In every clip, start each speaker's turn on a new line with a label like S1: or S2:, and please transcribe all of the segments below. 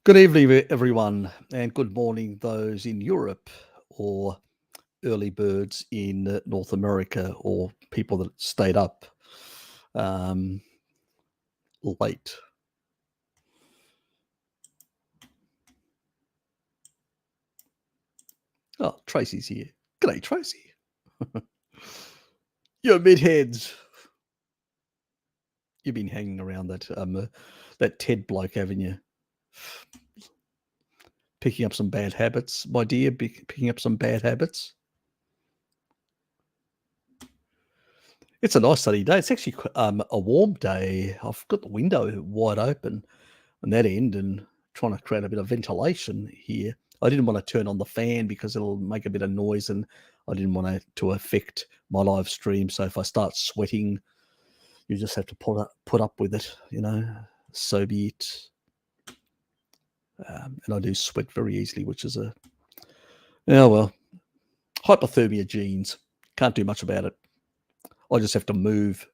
S1: Good evening, everyone, and good morning, those in Europe or early birds in North America or people that stayed up um, late. Oh, Tracy's here. G'day, Tracy. You're midheads. You've been hanging around that Ted bloke, haven't you? Picking up some bad habits, my dear. Picking up some bad habits. It's a nice sunny day. It's actually a warm day. I've got the window wide open on that end and trying to create a bit of ventilation here. I didn't want to turn on the fan because it'll make a bit of noise, and I didn't want it to affect my live stream. So if I start sweating, you just have to put up with it, so be it. And I do sweat very easily, which is hypothermia genes. Can't do much about it. I just have to move,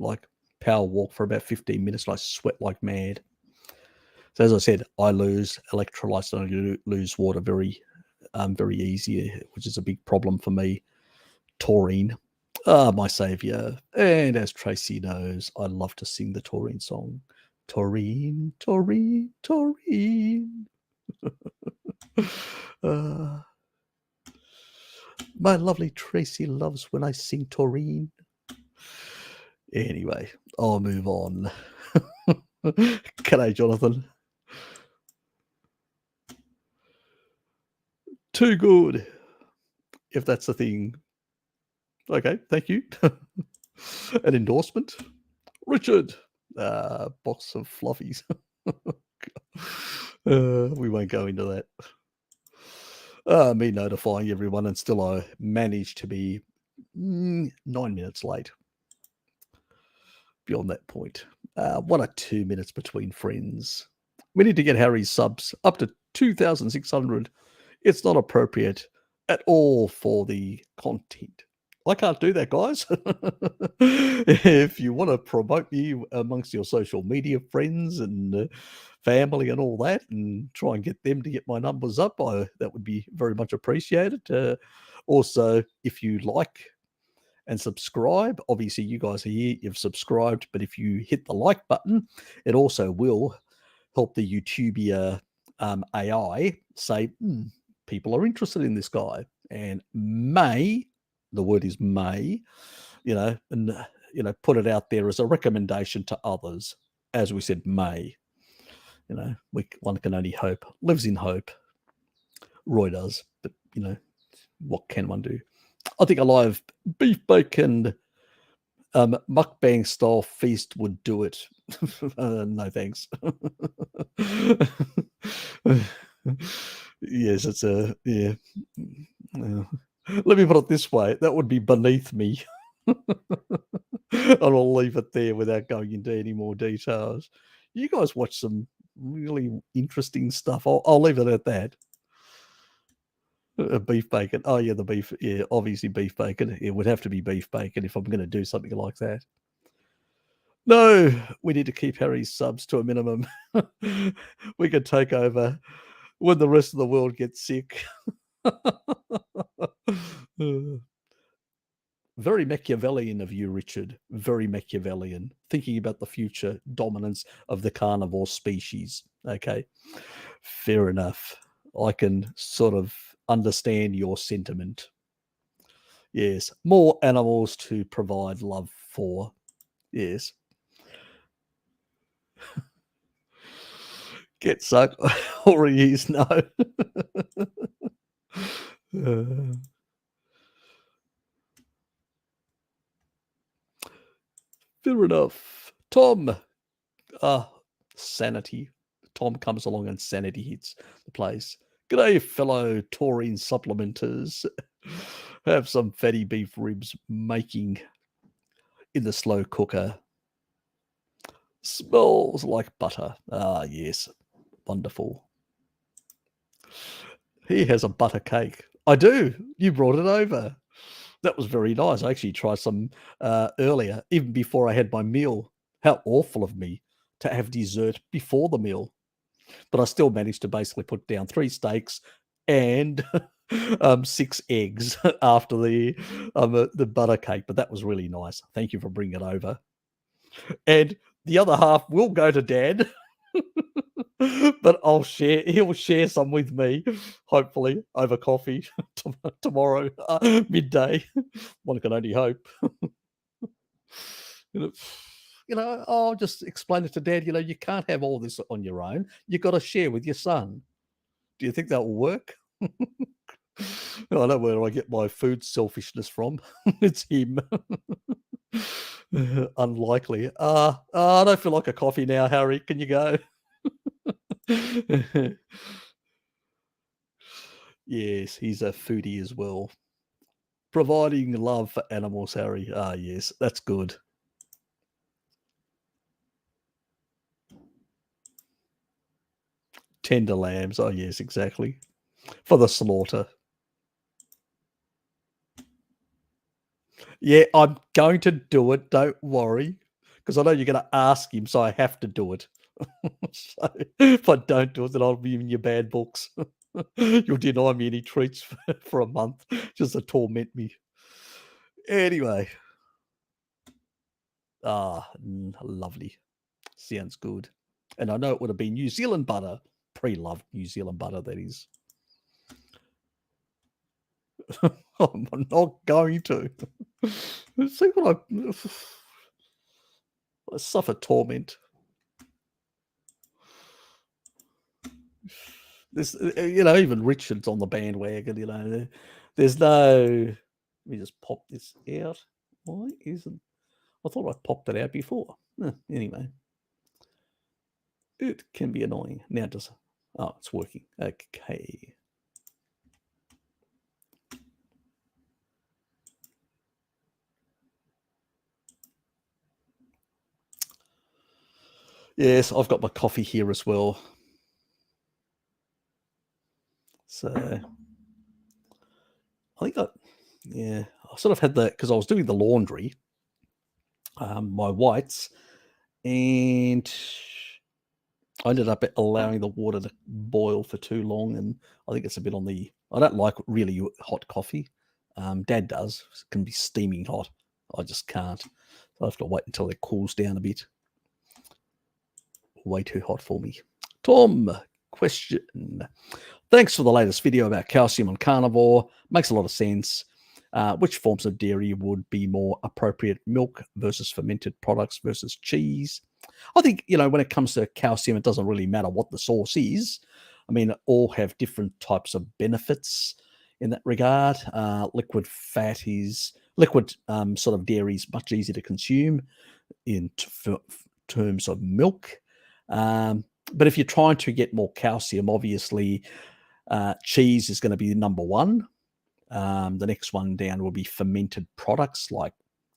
S1: like power walk for about 15 minutes and I sweat like mad. So as I said, I lose electrolytes and I lose water very easy, which is a big problem for me. Taurine, my saviour. And as Tracy knows, I love to sing the Taurine song. Taurine, Taurine, Taurine. My lovely Tracy loves when I sing Taurine. Anyway, I'll move on. G'day, Jonathan. Too good, if that's the thing. Okay, thank you. An endorsement. Richard, box of fluffies. We won't go into that. Me notifying everyone, and still I managed to be 9 minutes late. Beyond that point, 1 or 2 minutes between friends. We need to get Harry's subs up to 2,600. It's not appropriate at all for the content. I can't do that, guys. If you want to promote me amongst your social media friends and family and all that, and try and get them to get my numbers up, that would be very much appreciated. Also, if you like and subscribe, obviously you guys are here, you've subscribed, but if you hit the like button, it also will help the YouTubia AI say, people are interested in this guy, and the word is may, put it out there as a recommendation to others. As we said, may, one can only hope, lives in hope. Roy does, but what can one do? I think a live beef bacon mukbang style feast would do it. No thanks. Yes, it's yeah. Let me put it this way, that would be beneath me. And I'll leave it there without going into any more details. You guys watch some really interesting stuff. I'll leave it at that. Beef bacon. Oh yeah, the beef. Yeah, obviously beef bacon. It would have to be beef bacon if I'm going to do something like that. No, we need to keep Harry's subs to a minimum. We could take over when the rest of the world gets sick. Very Machiavellian of you, Richard. Very Machiavellian. Thinking about the future dominance of the carnivore species. Okay, fair enough. I can sort of understand your sentiment. Yes, more animals to provide love for. Yes. Get sucked or use no. Fair enough. Tom. Sanity. Tom comes along and sanity hits the place. G'day, fellow taurine supplementers. Have some fatty beef ribs making in the slow cooker. Smells like butter. Ah, yes. Wonderful. He has a butter cake. I do. You brought it over. That was very nice. I actually tried some earlier, even before I had my meal. How awful of me to have dessert before the meal. but I still managed to basically put down 3 steaks and 6 eggs after the butter cake, but that was really nice. Thank you for bringing it over. And the other half will go to Dad, but he'll share some with me, hopefully, over coffee tomorrow, midday. One can only hope. You know, I'll just explain it to Dad, you can't have all this on your own. You've got to share with your son. Do you think that will work? I don't know where I get my food selfishness from. It's him. Unlikely. I don't feel like a coffee now, Harry. Can you go? Yes, he's a foodie as well. Providing love for animals, Harry. Ah, yes, that's good. Tender lambs. Oh, yes, exactly. For the slaughter. Yeah, I'm going to do it. Don't worry. Because I know you're going to ask him, so I have to do it. So if I don't do it, then I'll be in your bad books. You'll deny me any treats for a month just to torment me. Anyway. Lovely. Sounds good. And I know it would have been New Zealand butter. Pre-loved New Zealand butter, that is. I'm not going to. See what I suffer torment. This, even Richard's on the bandwagon. There's no. Let me just pop this out. Why isn't? I thought I popped it out before. Anyway, it can be annoying. Now does. Oh, it's working. Okay. Yes, I've got my coffee here as well. So I think I sort of had that because I was doing the laundry, my whites, and I ended up allowing the water to boil for too long, and I think it's a bit on the. I don't like really hot coffee. Dad does. It can be steaming hot. I just can't. So I have to wait until it cools down a bit. Way too hot for me. Tom, question. Thanks for the latest video about calcium on carnivore. Makes a lot of sense. Which forms of dairy would be more appropriate? Milk versus fermented products versus cheese? I think, when it comes to calcium, it doesn't really matter what the source is. I mean, all have different types of benefits in that regard. Liquid sort of dairy is much easier to consume in terms of milk. But if you're trying to get more calcium, obviously, cheese is going to be number one. The next one down will be fermented products like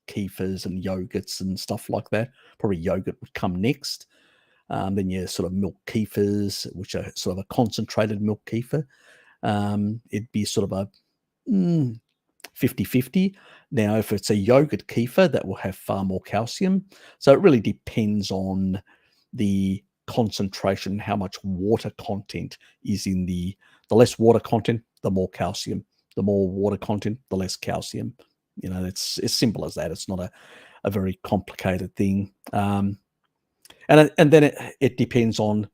S1: kefirs and yogurts and stuff like that. Probably yogurt would come next. Then your sort of milk kefirs, which are sort of a concentrated milk kefir. It'd be sort of a 50-50. Now, if it's a yogurt kefir, that will have far more calcium. So it really depends on the concentration, how much water content is in the less water content, the more calcium. The more water content, the less calcium. It's as simple as that. It's not a very complicated thing. And then it depends on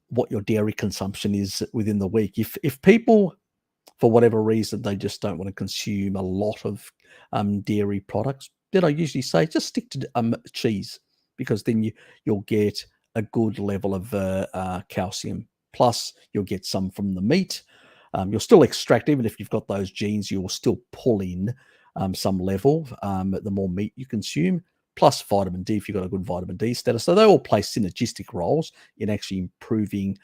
S1: what your dairy consumption is within the week. If people, for whatever reason, they just don't want to consume a lot of dairy products, then I usually say just stick to cheese, because then you'll get a good level of calcium. Plus, you'll get some from the meat. You'll still extract, even if you've got those genes, you will still pull in some level the more meat you consume, plus vitamin D if you've got a good vitamin D status. So they all play synergistic roles in actually improving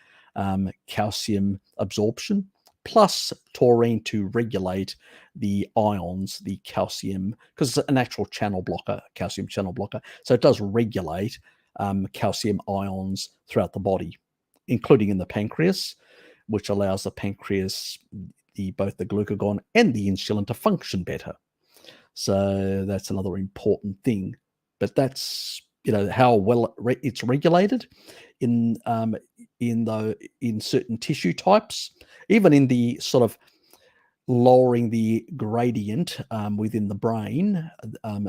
S1: calcium absorption, plus taurine to regulate the ions, the calcium, because it's a natural channel blocker, calcium channel blocker. So it does regulate calcium ions throughout the body, including in the pancreas, which allows the pancreas, both the glucagon and the insulin to function better. So that's another important thing. But that's how well it's regulated in in certain tissue types, even in the sort of lowering the gradient within the brain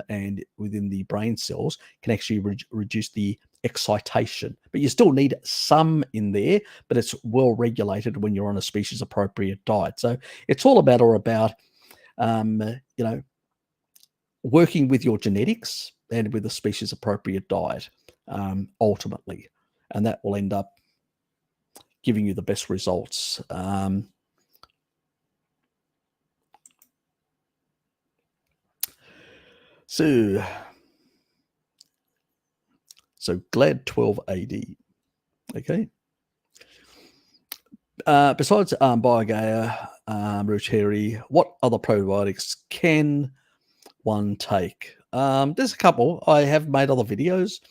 S1: and within the brain cells can actually reduce the excitation. But you still need some in there, but it's well regulated when you're on a species appropriate diet. So it's all about working with your genetics and with a species appropriate diet ultimately, and that will end up giving you the best results. So GLAD 12 AD. Okay. Besides Biogaia, Dietary, what other probiotics can one take? There's a couple. I have made other videos.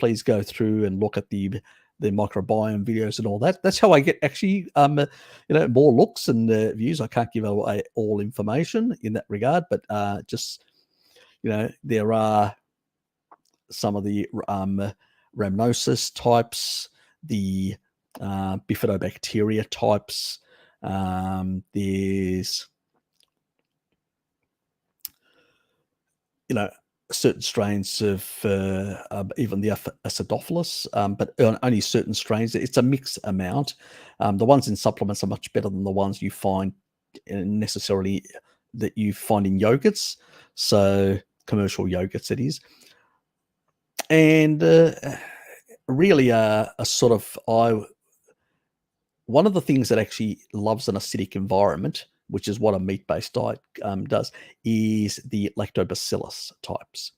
S1: Please go through and look at the microbiome videos and all that. That's how I get actually more looks and views. I can't give away all information in that regard, but just there are some of the rhamnosus types, the bifidobacteria types. There's certain strains of even the acidophilus, but only certain strains. It's a mixed amount. The ones in supplements are much better than the ones you find necessarily that you find in yogurts. So commercial yogurts, it is. And really a sort of one of the things that actually loves an acidic environment, which is what a meat-based diet does, is the lactobacillus types.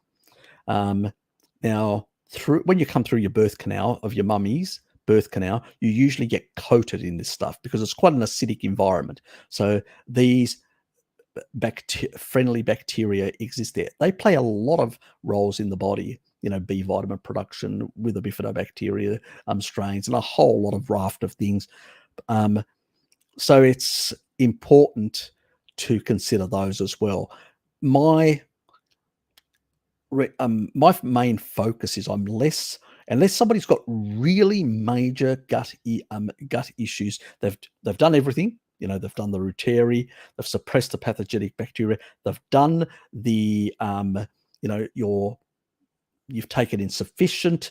S1: Now, when you come through your birth canal of your mummy's birth canal, you usually get coated in this stuff because it's quite an acidic environment. So these friendly bacteria exist there. They play a lot of roles in the body. B vitamin production with the bifidobacteria strains and a whole lot of raft of things. So it's important to consider those as well. My main focus is unless somebody's got really major gut issues, they've done everything. They've done the Dietary, they've suppressed the pathogenic bacteria, they've done the you've taken insufficient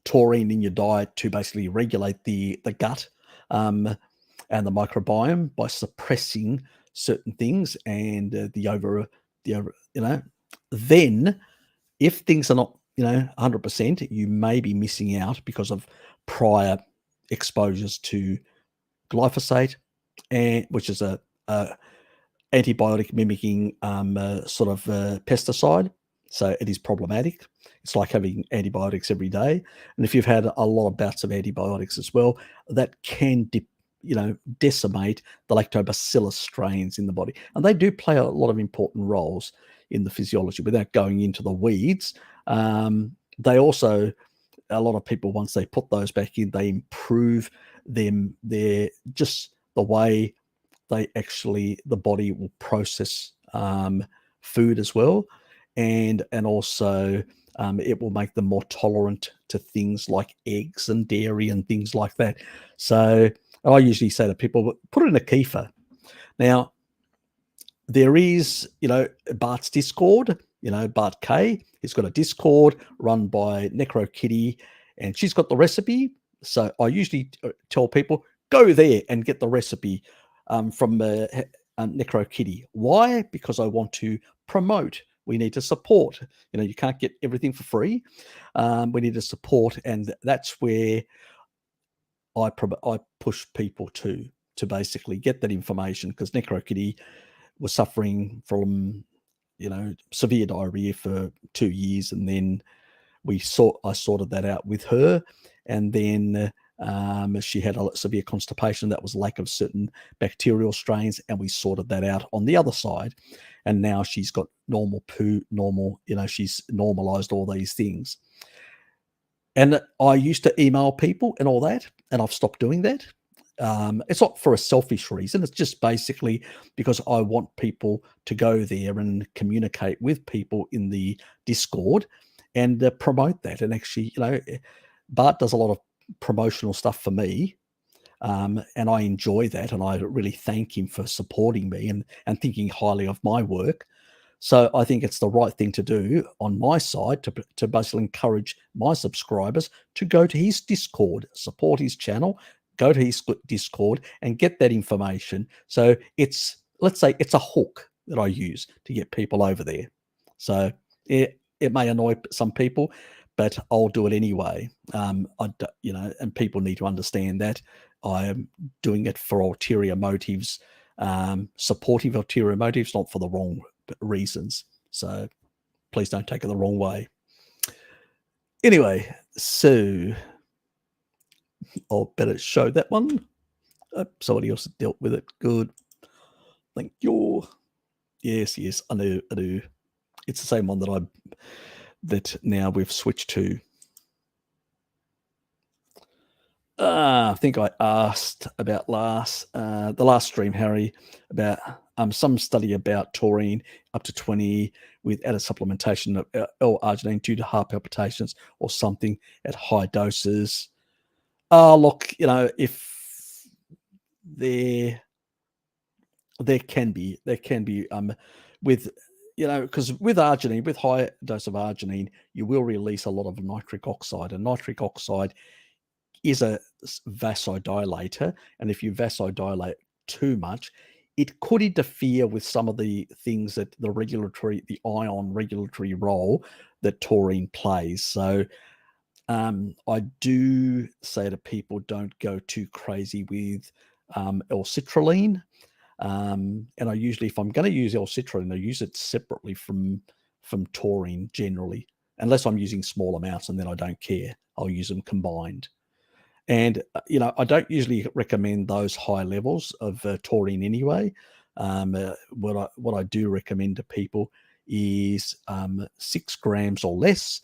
S1: taurine in your diet to basically regulate the gut and the microbiome by suppressing certain things and then if things are not 100%, you may be missing out because of prior exposures to glyphosate, which is a antibiotic mimicking sort of pesticide. So it is problematic. It's like having antibiotics every day. And if you've had a lot of bouts of antibiotics as well, that can decimate the lactobacillus strains in the body. And they do play a lot of important roles in the physiology. Without going into the weeds, they also, a lot of people, once they put those back in, they improve them. They're just the way the body will process food as well. And also it will make them more tolerant to things like eggs and dairy and things like that. So I usually say to people, put it in a kefir. Now, there is, Bart's Discord, Bart K. He's got a Discord run by NecroKitty, and she's got the recipe. So I usually tell people, go there and get the recipe from NecroKitty. Why? Because I want to promote. We need to support. You can't get everything for free. We need to support, and that's where I push people to basically get that information, because NecroKitty was suffering from severe diarrhea for 2 years, and then I sorted that out with her, and then she had a severe constipation that was lack of certain bacterial strains, and we sorted that out on the other side, and now she's got normal poo, she's normalized all these things. And I used to email people and all that, and I've stopped doing that. It's not for a selfish reason. It's just basically because I want people to go there and communicate with people in the Discord and promote that. And actually, Bart does a lot of promotional stuff for me, and I enjoy that, and I really thank him for supporting me and thinking highly of my work. So I think it's the right thing to do on my side to basically encourage my subscribers to go to his Discord, support his channel, go to his Discord and get that information. So let's say it's a hook that I use to get people over there. So it may annoy some people, but I'll do it anyway. And people need to understand that I am doing it for ulterior motives, supportive ulterior motives, not for the wrong reasons. So please don't take it the wrong way. Anyway, so I'll better show that one. Somebody else dealt with it. Good. Thank you. Yes, I do. It's the same one that now we've switched to. I think I asked about the last stream, Harry, about some study about taurine up to 20 with added supplementation of L-arginine due to heart palpitations or something at high doses. Look, if there can be with because with arginine, with high dose of arginine, you will release a lot of nitric oxide, and nitric oxide is a vasodilator, and if you vasodilate too much, it could interfere with some of the things that the ion regulatory role that taurine plays. So I do say to people, don't go too crazy with L-citrulline. And I usually, if I'm going to use L-citrulline, I use it separately from taurine generally, unless I'm using small amounts, and then I don't care. I'll use them combined. And, I don't usually recommend those high levels of taurine anyway. What I do recommend to people is 6 grams or less,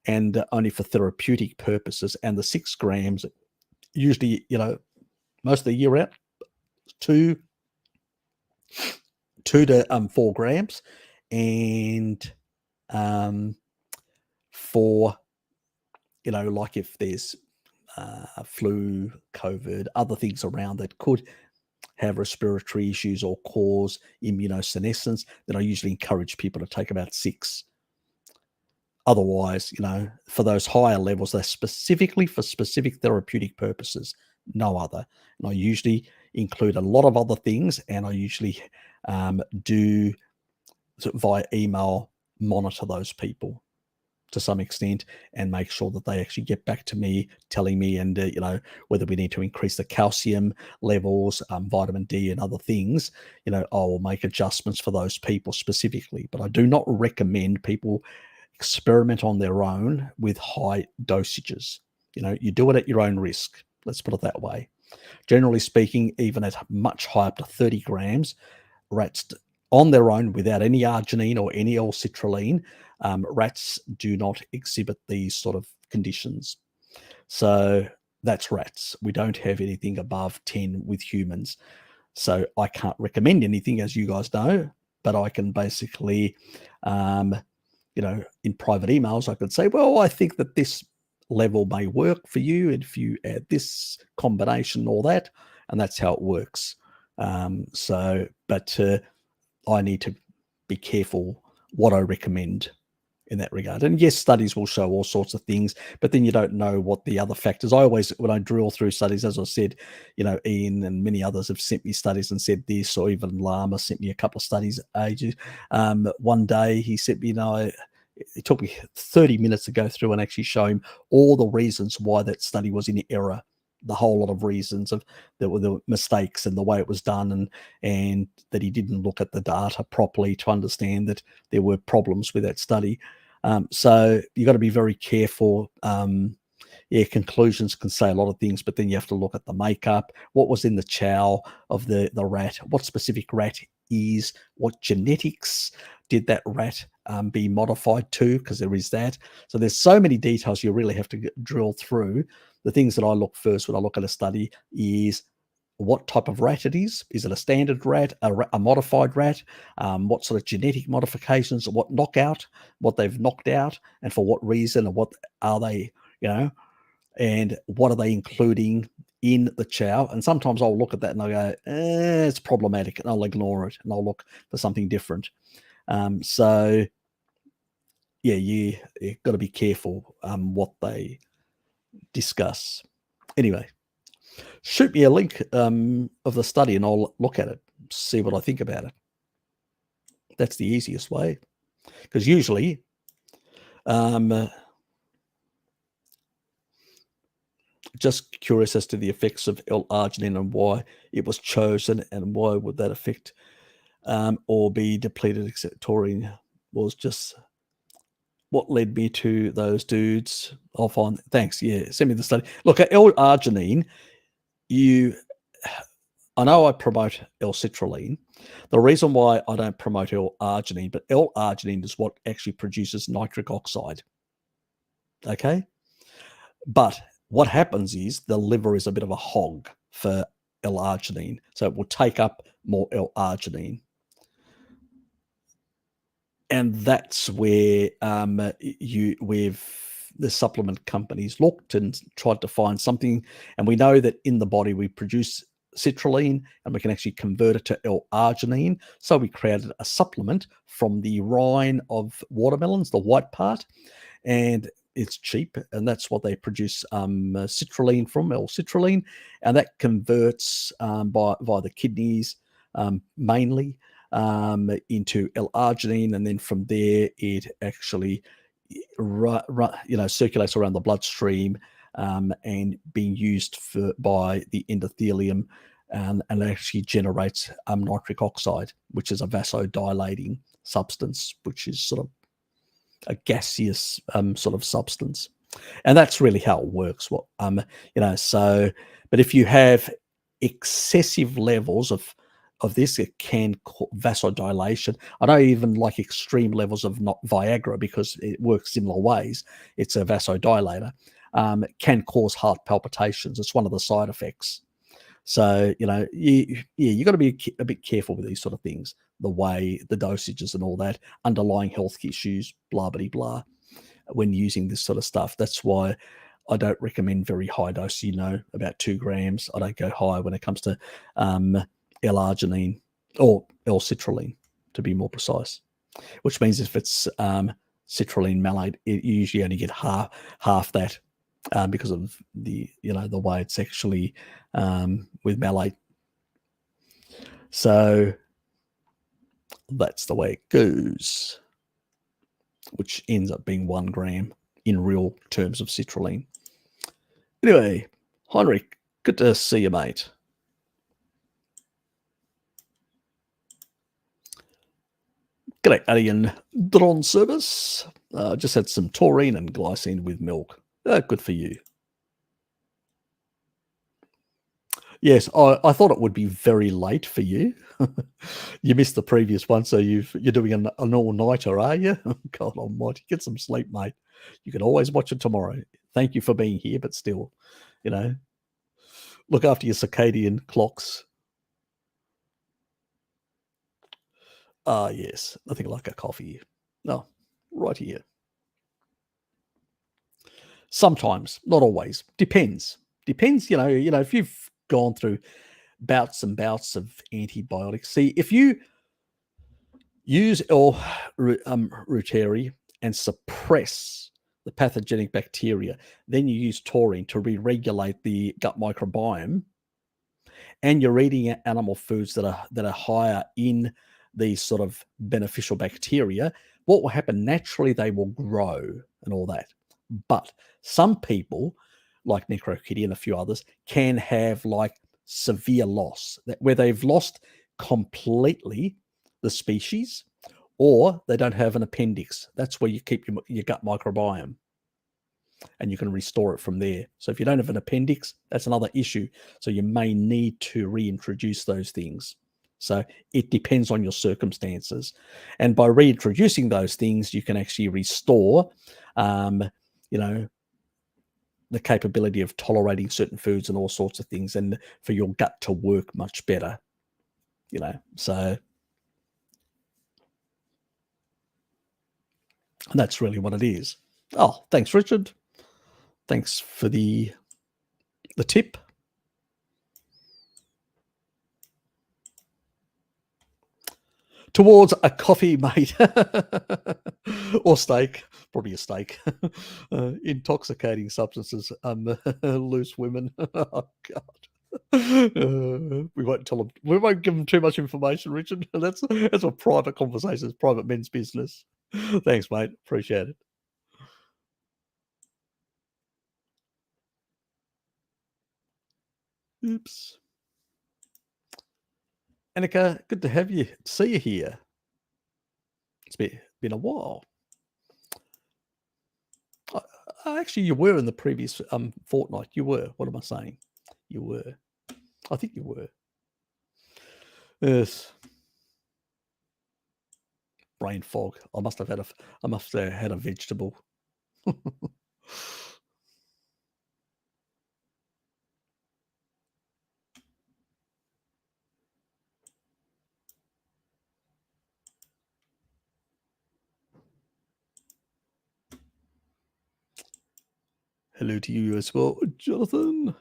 S1: and only for therapeutic purposes. And the 6 grams, usually, most of the year out, 2 to 4 grams. And for, like if there's flu, COVID, other things around that could have respiratory issues or cause immunosenescence, then I usually encourage people to take about 6. Otherwise, for those higher levels, they're specifically for specific therapeutic purposes, no other. And I usually include a lot of other things, and I usually do via email monitor those people to some extent and make sure that they actually get back to me telling me, and whether we need to increase the calcium levels, vitamin D and other things, I'll make adjustments for those people specifically. But I do not recommend people experiment on their own with high dosages. You do it at your own risk, let's put it that way. Generally speaking, even at much higher, up to 30 grams, rats on their own without any arginine or any L-citrulline, rats do not exhibit these sort of conditions. So that's rats. We don't have anything above 10 with humans. So I can't recommend anything, as you guys know, but I can basically, in private emails, I could say, well, I think that this level may work for you, and if you add this combination or that, and that's how it works. But I need to be careful what I recommend in that regard. And yes, studies will show all sorts of things, but then you don't know what the other factors. I always, when I drill through studies, as I said, Ian and many others have sent me studies and said this, or even Lama sent me a couple of studies ages. One day he sent me, it took me 30 minutes to go through and actually show him all the reasons why that study was in error, the whole lot of reasons of there were the mistakes and the way it was done, and that he didn't look at the data properly to understand that there were problems with that study. So you got to be very careful. Conclusions can say a lot of things, but then you have to look at the makeup, what was in the chow of the rat, what specific rat is, what genetics did that rat be modified to, because there is that. So there's so many details you really have to drill through. The things that I look first when I look at a study is what type of rat it is. Is it a standard rat, a modified rat? What sort of genetic modifications, what knockout, what they've knocked out, and for what reason, and what are they, and what are they including in the chow? And sometimes I'll look at that and I'll go, it's problematic, and I'll ignore it and I'll look for something different. So yeah, you've got to be careful what they discuss. Anyway, shoot me a link of the study and I'll look at it, see what I think about it. That's the easiest way, because usually just curious as to the effects of L-arginine and why it was chosen, and why would that affect or be depleted, except taurine was just what led me to those dudes. I'll find, thanks, yeah, send me the study. Look, at L-arginine, I know I promote L-citrulline. The reason why I don't promote L-arginine, but L-arginine is what actually produces nitric oxide, okay? But what happens is the liver is a bit of a hog for L-arginine, so it will take up more L-arginine. And that's where the supplement companies looked and tried to find something. And we know that in the body we produce citrulline, and we can actually convert it to L-arginine. So we created a supplement from the rind of watermelons, the white part, and it's cheap, and that's what they produce citrulline from, L-citrulline, and that converts via the kidneys mainly into L-arginine, and then from there it actually circulates around the bloodstream and being used by the endothelium, and actually generates nitric oxide, which is a vasodilating substance, which is sort of a gaseous sort of substance. And that's really how it works. So, but if you have excessive levels of this, it can cause vasodilation. I know even like extreme levels of not Viagra, because it works similar ways. It's a vasodilator. It can cause heart palpitations. It's one of the side effects. So, you got to be a bit careful with these sort of things, the way, the dosages and all that, underlying health issues, blah, blah, blah, when using this sort of stuff. That's why I don't recommend very high dose, about 2 grams. I don't go high when it comes to L-arginine or L-citrulline, to be more precise, which means if it's citrulline malate, you usually only get half that because of the way it's actually with malate. So that's the way it goes, which ends up being 1 gram in real terms of citrulline. Anyway, Heinrich, good to see you, mate. G'day, Alien Dron Service. Just had some taurine and glycine with milk. Good for you. Yes, I thought it would be very late for you. You missed the previous one, so you're doing an all-nighter, are you? God almighty, get some sleep, mate. You can always watch it tomorrow. Thank you for being here, but still, look after your circadian clocks. Yes, nothing like a coffee. No, right here. Sometimes, not always. Depends. If you've gone through bouts and bouts of antibiotics. See, if you use L-reuteri and suppress the pathogenic bacteria, then you use taurine to re-regulate the gut microbiome, and you're eating animal foods that are higher in these sort of beneficial bacteria, what will happen naturally? They will grow and all that. But some people, like Necrokitty and a few others, can have like severe loss, where they've lost completely the species, or they don't have an appendix. That's where you keep your gut microbiome, and you can restore it from there. So if you don't have an appendix, that's another issue. So you may need to reintroduce those things. So it depends on your circumstances. And by reintroducing those things, you can actually restore, the capability of tolerating certain foods and all sorts of things, and for your gut to work much better, so that's really what it is. Oh, thanks, Richard. Thanks for the tip. Towards a coffee, mate. Or steak. Probably a steak. Intoxicating substances. Loose women. Oh, God. We won't tell them. We won't give them too much information, Richard. That's a private conversation. It's private men's business. Thanks, mate. Appreciate it. Oops. Annika, good to have you. See you here. It's been a while. Actually, you were in the previous fortnight. You were. What am I saying? You were. I think you were. Yes. Brain fog. I must have had a vegetable. Hello to you as well, Jonathan.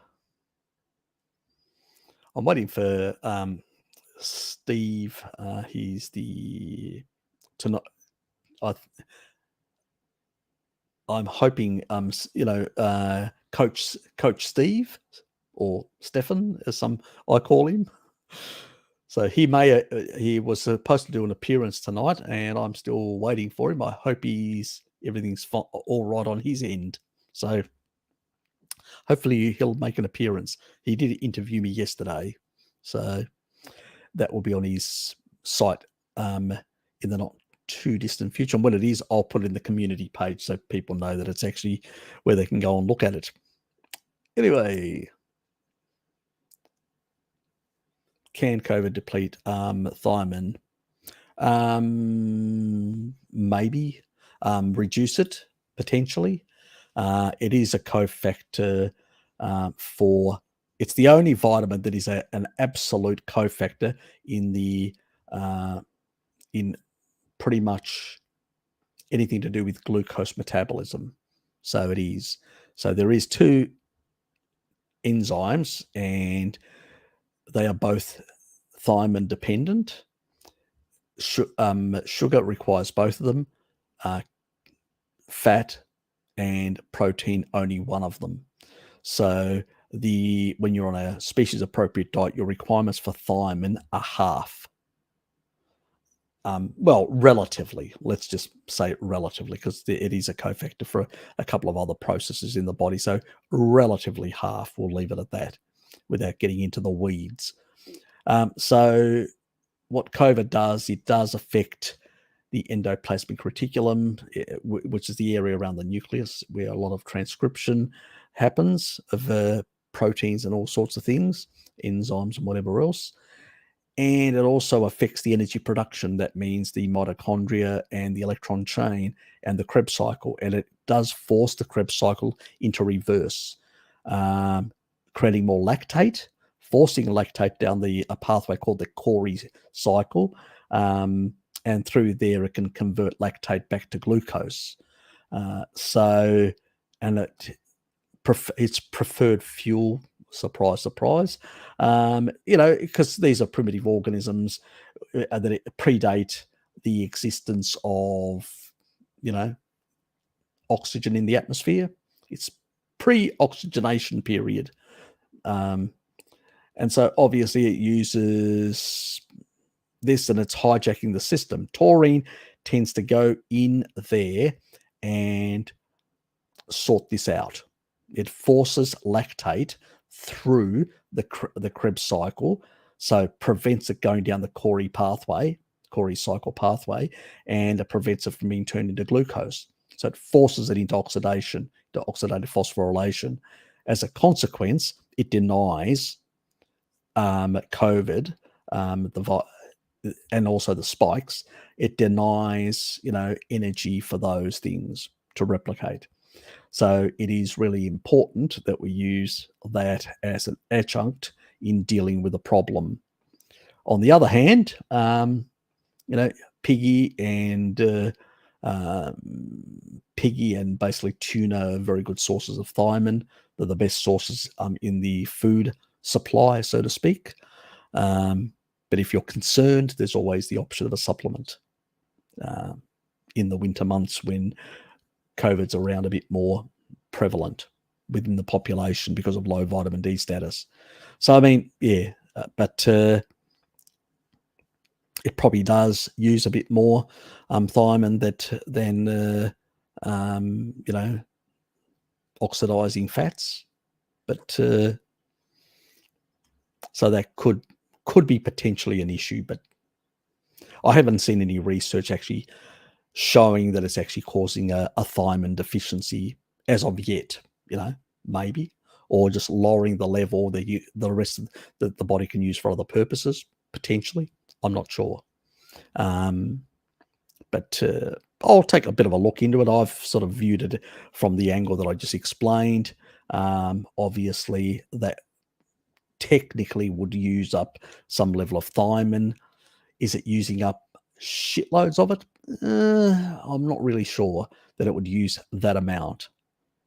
S1: I'm waiting for Steve. He's the tonight. I'm hoping, Coach Steve or Stefan, as I call him. So he was supposed to do an appearance tonight, and I'm still waiting for him. I hope everything's all right on his end. So hopefully he'll make an appearance. He did interview me yesterday, so that will be on his site in the not too distant future. And when it is, I'll put it in the community page so people know that it's actually where they can go and look at it. Anyway, can COVID deplete thiamine? Maybe. Reduce it, potentially. It is a cofactor for. It's the only vitamin that is an absolute cofactor in pretty much anything to do with glucose metabolism. So it is. So there is two enzymes, and they are both thiamine dependent. Sugar requires both of them. Fat and protein, only one of them. So when you're on a species appropriate diet, your requirements for thiamine are half. Well, relatively. Let's just say relatively, because it is a cofactor for a couple of other processes in the body. So relatively half. We'll leave it at that, without getting into the weeds. So what COVID does, it does affect the endoplasmic reticulum, which is the area around the nucleus where a lot of transcription happens of proteins and all sorts of things, enzymes and whatever else. And it also affects the energy production. That means the mitochondria and the electron chain and the Krebs cycle. And it does force the Krebs cycle into reverse, creating more lactate, forcing lactate down a pathway called the Cori cycle. And through there, it can convert lactate back to glucose. It's preferred fuel. Surprise, surprise. Because these are primitive organisms that predate the existence of, oxygen in the atmosphere. It's pre-oxygenation period. And so obviously it uses this, and it's hijacking the system. Taurine tends to go in there and sort this out. It forces lactate through the Krebs cycle, so prevents it going down the Cori cycle pathway, and it prevents it from being turned into glucose. So it forces it into oxidation, to oxidative phosphorylation. As a consequence, it denies COVID, and also the spikes. It denies, energy for those things to replicate. So it is really important that we use that as an adjunct in dealing with a problem. On the other hand, piggy and basically tuna are very good sources of thiamine. They're the best sources in the food supply, so to speak. But if you're concerned, there's always the option of a supplement in the winter months when COVID's around a bit more prevalent within the population because of low vitamin D status. So, I mean, yeah, but it probably does use a bit more thiamine than oxidizing fats. But so that could be potentially an issue, but I haven't seen any research actually showing that it's actually causing a thiamine deficiency as of yet. Maybe, or just lowering the level that the rest of the body can use for other purposes, potentially. I'm not sure. But I'll take a bit of a look into it. I've sort of viewed it from the angle that I just explained. Obviously, that technically would use up some level of thiamine. Is it using up shitloads of it? I'm not really sure that it would use that amount.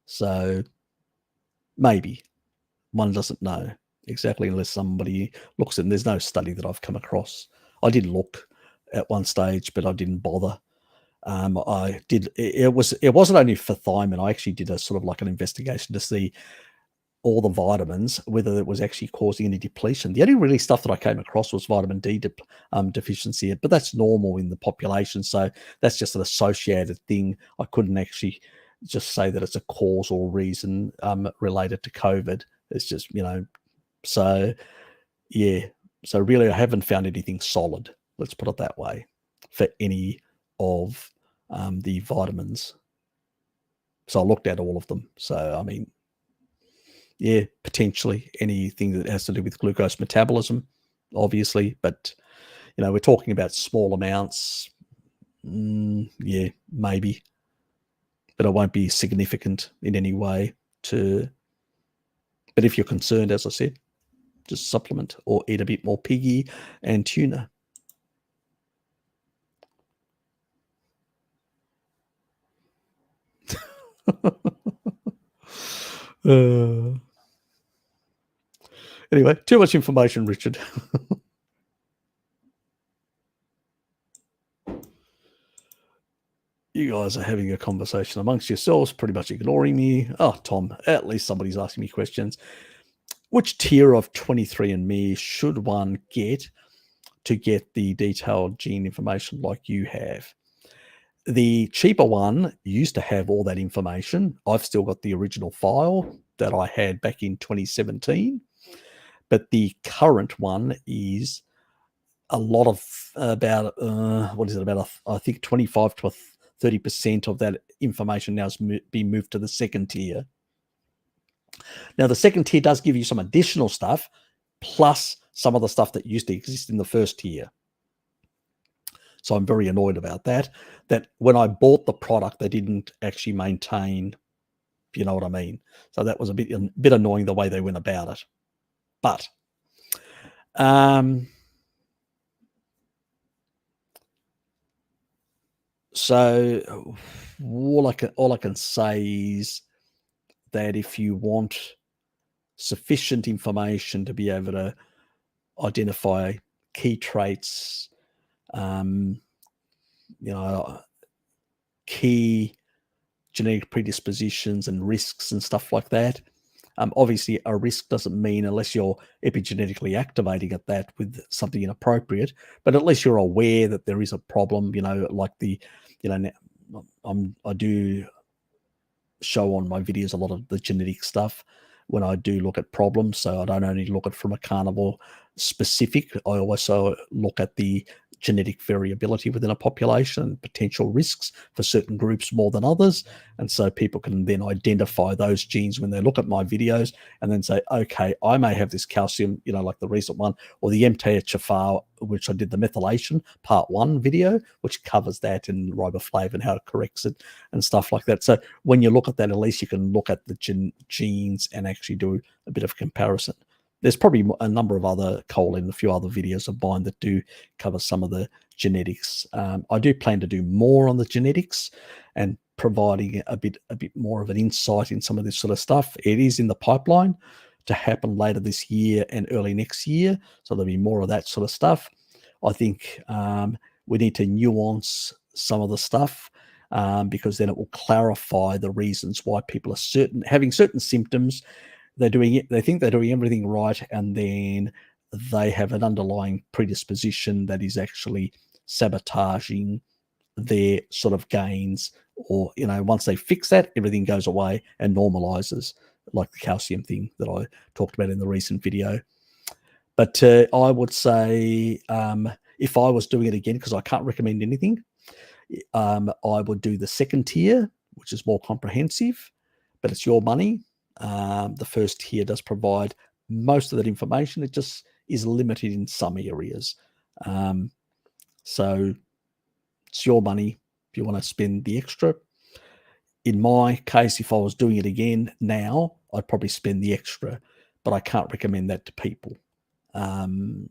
S1: So maybe. One doesn't know exactly unless somebody looks at it. There's no study that I've come across. I did look at one stage, but I didn't bother. I did. It wasn't only for thiamine. I actually did a sort of like an investigation to see all the vitamins, whether it was actually causing any depletion. The only really stuff that I came across was vitamin D deficiency, but that's normal in the population. So that's just an associated thing. I couldn't actually just say that it's a cause or reason related to COVID. It's just, so yeah. So really, I haven't found anything solid, let's put it that way, for any of the vitamins. So I looked at all of them. So, I mean, yeah, potentially anything that has to do with glucose metabolism, obviously. But, we're talking about small amounts. Yeah, maybe. But it won't be significant in any way but if you're concerned, as I said, just supplement or eat a bit more piggy and tuna. Anyway, too much information, Richard. You guys are having a conversation amongst yourselves, pretty much ignoring me. Oh, Tom, at least somebody's asking me questions. Which tier of 23andMe should one get to get the detailed gene information like you have? The cheaper one used to have all that information. I've still got the original file that I had back in 2017. But the current one is a lot of about, I think 25 to 30% of that information now has been moved to the second tier. Now, the second tier does give you some additional stuff, plus some of the stuff that used to exist in the first tier. So I'm very annoyed about that when I bought the product, they didn't actually maintain, if you know what I mean. So that was a bit annoying the way they went about it. But so all I can say is that if you want sufficient information to be able to identify key traits, key genetic predispositions and risks and stuff like that. Obviously, a risk doesn't mean unless you're epigenetically activating at that with something inappropriate, but at least you're aware that there is a problem, like I do show on my videos a lot of the genetic stuff when I do look at problems. So I don't only look at from a carnivore specific, I also look at the genetic variability within a population, potential risks for certain groups more than others. And so people can then identify those genes when they look at my videos and then say, okay, I may have this calcium, like the recent one, or the MTHFR, which I did the methylation part 1 video, which covers that in riboflavin and how it corrects it and stuff like that. So when you look at that, at least you can look at the genes and actually do a bit of comparison. There's probably a number of other a few other videos of mine that do cover some of the genetics. I do plan to do more on the genetics and providing a bit more of an insight in some of this sort of stuff. It is in the pipeline to happen later this year and early next year. So there'll be more of that sort of stuff. I think we need to nuance some of the stuff because then it will clarify the reasons why people are having certain symptoms. They think they're doing everything right, and then they have an underlying predisposition that is actually sabotaging their sort of gains. Or, once they fix that, everything goes away and normalizes, like the calcium thing that I talked about in the recent video. But I would say if I was doing it again, because I can't recommend anything, I would do the second tier, which is more comprehensive, but it's your money. The first tier does provide most of that information. It just is limited in some areas. So it's your money if you want to spend the extra. In my case, if I was doing it again now, I'd probably spend the extra, but I can't recommend that to people.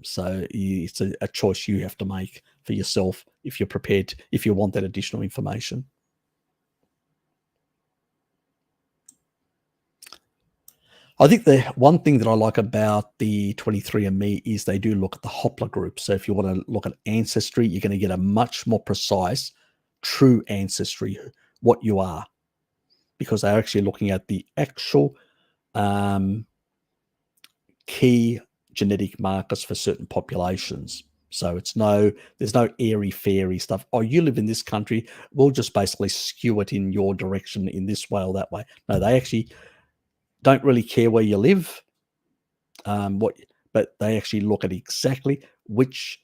S1: So it's a choice you have to make for yourself if you're prepared, if you want that additional information. I think the one thing that I like about the 23andMe is they do look at the Hoppler group. So if you want to look at ancestry, you're going to get a much more precise, true ancestry, what you are, because they're actually looking at the actual key genetic markers for certain populations. So there's no airy-fairy stuff. Oh, you live in this country, we'll just basically skew it in your direction in this way or that way. No, they actually don't really care where you live, but they actually look at exactly which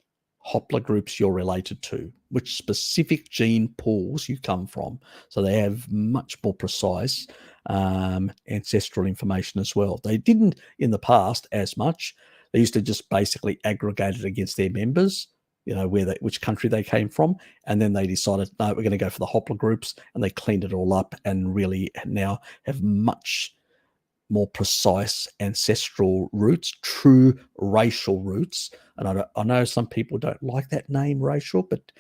S1: Hoppler groups you're related to, which specific gene pools you come from. So they have much more precise ancestral information as well. They didn't in the past as much. They used to just basically aggregate it against their members, which country they came from, and then they decided, no, we're going to go for the Hoppler groups, and they cleaned it all up and really now have much more precise ancestral roots, true racial roots. And I know some people don't like that name, racial, but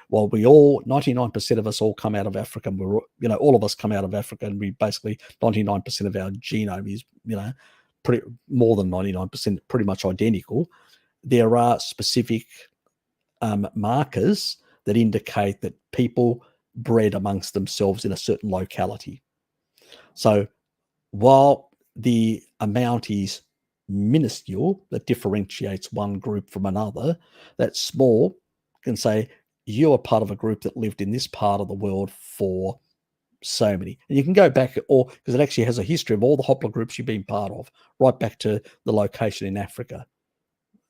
S1: while 99% of us all come out of Africa, and we're all of us come out of Africa, and we basically 99% of our genome is pretty more than 99%, pretty much identical. There are specific markers that indicate that people bred amongst themselves in a certain locality. So while the amount is minuscule that differentiates one group from another, that small can say you are part of a group that lived in this part of the world for so many. And you can go back, because it actually has a history of all the Hoppler groups you've been part of, right back to the location in Africa.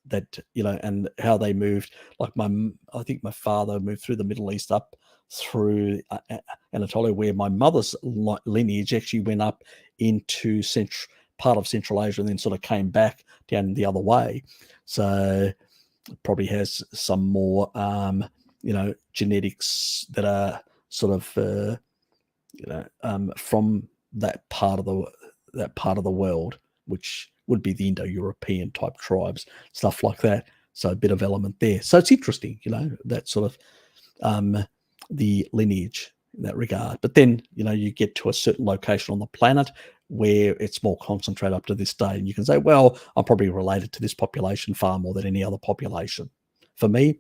S1: That, and how they moved. Like I think my father moved through the Middle East up through Anatolia, where my mother's lineage actually went up into part of Central Asia and then sort of came back down the other way. So it probably has some more, genetics that are sort of, from that part of the world, which would be the Indo-European type tribes, stuff like that. So a bit of element there. So it's interesting, that sort of the lineage in that regard. But then, you get to a certain location on the planet where it's more concentrated up to this day. And you can say, well, I'm probably related to this population far more than any other population. For me,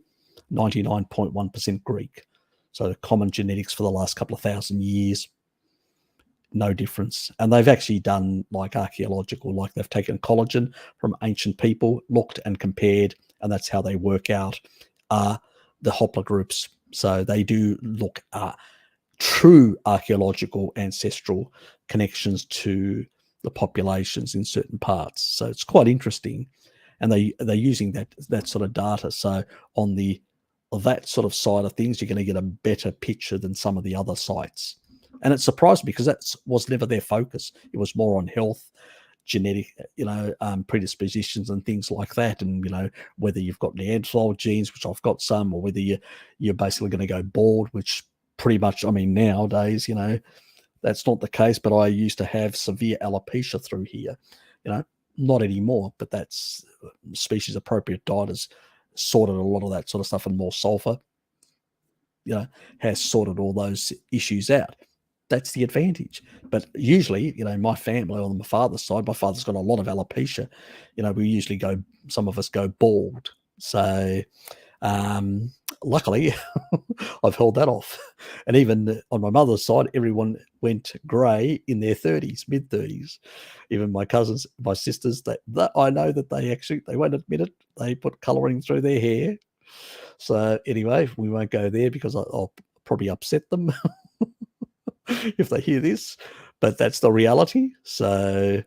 S1: 99.1% Greek. So the common genetics for the last couple of thousand years, no difference. And they've actually done like they've taken collagen from ancient people, looked and compared, and that's how they work out the Hoppler groups. So they do look at true archaeological ancestral connections to the populations in certain parts. So it's quite interesting. And they're using that sort of data. So on the that sort of side of things, you're going to get a better picture than some of the other sites. And it surprised me because that was never their focus. It was more on health, genetic, predispositions and things like that. And, whether you've got Neanderthal genes, which I've got some, or whether you're basically going to go bald, which pretty much, nowadays, that's not the case. But I used to have severe alopecia through here, not anymore, but that's species appropriate diet has sorted a lot of that sort of stuff, and more sulfur, has sorted all those issues out. That's the advantage. But usually, my family on my father's side, my father's got a lot of alopecia. We usually some of us go bald. So luckily, I've held that off. And even on my mother's side, everyone went grey in their 30s, mid-30s. Even my cousins, my sisters, that I know that they won't admit it. They put colouring through their hair. So anyway, we won't go there because I'll probably upset them if they hear this. But that's the reality. So,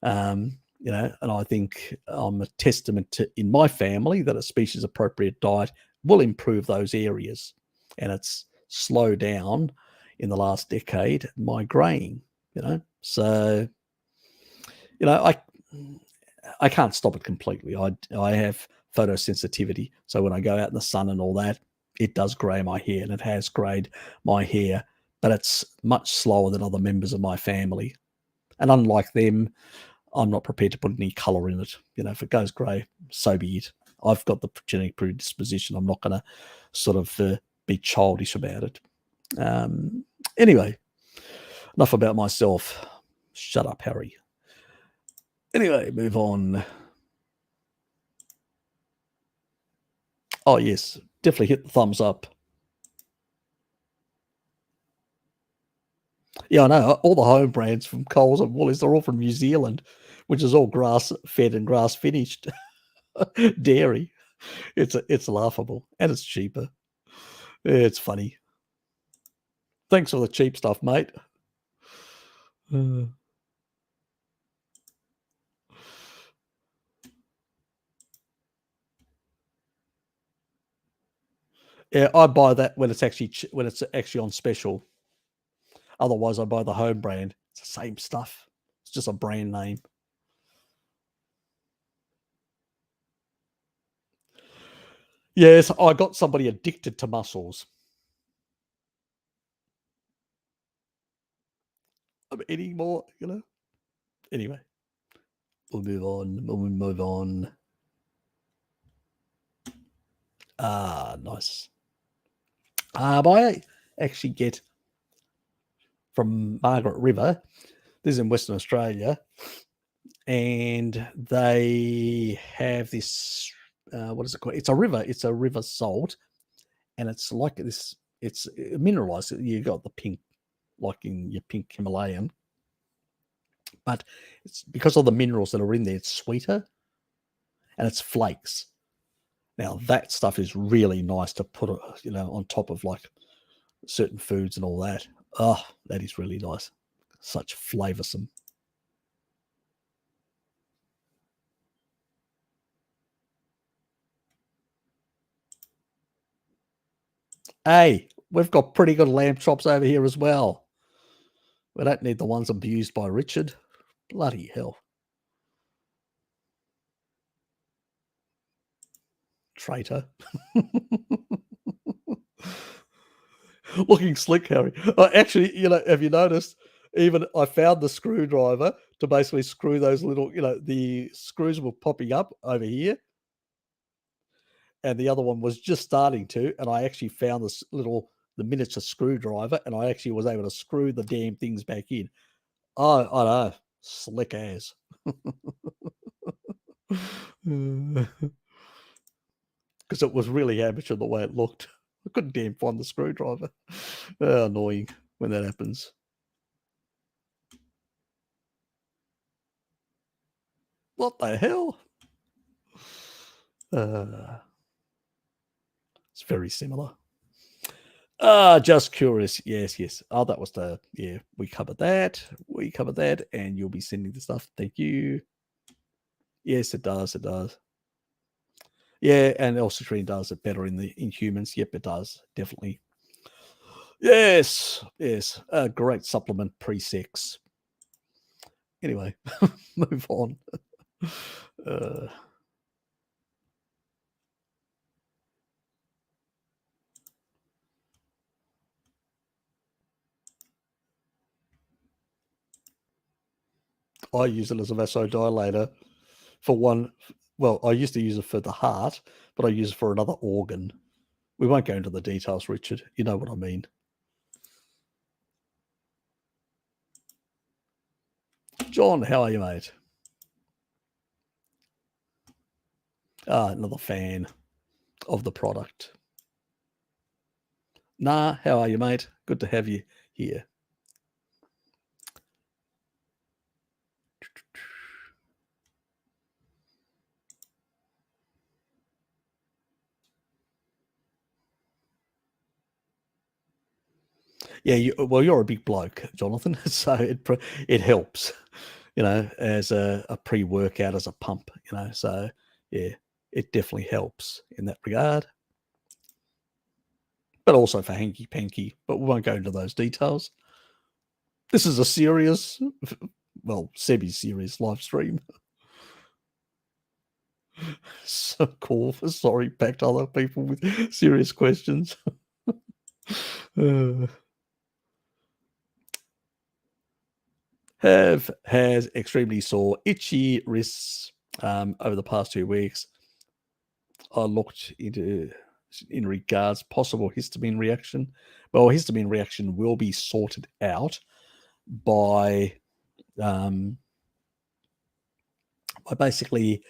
S1: and I think I'm a testament to, in my family, that a species-appropriate diet will improve those areas. And it's slowed down in the last decade my graying, So, I can't stop it completely. I have photosensitivity. So when I go out in the sun and all that, it does grey my hair, and it has greyed my hair, but it's much slower than other members of my family. And unlike them, I'm not prepared to put any colour in it. If it goes grey, so be it. I've got the genetic predisposition. I'm not going to sort of be childish about it. Anyway, enough about myself. Shut up, Harry. Anyway, move on. Oh, yes, definitely hit the thumbs up. Yeah, I know. All the home brands from Coles and Woolies, they're all from New Zealand, which is all grass-fed and grass-finished dairy. It's laughable, and it's cheaper. It's funny. Thanks for the cheap stuff, mate. Yeah, I buy that when it's actually on special. Otherwise, I buy the home brand. It's the same stuff. It's just a brand name. Yes, I got somebody addicted to mussels. I'm eating more, Anyway, we'll move on. Ah, nice. I actually get from Margaret River. This is in Western Australia, and they have this. What is it called? It's a river. It's a river salt, and it's like this. It's mineralized. You got the pink, like in your pink Himalayan, but it's because of the minerals that are in there. It's sweeter, and it's flakes. Now that stuff is really nice to put, on top of like certain foods and all that. Oh, that is really nice. Such flavoursome. Hey, we've got pretty good lamb chops over here as well. We don't need the ones abused by Richard. Bloody hell. Traitor. Looking slick, Harry. Actually, have you noticed? Even I found the screwdriver to basically screw those little, the screws were popping up over here. And the other one was just starting to. And I actually found the miniature screwdriver, and I actually was able to screw the damn things back in. Oh, I know. Slick as. Because it was really amateur the way it looked. I couldn't damn find the screwdriver. Annoying when that happens. What the hell? It's very similar. Just curious. Yes. Oh, that was we covered that. And you'll be sending the stuff. Thank you. Yes, it does. Yeah, and L-citrine does it better in humans. Yep, it does, definitely. Yes, yes, a great supplement pre-sex. Anyway, move on. Uh, I use it as a vasodilator for one. Well, I used to use it for the heart, but I use it for another organ. We won't go into the details, Richard. You know what I mean. John, how are you, mate? Another fan of the product. Nah, how are you, mate? Good to have you here. Yeah, well, you're a big bloke, Jonathan, so it helps, as a pre-workout, as a pump, so yeah, it definitely helps in that regard. But also for hanky-panky, but we won't go into those details. This is a serious, well, semi-serious live stream. So cool. Sorry, back to other people with serious questions. Has extremely sore, itchy wrists over the past 2 weeks. I looked into in regards possible histamine reaction. Well, histamine reaction will be sorted out by basically,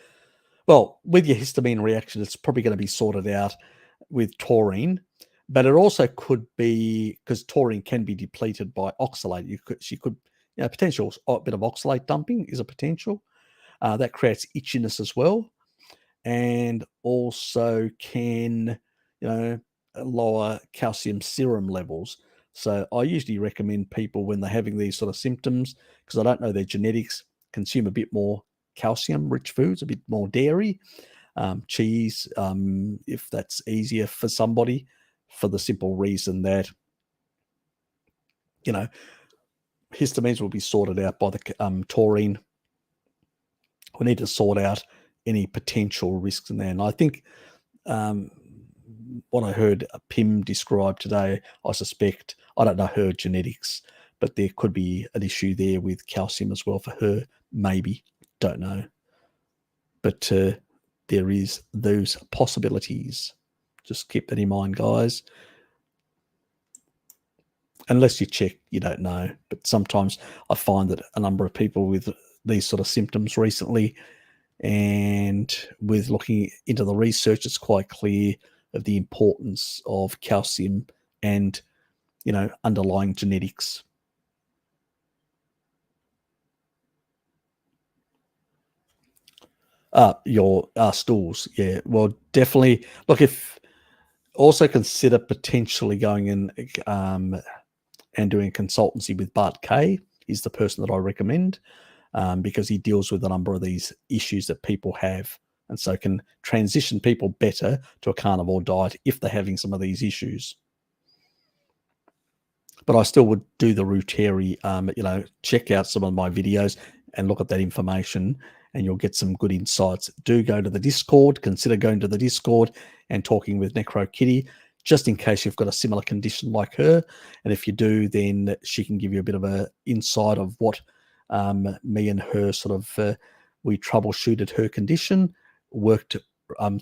S1: well, with your histamine reaction, it's probably going to be sorted out with taurine, but it also could be because taurine can be depleted by oxalate. She could, potential a bit of oxalate dumping is a potential that creates itchiness as well, and also can, lower calcium serum levels. So I usually recommend people when they're having these sort of symptoms, because I don't know their genetics, consume a bit more calcium-rich foods, a bit more dairy, cheese, if that's easier for somebody, for the simple reason that, you know, histamines will be sorted out by the taurine. We need to sort out any potential risks in there. And I think what I heard Pim describe today, I suspect, I don't know her genetics, but there could be an issue there with calcium as well for her, maybe, don't know. But there is those possibilities. Just keep that in mind, guys. Unless you check, you don't know. But sometimes I find that a number of people with these sort of symptoms recently, and with looking into the research, it's quite clear of the importance of calcium and, underlying genetics. Your stools, yeah. Well, definitely. Look, if also consider potentially going in and doing consultancy with Bart Kay. He's the person that I recommend because he deals with a number of these issues that people have, and so can transition people better to a carnivore diet if they're having some of these issues. But I still would do the Dietary, check out some of my videos and look at that information, and you'll get some good insights. Do go to the Discord, consider going to the Discord and talking with Necro Kitty, just in case you've got a similar condition like her. And if you do, then she can give you a bit of a insight of what me and her we troubleshooted her condition, worked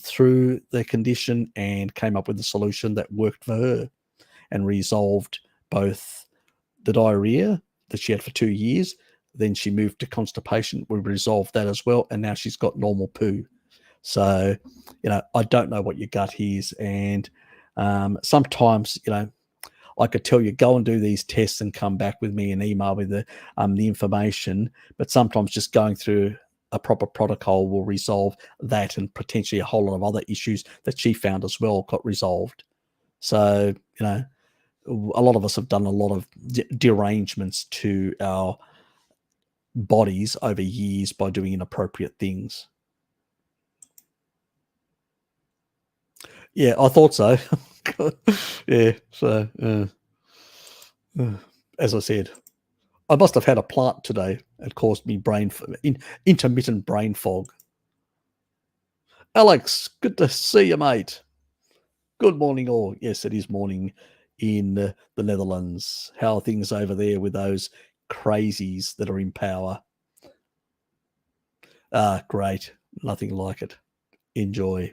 S1: through the condition, and came up with a solution that worked for her and resolved both the diarrhea that she had for 2 years. Then she moved to constipation. We resolved that as well, and now she's got normal poo. So, I don't know what your gut is, and sometimes, I could tell you go and do these tests and come back with me and email me the information. But sometimes just going through a proper protocol will resolve that, and potentially a whole lot of other issues that she found as well got resolved. So, a lot of us have done a lot of derangements to our bodies over years by doing inappropriate things. Yeah, I thought so. Yeah, so, as I said, I must have had a plant today. It caused me intermittent brain fog. Alex, good to see you, mate. Good morning, all. Yes, it is morning in the Netherlands. How are things over there with those crazies that are in power? Ah, great. Nothing like it. Enjoy.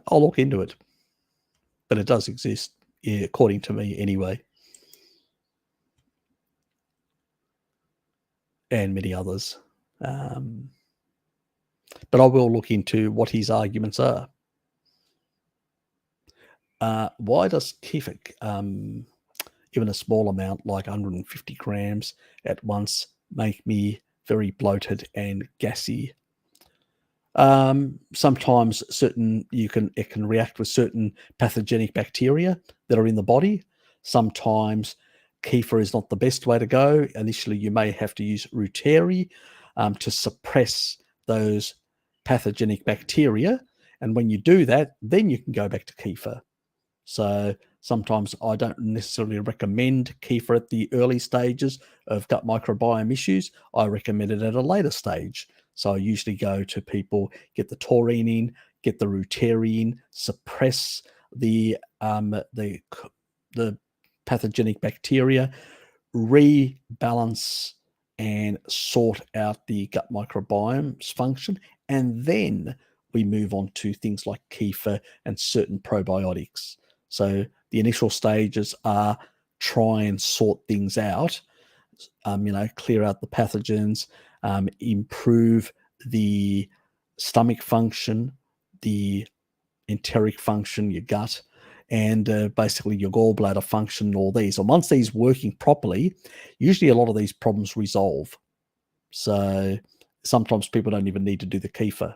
S1: I'll look into it, but it does exist, yeah, according to me anyway, and many others. But I will look into what his arguments are. Why does kefir, even a small amount like 150 grams at once, make me very bloated and gassy? Sometimes it can react with certain pathogenic bacteria that are in the body. Sometimes kefir is not the best way to go. Initially, you may have to use Dietary to suppress those pathogenic bacteria. And when you do that, then you can go back to kefir. So sometimes I don't necessarily recommend kefir at the early stages of gut microbiome issues. I recommend it at a later stage. So I usually go to people, get the taurine in, get the Dietary in, suppress the pathogenic bacteria, rebalance and sort out the gut microbiome's function, and then we move on to things like kefir and certain probiotics. So the initial stages are try and sort things out, clear out the pathogens, improve the stomach function, the enteric function, your gut, and basically your gallbladder function, all these. And once these working properly, usually a lot of these problems resolve. So sometimes people don't even need to do the kefir.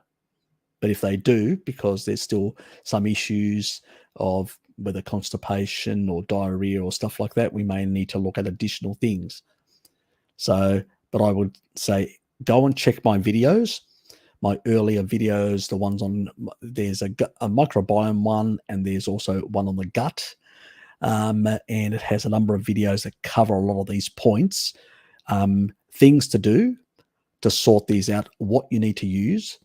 S1: But if they do, because there's still some issues of whether constipation or diarrhea or stuff like that, we may need to look at additional things. So, but I would say go and check my videos, my earlier videos, the ones on, there's a microbiome one, and there's also one on the gut. And it has a number of videos that cover a lot of these points, things to do to sort these out, what you need to use.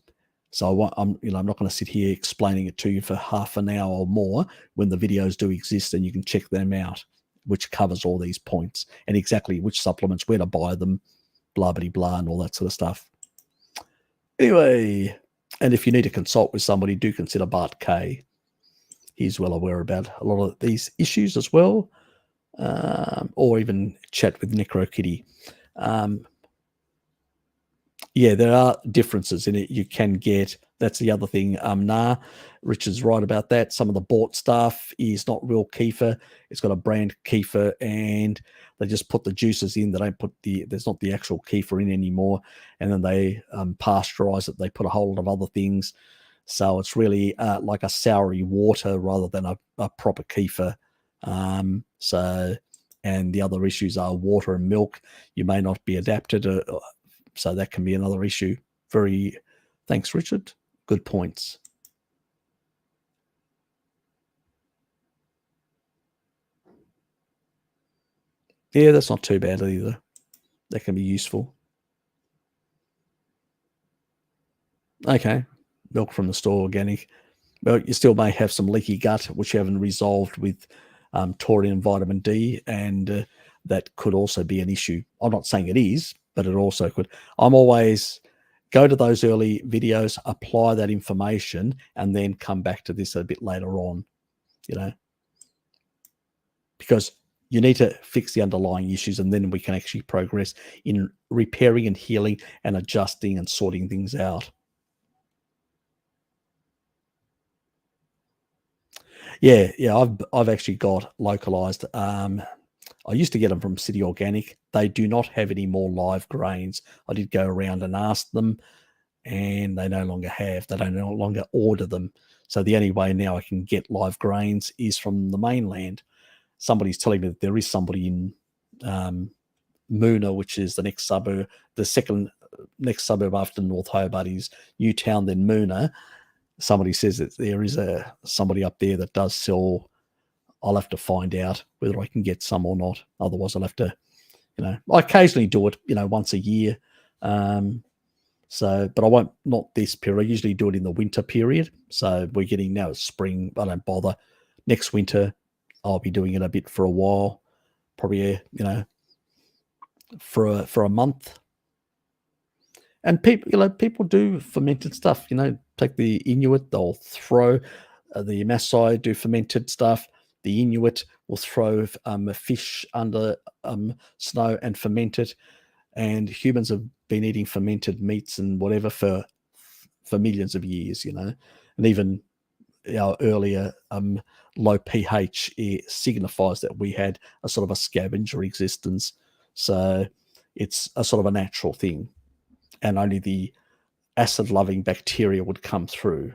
S1: So I'm not going to sit here explaining it to you for half an hour or more when the videos do exist, and you can check them out, which covers all these points and exactly which supplements, where to buy them, blah, blah, blah, and all that sort of stuff. Anyway, and if you need to consult with somebody, do consider Bart K. He's well aware about a lot of these issues as well, or even chat with NecroKitty. Yeah, there are differences in it. You can get, that's the other thing. Richard's right about that. Some of the bought stuff is not real kefir. It's got a brand kefir, and they just put the juices in. They don't put there's not the actual kefir in anymore. And then they pasteurize it. They put a whole lot of other things. So it's really like a soury water rather than a proper kefir. And the other issues are water and milk. You may not be adapted. So that can be another issue. Thanks, Richard. Good points. Yeah, that's not too bad either. That can be useful. Okay, milk from the store, organic. Well, you still may have some leaky gut, which you haven't resolved with taurine and vitamin D, and that could also be an issue. I'm not saying it is, but it also could. I'm always go to those early videos, apply that information, and then come back to this a bit later on, because you need to fix the underlying issues, and then we can actually progress in repairing and healing and adjusting and sorting things out. Yeah, I've actually got localized. I used to get them from City Organic. They do not have any more live grains. I did go around and ask them. and they no longer have. They don't no longer order them. So the only way now I can get live grains is from the mainland. Somebody's telling me that there is somebody in Moona, which is the next suburb, the second next suburb after North Hobart is Newtown, then Moona. Somebody says that there is somebody up there that does sell. I'll have to find out whether I can get some or not. Otherwise, I'll have to, I occasionally do it, once a year. But I won't, not this period. I usually do it in the winter period. So we're getting now spring. I don't bother. Next winter, I'll be doing it a bit for a while, probably, for a month. And people do fermented stuff. Take the Inuit, they'll throw the Maasai do fermented stuff. The Inuit will throw a fish under snow and ferment it. And humans have been eating fermented meats and whatever for millions of years, and even our earlier low pH signifies that we had a sort of a scavenger existence. So it's a sort of a natural thing, and only the acid-loving bacteria would come through.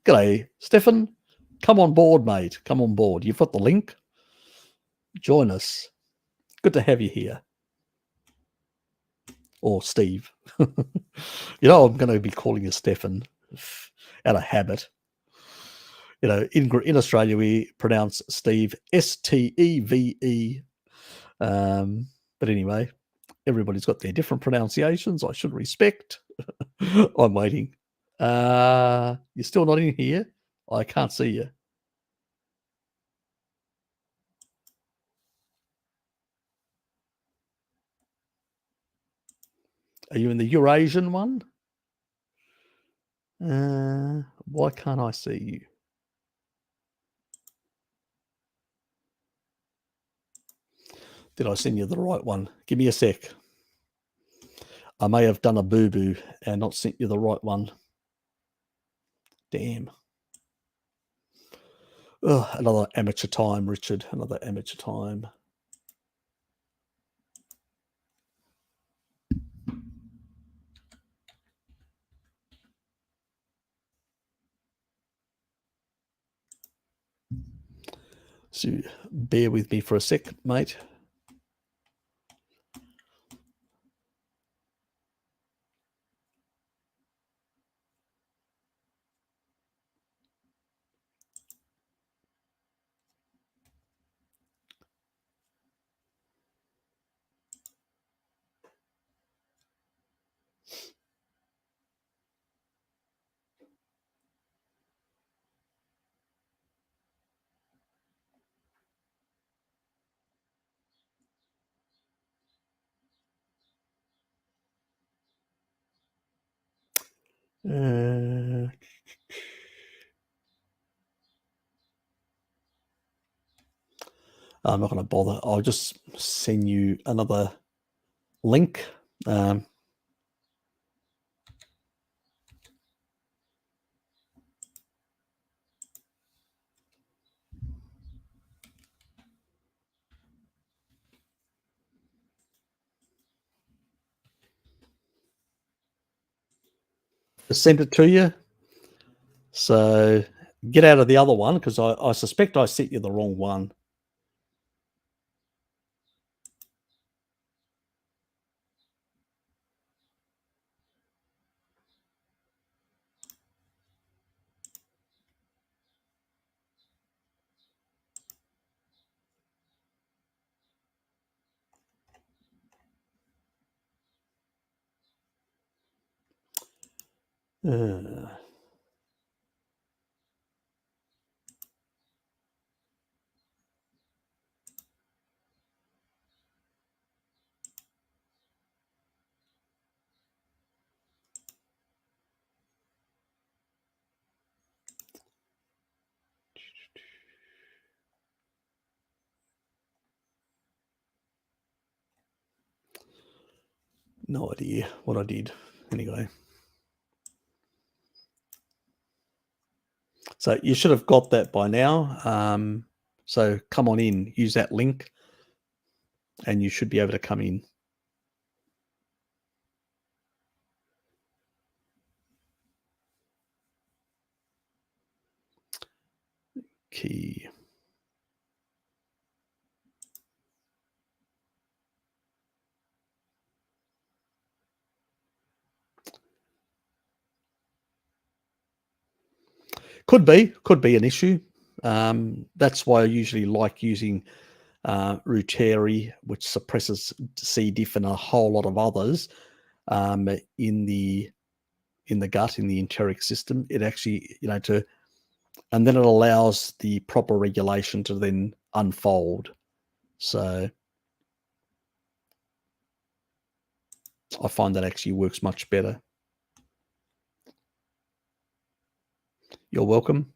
S1: G'day, Stefan. Come on board, mate. Come on board. You've got the link. Join us. Good to have you here. Or Steve. I'm going to be calling you Stefan out of habit. In Australia, we pronounce Steve Steve. But anyway, everybody's got their different pronunciations. I should respect. I'm waiting. You're still not in here? I can't see you. Are you in the Eurasian one? Why can't I see you? Did I send you the right one? Give me a sec. I may have done a boo-boo and not sent you the right one. Damn. Oh, another amateur time, Richard. Another amateur time. So bear with me for a sec, mate. I'm not going to bother. I'll just send you another link. Send it to you. So get out of the other one because I suspect I sent you the wrong one. No idea what I did. Anyway. So you should have got that by now. So come on in, use that link, and you should be able to come in. key. Could be an issue. That's why I usually like using Dietary, which suppresses C. diff and a whole lot of others in the gut, in the enteric system. It actually, and then it allows the proper regulation to then unfold. So I find that actually works much better. You're welcome.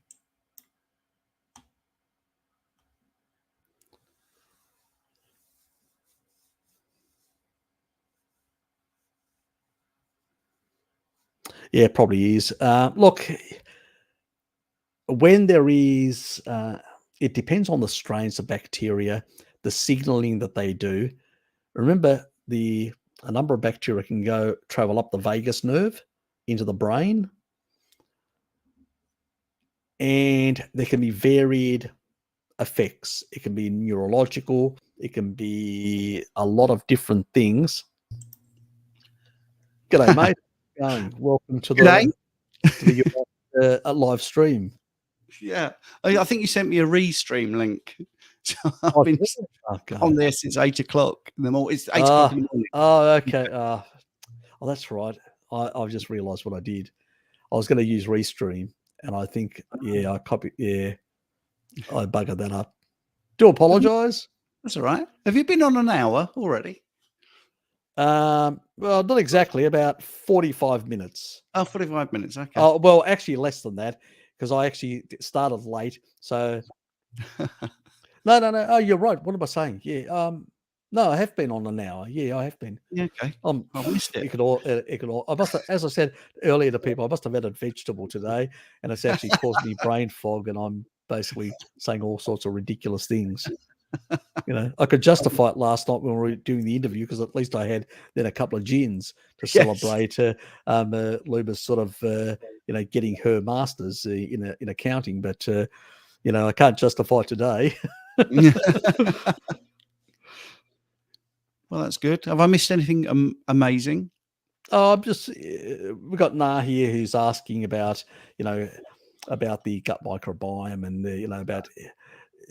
S1: Yeah, probably is. Look, when there is, it depends on the strains of bacteria, the signaling that they do. Remember, a number of bacteria can travel up the vagus nerve into the brain, and there can be varied effects. It can be neurological. It can be a lot of different things. G'day, mate. Welcome to the live stream.
S2: Yeah, I think you sent me a restream link. So I've been on there since 8 o'clock in the morning. It's 8 o'clock in the morning.
S1: Oh, okay. Oh, that's right. I've just realised what I did. I was going to use restream, and I think, I copied. Yeah, I buggered that up. Do apologise.
S2: That's all right. Have you been on an hour already?
S1: Well, not exactly. About 45 minutes.
S2: Oh, 45 minutes. Okay.
S1: Oh, well, actually less than that, because I actually started late. So no. Oh, you're right. What am I saying? Yeah. No, I have been on an hour. Yeah, I have been.
S2: Yeah, okay. I missed it.
S1: It could all. I must have, as I said earlier to people, I must have had a vegetable today, and it's actually caused me brain fog, and I'm basically saying all sorts of ridiculous things. I could justify it last night when we were doing the interview, because at least I had then a couple of gins to celebrate Luba's sort of getting her masters in accounting, but I can't justify it today.
S2: Well, that's good. Have I missed anything amazing?
S1: Oh, we've got Nah here who's asking about about the gut microbiome and about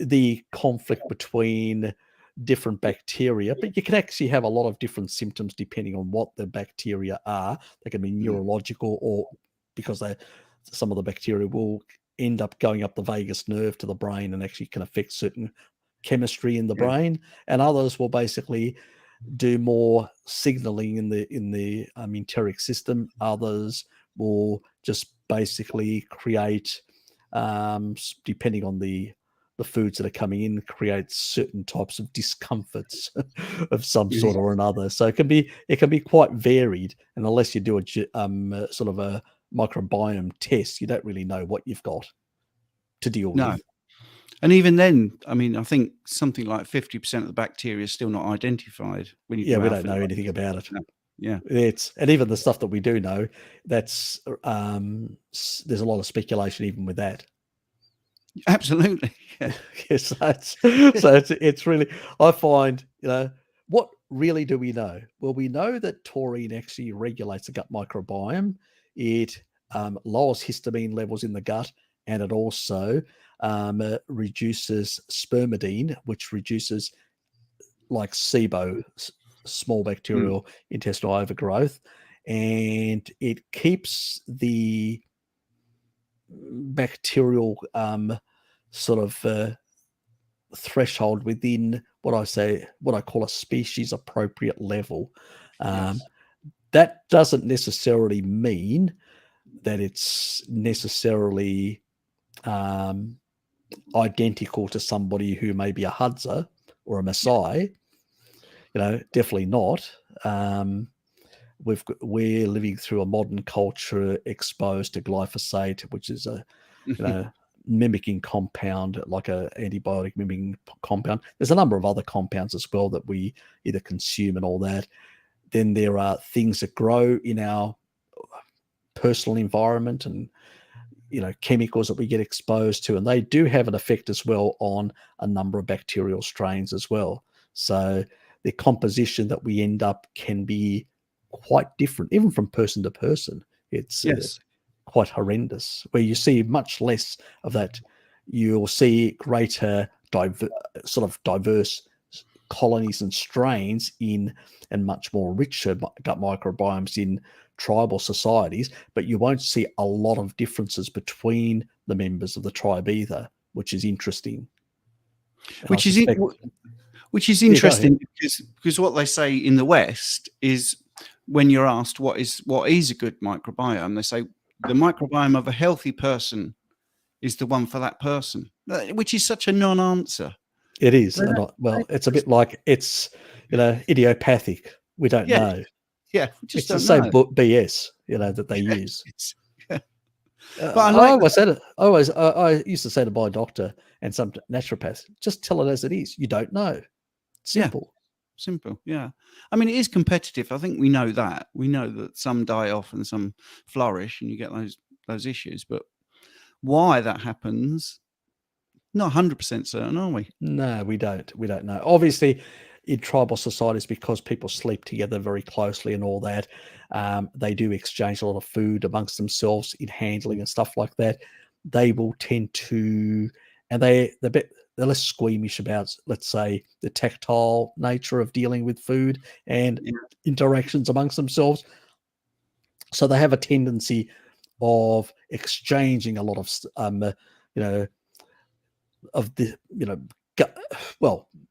S1: the conflict between different bacteria, but you can actually have a lot of different symptoms depending on what the bacteria are. They can be neurological, or because some of the bacteria will end up going up the vagus nerve to the brain and actually can affect certain chemistry in the brain, and others will basically do more signaling in the enteric system. Others will just basically create, depending on the foods that are coming in, create certain types of discomforts of some sort or another. So it can be quite varied, and unless you do a sort of a microbiome test, you don't really know what you've got to deal with.
S2: And even then, I mean, I think something like 50% of the bacteria is still not identified when you.
S1: Yeah, we don't know anything about it.
S2: Yeah,
S1: and even the stuff that we do know, that's there's a lot of speculation even with that.
S2: Absolutely.
S1: Yeah. Yes, it's really, I find, what really do we know? Well, we know that taurine actually regulates the gut microbiome. It lowers histamine levels in the gut, and it also reduces spermidine, which reduces like SIBO, small bacterial intestinal overgrowth, and it keeps the bacterial sort of threshold within what I call a species appropriate level. That doesn't necessarily mean that it's necessarily identical to somebody who may be a Hadza or a Maasai. Definitely not. We're living through a modern culture exposed to glyphosate, which is a mimicking compound, like a antibiotic mimicking compound. There's a number of other compounds as well that we either consume and all that. Then there are things that grow in our personal environment, and chemicals that we get exposed to, and they do have an effect as well on a number of bacterial strains as well. So the composition that we end up can be quite different, even from person to person. It's quite horrendous. Where you see much less of that, you'll see greater sort of diverse colonies and strains and much more richer gut microbiomes in tribal societies, but you won't see a lot of differences between the members of the tribe either, which is interesting.
S2: Which is interesting because what they say in the West is, when you're asked what is a good microbiome, they say the microbiome of a healthy person is the one for that person, which is such a non-answer.
S1: It is. It's a bit like it's idiopathic. We don't know.
S2: Yeah,
S1: it's the same BS that they use.
S2: But
S1: I used to say to my doctor and some naturopaths, just tell it as it is. You don't know. Simple.
S2: Simple. Yeah. I mean, it is competitive. I think we know that. We know that some die off and some flourish, and you get those issues. But why that happens, not 100% certain, are we?
S1: No, we don't. We don't know. Obviously, in tribal societies, because people sleep together very closely and all that, they do exchange a lot of food amongst themselves in handling and stuff like that. They will tend to, and they're less squeamish about, let's say, the tactile nature of dealing with food and interactions amongst themselves. So they have a tendency of exchanging a lot of,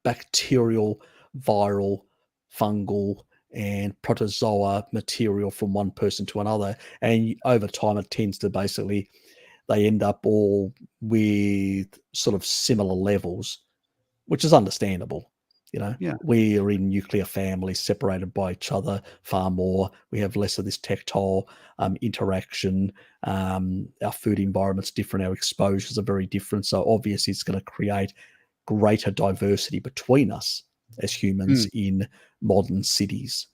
S1: bacterial, viral, fungal, and protozoa material from one person to another. And over time, it tends to basically, they end up all with sort of similar levels, which is understandable. We are in nuclear families separated by each other far more. We have less of this tactile interaction. Our food environment's different. Our exposures are very different. So obviously it's going to create greater diversity between us as humans in modern cities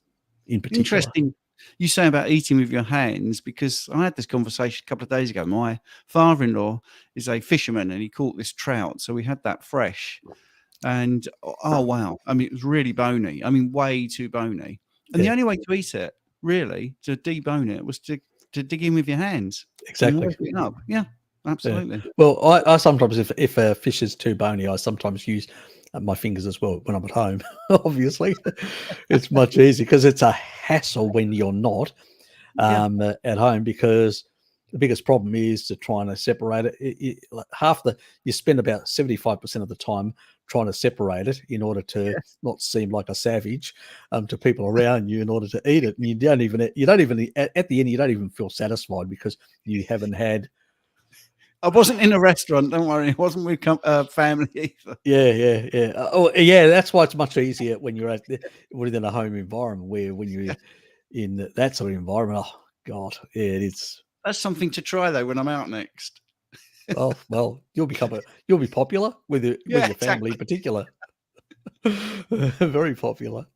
S1: in particular.
S2: Interesting you say about eating with your hands, because I had this conversation a couple of days ago. My father-in-law is a fisherman and he caught this trout. So we had that fresh. And oh wow, I mean, it was really bony. I mean, way too bony. And the only way to eat it, really, to debone it, was to dig in with your hands.
S1: Exactly.
S2: And it up. Yeah, absolutely.
S1: Yeah. Well, I sometimes, if a fish is too bony, I sometimes use my fingers as well when I'm at home. Obviously, it's much easier because it's a hassle when you're not at home, because the biggest problem is to try and separate it. You spend about 75% of the time trying to separate it in order to not seem like a savage to people around you in order to eat it. And you don't even at the end, you don't even feel satisfied because you haven't had.
S2: I wasn't in a restaurant, don't worry. It wasn't with family either.
S1: Yeah. That's why it's much easier when you're within a home environment, where when you're in that sort of environment, oh God, it is.
S2: That's something to try though when I'm out next.
S1: Well, you'll be popular with your family in particular. Very popular.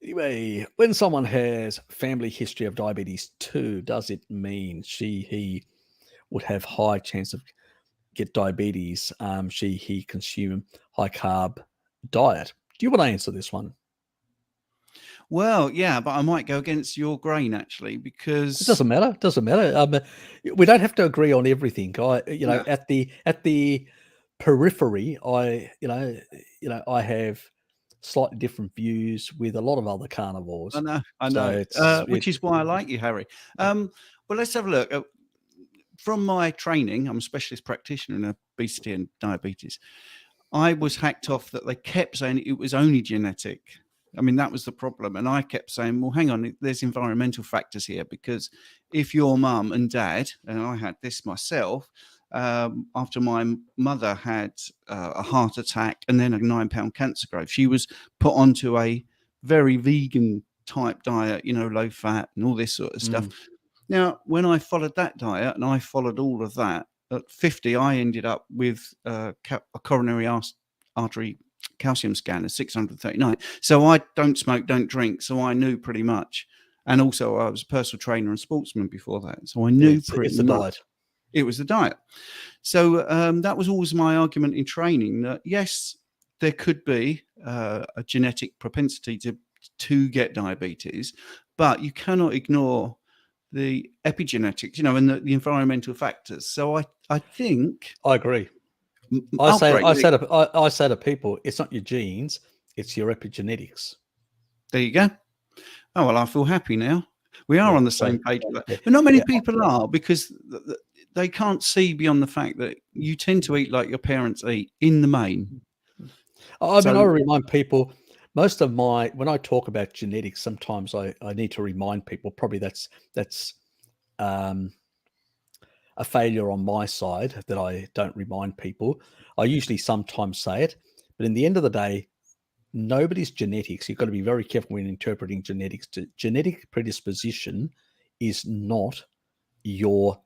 S1: Anyway, when someone has family history of diabetes too, does it mean he would have high chance of get diabetes? He consume high carb diet? Do you want to answer this one?
S2: Well, yeah, but I might go against your grain actually, because
S1: it doesn't matter. It doesn't matter. We don't have to agree on everything. At the periphery, I have slightly different views with a lot of other carnivores.
S2: I know. Which is why I like you, Harry. Well, let's have a look. From my training, I'm a specialist practitioner in obesity and diabetes. I was hacked off that they kept saying it was only genetic. I mean, that was the problem. And I kept saying, well, hang on, there's environmental factors here, because if your mum and dad, and I had this myself, after my mother had a heart attack and then a 9-pound cancer growth, she was put onto a very vegan type diet, low fat and all this sort of stuff. Now, when I followed that diet and I followed all of that, at 50, I ended up with a coronary artery calcium scan of 639. So I don't smoke, don't drink. So I knew pretty much. And also I was a personal trainer and sportsman before that. So I knew
S1: it's the diet.
S2: It was the diet. So that was always my argument in training, that yes, there could be a genetic propensity to get diabetes, but you cannot ignore the epigenetics, and the environmental factors. So I think
S1: I agree. I say to people, it's not your genes, it's your epigenetics.
S2: There you go. Oh, well, I feel happy now. We are on the same page with that. But not many people are, because they can't see beyond the fact that you tend to eat like your parents eat in the main.
S1: I remind people, when I talk about genetics, sometimes I need to remind people, probably that's a failure on my side that I don't remind people. I usually sometimes say it, but in the end of the day, nobody's genetics. You've got to be very careful when interpreting genetics. Genetic predisposition is not your,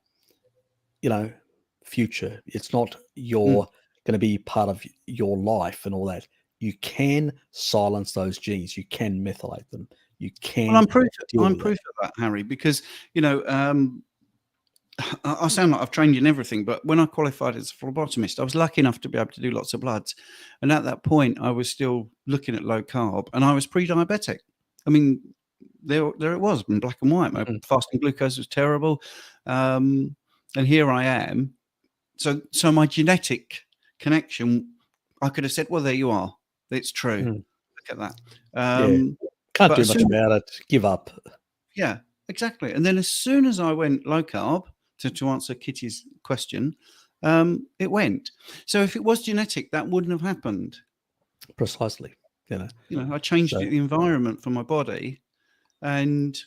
S1: future. It's not going to be part of your life and all that. You can silence those genes. You can methylate them. You can.
S2: Well, I'm proof of that, Harry, because I sound like I've trained you in everything, but when I qualified as a phlebotomist, I was lucky enough to be able to do lots of bloods. And at that point, I was still looking at low carb, and I was pre-diabetic. I mean, there it was in black and white. My fasting glucose was terrible. And here I am. So my genetic connection, I could have said, well, there you are. It's true. Look at that.
S1: Can't do much about it. Give up.
S2: Yeah, exactly. And then as soon as I went low carb, to answer Kitty's question, it went. So if it was genetic, that wouldn't have happened.
S1: Precisely.
S2: I changed the environment for my body. And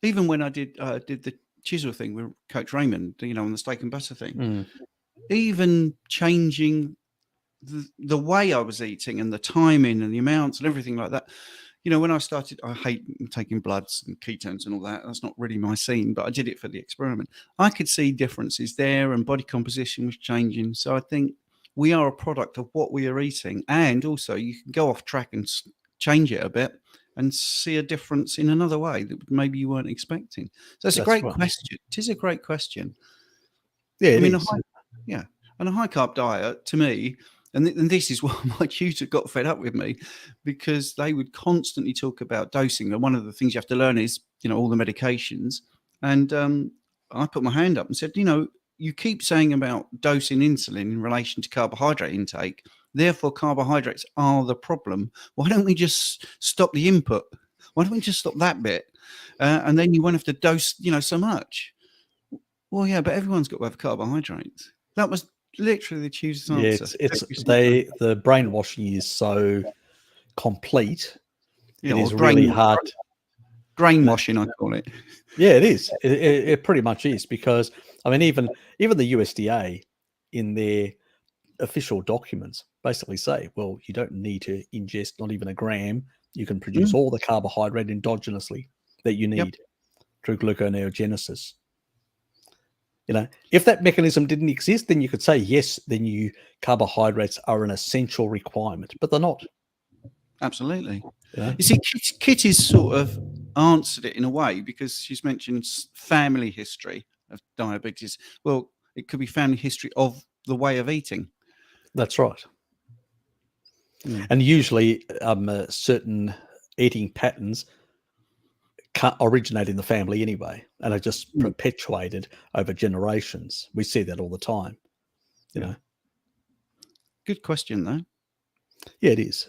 S2: even when I did the chisel thing with Coach Raymond, on the steak and butter thing, even changing the way I was eating and the timing and the amounts and everything like that. When I started, I hate taking bloods and ketones and all that. That's not really my scene, but I did it for the experiment. I could see differences there, and body composition was changing. So I think we are a product of what we are eating. And also you can go off track and change it a bit and see a difference in another way that maybe you weren't expecting. So it's a great question. It is a great question.
S1: Yeah, it is.
S2: And a high carb diet, to me, and this is why my tutor got fed up with me, because they would constantly talk about dosing. And one of the things you have to learn is, all the medications. And I put my hand up and said, you keep saying about dosing insulin in relation to carbohydrate intake. Therefore, carbohydrates are the problem. Why don't we just stop the input? Why don't we just stop that bit? And then you won't have to dose, so much. Well, yeah, but everyone's got to have carbohydrates. That was literally the tutor's answer.
S1: The brainwashing is so complete.
S2: Yeah,
S1: it is really hard.
S2: Brainwashing, I call it.
S1: Yeah, it is. It pretty much is, because even the USDA in their official documents basically say, well, you don't need to ingest not even a gram. You can produce all the carbohydrate endogenously that you need through gluconeogenesis. If that mechanism didn't exist, then you could say, yes, then carbohydrates are an essential requirement, but they're not.
S2: Absolutely. You see, Kitty's sort of answered it in a way, because she's mentioned family history of diabetes. Well, it could be family history of the way of eating.
S1: That's right. And usually certain eating patterns originate in the family anyway, and are just perpetuated over generations. We see that all the time.
S2: Good question, though.
S1: Yeah, it is.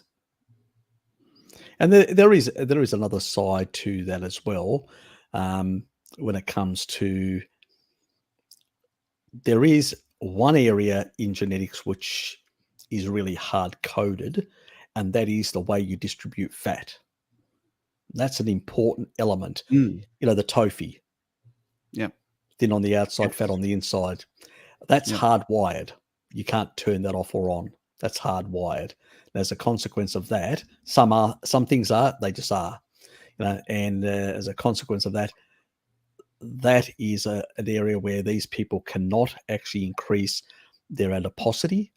S1: And there is another side to that as well. When it comes to, there is one area in genetics which is really hard coded, and that is the way you distribute fat. That's an important element. The TOFI.
S2: Yeah.
S1: Thin on the outside, fat on the inside. That's hardwired. You can't turn that off or on. That's hardwired. And as a consequence of that, some things are, they just are. And as a consequence of that, that is an area where these people cannot actually increase their adiposity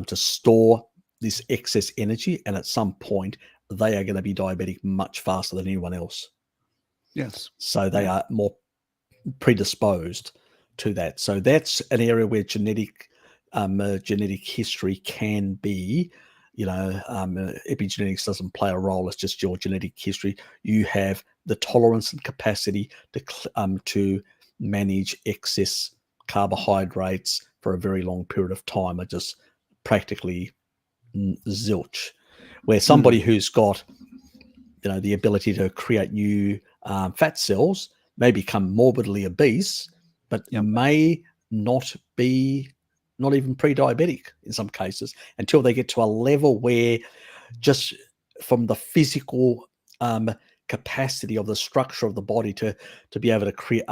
S1: to store this excess energy. And at some point, they are going to be diabetic much faster than anyone else.
S2: Yes.
S1: So they are more predisposed to that. So that's an area where genetic history can be, epigenetics doesn't play a role. It's just your genetic history. You have the tolerance and capacity to manage excess carbohydrates for a very long period of time are just practically zilch. Where somebody who's got, the ability to create new fat cells may become morbidly obese, but may not even pre-diabetic in some cases until they get to a level where just from the physical capacity of the structure of the body to be able to create,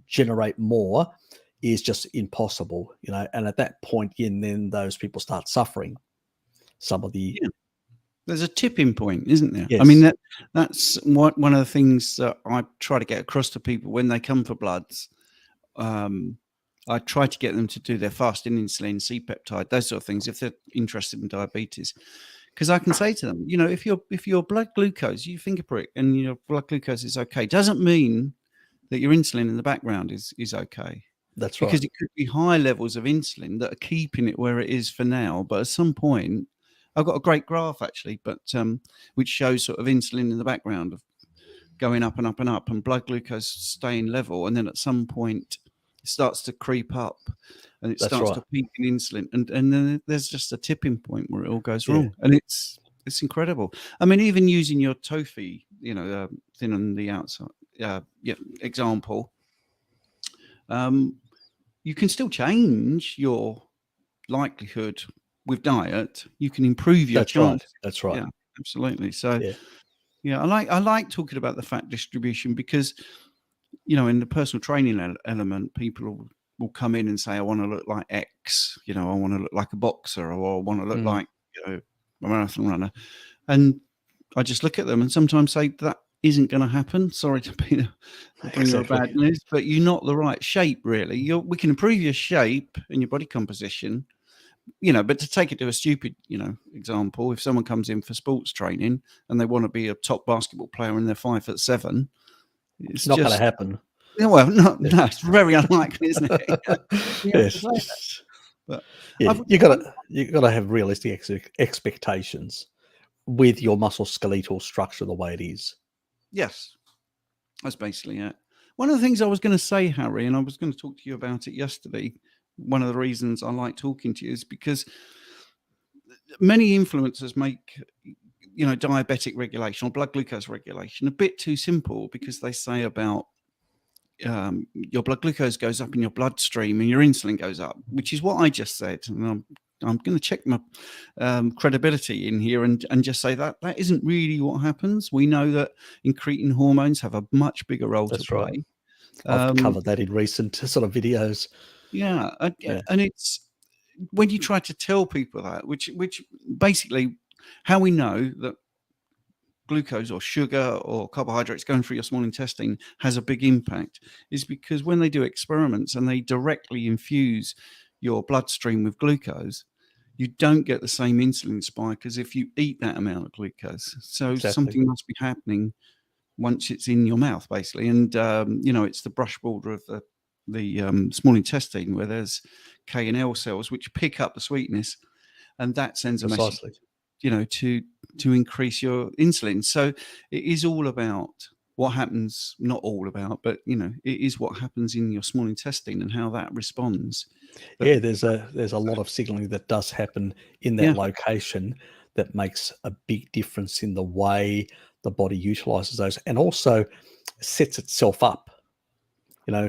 S1: generate more is just impossible, and at that point, then those people start suffering some of the.
S2: There's a tipping point, isn't there?
S1: Yes.
S2: I mean, that's one of the things that I try to get across to people when they come for bloods. I try to get them to do their fasting insulin, C-peptide, those sort of things, if they're interested in diabetes. Because I can say to them, if your blood glucose, you finger prick, and your blood glucose is okay, doesn't mean that your insulin in the background is okay.
S1: That's right.
S2: Because it could be high levels of insulin that are keeping it where it is for now, but at some point, I've got a great graph actually, but which shows sort of insulin in the background of going up and up and up, and blood glucose staying level, and then at some point it starts to creep up, and it starts to peak in insulin, and then there's just a tipping point where it all goes wrong, and it's incredible. I mean, even using your TOFI, thin on the outside, example, you can still change your likelihood with diet. You can improve your chance.
S1: That's right.
S2: Yeah, absolutely. So I like talking about the fat distribution because, in the personal training element, people will come in and say, I want to look like X, I want to look like a boxer, or I want to look like, a marathon runner. And I just look at them and sometimes say that isn't going to happen. Sorry to be the bad news, but you're not the right shape, really. We can improve your shape and your body composition, but to take it to a stupid, example, if someone comes in for sports training and they want to be a top basketball player and they're 5'7", it's
S1: not going to happen.
S2: Well, no, it's very unlikely, isn't it?
S1: Yes.
S2: But
S1: you got to have realistic expectations with your muscle skeletal structure the way it is.
S2: Yes, that's basically it. One of the things I was going to say, Harry, and I was going to talk to you about it yesterday, one of the reasons I like talking to you is because many influencers make, diabetic regulation or blood glucose regulation a bit too simple, because they say about your blood glucose goes up in your bloodstream and your insulin goes up, which is what I just said. And I'm going to check my credibility in here and just say that isn't really what happens. We know that incretin hormones have a much bigger role to play.
S1: Right. I've covered that in recent sort of videos.
S2: Yeah, and it's when you try to tell people that, which basically how we know that glucose or sugar or carbohydrates going through your small intestine has a big impact is because when they do experiments and they directly infuse your bloodstream with glucose, you don't get the same insulin spike as if you eat that amount of glucose. So something must be happening once it's in your mouth, basically. And, it's the brush border of the small intestine where there's K and L cells which pick up the sweetness, and that sends a message, to increase your insulin. So it is all about what happens, not all about, but, it is what happens in your small intestine and how that responds. But,
S1: there's a lot of signaling that does happen in that location that makes a big difference in the way the body utilizes those, and also sets itself up,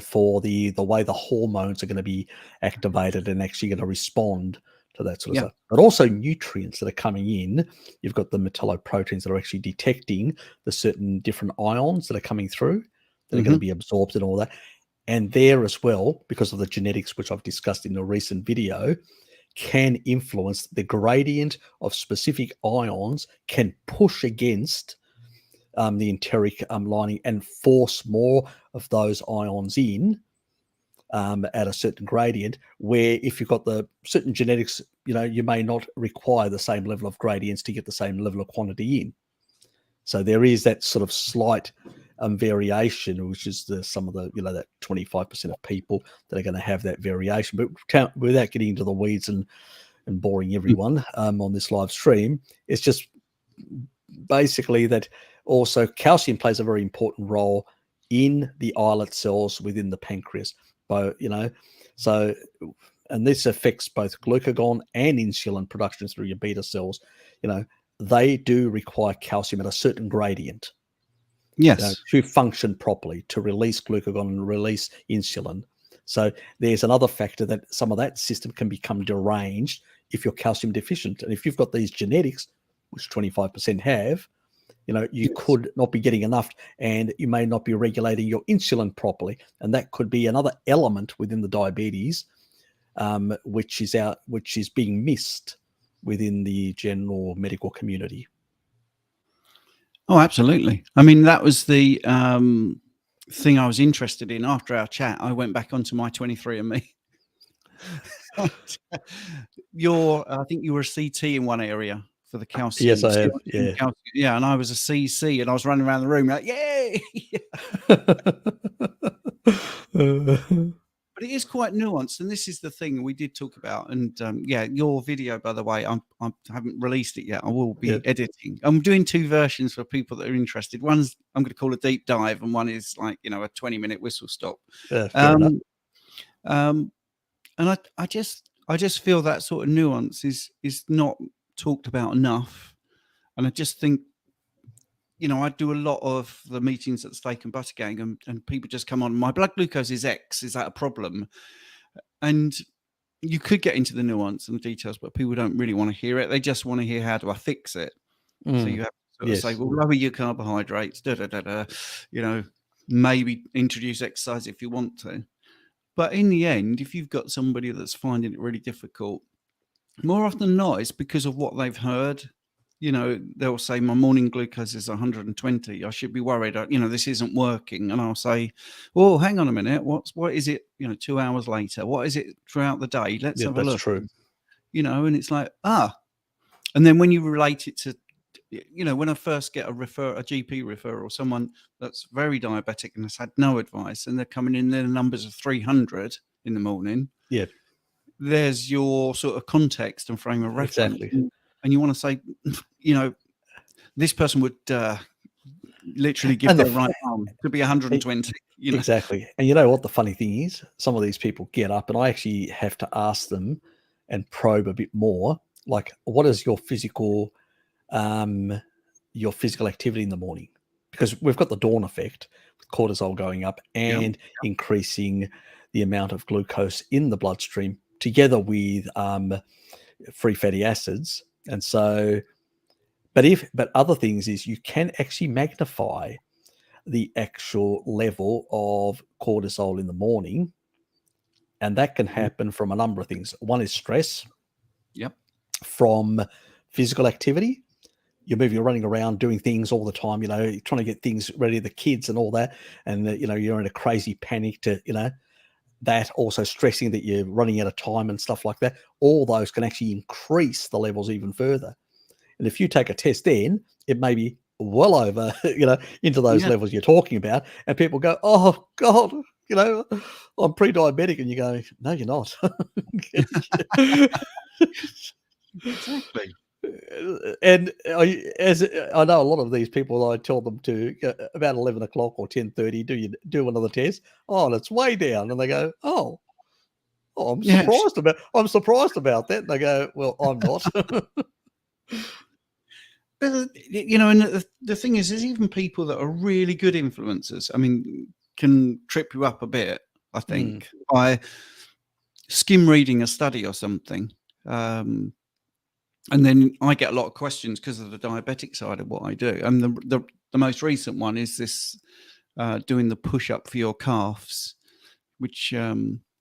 S1: for the way the hormones are going to be activated and actually going to respond to that sort of stuff. But also nutrients that are coming in. You've got the metalloproteins that are actually detecting the certain different ions that are coming through that are going to be absorbed and all that. And there as well, because of the genetics, which I've discussed in a recent video, can influence the gradient of specific ions, can push against the enteric lining and force more of those ions in at a certain gradient, where if you've got the certain genetics, you may not require the same level of gradients to get the same level of quantity in. So there is that sort of slight variation, which is some of the, that 25% of people that are going to have that variation. But without getting into the weeds and boring everyone on this live stream, it's just basically that also calcium plays a very important role in the islet cells within the pancreas. So, and this affects both glucagon and insulin production through your beta cells. They do require calcium at a certain gradient.
S2: Yes.
S1: To function properly, to release glucagon and release insulin. So there's another factor that some of that system can become deranged if you're calcium deficient. And if you've got these genetics, which 25% have, you could not be getting enough, and you may not be regulating your insulin properly. And that could be another element within the diabetes, which is being missed within the general medical community.
S2: Oh, absolutely. I mean, that was the thing I was interested in after our chat. I went back onto my 23andMe. I think you were a CT in one area for the calcium.
S1: Yes, I have. Yeah.
S2: Calcium, yeah, and I was a CC, and I was running around the room like, yay! But it is quite nuanced, and this is the thing we did talk about. And your video, by the way, I haven't released it yet. I will be editing. I'm doing two versions for people that are interested. One's I'm going to call a deep dive, and one is like a 20-minute whistle stop.
S1: Fair enough.
S2: And I just feel that sort of nuance is not talked about enough. And I just think, I do a lot of the meetings at the Steak and Butter Gang, and people just come on, my blood glucose is X. Is that a problem? And you could get into the nuance and the details, but people don't really want to hear it. They just want to hear, how do I fix it? So you have to sort of say, well, lower your carbohydrates, maybe introduce exercise if you want to. But in the end, if you've got somebody that's finding it really difficult, more often than not, it's because of what they've heard. They'll say, my morning glucose is 120. I should be worried. This isn't working. And I'll say, well, hang on a minute. What is it, 2 hours later? What is it throughout the day? Let's have a look.
S1: That's true.
S2: And it's like, and then when you relate it to, when I first get a GP referral, someone that's very diabetic and has had no advice, and they're coming in, their numbers of 300 in the morning.
S1: Yeah.
S2: There's your sort of context and frame of reference.
S1: Exactly.
S2: And you want to say, this person would literally give their right arm to be 120.
S1: Exactly. And you know what the funny thing is? Some of these people get up, and I actually have to ask them and probe a bit more. Like, what is your physical activity in the morning? Because we've got the dawn effect with cortisol going up and increasing the amount of glucose in the bloodstream together with free fatty acids. And so, but other things is you can actually magnify the actual level of cortisol in the morning. And that can happen from a number of things. One is stress.
S2: Yep.
S1: From physical activity. You're running around doing things all the time, trying to get things ready, the kids and all that. And, you're in a crazy panic to, that also stressing that you're running out of time and stuff like that. All those can actually increase the levels even further. And if you take a test, then it may be well over, into those levels you're talking about. And people go, oh God, I'm pre-diabetic. And you go, no, you're not.
S2: Exactly.
S1: And as I know a lot of these people, I tell them to about 11 o'clock or 10:30, do another test. Oh, and it's way down. And they go, oh, I'm surprised about that. And they go, well, I'm not.
S2: But, and the thing is, there's even people that are really good influencers. I mean, can trip you up a bit, I think, by skim reading a study or something. And then I get a lot of questions because of the diabetic side of what I do. And the most recent one is this doing the push-up for your calves, which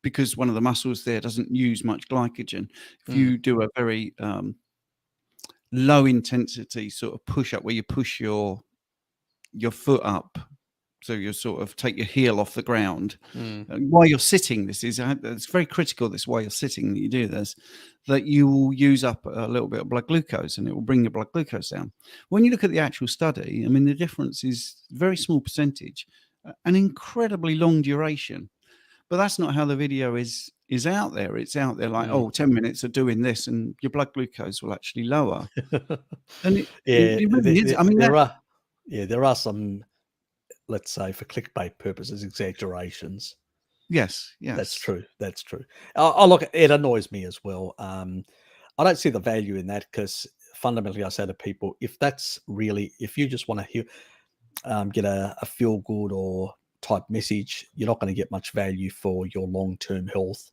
S2: because one of the muscles there doesn't use much glycogen. If you do a very low intensity sort of push-up where you push your foot up So you sort of take your heel off the ground. While you're sitting, it's very critical, this while you're sitting that you do this, that you will use up a little bit of blood glucose and it will bring your blood glucose down. When you look at the actual study, I mean, the difference is very small percentage, an incredibly long duration. But that's not how the video is out there. It's out there like, 10 minutes of doing this and your blood glucose will actually lower. And it really is. I mean,
S1: there are some, let's say, for clickbait purposes, exaggerations.
S2: Yes.
S1: That's true. Oh, look, it annoys me as well. I don't see the value in that, because fundamentally I say to people, if you just want to get a feel good or type message, you're not going to get much value for your long-term health.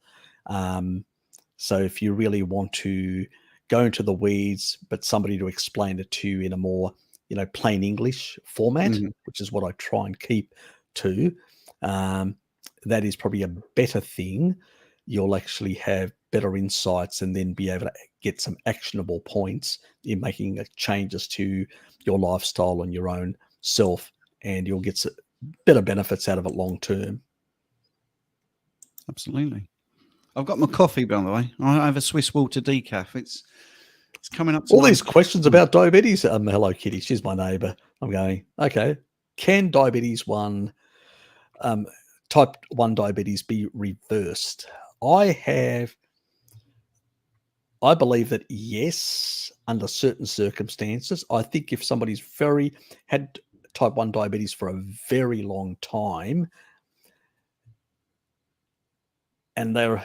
S1: So if you really want to go into the weeds, but somebody to explain it to you in a more, plain English format, which is what I try and keep to, that is probably a better thing. You'll actually have better insights and then be able to get some actionable points in making changes to your lifestyle and your own self, and you'll get better benefits out of it long term.
S2: Absolutely. I've got my coffee, by the way. I have a Swiss water decaf. It's coming up.
S1: All these questions about diabetes. Hello, Kitty. She's my neighbour. I'm going, okay. Can type 1 diabetes be reversed? I believe that yes, under certain circumstances. I think if somebody's had type 1 diabetes for a very long time, and they're,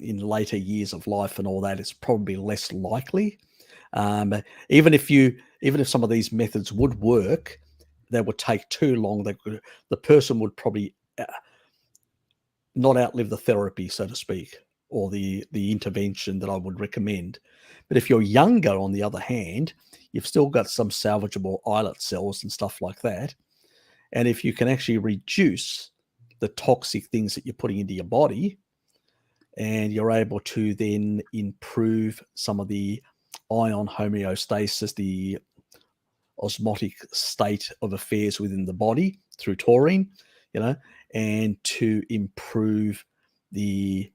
S1: in later years of life and all that, it's probably less likely. Even if some of these methods would work, they would take too long. The person would probably not outlive the therapy, so to speak, or the intervention that I would recommend. But if you're younger, on the other hand, you've still got some salvageable islet cells and stuff like that. And if you can actually reduce the toxic things that you're putting into your body, and you're able to then improve some of the ion homeostasis, the osmotic state of affairs within the body through taurine, and to improve the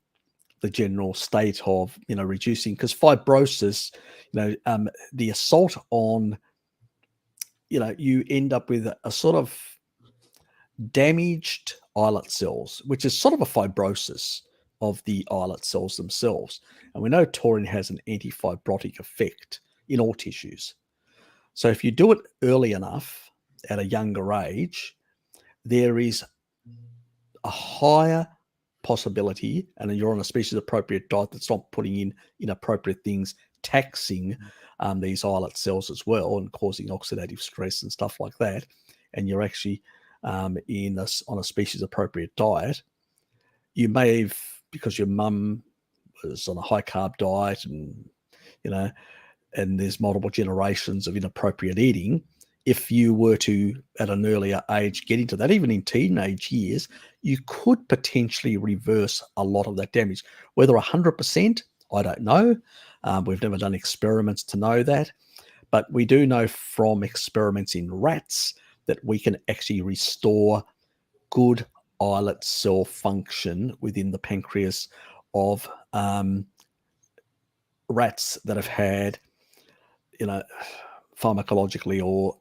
S1: general state of, reducing, because fibrosis, the assault on, you end up with a sort of damaged islet cells, which is sort of a fibrosis of the islet cells themselves. And we know taurine has an anti-fibrotic effect in all tissues. So if you do it early enough at a younger age, there is a higher possibility, and you're on a species appropriate diet that's not putting in inappropriate things, taxing these islet cells as well and causing oxidative stress and stuff like that, and you're actually on a species appropriate diet, you may have, because your mum was on a high carb diet, and and there's multiple generations of inappropriate eating. If you were to, at an earlier age, get into that, even in teenage years, you could potentially reverse a lot of that damage. Whether 100%, I don't know. We've never done experiments to know that. But we do know from experiments in rats that we can actually restore good islet cell function within the pancreas of rats that have had, pharmacologically or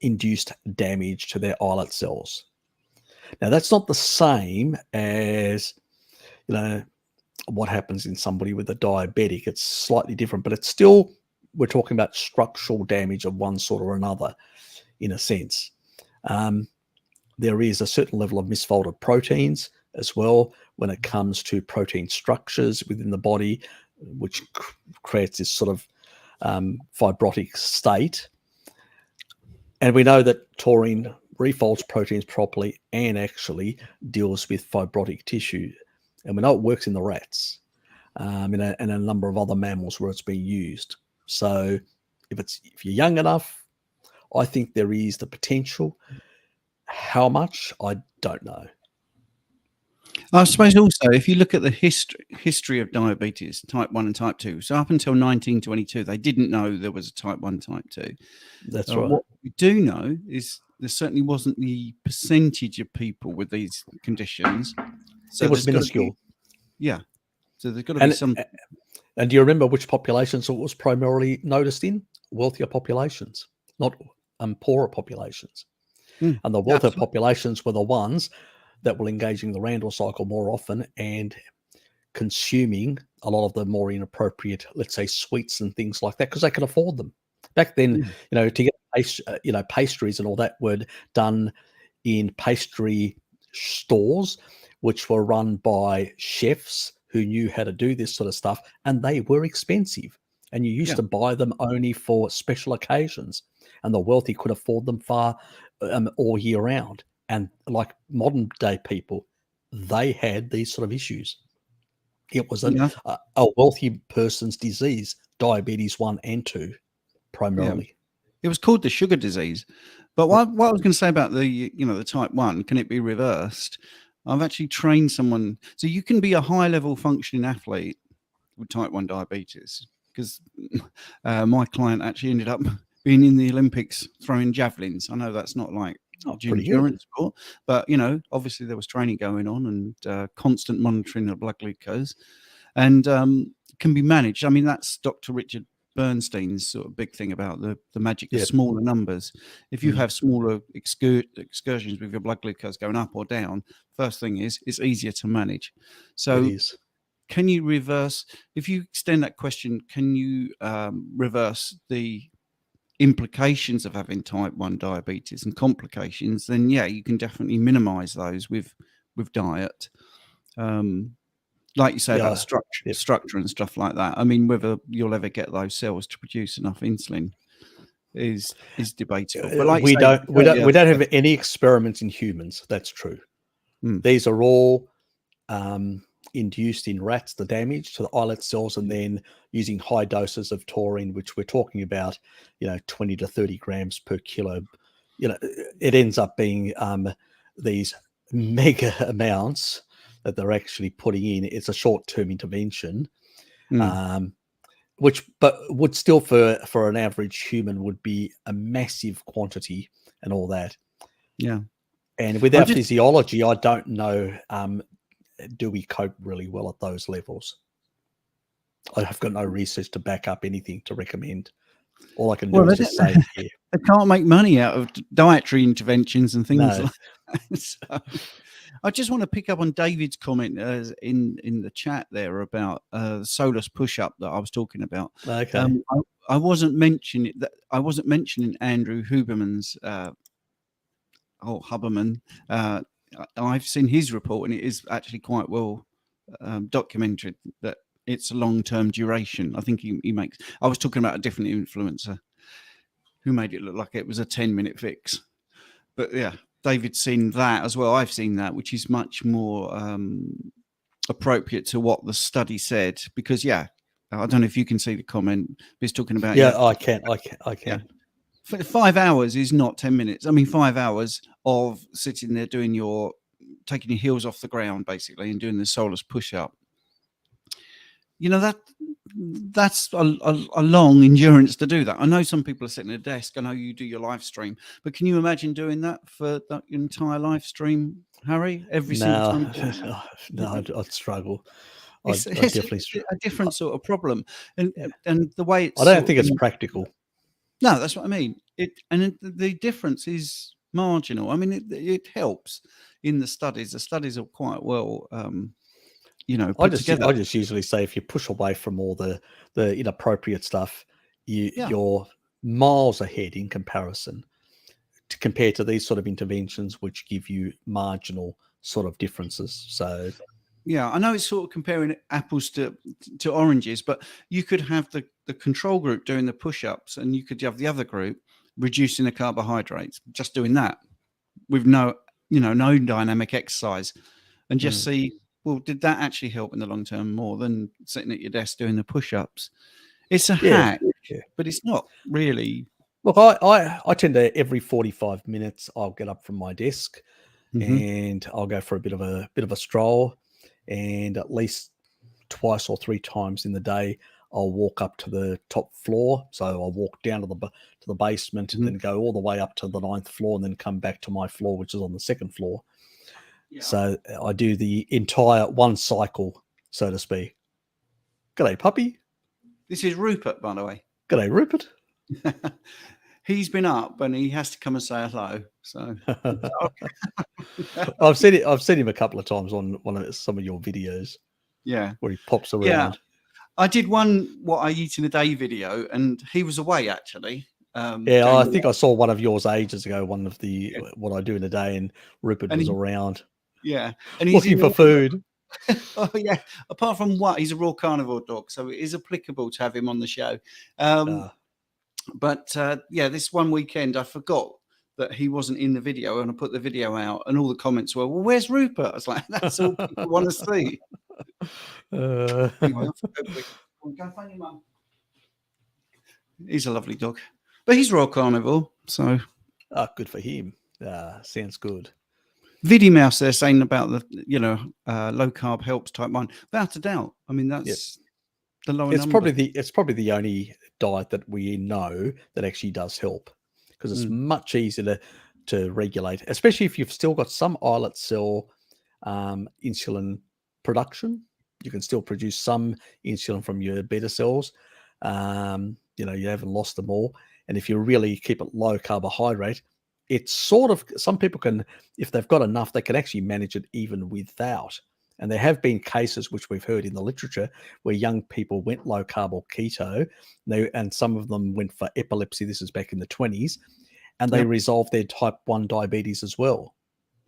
S1: induced damage to their islet cells. Now, that's not the same as, what happens in somebody with a diabetic. It's slightly different, but it's still, we're talking about structural damage of one sort or another, in a sense. There is a certain level of misfolded proteins as well when it comes to protein structures within the body, which creates this sort of fibrotic state. And we know that taurine refolds proteins properly and actually deals with fibrotic tissue. And we know it works in the rats and a number of other mammals where it's been used. So if you're young enough, I think there is the potential. How much, I don't know.
S2: I suppose also, if you look at the history of diabetes, type 1 and type 2, so up until 1922, they didn't know there was a type 1, type 2.
S1: That's right.
S2: What we do know is there certainly wasn't the percentage of people with these conditions. So
S1: it was
S2: there's gotta be-
S1: minuscule.
S2: yeah. So there's got to be some.
S1: And do you remember which populations it was primarily noticed in? Wealthier populations, not poorer populations. And the wealthier
S2: absolutely.
S1: populations were the ones that were engaging the Randall cycle more often and consuming a lot of the more inappropriate, let's say, sweets and things like that, because they could afford them. Back then, to get pastries and all that were done in pastry stores, which were run by chefs who knew how to do this sort of stuff, and they were expensive. And you used to buy them only for special occasions, and the wealthy could afford them far all year round. And like modern day people, they had these sort of issues. It was a wealthy person's disease, diabetes 1 and 2, primarily.
S2: Yeah. It was called the sugar disease. But what I was going to say about the type 1, can it be reversed? I've actually trained someone. So you can be a high-level functioning athlete with type 1 diabetes, because my client actually ended up being in the Olympics throwing javelins. I know that's not like endurance sport, but obviously there was training going on and constant monitoring of blood glucose, and can be managed. I mean, that's Dr. Richard Bernstein's sort of big thing about the magic of smaller numbers. If you have smaller excursions with your blood glucose going up or down, first thing is it's easier to manage. So can you reverse, if you extend that question, can you reverse the implications of having type 1 diabetes and complications? Then you can definitely minimize those with diet. Like you say about structure and stuff like that. I mean, whether you'll ever get those cells to produce enough insulin is debatable. But like
S1: we don't have any experiments in humans. That's true. These are all induced in rats, the damage to the islet cells, and then using high doses of taurine, which we're talking about, 20 to 30 grams per kilo. It ends up being these mega amounts that they're actually putting in. It's a short-term intervention, which would still for an average human would be a massive quantity and all that. Yeah. And with our physiology, I don't know, do we cope really well at those levels? I have got no research to back up anything to recommend. All I can do is just say
S2: they can't make money out of dietary interventions and things like that. So, I just want to pick up on David's comment in the chat there about the Solus push-up that I was talking about.
S1: Okay.
S2: I wasn't mentioning Andrew Huberman's Huberman. I've seen his report, and it is actually quite well documented that it's a long-term duration. I think he makes. I was talking about a different influencer who made it look like it was a 10-minute fix, but yeah, David's seen that as well. I've seen that, which is much more appropriate to what the study said. Because I don't know if you can see the comment. He's talking about
S1: I can.
S2: Yeah. 5 hours is not 10 minutes. I mean, 5 hours of sitting there taking your heels off the ground basically and doing the Solus push-up. That's a long endurance to do that. I know some people are sitting at a desk. I know you do your live stream, but can you imagine doing that for that entire live stream, Harry? Every single time?
S1: No, I'd struggle.
S2: It's definitely a different sort of problem, and the way it's.
S1: I don't think it's practical.
S2: No, that's what I mean. The difference is marginal. I mean, it helps in the studies. The studies are quite well. I
S1: just usually say if you push away from all the inappropriate stuff, you're miles ahead in comparison compared to these sort of interventions, which give you marginal sort of differences. So,
S2: I know it's sort of comparing apples to oranges, but you could have the control group doing the push-ups, and you could have the other group reducing the carbohydrates, just doing that with no dynamic exercise, and just see. Well, did that actually help in the long term more than sitting at your desk doing the push-ups? It's a hack, but it's not really.
S1: Look, I tend to every 45 minutes I'll get up from my desk and I'll go for a bit of a stroll, and at least twice or three times in the day I'll walk up to the top floor. So I'll walk down to the basement, and then go all the way up to the 9th floor, and then come back to my floor, which is on the 2nd floor. Yeah. So I do the entire one cycle, so to speak. G'day, puppy.
S2: This is Rupert, by the way.
S1: G'day, Rupert.
S2: He's been up and he has to come and say hello. So
S1: I've seen him a couple of times on some of your videos.
S2: Yeah,
S1: where he pops around.
S2: Yeah, I did one what I eat in a day video, and he was away actually.
S1: I think I saw one of yours ages ago. One of the what I do in a day, and Rupert was around.
S2: Yeah, and he's
S1: looking for food.
S2: Oh yeah. Apart from he's a raw carnivore dog, so it is applicable to have him on the show. But this one weekend I forgot that he wasn't in the video, and I put the video out, and all the comments were, "Well, where's Rupert?" I was like, "That's all people want to see." Anyway, go find your mum. He's a lovely dog, but he's raw carnivore, so
S1: good for him. Sounds good.
S2: Viddy Mouse there saying about the low carb helps type 1, without a doubt. I mean, that's the lower number.
S1: It's probably the only diet that we know that actually does help, because it's much easier to regulate, especially if you've still got some islet cell insulin production. You can still produce some insulin from your beta cells. You haven't lost them all, and if you really keep it low carbohydrate, it's sort of, some people can, if they've got enough, they can actually manage it even without. And there have been cases, which we've heard in the literature, where young people went low carb or keto, and some of them went for epilepsy. This is back in the 20s, and they resolved their type 1 diabetes as well.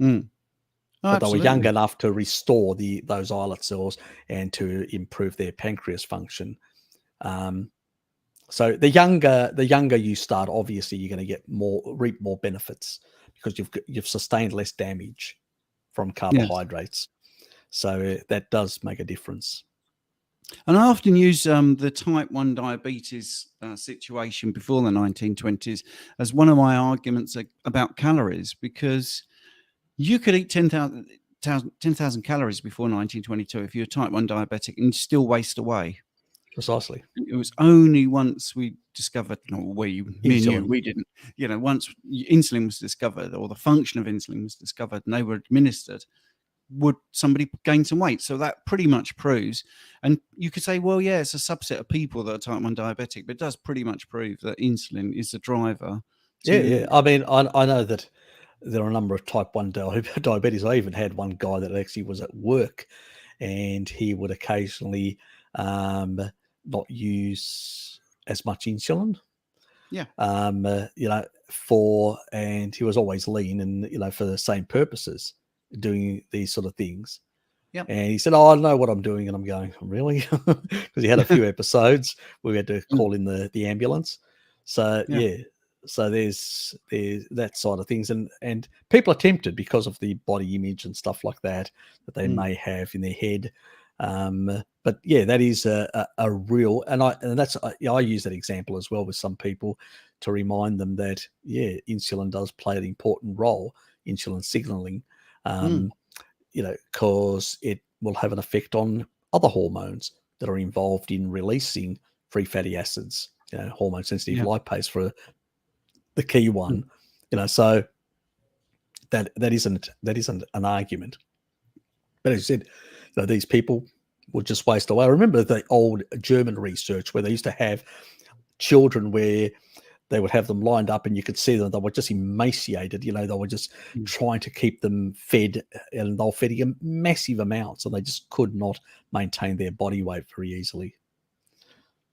S1: But they were young enough to restore those islet cells and to improve their pancreas function. So the younger you start, obviously you're going to reap more benefits, because you've sustained less damage from carbohydrates. So that does make a difference.
S2: And I often use the type 1 diabetes situation before the 1920s as one of my arguments about calories, because you could eat 10,000 calories before 1922 if you're type 1 diabetic and still waste away.
S1: Precisely.
S2: It was only once we discovered, we didn't, once insulin was discovered, or the function of insulin was discovered, and they were administered, would somebody gain some weight. So that pretty much proves, and you could say, well, yeah, it's a subset of people that are type 1 diabetic, but it does pretty much prove that insulin is the driver.
S1: Yeah. I mean, I know that there are a number of type 1 diabetes. I even had one guy that actually was at work, and he would occasionally not use as much insulin.
S2: Yeah.
S1: And he was always lean, and for the same purposes, doing these sort of things.
S2: Yeah.
S1: And he said, "Oh, I know what I'm doing," and I'm going, "Really?" Because he had a few episodes where we had to call in the ambulance. So so there's that side of things, and people are tempted because of the body image and stuff like that they may have in their head. But that is a real, and I use that example as well with some people to remind them that insulin does play an important role, insulin signaling, because it will have an effect on other hormones that are involved in releasing free fatty acids, hormone sensitive lipase for the key one, so that isn't an argument. But as you said, these people will just waste away. I remember the old German research where they used to have children where they would have them lined up, and you could see them, they were just emaciated, they were just trying to keep them fed, and they were feeding them massive amounts, and they just could not maintain their body weight very easily.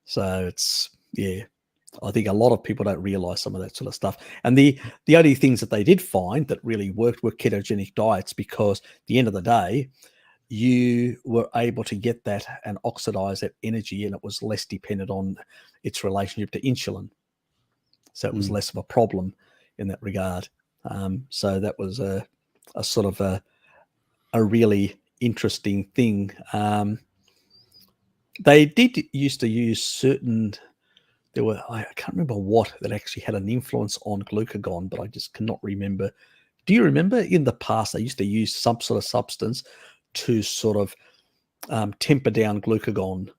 S1: So it's, I think a lot of people don't realize some of that sort of stuff. And the only things that they did find that really worked were ketogenic diets, because at the end of the day, you were able to get that and oxidize that energy, and it was less dependent on its relationship to insulin. So it was less of a problem in that regard. So that was a sort of a really interesting thing. They did used to use certain, I can't remember what that actually had an influence on glucagon, but I just cannot remember. Do you remember in the past they used to use some sort of substance to sort of temper down glucagon?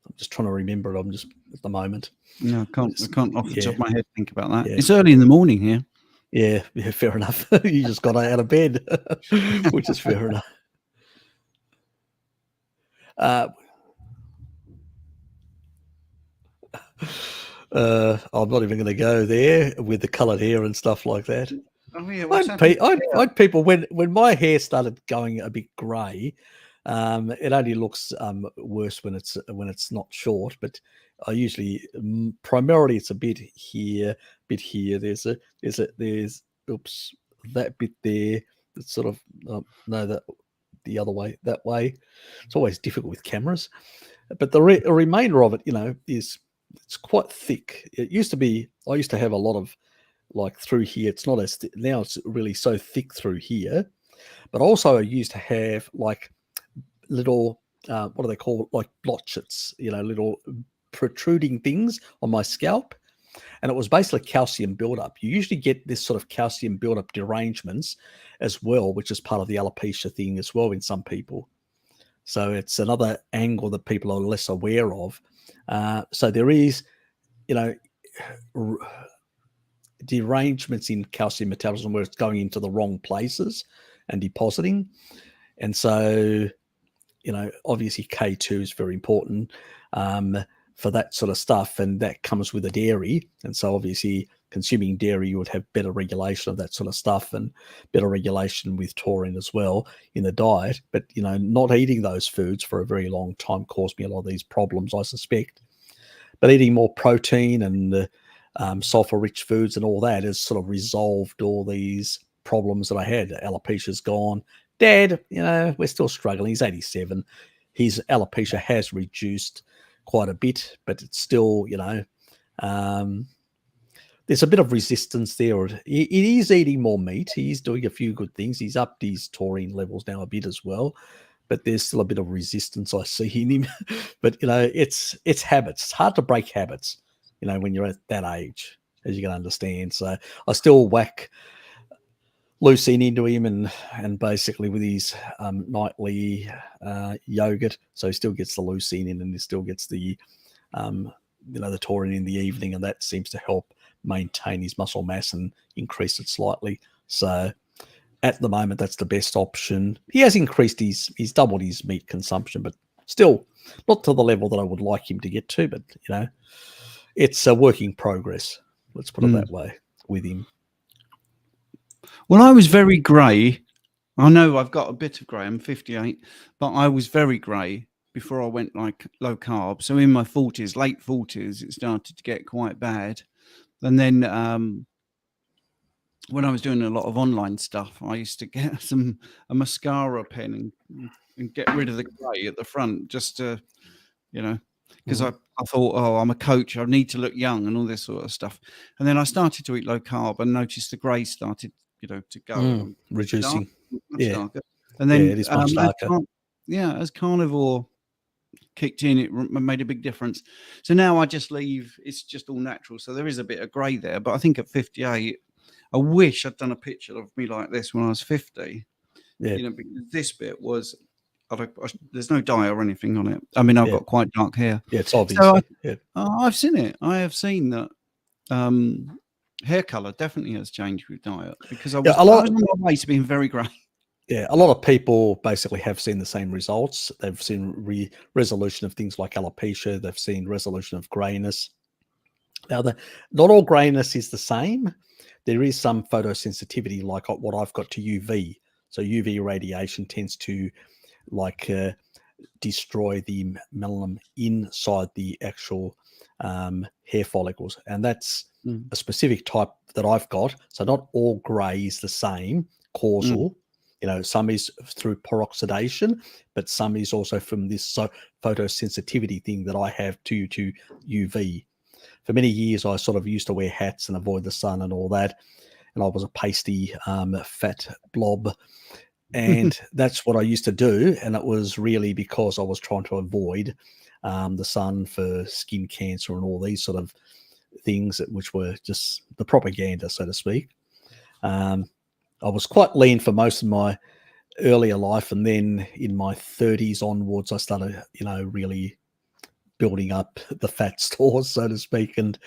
S1: I'm just trying to remember it. at the moment.
S2: No, I can't off the top of my head think about that.
S1: Yeah.
S2: It's early in the morning here.
S1: Yeah, fair enough. You just got out of bed, which is fair enough. I'm not even going to go there with the coloured hair and stuff like that.
S2: Oh yeah,
S1: I had people when my hair started going a bit grey. It only looks worse when it's not short, but I usually primarily it's a bit here. There's oops, that bit there. It's sort of no, that the other way, that way. It's always difficult with cameras, but the remainder of it, it's quite thick. It used to be. I used to have a lot of like through here. It's not as now. It's really so thick through here. But also I used to have like little what do they call, like blotches, little protruding things on my scalp, and it was basically calcium buildup. You usually get this sort of calcium buildup derangements as well, which is part of the alopecia thing as well in some people. So it's another angle that people are less aware of. So there is, derangements in calcium metabolism where it's going into the wrong places and depositing. And so, obviously K2 is very important for that sort of stuff, and that comes with the dairy. And so obviously consuming dairy, you would have better regulation of that sort of stuff and better regulation with taurine as well in the diet. But, not eating those foods for a very long time caused me a lot of these problems, I suspect. But eating more protein and sulfur-rich foods and all that has sort of resolved all these problems that I had. Alopecia's gone. Dad, we're still struggling. He's 87. His alopecia has reduced quite a bit, but it's still, there's a bit of resistance there. He is eating more meat. He's doing a few good things. He's upped his taurine levels now a bit as well, but there's still a bit of resistance I see in him. But, it's habits. It's hard to break habits, when you're at that age, as you can understand. So I still whack leucine into him and basically with his nightly yogurt. So he still gets the leucine in, and he still gets the, the taurine in the evening, and that seems to help maintain his muscle mass and increase it slightly. So at the moment, that's the best option. He has increased he's doubled his meat consumption, but still not to the level that I would like him to get to. But, it's a work in progress. Let's put it that way with him.
S2: Well, I was very grey. I know I've got a bit of grey. I'm 58, but I was very grey before I went like low carb. So in my 40s, late 40s, it started to get quite bad. And then when I was doing a lot of online stuff, I used to get a mascara pen and get rid of the grey at the front, just to, because I thought, oh, I'm a coach, I need to look young and all this sort of stuff. And then I started to eat low carb and noticed the grey started, to go
S1: reducing.
S2: Much darker. And then
S1: it is much darker.
S2: As carnivore kicked in, it made a big difference. So now I just leave, it's just all natural. So there is a bit of grey there, but I think at 58, I wish I'd done a picture of me like this when I was 50.
S1: Yeah.
S2: Because this bit was, there's no dye or anything on it. I mean, I've got quite dark hair.
S1: Yeah, it's obvious.
S2: So I've seen it. I have seen that hair color definitely has changed with diet, because I was on my way to being very grey.
S1: Yeah, a lot of people basically have seen the same results. They've seen resolution of things like alopecia. They've seen resolution of greyness. Now, not all greyness is the same. There is some photosensitivity, like what I've got to UV. So UV radiation tends to destroy the melanin inside the actual hair follicles. And that's a specific type that I've got. So not all grey is the same causal. Some is through peroxidation, but some is also from this photosensitivity thing that I have to UV. For many years, I sort of used to wear hats and avoid the sun and all that. And I was a pasty, fat blob. And that's what I used to do. And it was really because I was trying to avoid the sun for skin cancer and all these sort of things, which were just the propaganda, so to speak. I was quite lean for most of my earlier life. And then in my 30s onwards, I started, really building up the fat stores, so to speak, and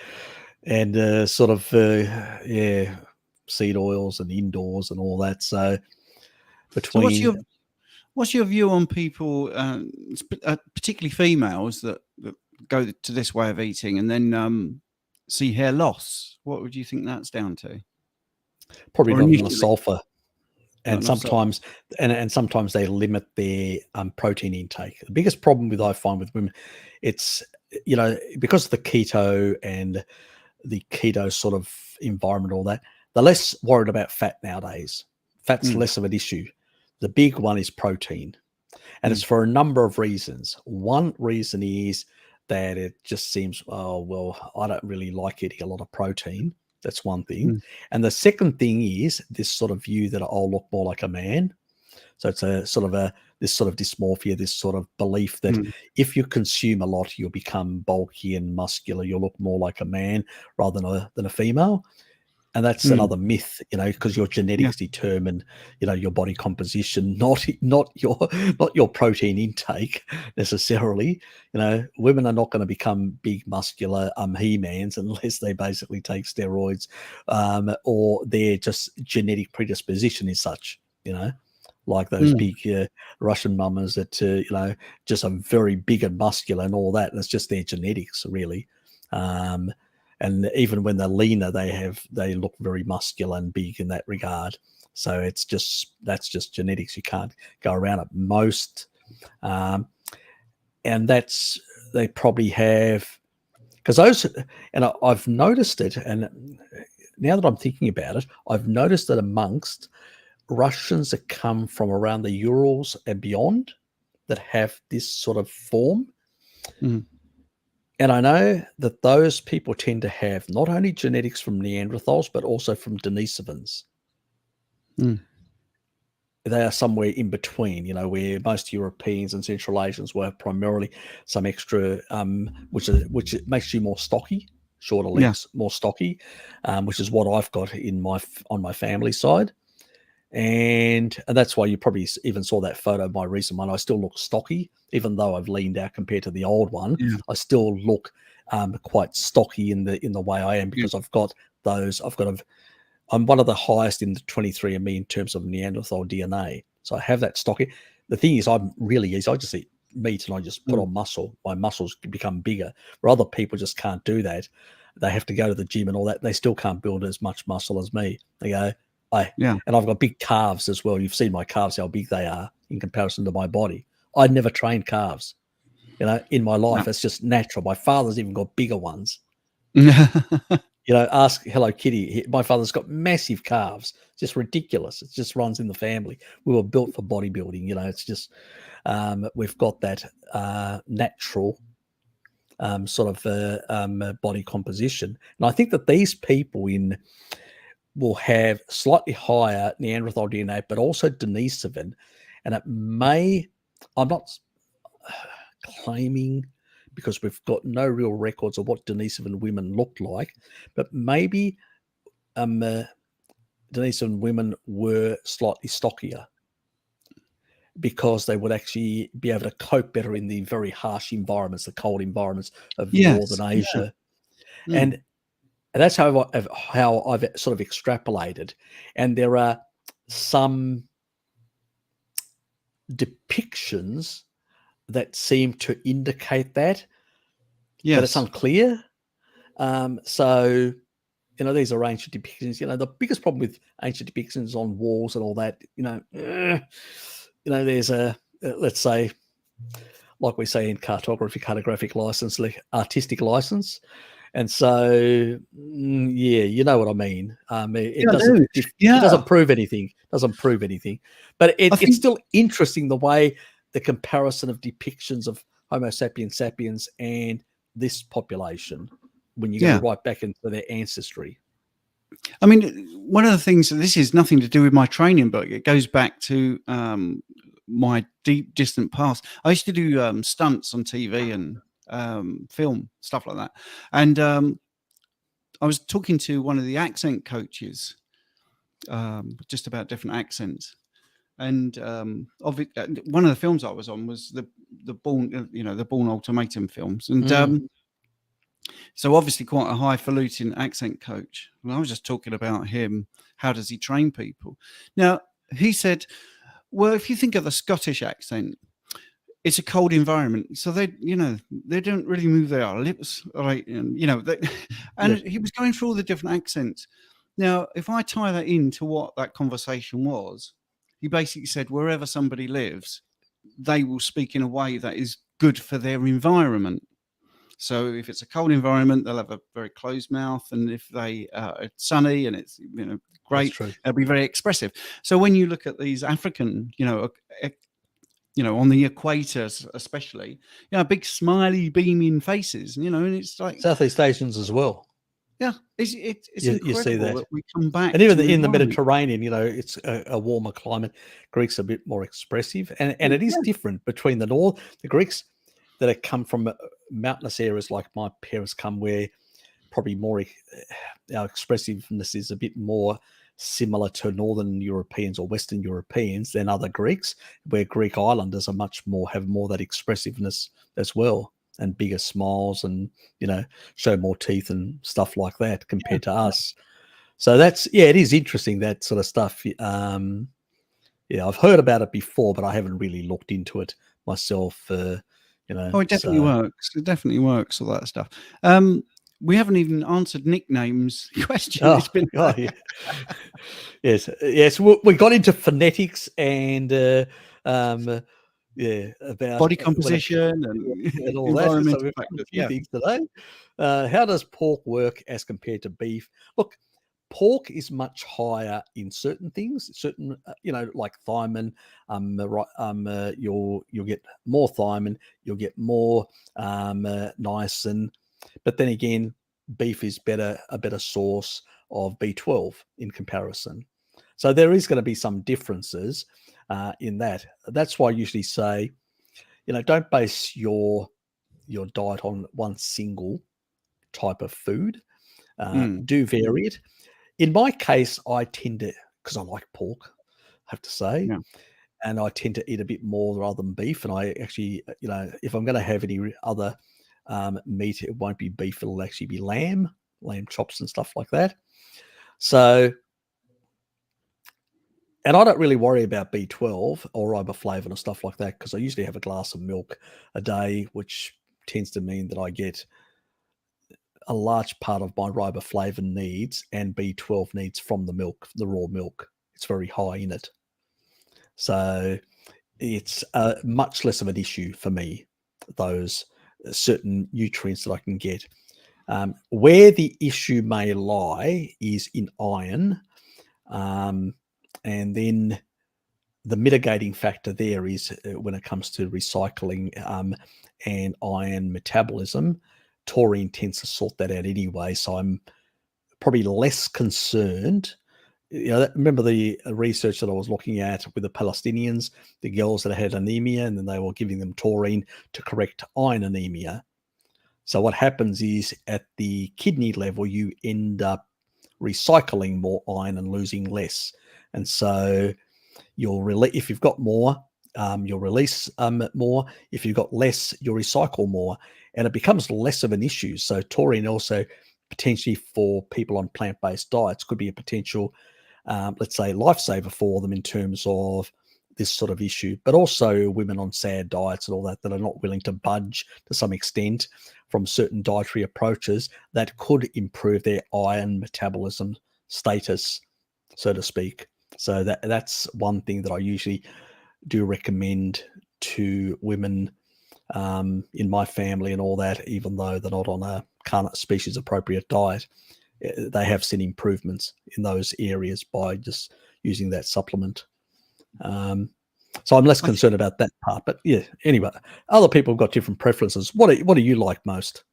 S1: sort of seed oils and indoors and all that. So between
S2: what's your view on people, particularly females that go to this way of eating and then see hair loss? What would you think that's down to?
S1: probably not enough sulfur. And sometimes, and sometimes they limit their protein intake. The biggest problem I find with women, it's, because of the keto and the keto sort of environment, all that, they're less worried about fat nowadays. Fat's less of an issue. The big one is protein, and it's for a number of reasons. One reason is that it just seems, oh, well, I don't really like eating a lot of protein. That's one thing. And the second thing is this sort of view that I'll look more like a man. So it's a sort of this sort of dysmorphia, this sort of belief that if you consume a lot, you'll become bulky and muscular. You'll look more like a man rather than a female. And that's another myth, because your genetics determine, your body composition, not your protein intake necessarily. Women are not going to become big, muscular he-mans unless they basically take steroids, or their just genetic predisposition is such, like those big Russian mamas that, just are very big and muscular and all that. That's just their genetics, really. And even when they're leaner, they look very muscular and big in that regard. So that's just genetics. You can't go around it. Most, and they probably have, because those, and I've noticed it, and now that I'm thinking about it, I've noticed that amongst Russians that come from around the Urals and beyond that have this sort of form. And I know that those people tend to have not only genetics from Neanderthals, but also from Denisovans. They are somewhere in between, where most Europeans and Central Asians were primarily some extra, which makes you more stocky, shorter legs, more stocky, which is what I've got on my family side. And that's why you probably even saw that photo, my recent one. I still look stocky, even though I've leaned out compared to the old one. I still look quite stocky in the way I am, because I've got those. I'm one of the highest in the 23andMe in terms of Neanderthal DNA. So I have that stocky. The thing is, I'm really easy. I just eat meat and I just put on muscle. My muscles become bigger. Where other people just can't do that. They have to go to the gym and all that. They still can't build as much muscle as me. They go, and I've got big calves as well. You've seen my calves, how big they are in comparison to my body. I never trained calves, in my life. It's just natural. My father's even got bigger ones. Ask Hello Kitty. My father's got massive calves, just ridiculous. It just runs in the family. We were built for bodybuilding. It's just we've got that natural sort of body composition. And I think that these people will have slightly higher Neanderthal DNA, but also Denisovan. And I'm not claiming, because we've got no real records of what Denisovan women looked like, but maybe Denisovan women were slightly stockier, because they would actually be able to cope better in the very harsh environments, the cold environments of Northern Asia. And that's how I've sort of extrapolated. And there are some depictions that seem to indicate that, but it's unclear. So, these are ancient depictions. The biggest problem with ancient depictions on walls and all that, there's let's say, like we say in cartographic license, like artistic license. And so, you know what I mean. It doesn't prove anything. But it's still interesting the way the comparison of depictions of Homo sapiens sapiens and this population, when you go right back into their ancestry.
S2: I mean, one of the things, this is nothing to do with my training, but it goes back to my deep, distant past. I used to do stunts on TV and film, stuff like that. And I was talking to one of the accent coaches just about different accents. And one of the films I was on was Bourne Ultimatum films, and so obviously quite a highfalutin accent coach. And I was just talking about him. How does he train people? Now, he said, well, if you think of the Scottish accent, it's a cold environment, so they don't really move their lips, right? And he was going through all the different accents. Now, if I tie that into what that conversation was, he basically said wherever somebody lives, they will speak in a way that is good for their environment. So if it's a cold environment, they'll have a very closed mouth, and if they are sunny and it's great, they'll be very expressive. So when you look at these African, on the equator especially, big smiley beaming faces, and it's like
S1: Southeast Asians as well.
S2: Yeah, it's incredible.
S1: You see that
S2: we come back,
S1: and even in the Mediterranean, it's a warmer climate. Greeks are a bit more expressive, and it is different between the north. The Greeks that have come from mountainous areas like my parents come, where probably more our expressiveness is a bit more similar to Northern Europeans or Western Europeans than other Greeks, where Greek Islanders are have more that expressiveness as well, and bigger smiles, and show more teeth and stuff like that compared to us. So that's it is interesting, that sort of stuff. I've heard about it before, but I haven't really looked into it myself.
S2: It definitely works. It definitely works, all that stuff. We haven't even answered nicknames question. It's been
S1: yes. We got into phonetics and about
S2: body composition and all that.
S1: So we've got a few things today. How does pork work as compared to beef? Look, pork is much higher in certain things. Certain, like thiamine. You'll get more thiamine. You'll get more niacin. But then again, beef is a better source of B12 in comparison. So there is going to be some differences in that. That's why I usually say, don't base your diet on one single type of food. Do vary it. In my case, I tend to, because I like pork, I have to say, and I tend to eat a bit more rather than beef. And I actually, if I'm going to have any other meat, it won't be beef, it'll actually be lamb chops and stuff like that. So, and I don't really worry about B12 or riboflavin or stuff like that, because I usually have a glass of milk a day, which tends to mean that I get a large part of my riboflavin needs and B12 needs from the milk, the raw milk. It's very high in it. So it's much less of an issue for me, those certain nutrients that I can get. Where the issue may lie is in iron, and then the mitigating factor there is when it comes to recycling and iron metabolism. Taurine tends to sort that out anyway, so I'm probably less concerned. Remember the research that I was looking at with the Palestinians, the girls that had anemia, and then they were giving them taurine to correct iron anemia. So what happens is at the kidney level, you end up recycling more iron and losing less. And so if you've got more, you'll release more. If you've got less, you'll recycle more. And it becomes less of an issue. So taurine also potentially for people on plant-based diets could be a potential, let's say, lifesaver for them in terms of this sort of issue. But also women on SAD diets and all that are not willing to budge to some extent from certain dietary approaches that could improve their iron metabolism status, so to speak. So that's one thing that I usually do recommend to women in my family and all that, even though they're not on a species appropriate diet. They have seen improvements in those areas by just using that supplement. So I'm less concerned about that part. But yeah, anyway, other people have got different preferences. What do you like most?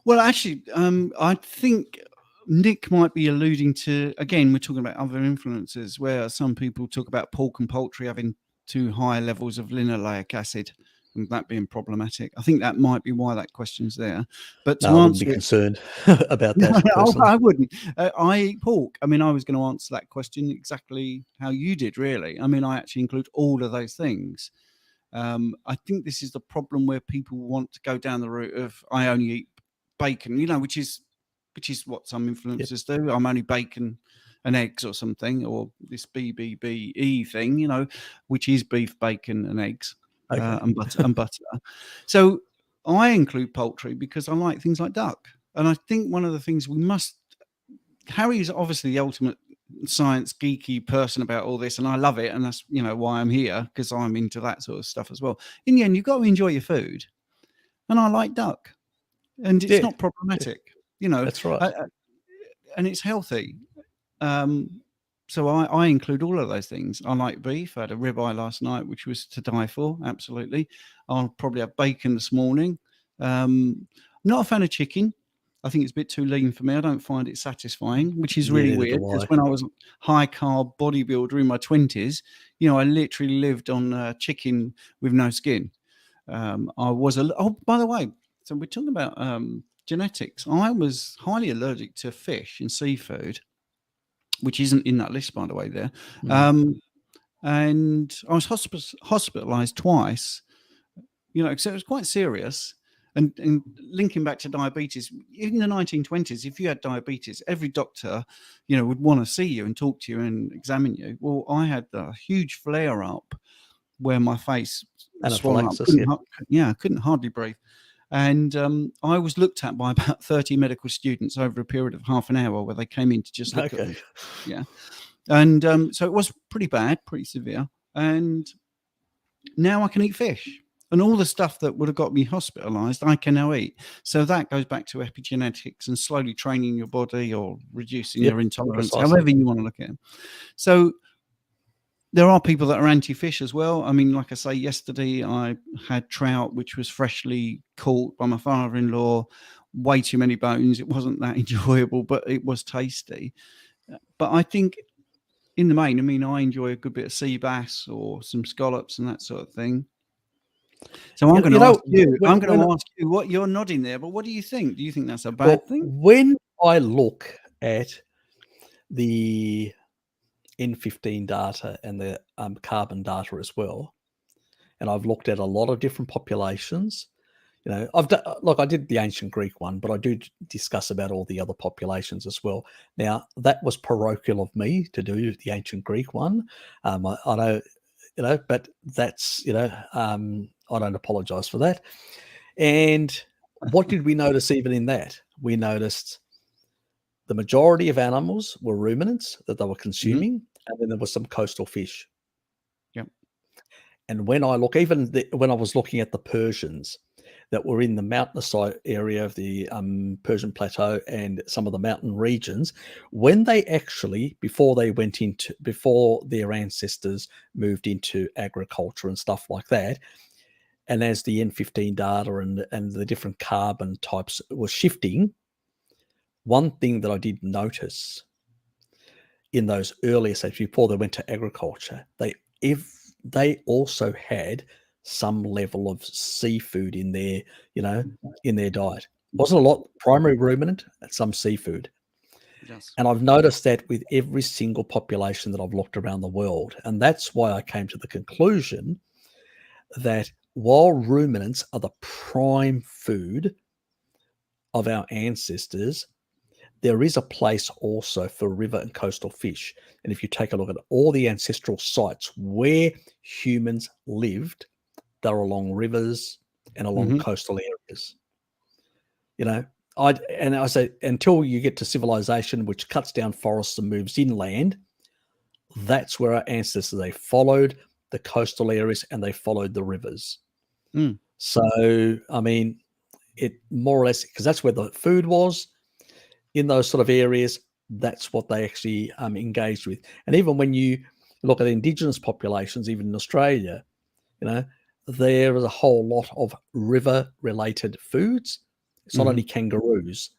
S2: Well, actually, I think Nick might be alluding to, again, we're talking about other influences where some people talk about pork and poultry having too high levels of linoleic acid and that being problematic. I think that might be why that question's there. But
S1: I wouldn't be concerned about that.
S2: I wouldn't. I eat pork. I mean, I was going to answer that question exactly how you did, really. I mean, I actually include all of those things. I think this is the problem where people want to go down the route of I only eat bacon, which is what some influencers do. I'm only bacon and eggs or something, or this BBBE thing, which is beef, bacon, and eggs, and butter. So I include poultry because I like things like duck, and I think one of the things we must. Harry is obviously the ultimate science geeky person about all this, and I love it, and that's why I'm here, because I'm into that sort of stuff as well. In the end, you've got to enjoy your food, and I like duck, and it's not problematic.
S1: That's right.
S2: And it's healthy. So I include all of those things. I like beef. I had a ribeye last night, which was to die for. Absolutely. I'll probably have bacon this morning. Not a fan of chicken. I think it's a bit too lean for me. I don't find it satisfying, which is really weird, because when I was high carb bodybuilder in my 20s, I literally lived on chicken with no skin. I was by the way, so we're talking about genetics. I was highly allergic to fish and seafood, which isn't in that list, by the way, there. And I was hospitalized twice, so it was quite serious. And linking back to diabetes, in the 1920s, if you had diabetes, every doctor, would want to see you and talk to you and examine you. Well, I had a huge flare up where my face swollen up. I couldn't hardly breathe. And I was looked at by about 30 medical students over a period of half an hour, where they came in to just look at me. Yeah. And so it was pretty bad, pretty severe. And now I can eat fish. And all the stuff that would have got me hospitalized, I can now eat. So that goes back to epigenetics and slowly training your body or reducing your intolerance, however you want to look at it. So there are people that are anti-fish as well. I mean, like I say, yesterday I had trout, which was freshly caught by my father-in-law, way too many bones. It wasn't that enjoyable, but it was tasty. But I think in the main, I enjoy a good bit of sea bass or some scallops and that sort of thing. So I'm going to ask you. I'm going to ask you what you're nodding there. But what do you think? Do you think that's a bad thing?
S1: When I look at the N15 data and the carbon data as well, and I've looked at a lot of different populations. I've done, I did the ancient Greek one, but I do discuss about all the other populations as well. Now, that was parochial of me to do the ancient Greek one. I know. But that's, I don't apologize for that. And what did we notice even in that? We noticed the majority of animals were ruminants that they were consuming, and then there was some coastal fish.
S2: Yep.
S1: And when I look, when I was looking at the Persians that were in the mountainous area of the Persian Plateau and some of the mountain regions, when they actually, before their ancestors moved into agriculture and stuff like that, and as the N15 data and the different carbon types were shifting, one thing that I did notice in those earlier stages before they went to agriculture, they also had some level of seafood in their, in their diet. Wasn't a lot primary ruminant, some seafood.
S2: Yes.
S1: And I've noticed that with every single population that I've looked around the world. And that's why I came to the conclusion that while ruminants are the prime food of our ancestors, there is a place also for river and coastal fish. And if you take a look at all the ancestral sites where humans lived, they're along rivers and along coastal areas. I say, until you get to civilization, which cuts down forests and moves inland, that's where our ancestors, they followed the coastal areas and they followed the rivers. So, it more or less, because that's where the food was in those sort of areas, that's what they actually engaged with. And even when you look at indigenous populations, even in Australia, there is a whole lot of river-related foods. It's not only kangaroos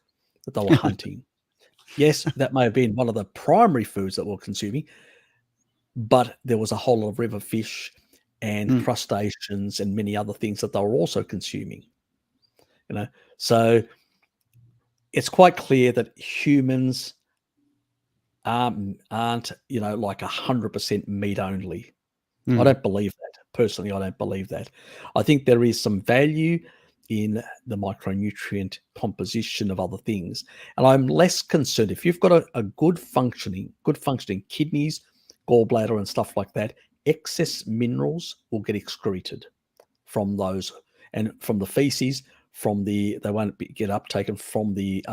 S1: that they were hunting. Yes, that may have been one of the primary foods that we're consuming, but there was a whole lot of river fish and crustaceans and many other things that they were also consuming. So it's quite clear that humans aren't like 100% meat only. I don't believe that. personally, I don't believe that. I think there is some value in the micronutrient composition of other things, and I'm less concerned if you've got a good functioning kidneys, gallbladder, and stuff like that. Excess minerals will get excreted from those, and from the feces, they won't get uptaken from the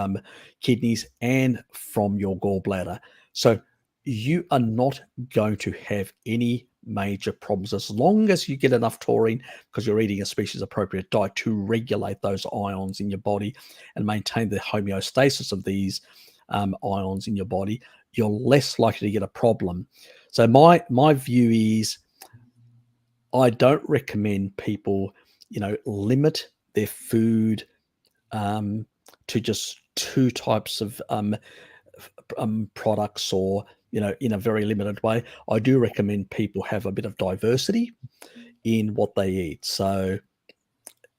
S1: kidneys and from your gallbladder. So you are not going to have any major problems as long as you get enough taurine, because you're eating a species appropriate diet to regulate those ions in your body and maintain the homeostasis of these ions in your body. You're less likely to get a problem. So my view is, I don't recommend people, limit their food to just two types of products, or in a very limited way. I do recommend people have a bit of diversity in what they eat. So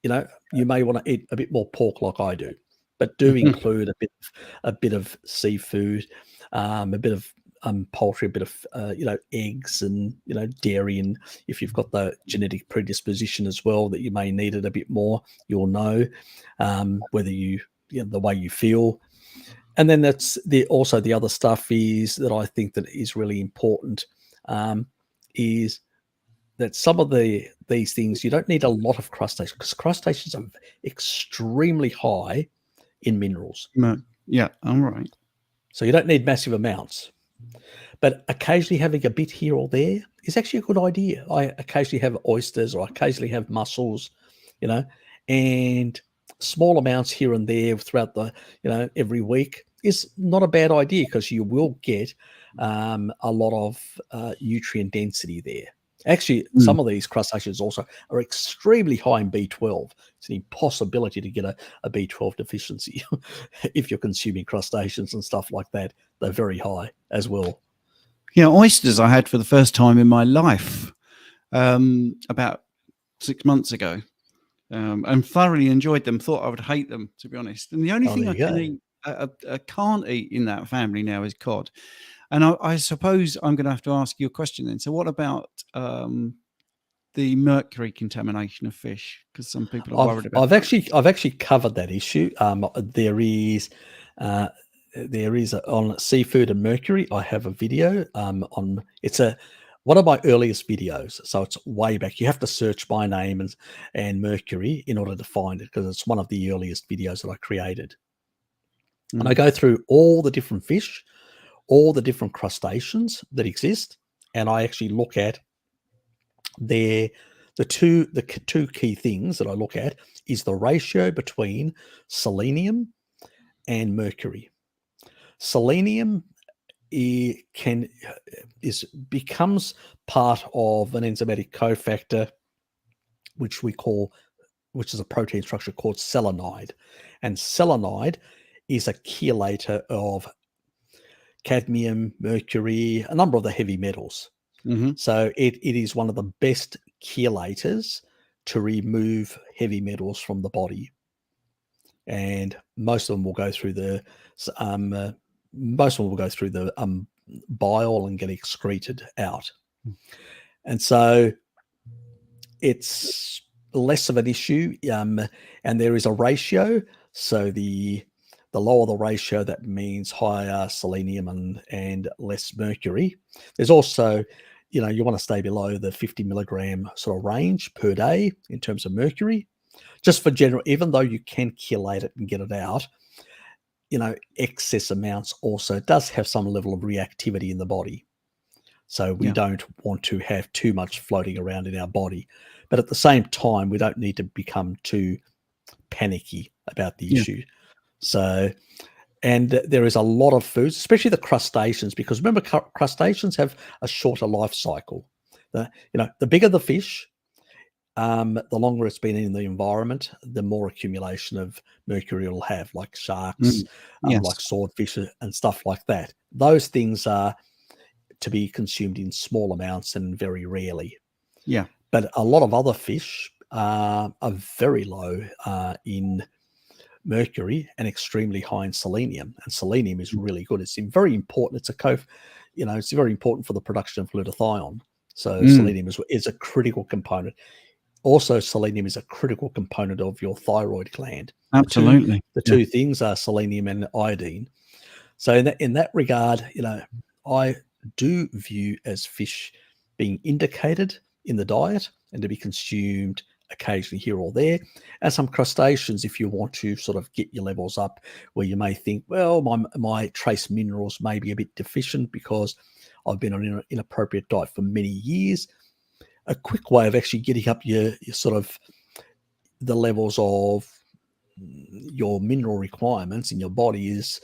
S1: you may want to eat a bit more pork like I do, but do include a bit of seafood, a bit of poultry, a bit of eggs, and dairy. And if you've got the genetic predisposition as well that you may need it a bit more, you'll know whether the way you feel. And then that's also the other stuff is that I think that is really important, is that some of these things, you don't need a lot of crustaceans, because crustaceans are extremely high in minerals.
S2: Yeah, all right.
S1: So you don't need massive amounts. But occasionally having a bit here or there is actually a good idea. I occasionally have oysters, or I occasionally have mussels, and small amounts here and there throughout every week is not a bad idea, because you will get a lot of nutrient density there. Actually, some of these crustaceans also are extremely high in B12. It's an impossibility to get a B12 deficiency if you're consuming crustaceans and stuff like that. They're very high as well.
S2: Yeah, oysters I had for the first time in my life about 6 months ago, and thoroughly enjoyed them. Thought I would hate them, to be honest. And the only thing I can't eat in that family now is cod. And I suppose I'm going to have to ask you a question then. So what about the mercury contamination of fish? Because some people are worried about
S1: I've actually covered that issue. There is on seafood and mercury. I have a video on. It's one of my earliest videos, so it's way back. You have to search my name and mercury in order to find it, because it's one of the earliest videos that I created. And I go through all the different fish, all the different crustaceans that exist, and I actually look at the two key things that I look at is the ratio between selenium and mercury. Selenium becomes part of an enzymatic cofactor, which is a protein structure called selenide, and selenide is a chelator of cadmium, mercury, a number of the heavy metals. So it is one of the best chelators to remove heavy metals from the body, and most of them will go through the bile and get excreted out. And so it's less of an issue, and there is a ratio. So the lower the ratio, that means higher selenium and less mercury. There's also, you want to stay below the 50 milligram sort of range per day in terms of mercury. Just for general, even though you can chelate it and get it out, excess amounts also does have some level of reactivity in the body. So we don't want to have too much floating around in our body. But at the same time, we don't need to become too panicky about the issue. So, and there is a lot of foods, especially the crustaceans, because remember, crustaceans have a shorter life cycle. The bigger the fish, the longer it's been in the environment, the more accumulation of mercury it'll have, like sharks, like swordfish and stuff like that. Those things are to be consumed in small amounts and very rarely.
S2: Yeah.
S1: But a lot of other fish are very low in mercury and extremely high in selenium. And selenium is really good. It's very important. It's very important for the production of glutathione. So selenium is a critical component. Also, selenium is a critical component of your thyroid gland.
S2: Absolutely.
S1: The two things are selenium and iodine. So in that regard, I do view as fish being indicated in the diet and to be consumed occasionally here or there. And some crustaceans, if you want to sort of get your levels up, where you may think, well, my trace minerals may be a bit deficient because I've been on an inappropriate diet for many years. A quick way of actually getting up your sort of the levels of your mineral requirements in your body is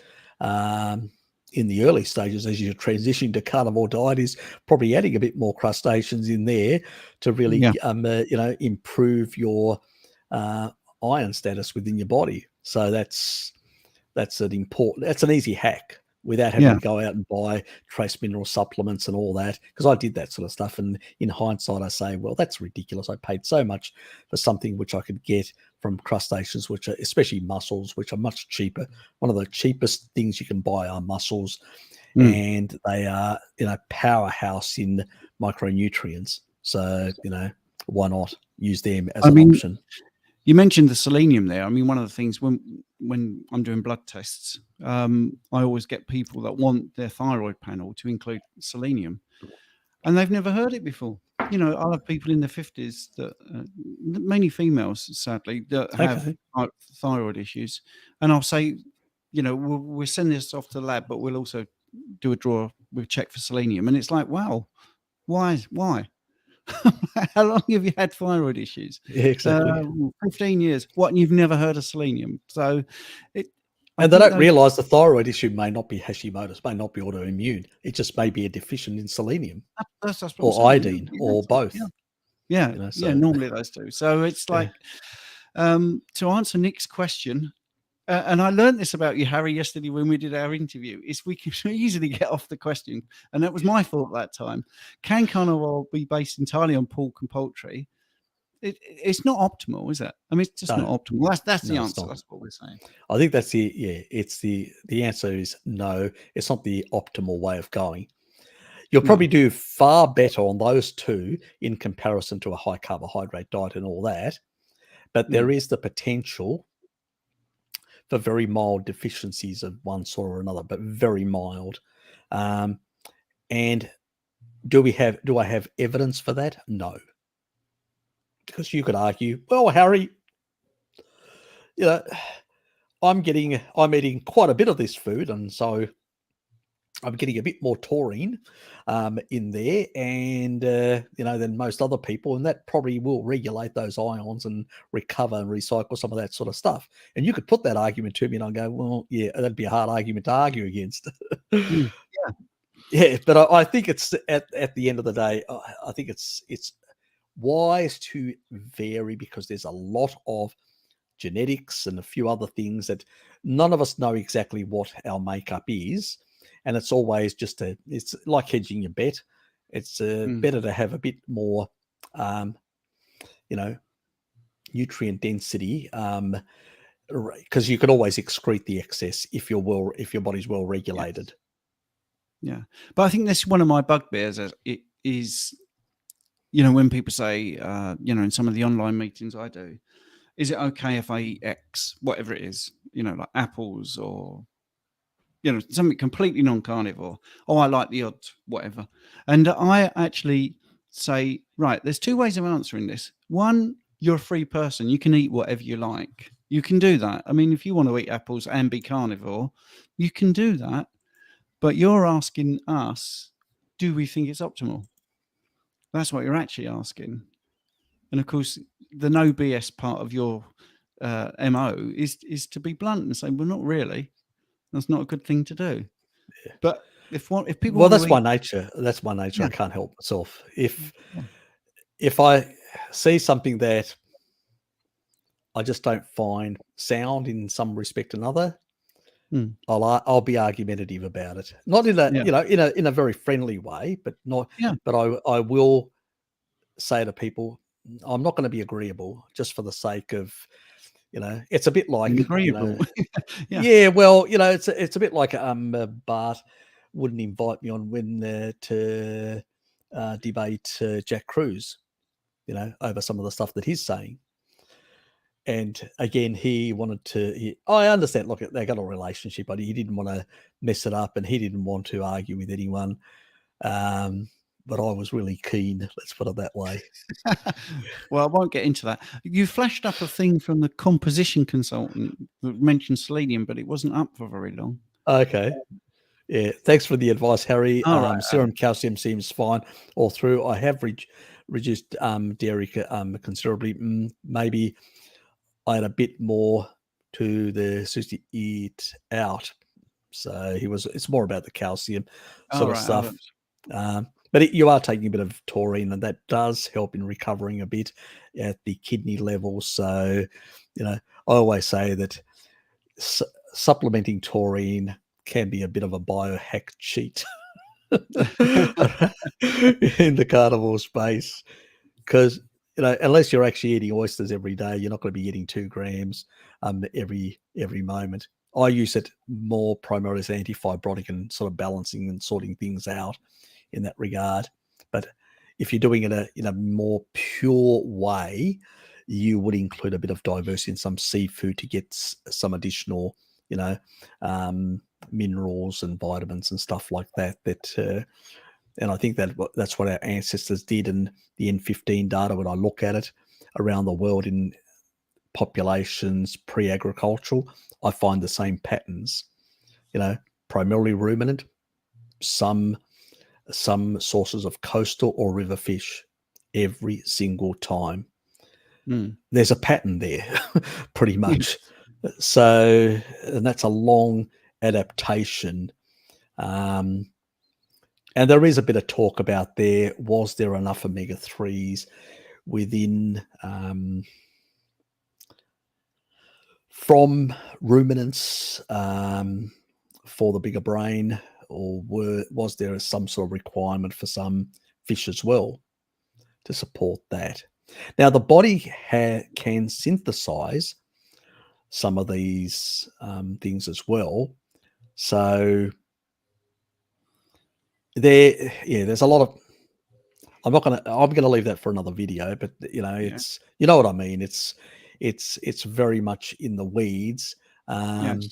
S1: in the early stages, as you're transitioning to carnivore diet, is probably adding a bit more crustaceans in there to really improve your iron status within your body. So that's an easy hack without having to go out and buy trace mineral supplements and all that, because I did that sort of stuff. And in hindsight, I say, well, that's ridiculous. I paid so much for something which I could get from crustaceans, which are, especially mussels, which are much cheaper. One of the cheapest things you can buy are mussels, and they are, powerhouse in micronutrients. So, why not use them as an option?
S2: You mentioned the selenium there. I mean, one of the things when I'm doing blood tests, I always get people that want their thyroid panel to include selenium, and they've never heard it before. I'll have people in their 50s that, mainly females, sadly, that have thyroid issues, and I'll say, we'll send this off to the lab, but we'll also do a draw. We'll check for selenium, and it's like, wow, why? How long have you had thyroid issues?
S1: Yeah, exactly.
S2: 15 years. What? And you've never heard of selenium? So
S1: and they don't realize the thyroid issue may not be Hashimoto's, may not be autoimmune. It just may be a deficient in selenium or iodine or both.
S2: Normally those two. So it's like, to answer Nick's question, and I learned this about you, Harry, yesterday when we did our interview, is we can easily get off the question, and that was my fault that time. Can carnivore be based entirely on pork and poultry? It's not optimal, is it? I mean, it's just not optimal. That's the answer. That's what we're saying.
S1: I think that's it's the answer is no. It's not the optimal way of going. You'll probably do far better on those two in comparison to a high carbohydrate diet and all that, but there is the potential for very mild deficiencies of one sort or another, but very mild. And do I have evidence for that? No. Because you could argue, well, Harry, I'm eating quite a bit of this food, and so I'm getting a bit more taurine in there, and than most other people, and that probably will regulate those ions and recover and recycle some of that sort of stuff. And you could put that argument to me, and I'll go, well, yeah, that'd be a hard argument to argue against. But I think it's at the end of the day, I think it's wise to vary, because there's a lot of genetics and a few other things that none of us know exactly what our makeup is. And it's always it's like hedging your bet. It's better to have a bit more, nutrient density, because you can always excrete the excess if your body's well regulated.
S2: Yeah, but I think that's one of my bugbears. It is, when people say, in some of the online meetings I do, is it okay if I eat X, whatever it is, like apples or something completely non-carnivore? Oh, I like the odd whatever. And I actually say, right, there's two ways of answering this. One, you're a free person. You can eat whatever you like. You can do that. I mean, if you want to eat apples and be carnivore, you can do that. But you're asking us, do we think it's optimal? That's what you're actually asking. And of course, the no BS part of your MO is to be blunt and say, well, not really. That's not a good thing to do.
S1: Yeah.
S2: But if people,
S1: that's my nature. That's my nature. I can't help myself. If I see something that I just don't find sound in some respect or another, I'll be argumentative about it. Not in a in a very friendly way, but not. But I will say to people, I'm not going to be agreeable just for the sake of, it's a bit like
S2: agreeable.
S1: Well, it's a bit like Bart wouldn't invite me on to debate Jack Cruz, over some of the stuff that he's saying. And again, he wanted to. I understand. Look, they got a relationship, but he didn't want to mess it up, and he didn't want to argue with anyone. But I was really keen. Let's put it that way.
S2: Well, I won't get into that. You flashed up a thing from the composition consultant that mentioned selenium, but it wasn't up for very long.
S1: Okay. Yeah. Thanks for the advice, Harry.
S2: All right.
S1: Serum calcium seems fine all through. I have reduced dairy considerably. Maybe I had a bit more to the Susie eat out. So it's more about the calcium sort of stuff. But you are taking a bit of taurine, and that does help in recovering a bit at the kidney level. So, I always say that supplementing taurine can be a bit of a biohack cheat in the carnivore space, because unless you're actually eating oysters every day, you're not going to be eating 2 grams every moment. I use it more primarily as antifibrotic and sort of balancing and sorting things out in that regard. But if you're doing it in a more pure way, you would include a bit of diversity in some seafood to get some additional, minerals and vitamins and stuff like that. And I think that's what our ancestors did in the N15 data. When I look at it around the world in populations pre-agricultural, I find the same patterns. Primarily ruminant, some sources of coastal or river fish every single time. There's a pattern there, pretty much. So, and that's a long adaptation. And there is a bit of talk about was there enough omega-3s within from ruminants for the bigger brain, or was there some sort of requirement for some fish as well to support that? Now, the body can synthesize some of these things as well. So there's a lot of. I'm going to leave that for another video, but it's what I mean. It's very much in the weeds, and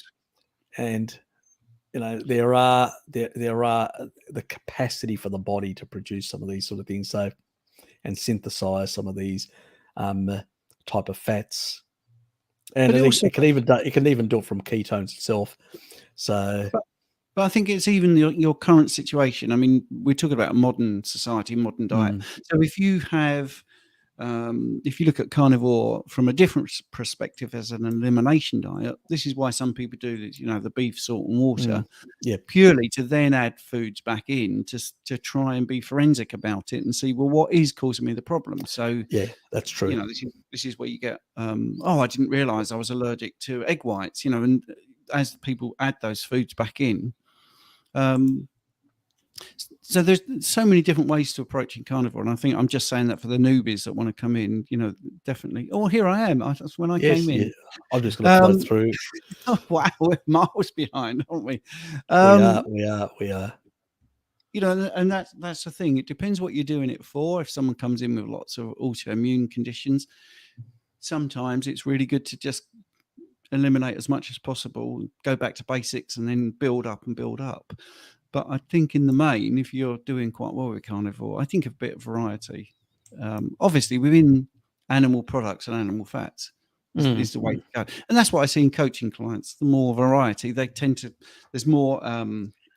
S1: there are the capacity for the body to produce some of these sort of things, and synthesize some of these type of fats, and it can even do it from ketones itself. So.
S2: But I think it's even your current situation. I mean, we're talking about a modern society, modern diet. So if you have, if you look at carnivore from a different perspective as an elimination diet, this is why some people do this, the beef, salt and water, purely to then add foods back in to try and be forensic about it and see, well, what is causing me the problem? So
S1: yeah, that's true.
S2: This is where you get, I didn't realize I was allergic to egg whites, and as people add those foods back in, so there's so many different ways to approaching carnivore, and I think I'm just saying that for the newbies that want to come in, definitely. Oh, here I am. That's when I came in.
S1: I'm just going to flow through.
S2: Oh, wow, we're miles behind, aren't we?
S1: We are.
S2: And that's the thing. It depends what you're doing it for. If someone comes in with lots of autoimmune conditions, sometimes it's really good to just eliminate as much as possible, go back to basics, and then build up. But I think in the main, if you're doing quite well with carnivore, I think a bit of variety, obviously within animal products and animal fats is the way to go. And that's what I see in coaching clients. The more variety, they tend to, there's more,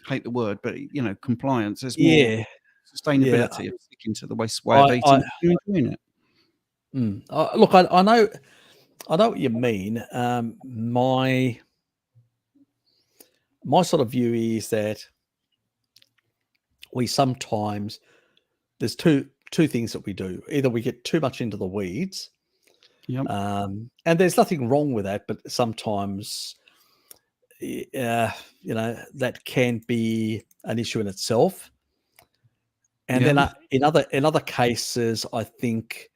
S2: hate the word, but compliance, there's more sustainability of sticking to the way of eating. You're enjoying it.
S1: Look, I know what you mean. My sort of view is that we sometimes, there's two things that we do. Either we get too much into the weeds, and there's nothing wrong with that, but sometimes that can be an issue in itself. And then in other cases, I think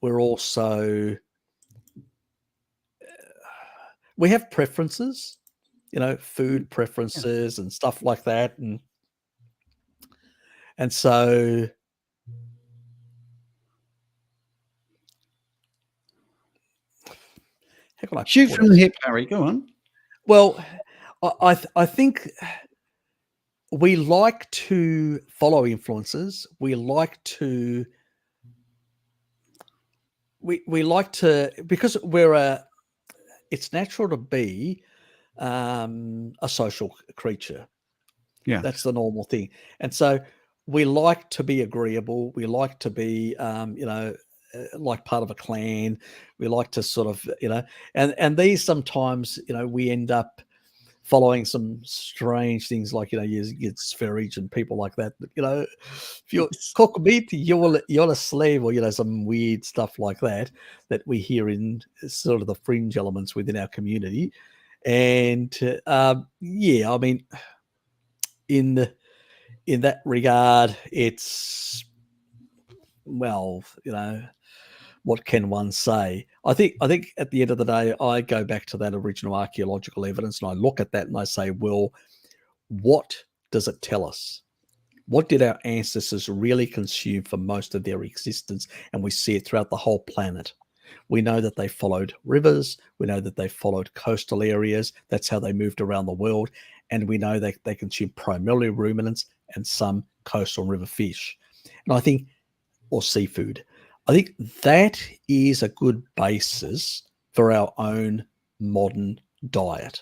S1: we're also we have preferences, food preferences and stuff like that, and so can I
S2: Shoot
S1: put
S2: from
S1: it?
S2: the hip, Harry. Go on.
S1: Well, I think we like to follow influences. We like to because it's natural to be a social creature.
S2: Yeah.
S1: That's the normal thing. And so we like to be agreeable. We like to be, like part of a clan. We like to sort of, and these sometimes, we end up following some strange things like, you get Sverige and people like that. If you're cook meat, you're a slave, or, some weird stuff like that we hear in sort of the fringe elements within our community. And yeah, I mean, in that regard, it's, well, what can one say? I think at the end of the day, I go back to that original archaeological evidence and I look at that and I say, well, what does it tell us? What did our ancestors really consume for most of their existence? And we see it throughout the whole planet. We know that they followed rivers. We know that they followed coastal areas. That's how they moved around the world. And we know that they consumed primarily ruminants and some coastal and river fish. And I think, or seafood. I think that is a good basis for our own modern diet.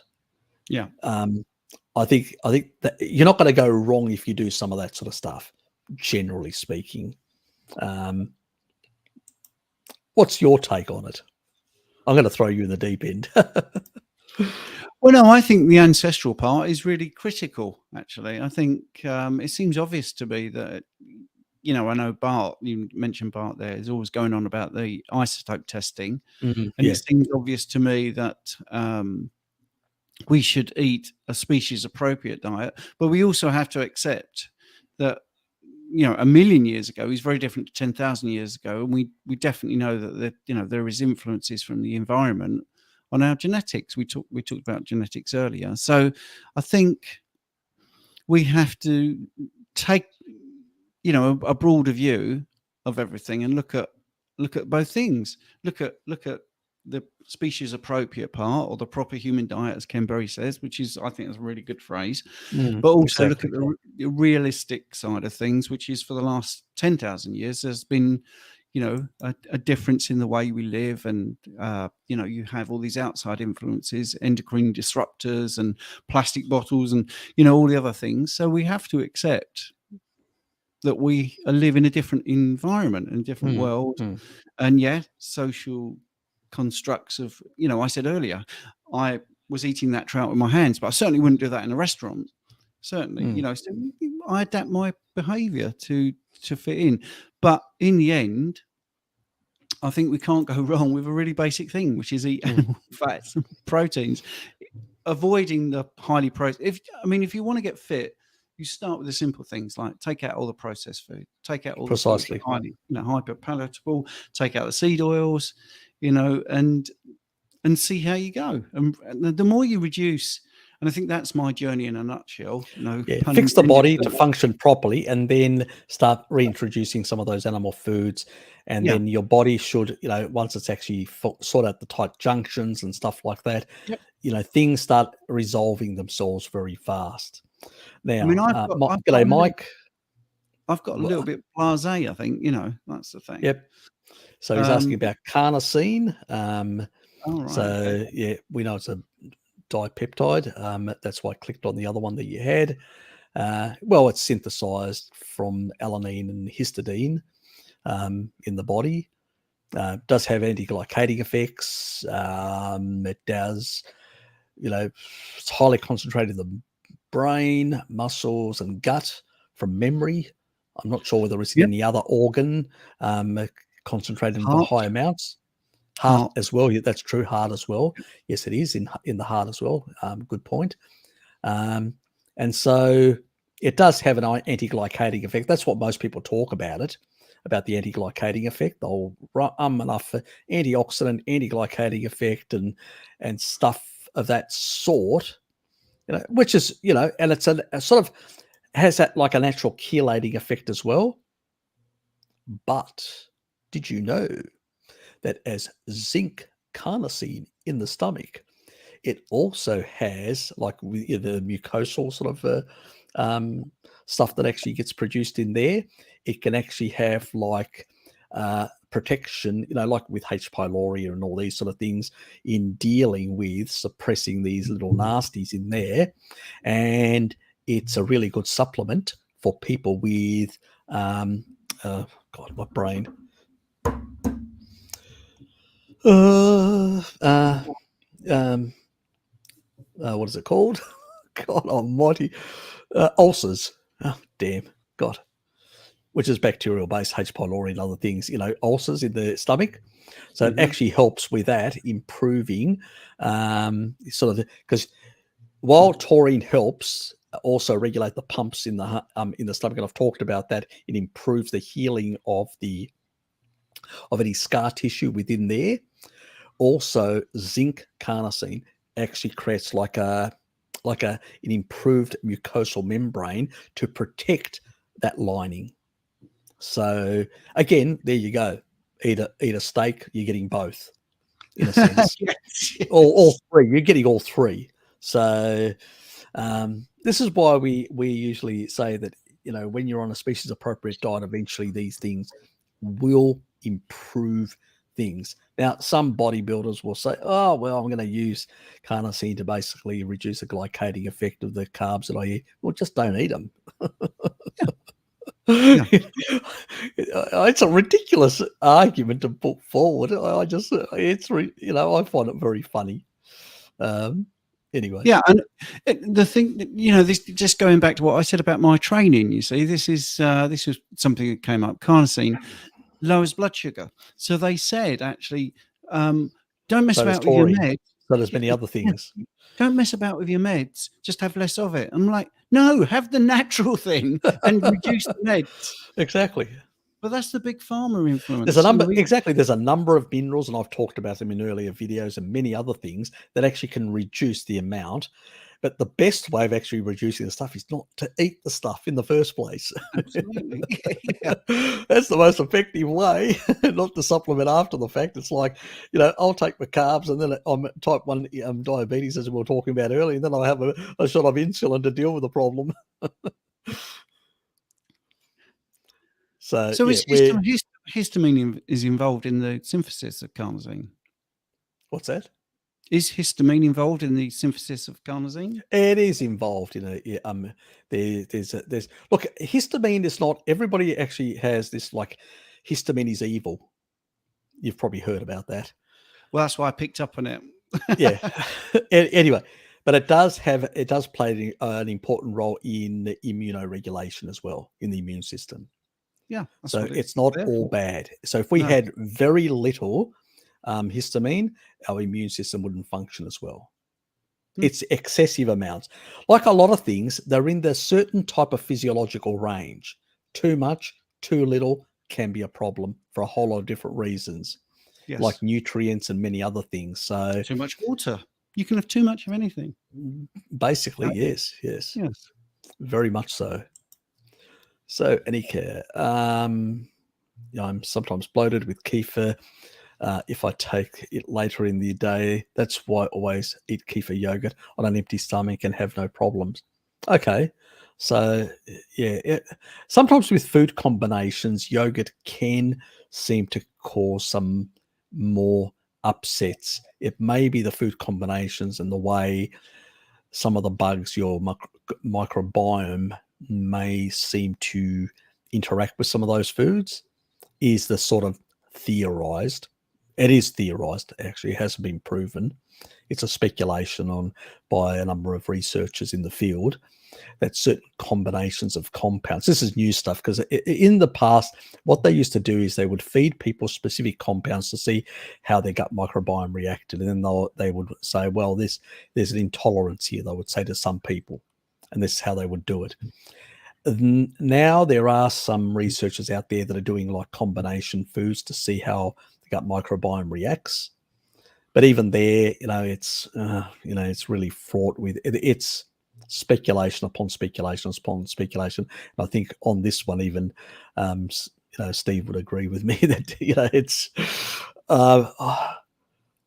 S2: Yeah.
S1: I think that you're not going to go wrong if you do some of that sort of stuff, generally speaking. What's your take on it? I'm going to throw you in the deep end.
S2: Well, no, I think the ancestral part is really critical, actually. I think it seems obvious to me that, I know Bart, you mentioned Bart there, is always going on about the isotope testing. And it seems obvious to me that we should eat a species appropriate diet, but we also have to accept that, a million years ago is very different to 10,000 years ago. And we definitely know that, there is influences from the environment on our genetics. We talked about genetics earlier. So I think we have to take, a broader view of everything and look at both things. Look at the species appropriate part, or the proper human diet, as Ken Berry says, which is, I think, is a really good phrase. But also look at the realistic side of things, which is, for the last 10,000 years, there's been, a difference in the way we live, and you have all these outside influences, endocrine disruptors, and plastic bottles, and all the other things. So we have to accept that we live in a different environment and a different world, and social constructs of, I said earlier, I was eating that trout with my hands, but I certainly wouldn't do that in a restaurant. Certainly, so I adapt my behavior to fit in. But in the end, I think we can't go wrong with a really basic thing, which is eat animal fats and proteins, avoiding the highly processed. If you want to get fit, you start with the simple things, like take out all the processed food, take out all the foods that are highly, hyper palatable, take out the seed oils, and see how you go. And the more you reduce, and I think that's my journey in a nutshell.
S1: Fix the body to function properly, and then start reintroducing some of those animal foods. And then your body should, once it's actually sort out the tight junctions and stuff like that, things start resolving themselves very fast. Now, g'day, Mike.
S2: I've got a little bit blasé, I think, that's the thing.
S1: Yep. So he's asking about carnosine.
S2: Okay.
S1: Yeah, we know it's a dipeptide. That's why I clicked on the other one that you had. Well, it's synthesized from alanine and histidine in the body. Does have anti-glycating effects. It does, it's highly concentrated in the brain, muscles, and gut from memory. I'm not sure whether it's in any other organ concentrated in high amounts. Heart as well. Yeah, that's true. Heart as well. Yes, it is in the heart as well. Good point. And so it does have an anti-glycating effect. That's what most people talk about it, about the anti-glycating effect. They'll enough for antioxidant, anti-glycating effect, and stuff of that sort. Which is, and it's a sort of has that like a natural chelating effect as well. But did you know that as zinc carnosine in the stomach, it also has like the mucosal sort of stuff that actually gets produced in there. It can actually have like protection, like with H. pylori and all these sort of things in dealing with suppressing these little nasties in there. And it's a really good supplement for people with, God, my brain. What is it called? God almighty. Ulcers. Oh, damn. God. Which is bacterial based, H. pylori and other things, ulcers in the stomach. So it actually helps with that, improving sort of, because while taurine helps also regulate the pumps in the stomach, and I've talked about that, it improves the healing of any scar tissue within there. Also, zinc carnosine actually creates like an improved mucosal membrane to protect that lining. So again, there you go. Eat a steak, you're getting both, in a sense.
S2: Yes.
S1: All three. You're getting all three. So this is why we usually say that, when you're on a species appropriate diet, eventually these things will improve things. Now, some bodybuilders will say, oh, well, I'm going to use carnosine to basically reduce the glycating effect of the carbs that I eat. Well, just don't eat them.
S2: Yeah.
S1: It's a ridiculous argument to put forward. I find it very funny. Anyway.
S2: Yeah, and the thing, this just going back to what I said about my training. You see, this was something that came up. Carnosine lowers blood sugar, so they said actually, don't mess about with your meds.
S1: So there's many other things.
S2: Don't mess about with your meds. Just have less of it. I'm like, no, have the natural thing and reduce the meds.
S1: Exactly.
S2: But that's the big pharma influence.
S1: There's a number, exactly. There's a number of minerals, and I've talked about them in earlier videos, and many other things that actually can reduce the amount. But the best way of actually reducing the stuff is not to eat the stuff in the first place.
S2: Absolutely. Yeah.
S1: That's the most effective way, not to supplement after the fact. It's like, I'll take my carbs, and then I'm type 1 diabetes, as we were talking about earlier, and then I'll have a shot of insulin to deal with the problem. So
S2: histamine is involved in the synthesis of carnosine.
S1: What's that?
S2: Is histamine involved in the synthesis of carnosine?
S1: It is involved in there's look, histamine is not, everybody actually has this like histamine is evil. You've probably heard about that.
S2: Well, that's why I picked up on it.
S1: Yeah. Anyway, but it does play an important role in immunoregulation as well, in the immune system.
S2: Yeah.
S1: So it's not all bad. So if we had very little histamine, our immune system wouldn't function as well. It's excessive amounts. Like a lot of things, they're in the certain type of physiological range. Too much, too little can be a problem for a whole lot of different reasons. Yes. Like nutrients and many other things. So
S2: too much water. You can have too much of anything.
S1: Basically, yes. Very much so. So, Anika, I'm sometimes bloated with kefir. If I take it later in the day, that's why I always eat kefir yogurt on an empty stomach and have no problems. Okay. So, yeah, sometimes with food combinations, yogurt can seem to cause some more upsets. It may be the food combinations and the way some of the bugs, your microbiome, may seem to interact with some of those foods, is the sort of theorized. It is theorized, actually. It hasn't been proven. It's a speculation by a number of researchers in the field that certain combinations of compounds, this is new stuff, because in the past, what they used to do is they would feed people specific compounds to see how their gut microbiome reacted. And then they would say, well, there's an intolerance here, they would say to some people. And this is how they would do it. Now there are some researchers out there that are doing like combination foods to see how the gut microbiome reacts. But even there, it's really fraught with it's speculation upon speculation upon speculation. And I think on this one, even Steve would agree with me that it's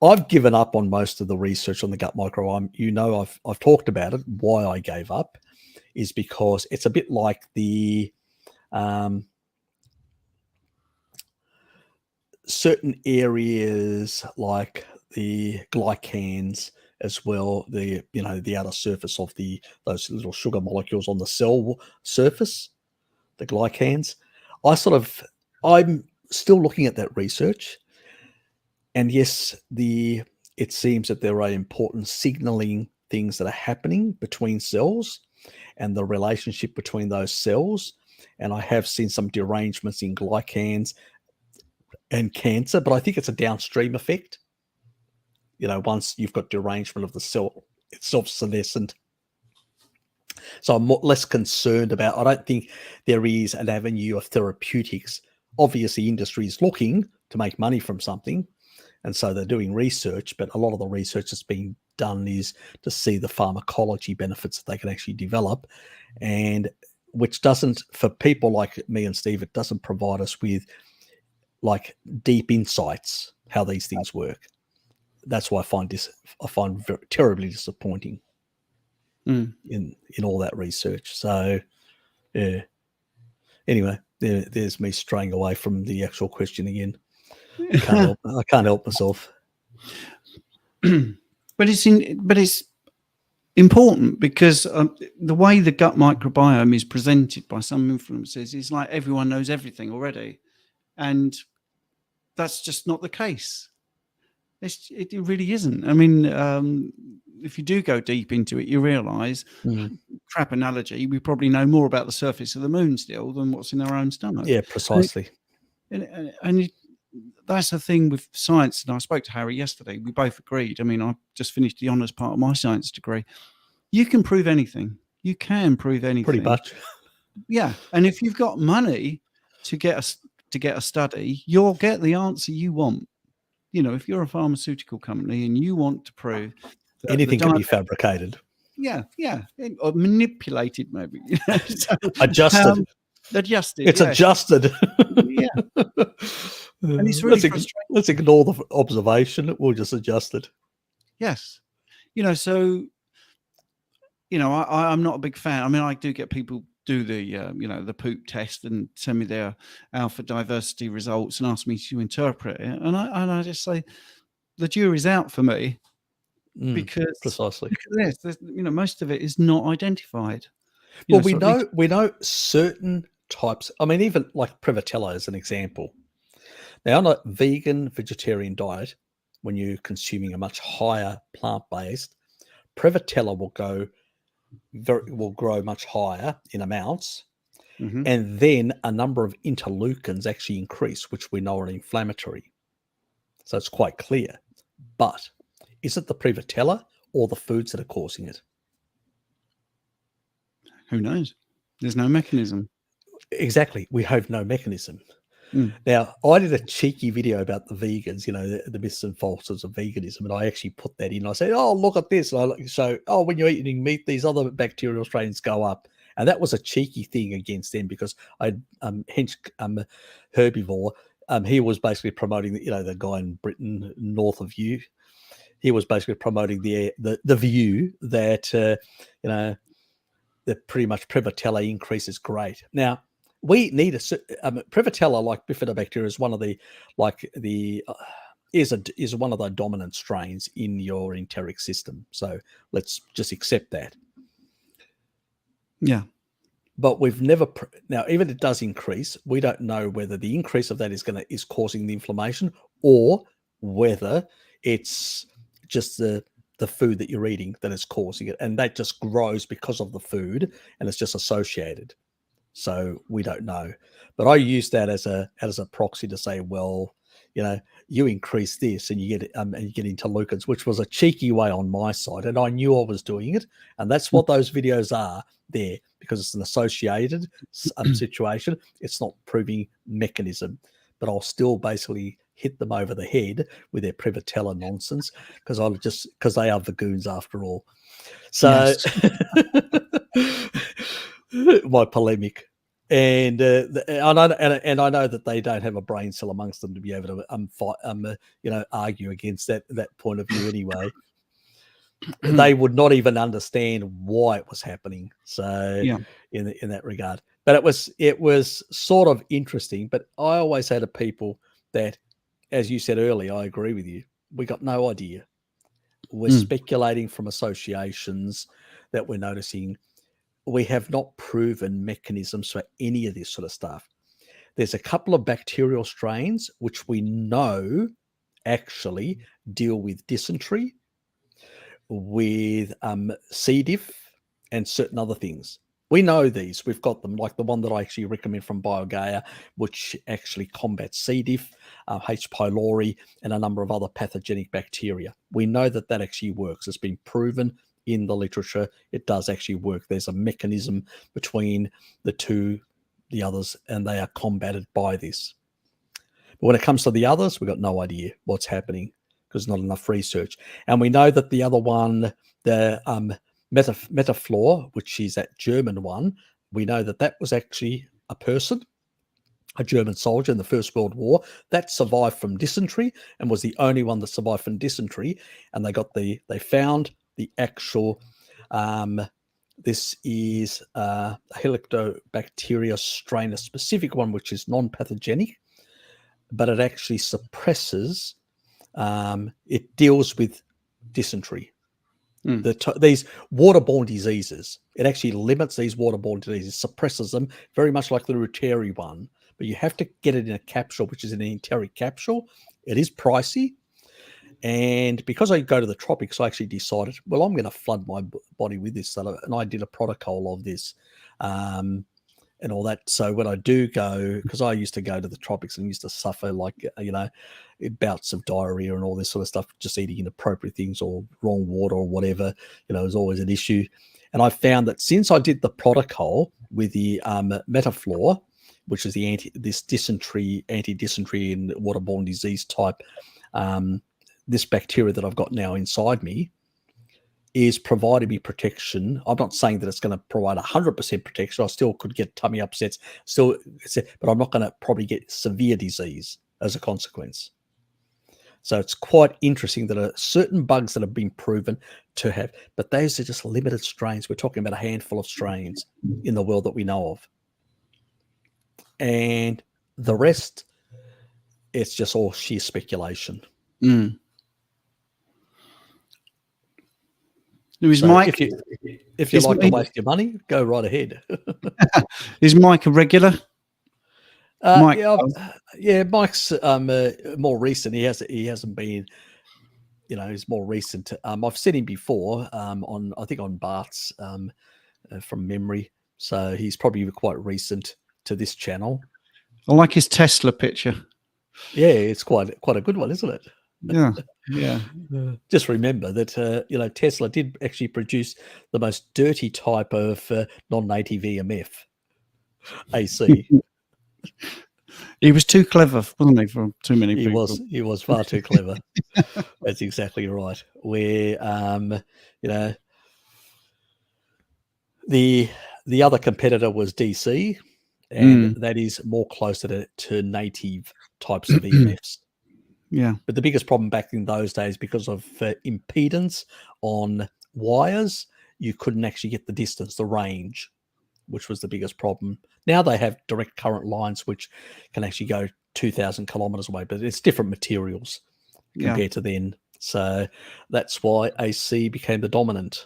S1: I've given up on most of the research on the gut microbiome. You know, I've talked about it. Why I gave up is because it's a bit like the certain areas like the glycans as well, the outer surface of those little sugar molecules on the cell surface, the glycans. I'm still looking at that research, and yes, it seems that there are important signaling things that are happening between cells and the relationship between those cells. And I have seen some derangements in glycans and cancer, but I think it's a downstream effect. Once you've got derangement of the cell, it's obsolescent. So I'm less concerned about. I don't think there is an avenue of therapeutics. Obviously, industry is looking to make money from something, and so they're doing research. But a lot of the research that's being done is to see the pharmacology benefits that they can actually develop, and which doesn't, for people like me and Steve, it doesn't provide us with like deep insights how these things work. That's why I find very, terribly disappointing in all that research. So, yeah. Anyway, there's me straying away from the actual question again. I can't help myself.
S2: But it's important because the way the gut microbiome is presented by some influencers is like everyone knows everything already, and that's just not the case. It really isn't. I mean, if you do go deep into it, you realise, crap analogy, we probably know more about the surface of the moon still than what's in our own stomach.
S1: Yeah, precisely.
S2: And that's the thing with science. And I spoke to Harry yesterday. We both agreed. I mean, I just finished the honours part of my science degree. You can prove anything. You can prove anything.
S1: Pretty much.
S2: Yeah. And if you've got money to get a study, you'll get the answer you want. If you're a pharmaceutical company and you want to prove that
S1: anything can be fabricated.
S2: Yeah. Or manipulated, maybe.
S1: Adjusted.
S2: Adjusted.
S1: It's adjusted.
S2: Yeah. And it's really frustrating.
S1: Let's ignore the observation. We'll just adjust it.
S2: Yes. So, I'm not a big fan. I mean, I do get people do the poop test and send me their alpha diversity results and ask me to interpret it. And I just say, the jury's out for me because
S1: precisely.
S2: Look at this. Most of it is not identified.
S1: Well, we know certain types. I mean, even like Prevotella as an example. Now, on a vegan vegetarian diet, when you're consuming a much higher plant-based, Prevotella will grow much higher in amounts, and then a number of interleukins actually increase, which we know are inflammatory. So it's quite clear. But is it the Prevotella or the foods that are causing it?
S2: Who knows? There's no mechanism.
S1: Exactly. We have no mechanism. Now, I did a cheeky video about the vegans, the myths and falsehoods of veganism, and I actually put that in. I said, "Oh, look at this!" And when you're eating meat, these other bacterial strains go up, and that was a cheeky thing against them because Hench herbivore. He was basically promoting the guy in Britain north of you. He was basically promoting the view that that pretty much Prevotella increase is great. Now, we need Prevotella, like bifidobacteria, is one of is one of the dominant strains in your enteric system. So let's just accept that.
S2: Yeah.
S1: But we've never now, even it does increase, we don't know whether the increase of that is causing the inflammation or whether it's just the food that you're eating that is causing it, and that just grows because of the food, and it's just associated. So we don't know. But I use that as a proxy to say, well, you increase this and you get interleukins, which was a cheeky way on my side, and I knew I was doing it, and that's what those videos are there, because it's an associated situation. It's not proving mechanism, but I'll still basically hit them over the head with their Prevotella nonsense because they are vagoons after all. So yes. My polemic. And I know that they don't have a brain cell amongst them to be able to argue against that point of view anyway. They would not even understand why it was happening. So
S2: Yeah.
S1: in that regard, but it was sort of interesting. But I always say to people that, as you said earlier, I agree with you. We got no idea. We're speculating from associations that we're noticing. We have not proven mechanisms for any of this sort of stuff. There's a couple of bacterial strains which we know actually deal with dysentery, with C. diff, and certain other things. We know these. We've got them, like the one that I actually recommend from Bulgaria, which actually combats C. diff, H. pylori, and a number of other pathogenic bacteria. We know that actually works. It's been proven in the literature. It does actually work. There's a mechanism between the others, and they are combated by this. But when it comes to the others, we've got no idea what's happening because not enough research. And we know that the other one, the Metaflor, which is that German one, we know that was actually a person, a German soldier in the First World War that survived from dysentery and was the only one that survived from dysentery. And they found the actual, this is a Helicobacteria strain, a specific one, which is non-pathogenic, but it actually suppresses, it deals with dysentery. These waterborne diseases, it actually limits these waterborne diseases, suppresses them, very much like the Dietary one. But you have to get it in a capsule, which is an enteric capsule. It is pricey. And because I go to the tropics, I actually decided, well, I'm going to flood my body with this. And I did a protocol of this and all that. So when I do go, because I used to go to the tropics and used to suffer bouts of diarrhea and all this sort of stuff, just eating inappropriate things or wrong water or whatever, is always an issue. And I found that since I did the protocol with the Metaflor, which is the anti-dysentery and waterborne disease type, this bacteria that I've got now inside me is providing me protection. I'm not saying that it's going to provide 100% protection. I still could get tummy upsets, but I'm not going to probably get severe disease as a consequence. So it's quite interesting that certain bugs that have been proven to have, but those are just limited strains. We're talking about a handful of strains in the world that we know of. And the rest, it's just all sheer speculation.
S2: Is Mike?
S1: If you like to waste your money, go right ahead.
S2: Is Mike a regular?
S1: Mike, yeah, Mike's more recent. He hasn't been, he's more recent. I've seen him before on Bart's from memory, so he's probably quite recent to this channel.
S2: I like his Tesla picture.
S1: Yeah, it's quite a good one, isn't it?
S2: Yeah.
S1: Just remember that Tesla did actually produce the most dirty type of non-native EMF AC.
S2: He was too clever, wasn't he, for too many people?
S1: He was far too clever. That's exactly right. Where the other competitor was DC, and that is more closer to native types of EMFs.
S2: Yeah.
S1: But the biggest problem back in those days, because of impedance on wires, you couldn't actually get the distance, the range, which was the biggest problem. Now they have direct current lines which can actually go 2,000 kilometers away, but it's different materials compared to then. So that's why AC became the dominant.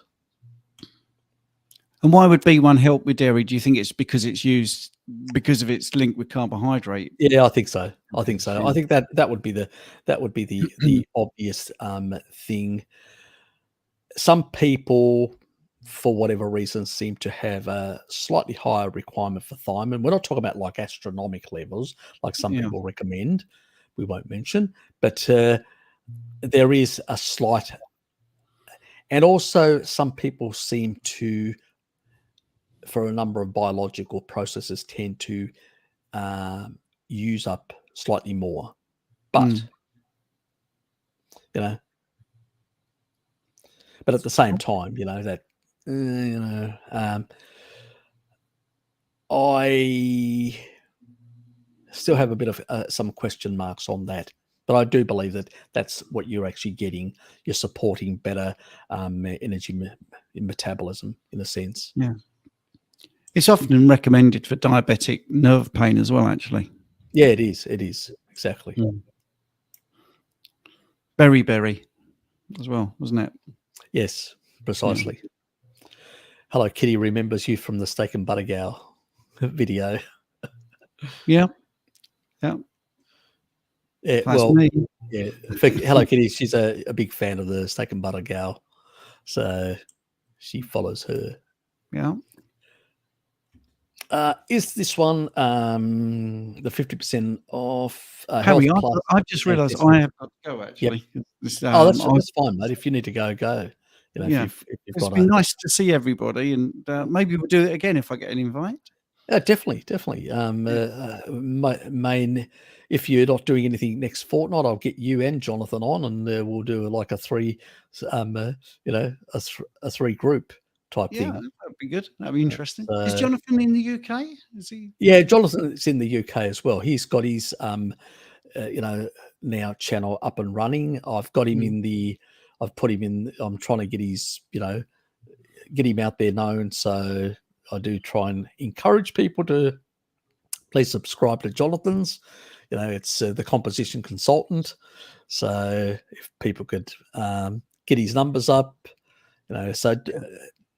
S2: And why would B1 help with dairy? Do you think it's because it's used because of its link with carbohydrate?
S1: Yeah, I think so. I think that would be the obvious thing. Some people, for whatever reason, seem to have a slightly higher requirement for thiamine. We're not talking about like astronomical levels, like some people recommend. We won't mention, but there is a slight, and also some people seem to, for a number of biological processes, tend to use up slightly more, but but at the same time, I still have a bit of some question marks on that, but I do believe that that's what you're actually getting. You're supporting better energy metabolism in a sense.
S2: Yeah. It's often recommended for diabetic nerve pain as well, actually.
S1: Yeah, it is. It is. Exactly.
S2: Berry as well, wasn't it?
S1: Yes, precisely. Yeah. Hello Kitty remembers you from the steak and butter gal video.
S2: Yeah.
S1: Well, me. Yeah. Hello Kitty, she's a big fan of the steak and butter gal, so she follows her.
S2: Yeah.
S1: Is this one the 50% off?
S2: Harry, I've just realised I have got to go, actually.
S1: Yep. That's fine, mate. If you need to go. You know,
S2: yeah.
S1: if you've
S2: it's been nice to see everybody, and maybe we'll do it again if I get an invite.
S1: Yeah, definitely. If you're not doing anything next fortnight, I'll get you and Jonathan on, and we'll do like a three group type thing.
S2: That'd be good. That'd be interesting. Is Jonathan in the UK? Is he?
S1: Yeah, Jonathan's in the UK as well. He's got his now channel up and running. I've got him I've put him in. I'm trying to get his get him out there known. So I do try and encourage people to please subscribe to Jonathan's. It's the composition consultant. So if people could get his numbers up, so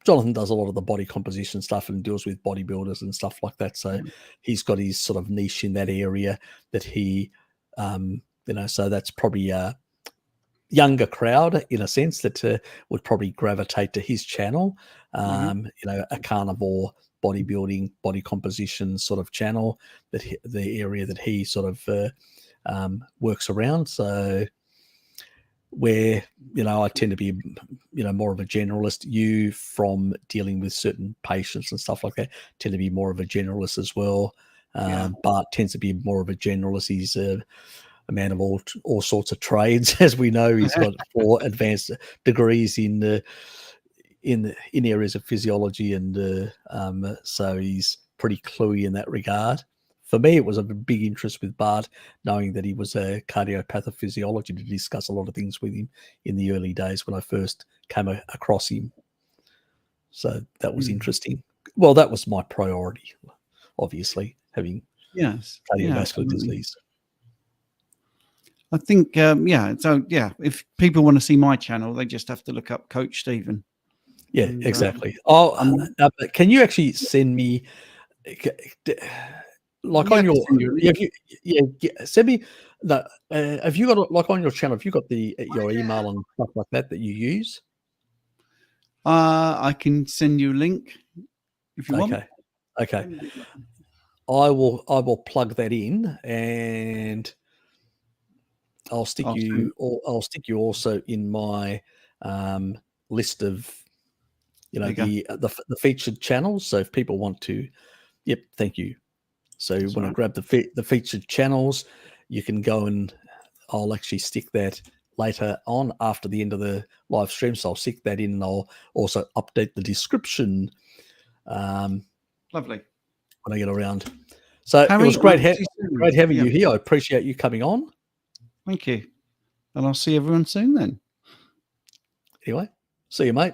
S1: Jonathan does a lot of the body composition stuff and deals with bodybuilders and stuff like that. So he's got his sort of niche in that area that he, so that's probably a younger crowd in a sense that would probably gravitate to his channel. A carnivore bodybuilding, body composition sort of channel, that the area that he sort of works around. So where I tend to be more of a generalist. You, from dealing with certain patients and stuff like that, tend to be more of a generalist as well. Bart tends to be more of a generalist. He's a man of all sorts of trades, as we know. He's got 4 advanced degrees in areas of physiology, and so he's pretty cluey in that regard. For me, it was a big interest with Bart, knowing that he was a cardiopathophysiciologist, to discuss a lot of things with him in the early days when I first came across him. So that was interesting. Well, that was my priority, obviously, having cardiovascular disease.
S2: I think, if people want to see my channel, they just have to look up Coach Stephen.
S1: Yeah, exactly. Can you actually send me... on your send me the have you got on your channel, have you got your email and stuff like that you use?
S2: I can send you a link if you want.
S1: Okay. I will plug that in, and I'll stick you also in my list of the featured channels. So if people want to, thank you. So when I grab the featured channels, you can go, and I'll actually stick that later on after the end of the live stream. So I'll stick that in, and I'll also update the description.
S2: Lovely.
S1: When I get around. So Harry, it was great having you here. I appreciate you coming on.
S2: Thank you. And I'll see everyone soon then.
S1: Anyway, see you, mate.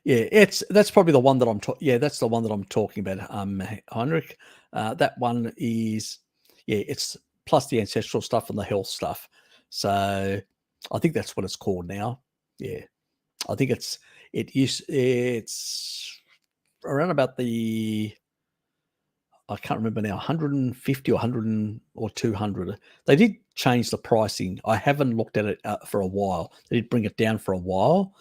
S1: Yeah, that's probably the one that that's the one that I'm talking about, Heinrich. That one is, it's plus the ancestral stuff and the health stuff. So I think that's what it's called now. Yeah, I think it's around about the, I can't remember now, 150 or 100 or 200. They did change the pricing. I haven't looked at it for a while. They did bring it down for a while.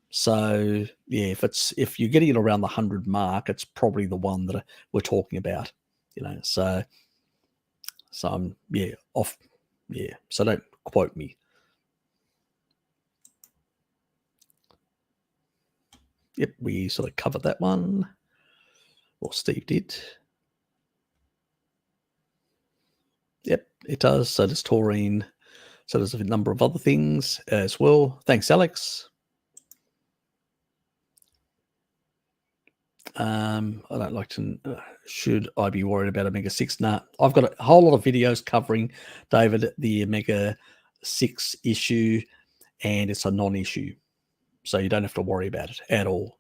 S1: So yeah, if you're getting it around the 100 mark, it's probably the one that we're talking about, so I'm off. Yeah. So don't quote me. Yep. We sort of covered that one, or Steve did. Yep, it does. So does taurine. So there's a number of other things as well. Thanks, Alex. I don't like to, should I be worried about omega-6? Nah, I've got a whole lot of videos covering, David, the omega-6 issue, and it's a non-issue. So you don't have to worry about it at all.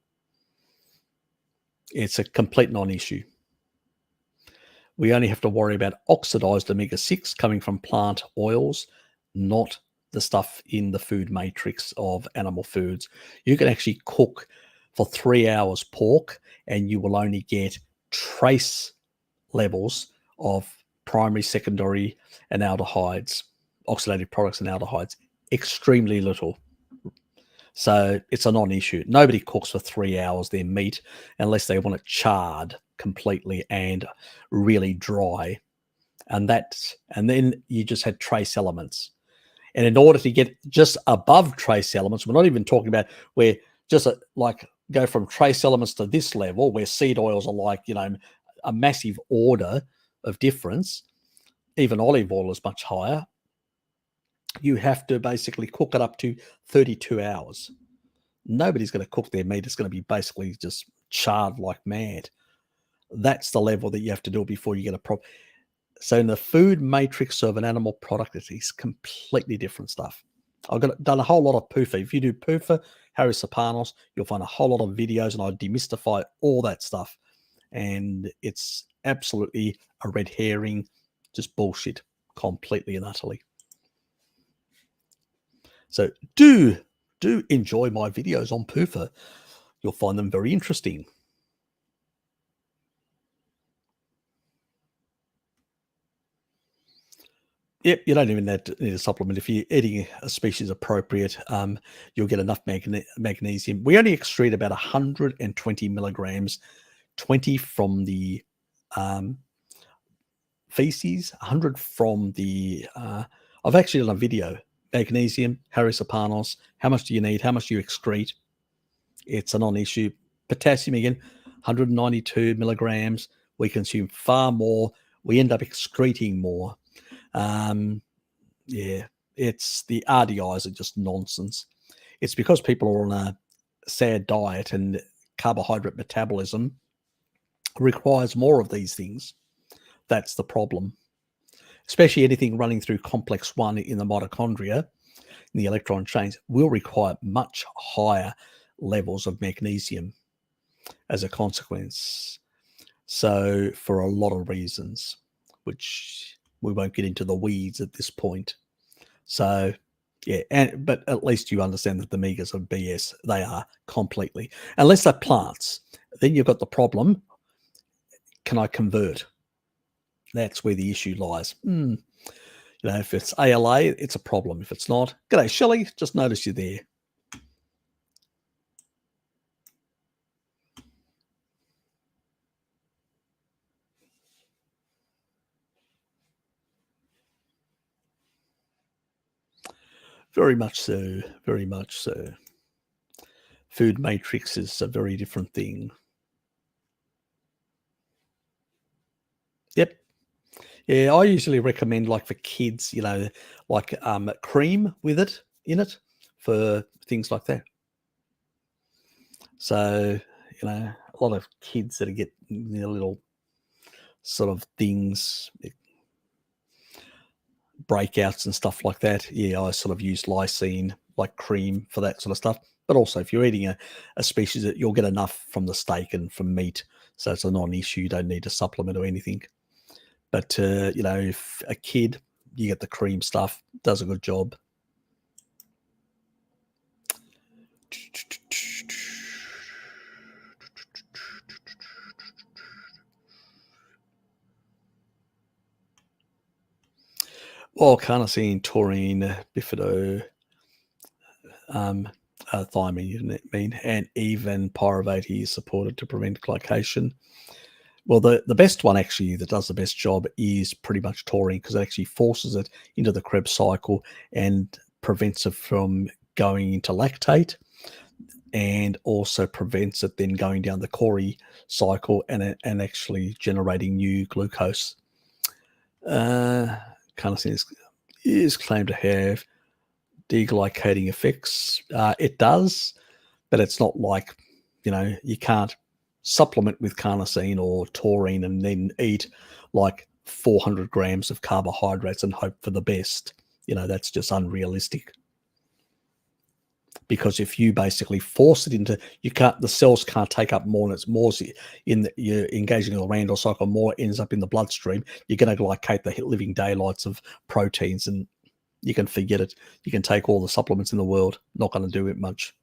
S1: It's a complete non-issue. We only have to worry about oxidized omega-6 coming from plant oils, not the stuff in the food matrix of animal foods. You can actually cook for 3 hours pork and you will only get trace levels of primary, secondary, and aldehydes, oxidative products and aldehydes, extremely little. So it's a non-issue. Nobody cooks for 3 hours their meat unless they want it charred completely and really dry. And then you just had trace elements. And in order to get just above trace elements, we're not even talking about where just like go from trace elements to this level where seed oils are like, you know, a massive order of difference. Even olive oil is much higher. You have to basically cook it up to 32 hours. Nobody's going to cook their meat. It's going to be basically just charred like mad. That's the level that you have to do before you get a problem. So in the food matrix of an animal product, it is completely different stuff. I've done a whole lot of PUFA. If you do PUFA, Harry Serpanos, you'll find a whole lot of videos, and I demystify all that stuff. And it's absolutely a red herring, just bullshit, completely and utterly. So do enjoy my videos on PUFA. You'll find them very interesting. Yep, you don't even need a supplement. If you're eating a species appropriate, you'll get enough magnesium. We only excrete about 120 milligrams, 20 from the feces, 100 from the, I've actually done a video, magnesium, Harry Serpanos, how much do you need, how much do you excrete? It's a non-issue. Potassium, again, 192 milligrams. We consume far more. We end up excreting more. Yeah, it's the RDIs are just nonsense. It's because people are on a sad diet and carbohydrate metabolism requires more of these things. That's the problem. Especially anything running through complex 1 in the mitochondria, in the electron chains, will require much higher levels of magnesium as a consequence. So for a lot of reasons, which we won't get into the weeds at this point. So yeah, but at least you understand that the megas are BS. They are completely, unless they're plants. Then you've got the problem. Can I convert? That's where the issue lies. You know, if it's ALA, it's a problem. If it's not, g'day, Shelley. Just notice you're there. Very much so. Very much so. Food matrix is a very different thing. Yep. Yeah, I usually recommend, like for kids, you know, like cream with it in it for things like that. So, you know, a lot of kids that get little sort of things, breakouts and stuff like that. Yeah, I sort of use lysine, like cream for that sort of stuff. But also, if you're eating a species, that you'll get enough from the steak and from meat. So it's a non-issue. You don't need a supplement or anything. But, you know, if a kid, you get the cream stuff, does a good job. Well, carnosine, taurine, bifido, thiamine, you mean, and even pyruvate is supported to prevent glycation. Well, the best one actually that does the best job is pretty much taurine, because it actually forces it into the Krebs cycle and prevents it from going into lactate, and also prevents it then going down the Cori cycle and actually generating new glucose. Carnosine is is claimed to have deglycating effects. It does, but it's not like, you can't supplement with carnosine or taurine and then eat like 400 grams of carbohydrates and hope for the best. That's just unrealistic. Because if you basically force it into, the cells can't take up more, and it's more you're engaging in the Randall cycle, more ends up in the bloodstream. You're going to glycate the living daylights of proteins, and you can forget it. You can take all the supplements in the world, not going to do it much.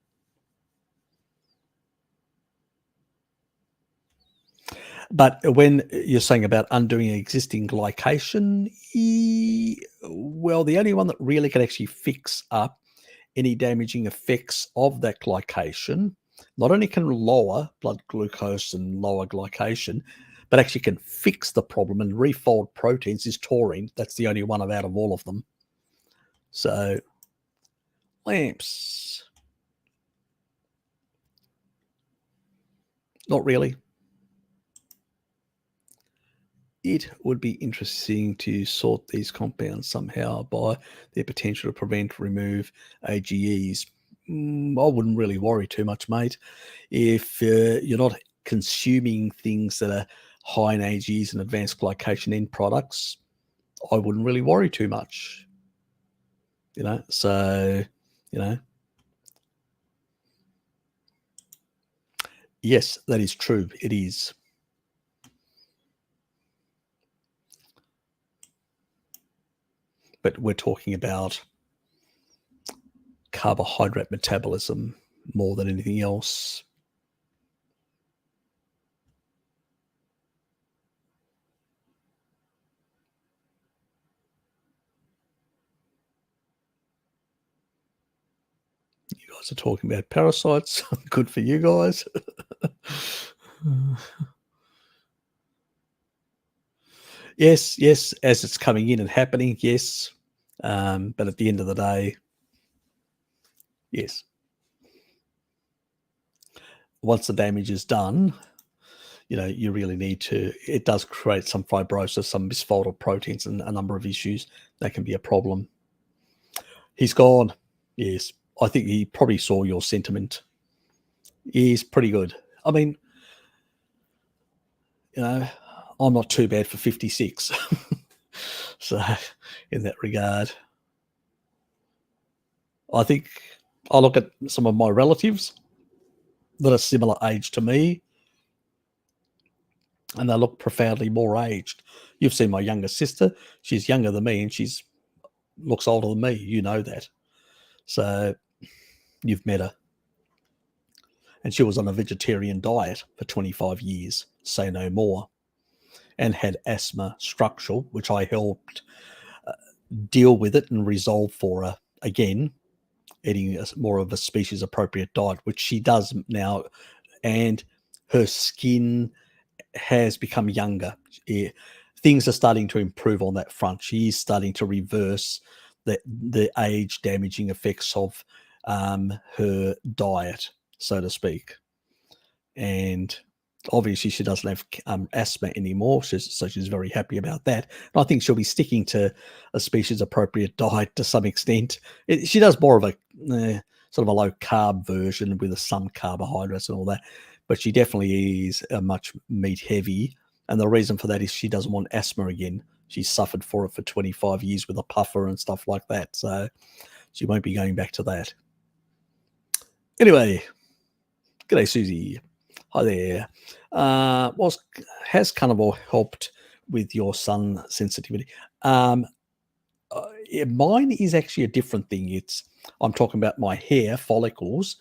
S1: But when you're saying about undoing existing glycation, well, the only one that really can actually fix up any damaging effects of that glycation, not only can lower blood glucose and lower glycation, but actually can fix the problem and refold proteins, is taurine. That's the only one out of all of them. So, lamps. Not really. It would be interesting to sort these compounds somehow by their potential to prevent, remove AGEs. I wouldn't really worry too much, mate. If you're not consuming things that are high in AGEs and advanced glycation end products, I wouldn't really worry too much. Yes, that is true. It is. But we're talking about carbohydrate metabolism more than anything else. You guys are talking about parasites. Good for you guys. Yes, as it's coming in and happening, yes. But at the end of the day, yes. Once the damage is done, you really need to, it does create some fibrosis, some misfolded proteins, and a number of issues that can be a problem. He's gone. Yes. I think he probably saw your sentiment. He's pretty good. I mean, I'm not too bad for 56. So, in that regard, I think I look at some of my relatives that are similar age to me, and they look profoundly more aged. You've seen my younger sister. She's younger than me, and she's looks older than me. You know that. So, you've met her. And she was on a vegetarian diet for 25 years, say no more, and had asthma structural, which I helped deal with it and resolve for her again, eating more of a species appropriate diet, which she does now, and her skin has become younger. Things are starting to improve on that front. She is starting to reverse the age damaging effects of her diet, so to speak. And obviously she doesn't have asthma anymore, so she's very happy about that. And I think she'll be sticking to a species appropriate diet to some extent. She does more of a sort of a low carb version with some carbohydrates and all that, but she definitely is a much meat heavy. And the reason for that is she doesn't want asthma again. She's suffered for it for 25 years with a puffer and stuff like that. So she won't be going back to that. Anyway, g'day, Susie. Hi there. Has Carnivore helped with your sun sensitivity? Mine is actually a different thing. I'm talking about my hair follicles.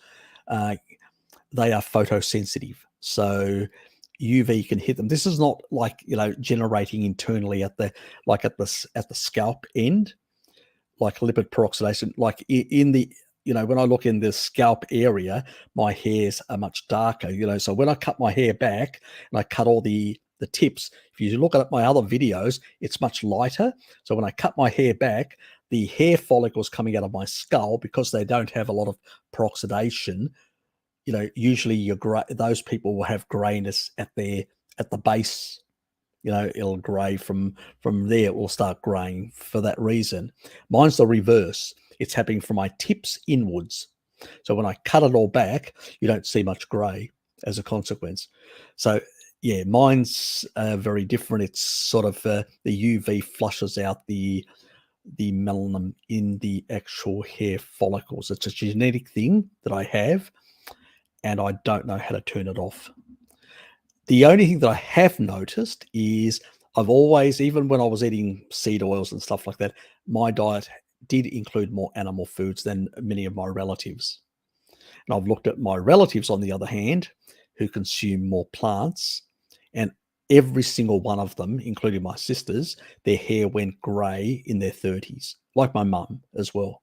S1: They are photosensitive, so UV can hit them. This is not like generating internally at the scalp end, like lipid peroxidation. Like in the when I look in the scalp area, my hairs are much darker. So when I cut my hair back and I cut all the tips, if you look at my other videos, it's much lighter. So when I cut my hair back, the hair follicles coming out of my skull, because they don't have a lot of peroxidation, usually those people will have grayness at the base it'll grey from there. It will start greying for that reason. Mine's the reverse. It's happening from my tips inwards. So when I cut it all back, you don't see much grey as a consequence. So yeah, mine's very different. It's sort of the UV flushes out the melanin in the actual hair follicles. It's a genetic thing that I have, and I don't know how to turn it off. The only thing that I have noticed is I've always, even when I was eating seed oils and stuff like that, my diet did include more animal foods than many of my relatives. And I've looked at my relatives, on the other hand, who consume more plants, and every single one of them, including my sisters, their hair went grey in their 30s, like my mum as well.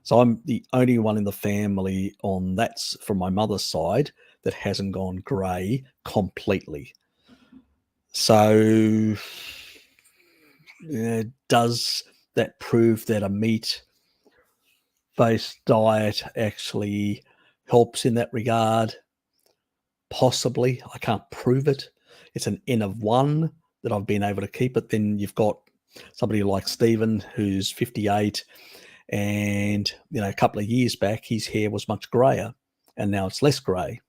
S1: So I'm the only one in the family on that's from my mother's side that hasn't gone grey completely. So does that prove that a meat-based diet actually helps in that regard? Possibly. I can't prove it. It's an N of 1 that I've been able to keep it. Then you've got somebody like Stephen, who's 58, and a couple of years back his hair was much grayer, and now it's less grey.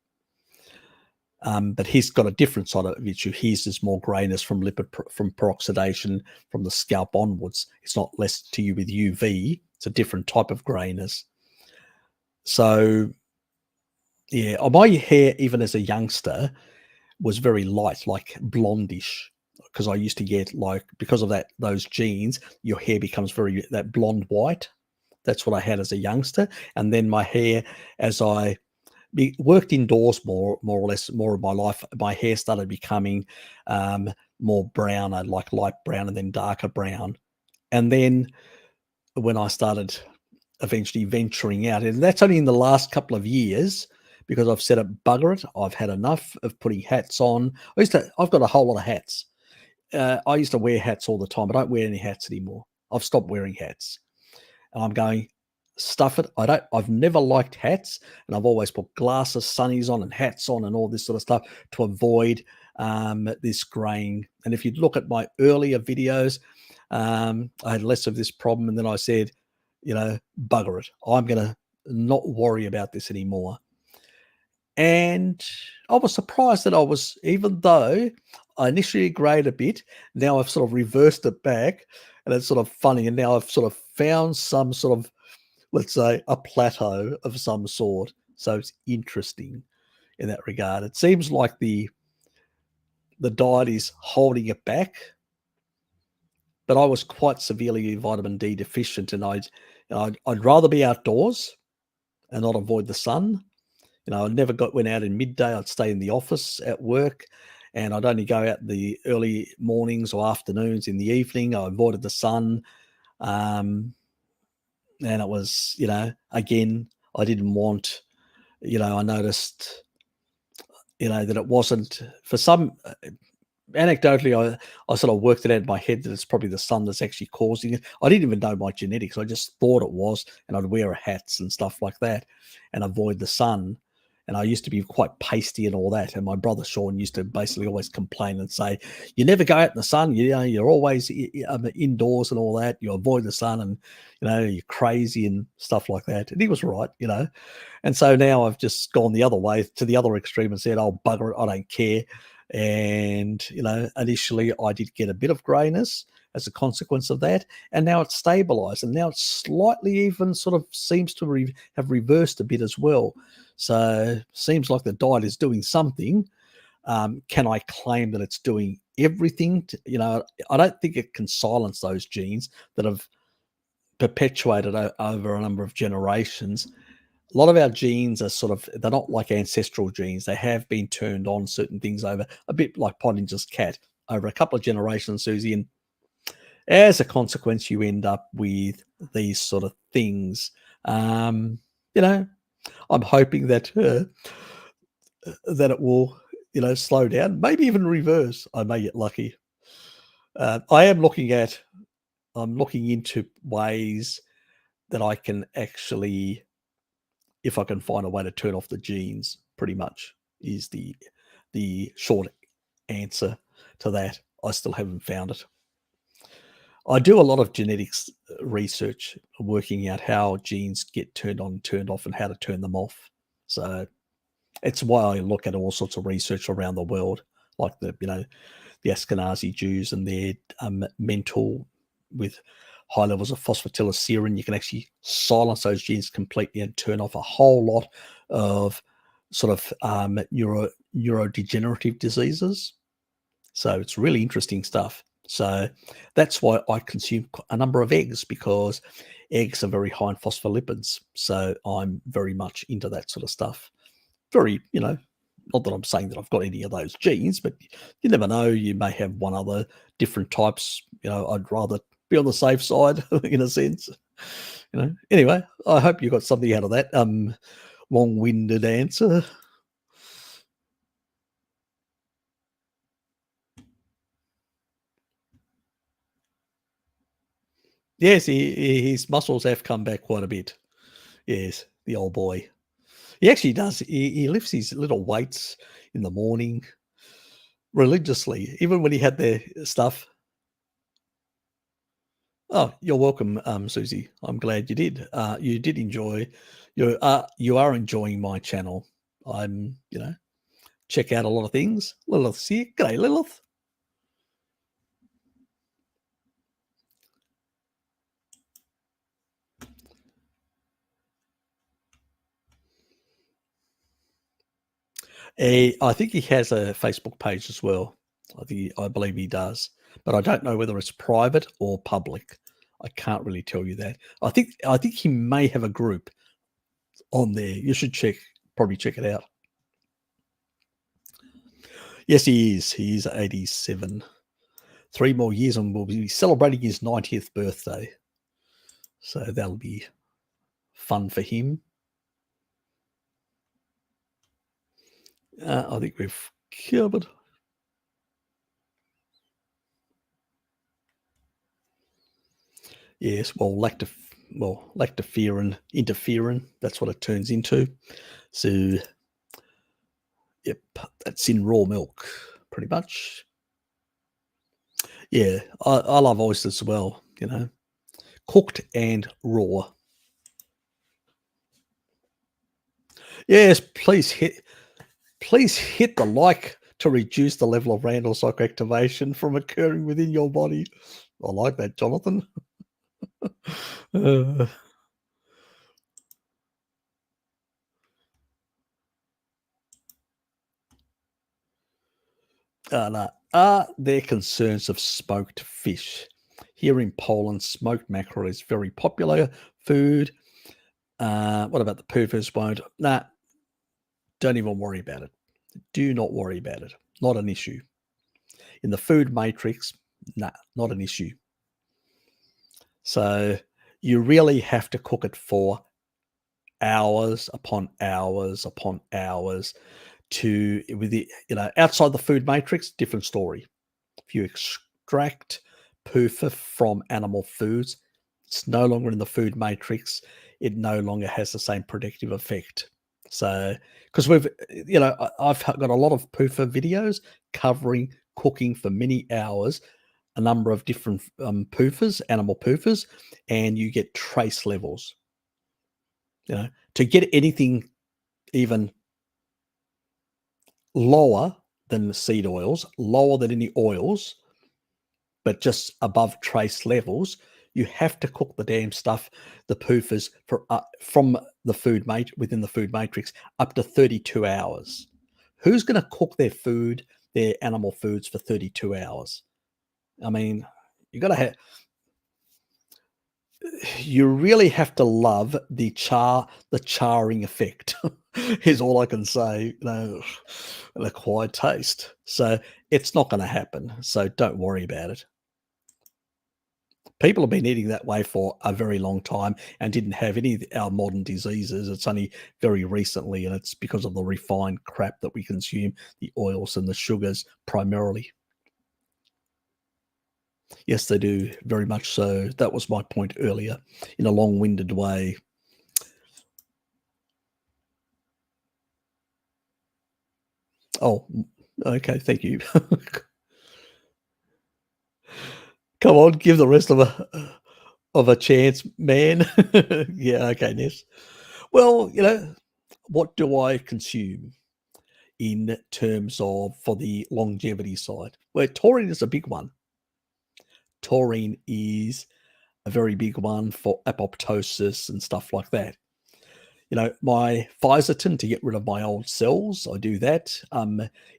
S1: But he's got a different side of issue. His is more greyness from peroxidation from the scalp onwards. It's not less to you with UV. It's a different type of greyness. So yeah, my hair, even as a youngster, was very light, like blondish, because I used to get, like, because of those genes, your hair becomes very that blonde white. That's what I had as a youngster. And then my hair, as I worked indoors more or less more of my life, my hair started becoming more brown, like light brown and then darker brown. And then when I started eventually venturing out, and that's only in the last couple of years, because I've said it, bugger it, I've had enough of putting hats on. I've got a whole lot of hats. I used to wear hats all the time. I don't wear any hats anymore. I've stopped wearing hats. And I'm going, stuff it. I've never liked hats, and I've always put glasses, sunnies on, and hats on, and all this sort of stuff to avoid this graying. And if you look at my earlier videos, I had less of this problem, and then I said, bugger it. I'm going to not worry about this anymore. And I was surprised that even though I initially grayed a bit, now I've sort of reversed it back, and it's sort of funny. And now I've sort of found some sort of, let's say, a plateau of some sort. So it's interesting in that regard. It seems like the diet is holding it back, but I was quite severely vitamin D deficient, and I'd rather be outdoors and not avoid the sun. I never went out in midday. I'd stay in the office at work, and I'd only go out in the early mornings or afternoons. In the evening, I avoided the sun. And it was, again, I didn't want, I noticed, that it wasn't for some, anecdotally, I sort of worked it out in my head that it's probably the sun that's actually causing it. I didn't even know my genetics. I just thought it was, and I'd wear hats and stuff like that and avoid the sun. And I used to be quite pasty and all that. And my brother Sean used to basically always complain and say, you never go out in the sun. You're always indoors and all that. You avoid the sun, and, you're crazy and stuff like that. And he was right, And so now I've just gone the other way to the other extreme and said, oh, bugger it, I don't care. And, initially I did get a bit of grayness as a consequence of that. And now it's stabilized. And now it's slightly even sort of seems to have reversed a bit as well. So seems like the diet is doing something. Can I claim that it's doing everything? I don't think it can silence those genes that have perpetuated over a number of generations. A lot of our genes are they're not like ancestral genes. They have been turned on certain things over, a bit like Pottinger's cat, over a couple of generations, Susie. And as a consequence, you end up with these sort of things. I'm hoping that it will, slow down, maybe even reverse. I may get lucky. I'm looking into ways that I can actually, if I can find a way to turn off the genes, pretty much is the short answer to that. I still haven't found it. I do a lot of genetics research, working out how genes get turned on, turned off, and how to turn them off. So it's why I look at all sorts of research around the world, like the Ashkenazi Jews and their mental with high levels of phosphatidylserine. You can actually silence those genes completely and turn off a whole lot of sort of neurodegenerative diseases. So it's really interesting stuff. So that's why I consume a number of eggs, because eggs are very high in phospholipids. So I'm very much into that sort of stuff. Very, not that I'm saying that I've got any of those genes, but you never know. You may have one other different types. I'd rather be on the safe side in a sense. Anyway, I hope you got something out of that long-winded answer. Yes, his muscles have come back quite a bit. Yes, the old boy. He actually does. He lifts his little weights in the morning religiously, even when he had the stuff. Oh, you're welcome, Susie. I'm glad you did. You did enjoy. You are enjoying my channel. I'm, check out a lot of things. Lilith's here. G'day, Lilith. I think he has a Facebook page as well. I believe he does, but I don't know whether it's private or public. I can't really tell you that. I think he may have a group on there. You should probably check it out. Yes, he is. He's 87. 3 more years and we'll be celebrating his 90th birthday. So that'll be fun for him. I think we've covered. Yes, well, lactoferrin, interferon, that's what it turns into. So, yep, that's in raw milk, pretty much. Yeah, I love oysters as well, cooked and raw. Yes, please hit the like to reduce the level of random psychoactivation from occurring within your body. I like that, Jonathan. No. Are there concerns of smoked fish? Here in Poland, smoked mackerel is very popular food. What about the PUFAs won't? Nah, don't even worry about it. Do not worry about it. Not an issue. In the food matrix, nah, not an issue. So you really have to cook it for hours upon hours upon hours outside the food matrix, different story. If you extract PUFA from animal foods, it's no longer in the food matrix. It no longer has the same protective effect. So, because I've got a lot of PUFA videos covering cooking for many hours, a number of different PUFAs, animal PUFAs, and you get trace levels. To get anything even lower than the seed oils, lower than any oils, but just above trace levels, you have to cook the damn stuff, the PUFAs, from the food within the food matrix up to 32 hours. Who's going to cook their animal foods for 32 hours? I mean, you really have to love the charring effect is all I can say, an acquired taste. So it's not going to happen. So don't worry about it. People have been eating that way for a very long time and didn't have any of our modern diseases. It's only very recently, and it's because of the refined crap that we consume, the oils and the sugars primarily. Yes, they do, very much so. That was my point earlier in a long-winded way. Oh, okay, thank you. Come on, give the rest of a chance, man. Yeah, okay, Ness. Well, what do I consume in terms of for the longevity side? Well, taurine is a big one. Taurine is a very big one for apoptosis and stuff like that. My Physatin to get rid of my old cells, I do that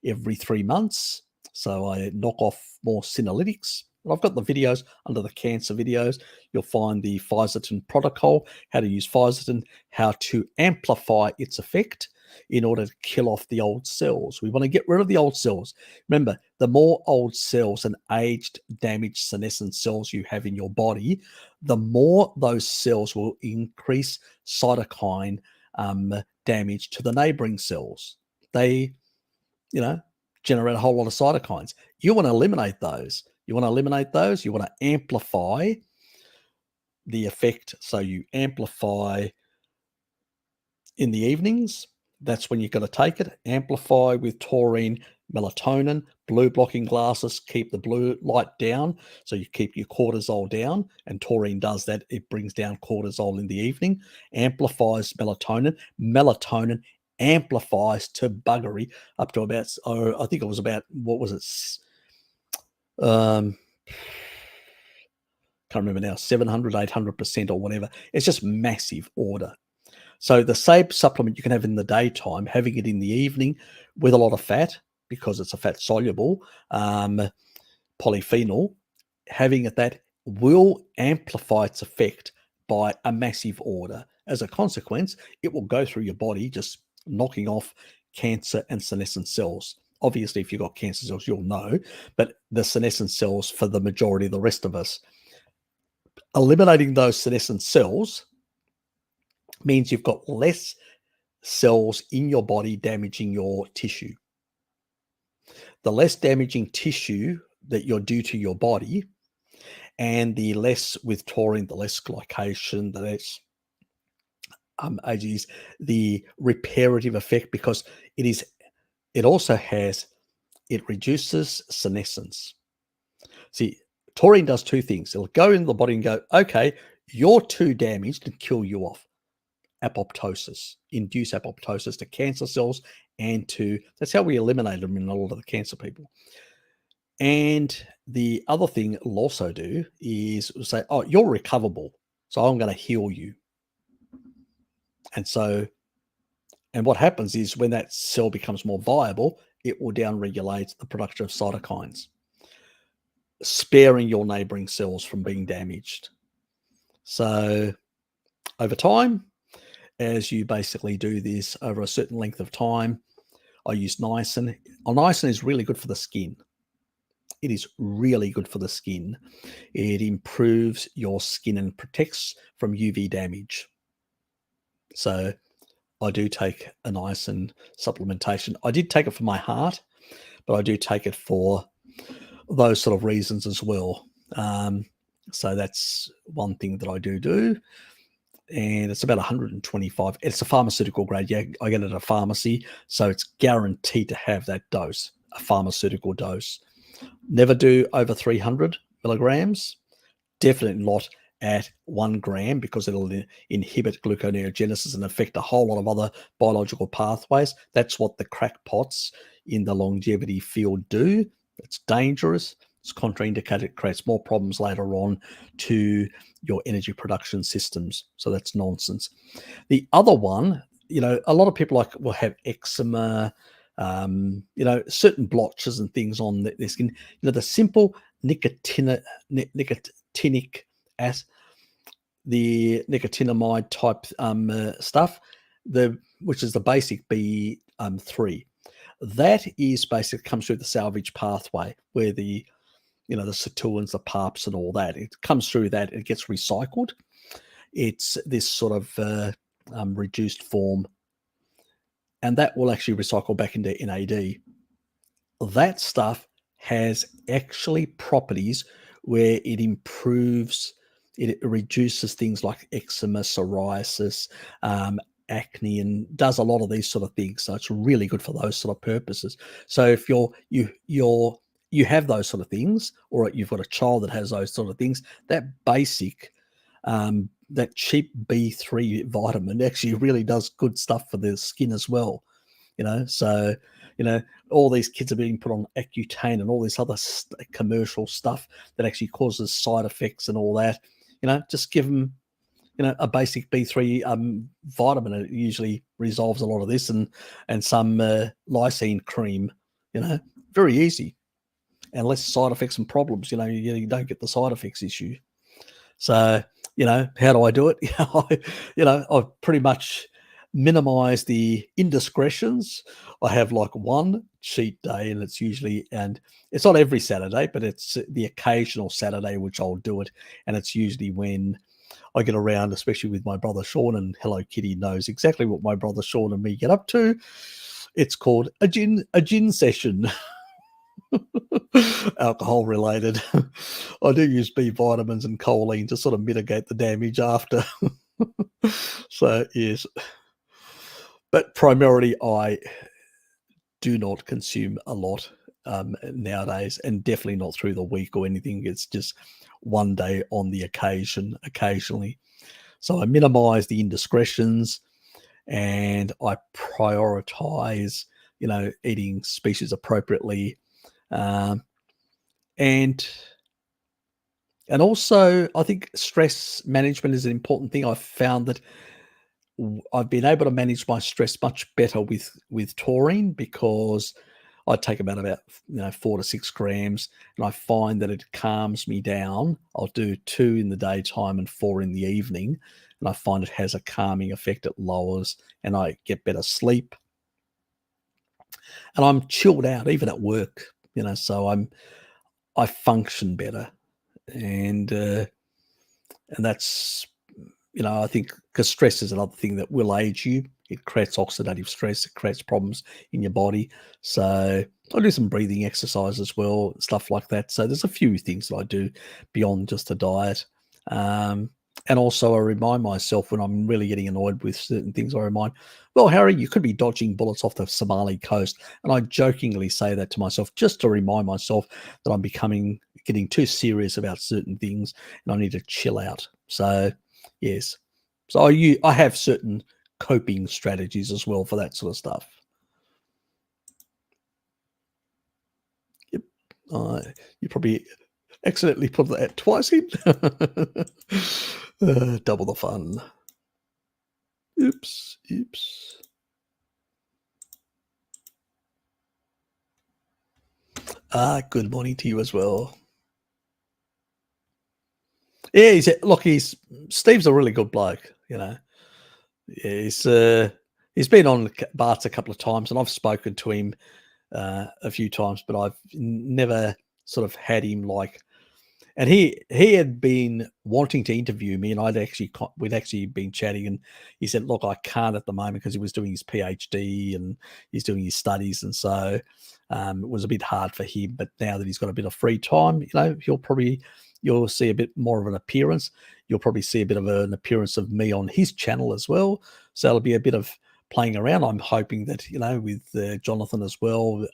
S1: every 3 months. So I knock off more senolytics. And I've got the videos under the cancer videos. You'll find the Physatin protocol, how to use Physatin, how to amplify its effect in order to kill off the old cells. We want to get rid of the old cells. Remember, the more old cells and aged, damaged, senescent cells you have in your body, the more those cells will increase cytokine damage to the neighboring cells. They, generate a whole lot of cytokines. You want to eliminate those. You want to amplify the effect. So you amplify in the evenings. That's when you've got to take it. Amplify with taurine, melatonin, blue blocking glasses, keep the blue light down. So you keep your cortisol down, and taurine does that. It brings down cortisol in the evening, amplifies melatonin. Melatonin amplifies to buggery up to about, I think it was about, what was it? Can't remember now, 700, 800% or whatever. It's just massive order. So the same supplement you can have in the daytime, having it in the evening with a lot of fat, because it's a fat soluble polyphenol, having it that will amplify its effect by a massive order. As a consequence, it will go through your body just knocking off cancer and senescent cells. Obviously, if you've got cancer cells, you'll know, but the senescent cells for the majority of the rest of us, eliminating those senescent cells means you've got less cells in your body damaging your tissue. The less damaging tissue that you're due to your body, and the less with taurine, the less glycation, the less the reparative effect, because it reduces senescence. See, taurine does two things. It'll go into the body and go, okay, you're too damaged, and kill you off. Apoptosis, induce apoptosis to cancer cells, and that's how we eliminate them in a lot of the cancer people. And the other thing it'll also do is say, oh, you're recoverable, so I'm going to heal you. And what happens is when that cell becomes more viable, it will downregulate the production of cytokines, sparing your neighboring cells from being damaged. So over time, as you basically do this over a certain length of time, I use niacin. Niacin is really good for the skin. It is really good for the skin. It improves your skin and protects from UV damage. So I do take a niacin supplementation. I did take it for my heart, but I do take it for those sort of reasons as well. So that's one thing that I do. And it's about 125. It's a pharmaceutical grade. Yeah, I get it at a pharmacy. So it's guaranteed to have that dose, a pharmaceutical dose. Never do over 300 milligrams. Definitely not at 1 gram, because it'll inhibit gluconeogenesis and affect a whole lot of other biological pathways. That's what the crackpots in the longevity field do. It's dangerous. It's contraindicated. It creates more problems later on to your energy production systems. So that's nonsense. The other one, a lot of people will have eczema, certain blotches and things on their skin. The simple nicotinic acid, the nicotinamide type stuff, which is the basic B3. That is basically comes through the salvage pathway, where the sirtuins, the PARPs and all that. It comes through that. It gets recycled. It's this sort of reduced form, and that will actually recycle back into NAD. That stuff has actually properties where it improves, it reduces things like eczema, psoriasis, acne, and does a lot of these sort of things. So it's really good for those sort of purposes. So if you're you have those sort of things, or you've got a child that has those sort of things, that basic, that cheap B3 vitamin actually really does good stuff for the skin as well. So, all these kids are being put on Accutane and all this other commercial stuff that actually causes side effects and all that. Just give them, a basic B3 vitamin, and it usually resolves a lot of this, and some lysine cream, very easy, and less side effects and problems. You don't get the side effects issue. So, how do I do it? I've pretty much minimize the indiscretions. I have like one cheat day, and it's not every Saturday, but it's the occasional Saturday which I'll do it, and it's usually when I get around, especially with my brother Sean, and Hello Kitty knows exactly what my brother Sean and me get up to. It's called a gin session. Alcohol related. I do use B vitamins and choline to sort of mitigate the damage after. So yes, but primarily I do not consume a lot nowadays, and definitely not through the week or anything. It's just one day on the occasionally. So I minimize the indiscretions, and I prioritize, eating species appropriately. And also I think stress management is an important thing. I've found that I've been able to manage my stress much better with taurine, because I take about 4 to 6 grams, and I find that it calms me down. I'll do 2 in the daytime and 4 in the evening, and I find it has a calming effect. It lowers, and I get better sleep, and I'm chilled out even at work. So I function better, and that's, I think, because stress is another thing that will age you. It creates oxidative stress. It creates problems in your body. So I do some breathing exercise as well, stuff like that. So there's a few things that I do beyond just a diet. And also I remind myself when I'm really getting annoyed with certain things, I remind, well, Harry, you could be dodging bullets off the Somali coast. And I jokingly say that to myself just to remind myself that I'm getting too serious about certain things, and I need to chill out. So yes. So I have certain coping strategies as well for that sort of stuff. Yep. You probably accidentally put that twice in. Double the fun. Oops. Good morning to you as well. Yeah, Steve's a really good bloke, Yeah, he's been on Bart's a couple of times, and I've spoken to him a few times, but I've never sort of had him and he had been wanting to interview me, and we'd actually been chatting, and he said, look, I can't at the moment because he was doing his PhD and he's doing his studies, and so it was a bit hard for him. But now that he's got a bit of free time, you'll see a bit more of an appearance. You'll probably see a bit of an appearance of me on his channel as well. So it'll be a bit of playing around. I'm hoping that, with Jonathan as well,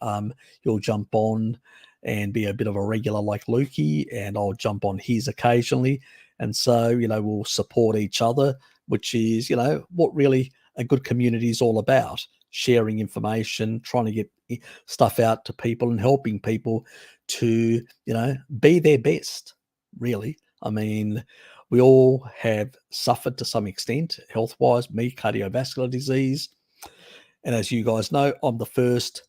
S1: he'll jump on and be a bit of a regular like Lukey, and I'll jump on his occasionally. And so, we'll support each other, which is, what really a good community is all about: sharing information, trying to get stuff out to people, and helping people to, be their best, really. I mean, we all have suffered to some extent, health-wise. Me, cardiovascular disease. And as you guys know, I'm the first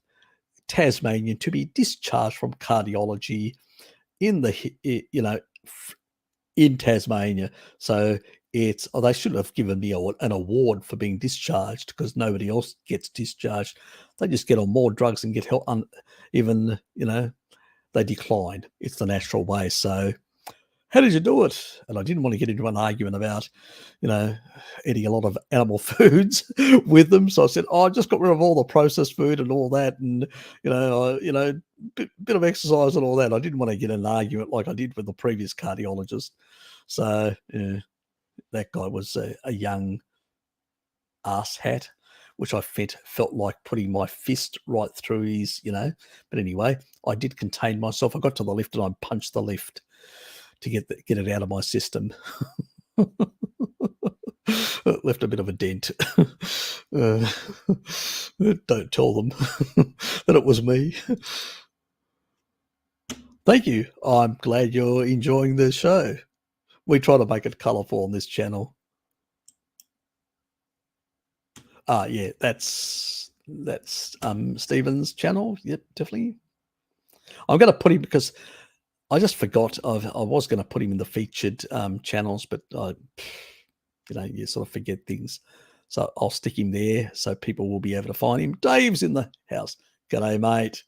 S1: Tasmanian to be discharged from cardiology in Tasmania. So they should have given me an award for being discharged, because nobody else gets discharged. They just get on more drugs and get help. They decline. It's the natural way. So how did you do it? And I didn't want to get into an argument about, eating a lot of animal foods with them. So I said, I just got rid of all the processed food and all that, and, bit of exercise and all that. I didn't want to get in an argument like I did with the previous cardiologist. So that guy was a young ass hat, which I felt like putting my fist right through his, But anyway, I did contain myself. I got to the lift and I punched the lift to get it out of my system. It left a bit of a dent. Don't tell them that it was me. Thank you. I'm glad you're enjoying the show. We try to make it colourful on this channel. Yeah, that's Stephen's channel. Yep, definitely. I'm going to put him, because I just forgot. I was going to put him in the featured channels, but you sort of forget things. So I'll stick him there so people will be able to find him. Dave's in the house. G'day, mate.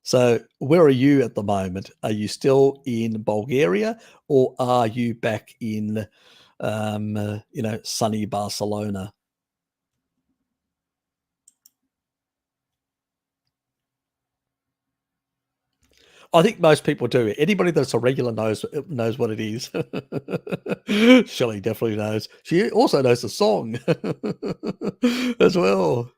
S1: So where are you at the moment? Are you still in Bulgaria, or are you back in, sunny Barcelona? I think most people do. Anybody that's a regular knows what it is. Shelley definitely knows. She also knows the song as well.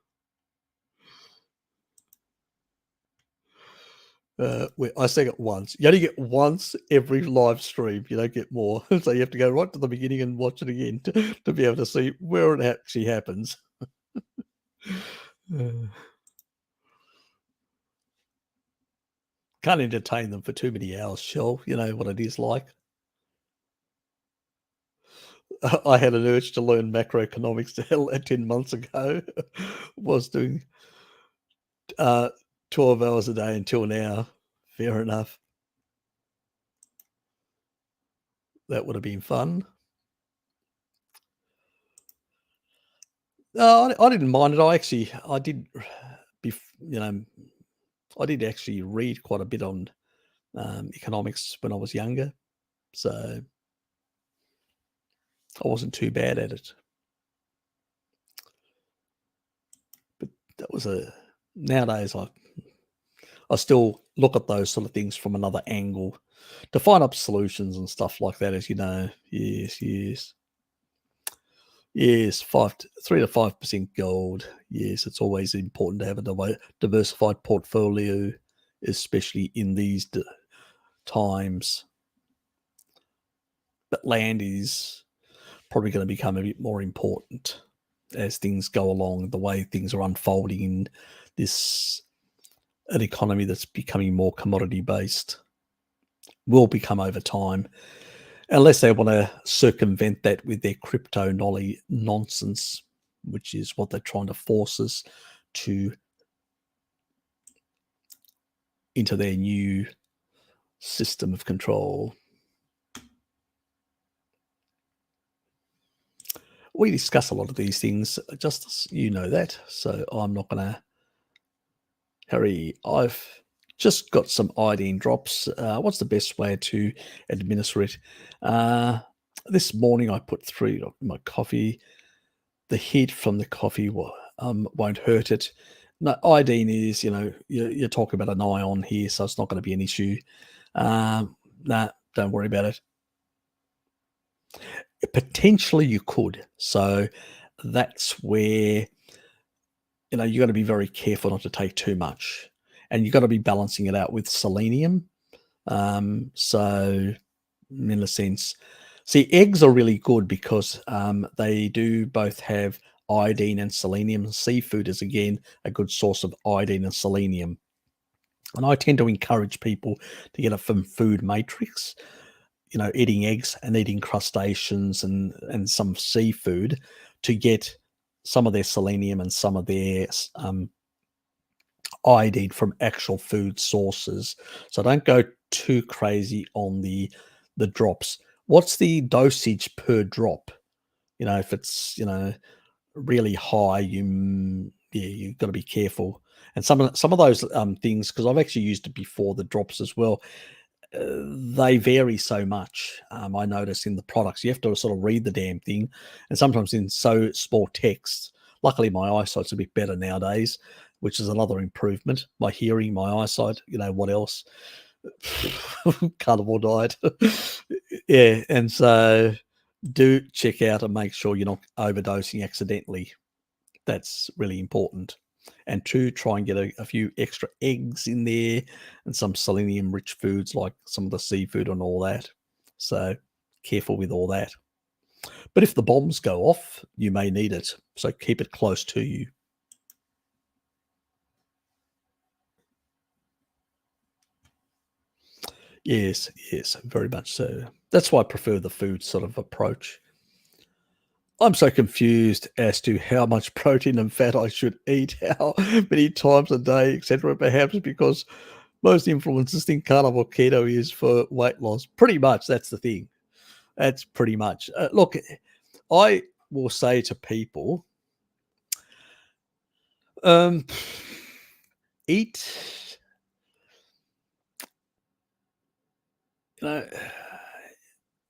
S1: I sing it once. You only get once every live stream. You don't get more. So you have to go right to the beginning and watch it again to be able to see where it actually happens. Can't entertain them for too many hours, Shell. You know what it is like. I had an urge to learn macroeconomics 10 months ago. Was doing 12 hours a day until now. Fair enough. That would have been fun. I didn't mind it. I did actually read quite a bit on economics when I was younger. So I wasn't too bad at it. But that was nowadays I still look at those sort of things from another angle to find up solutions and stuff like that, as you know. Yes. 3 to 5% gold. Yes, it's always important to have a diversified portfolio, especially in these times. But land is probably going to become a bit more important as things go along, the way things are unfolding in an economy that's becoming more commodity based will become over time, unless they want to circumvent that with their crypto nonsense, which is what they're trying to force us to into their new system of control. We discuss a lot of these things, just as you know that, so I'm not going to Harry, I've just got some iodine drops. What's the best way to administer it? This morning I put 3 in my coffee. The heat from the coffee won't hurt it. No, iodine is, you're talking about an ion here, so it's not going to be an issue. Don't worry about it. Potentially you could. So that's where you've got to be very careful not to take too much, and you've got to be balancing it out with selenium. So in a sense, see, eggs are really good because they do both have iodine and selenium. Seafood is, again, a good source of iodine and selenium. And I tend to encourage people to get it from Food Matrix, eating eggs and eating crustaceans and some seafood to get some of their selenium and some of their iodine from actual food sources. So don't go too crazy on the drops. What's the dosage per drop? If it's really high, you've got to be careful. And some of those things, because I've actually used it before, the drops as well, they vary so much. I notice in the products, you have to sort of read the damn thing, and sometimes in so small text. Luckily, my eyesight's a bit better nowadays, which is another improvement. My hearing, my eyesight, what else? Carnivore diet. Yeah, and so do check out and make sure you're not overdosing accidentally. That's really important. And 2, try and get a few extra eggs in there and some selenium-rich foods like some of the seafood and all that. So careful with all that. But if the bombs go off, you may need it. So keep it close to you. Yes, yes, very much so. That's why I prefer the food sort of approach. I'm so confused as to how much protein and fat I should eat, how many times a day, etc. Perhaps because most influencers think carnivore keto is for weight loss. Pretty much, that's the thing. That's pretty much. Look, I will say to people, eat,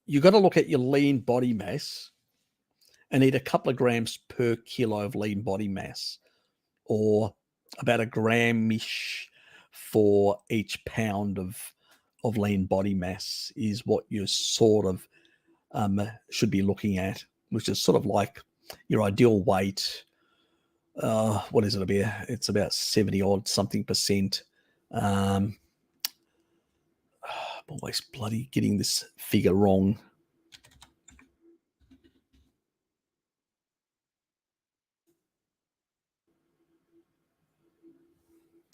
S1: you got to look at your lean body mass and eat a couple of grams per kilo of lean body mass, or about a gram-ish for each pound of lean body mass is what you sort of should be looking at, which is sort of like your ideal weight. What is it about? It's about 70 odd something percent. I'm always bloody getting this figure wrong.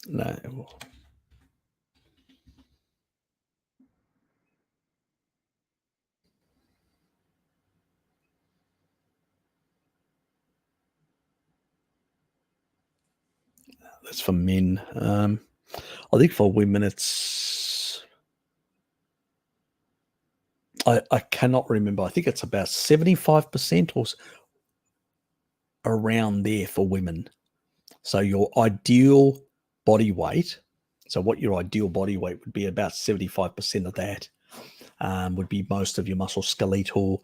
S1: No. That's for men. I think for women, it's I cannot remember. I think it's about 75% or around there for women. So your ideal body weight. So what your ideal body weight would be, about 75% of that would be most of your musculoskeletal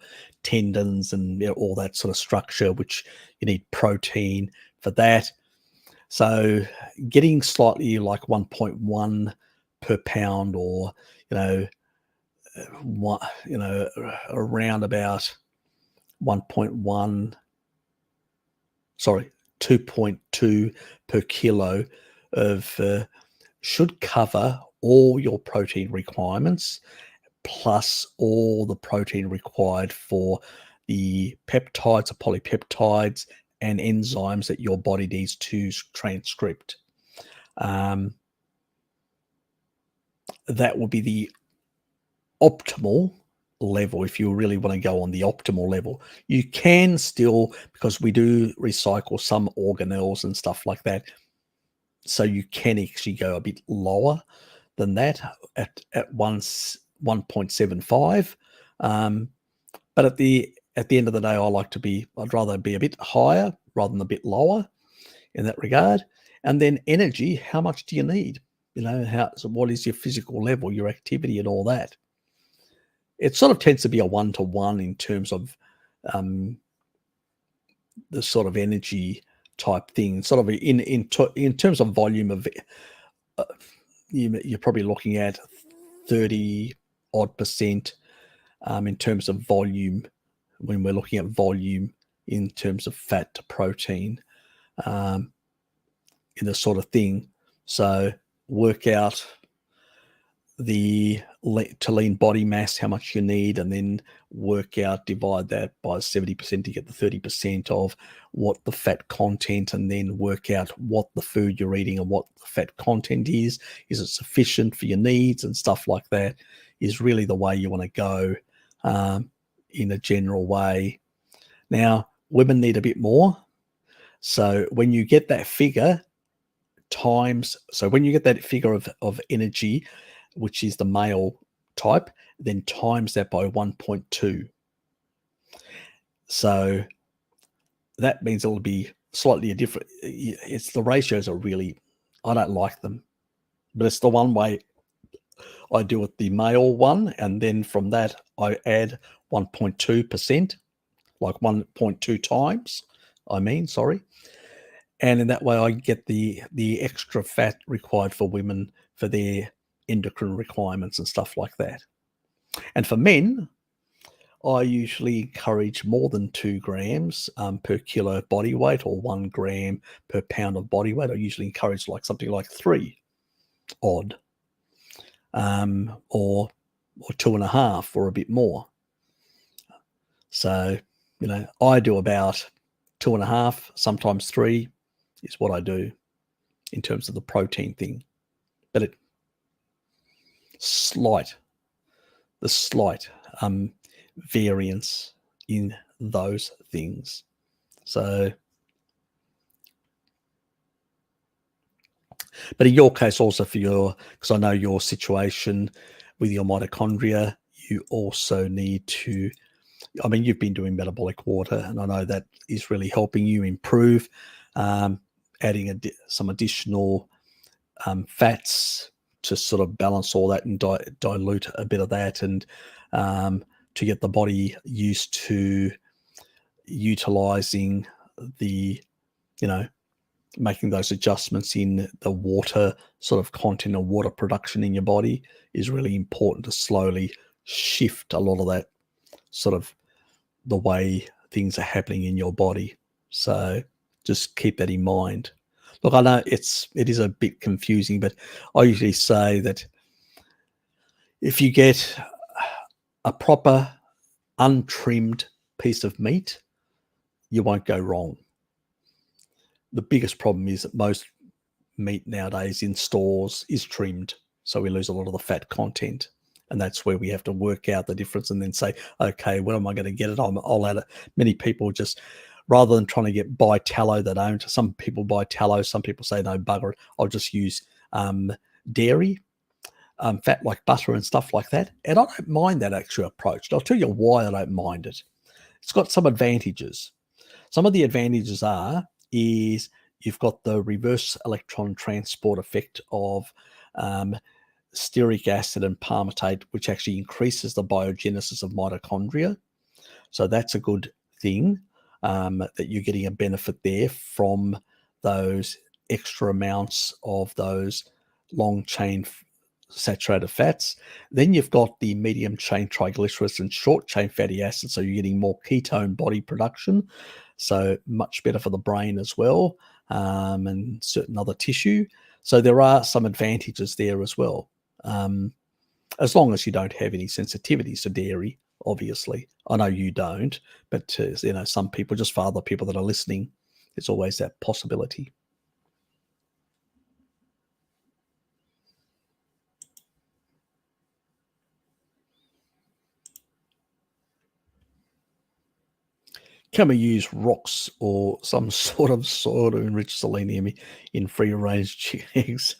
S1: tendons and all that sort of structure, which you need protein for that. So getting slightly like 1.1 per pound, or around about 1.1, sorry, 2.2 per kilo of should cover all your protein requirements, plus all the protein required for the peptides or polypeptides and enzymes that your body needs to transcript. That will be the optimal level. If you really want to go on the optimal level, you can still, because we do recycle some organelles and stuff like that, so you can actually go a bit lower than that at 1.75. But at the end of the day, I'd rather be a bit higher rather than a bit lower in that regard. And then energy, how much do you need? So what is your physical level, your activity, and all that? It sort of tends to be a 1-to-1 in terms of the sort of energy type thing. Sort of in terms of volume of, you're probably looking at 30 odd percent in terms of volume, when we're looking at volume in terms of fat to protein, in the sort of thing. So work out the to lean body mass, how much you need, and then divide that by 70% to get the 30% of what the fat content, and then work out what the food you're eating and what the fat content is. Is it sufficient for your needs and stuff like that? Is really the way you want to go in a general way. Now, women need a bit more. So when you get that figure of energy, which is the male type, then times that by 1.2. So that means it'll be slightly different. It's the ratios are really, I don't like them, but it's the one way I do it, the male one, and then from that I add 1.2%, like 1.2 times. And in that way I get the extra fat required for women for their endocrine requirements and stuff like that. And for men, I usually encourage more than 2 grams per kilo of body weight, or 1 gram per pound of body weight. I usually encourage like something like 3 odd, or 2.5 or a bit more. So, I do about 2.5, sometimes 3 is what I do in terms of the protein thing. But the slight variance in those things. So, but in your case also because I know your situation with your mitochondria, you also need to, you've been doing metabolic water, and I know that is really helping you improve, adding some additional fats to sort of balance all that and dilute a bit of that, and to get the body used to utilizing the, making those adjustments in the water sort of content and water production in your body is really important to slowly shift a lot of that sort of the way things are happening in your body. So just keep that in mind. Look, I know it is a bit confusing, but I usually say that if you get a proper untrimmed piece of meat, you won't go wrong. The biggest problem is that most meat nowadays in stores is trimmed, so we lose a lot of the fat content, and that's where we have to work out the difference and then say, okay, when am I going to get it? I'll add it. Many people just, rather than trying to buy tallow, they don't. Some people buy tallow. Some people say, no, bugger it, I'll just use dairy fat like butter and stuff like that. And I don't mind that actual approach. And I'll tell you why I don't mind it. It's got some advantages. Some of the advantages is you've got the reverse electron transport effect of stearic acid and palmitate, which actually increases the biogenesis of mitochondria. So that's a good thing, that you're getting a benefit there from those extra amounts of those long chain saturated fats. Then you've got the medium chain triglycerides and short chain fatty acids, so you're getting more ketone body production, so much better for the brain as well, and certain other tissue. So there are some advantages there as well, as long as you don't have any sensitivities to dairy. Obviously, I know you don't, but some people, just for other people that are listening, there's always that possibility. Can we use rocks or some sort of soil to enrich selenium in free-range chicken eggs?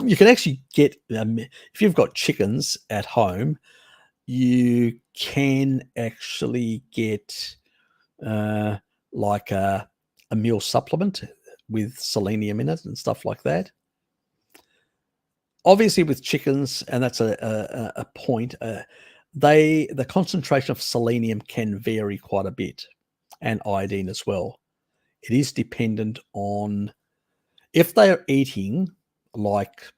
S1: You can actually get, if you've got chickens at home, you can actually get like a meal supplement with selenium in it and stuff like that. Obviously with chickens, and that's a point, the concentration of selenium can vary quite a bit, and iodine as well. It is dependent on if they are eating like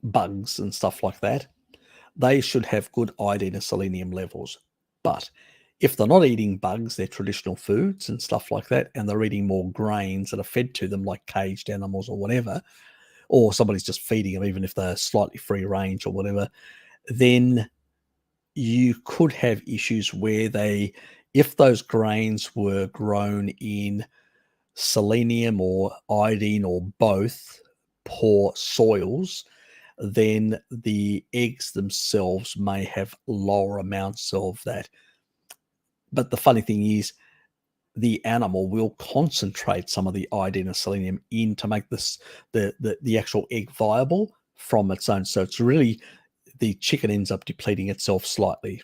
S1: bugs and stuff like that, they should have good iodine and selenium levels. But if they're not eating bugs, they're traditional foods and stuff like that, and they're eating more grains that are fed to them like caged animals or whatever, or somebody's just feeding them, even if they're slightly free range or whatever, then you could have issues where if those grains were grown in selenium or iodine or both poor soils, then the eggs themselves may have lower amounts of that. But the funny thing is, the animal will concentrate some of the iodine and selenium in to make the actual egg viable from its own. So it's really, the chicken ends up depleting itself slightly.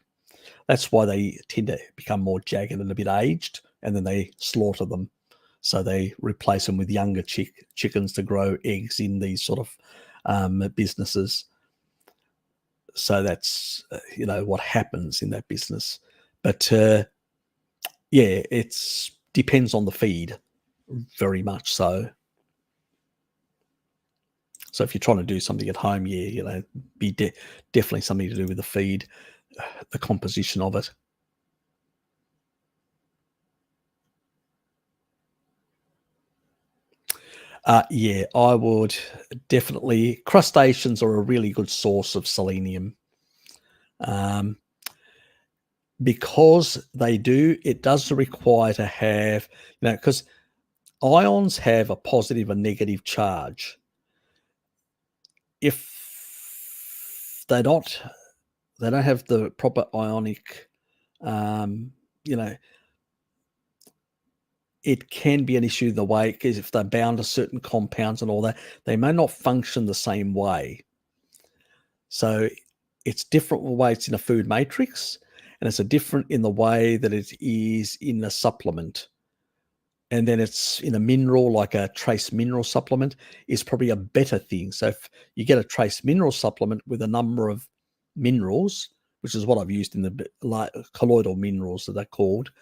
S1: That's why they tend to become more jagged and a bit aged, and then they slaughter them. So they replace them with younger chickens to grow eggs in these sort of businesses. So that's what happens in that business. But yeah, it depends on the feed, very much so. So if you're trying to do something at home, yeah, be definitely something to do with the feed, the composition of it. Yeah, I would definitely. Crustaceans are a really good source of selenium. Because it does require to have, because ions have a positive and negative charge. If they don't have the proper ionic, it can be an issue the way, because if they're bound to certain compounds and all that, they may not function the same way. So it's different way it's in a food matrix, and it's a different in the way that it is in a supplement. And then it's in a mineral, like a trace mineral supplement, is probably a better thing. So if you get a trace mineral supplement with a number of minerals, which is what I've used in the colloidal minerals that they're called,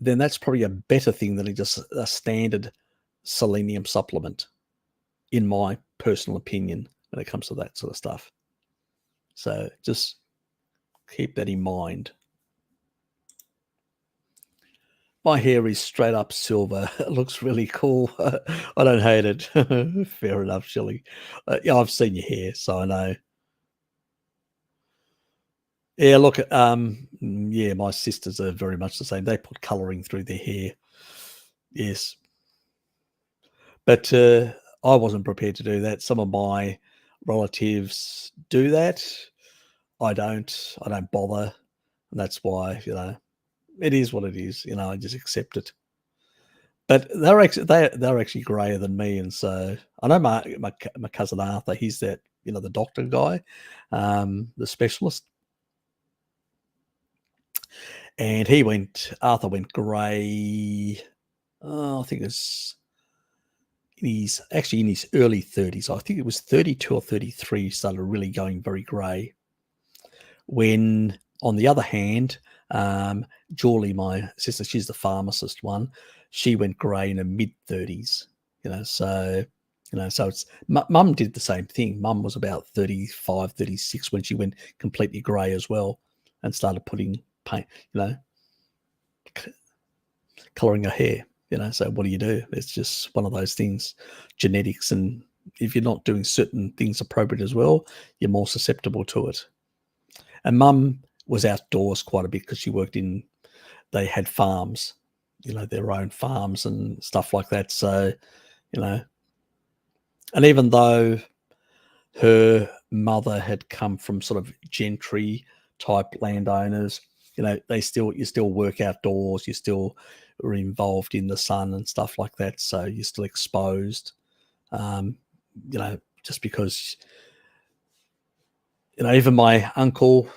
S1: then that's probably a better thing than just a standard selenium supplement, in my personal opinion, when it comes to that sort of stuff. So just keep that in mind. My hair is straight up silver. It looks really cool. I don't hate it. Fair enough, Shelley. Yeah, I've seen your hair, so I know. Yeah, look, yeah, my sisters are very much the same. They put colouring through their hair. Yes. But I wasn't prepared to do that. Some of my relatives do that. I don't bother. And that's why, it is what it is. I just accept it. But they're actually grayer than me, and so I know my cousin Arthur. He's that, the doctor guy, the specialist, and Arthur went grey. I think it's he's actually in his early 30s. I think it was 32 or 33. He started really going very grey. When, on the other hand, Julie, my sister, she's the pharmacist one. She went grey in her mid-30s. So it's mum did the same thing. Mum was about 35, 36 when she went completely grey as well, and started putting paint, colouring her hair. So what do you do? It's just one of those things, genetics, and if you're not doing certain things appropriate as well, you're more susceptible to it. And Mum was outdoors quite a bit because she worked they had farms, their own farms and stuff like that. So, and even though her mother had come from sort of gentry type landowners, you still work outdoors, you still are involved in the sun and stuff like that. So you're still exposed, just because, even my uncle,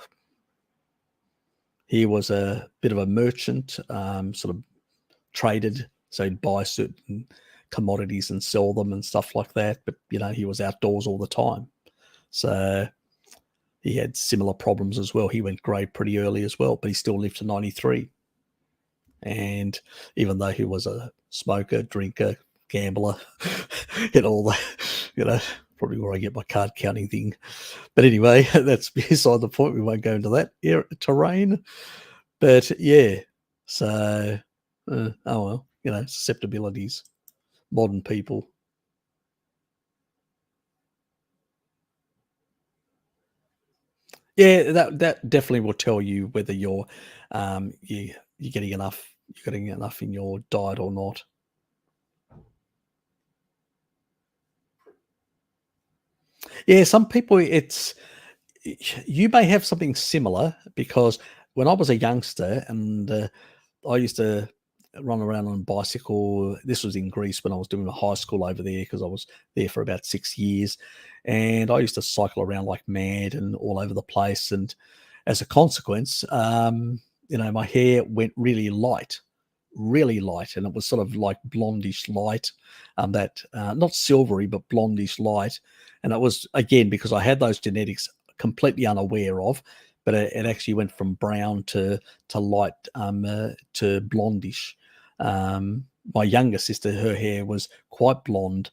S1: he was a bit of a merchant, sort of traded. So he'd buy certain commodities and sell them and stuff like that. But, he was outdoors all the time. So he had similar problems as well. He went grey pretty early as well, but he still lived to 93. And even though he was a smoker, drinker, gambler, and all that, probably where I get my card counting thing. But anyway, that's beside the point. We won't go into that terrain. But yeah, so, oh well, susceptibilities, modern people. Yeah, that definitely will tell you whether you're getting enough in your diet or not. Yeah, some people, you may have something similar, because when I was a youngster and I used to run around on a bicycle. This was in Greece when I was doing a high school over there, because I was there for about 6 years. And I used to cycle around like mad and all over the place. And as a consequence, my hair went really light. And it was sort of like blondish light, that not silvery, but blondish light. And it was, again, because I had those genetics completely unaware of, but it actually went from brown to light, to blondish. My younger sister, her hair was quite blonde,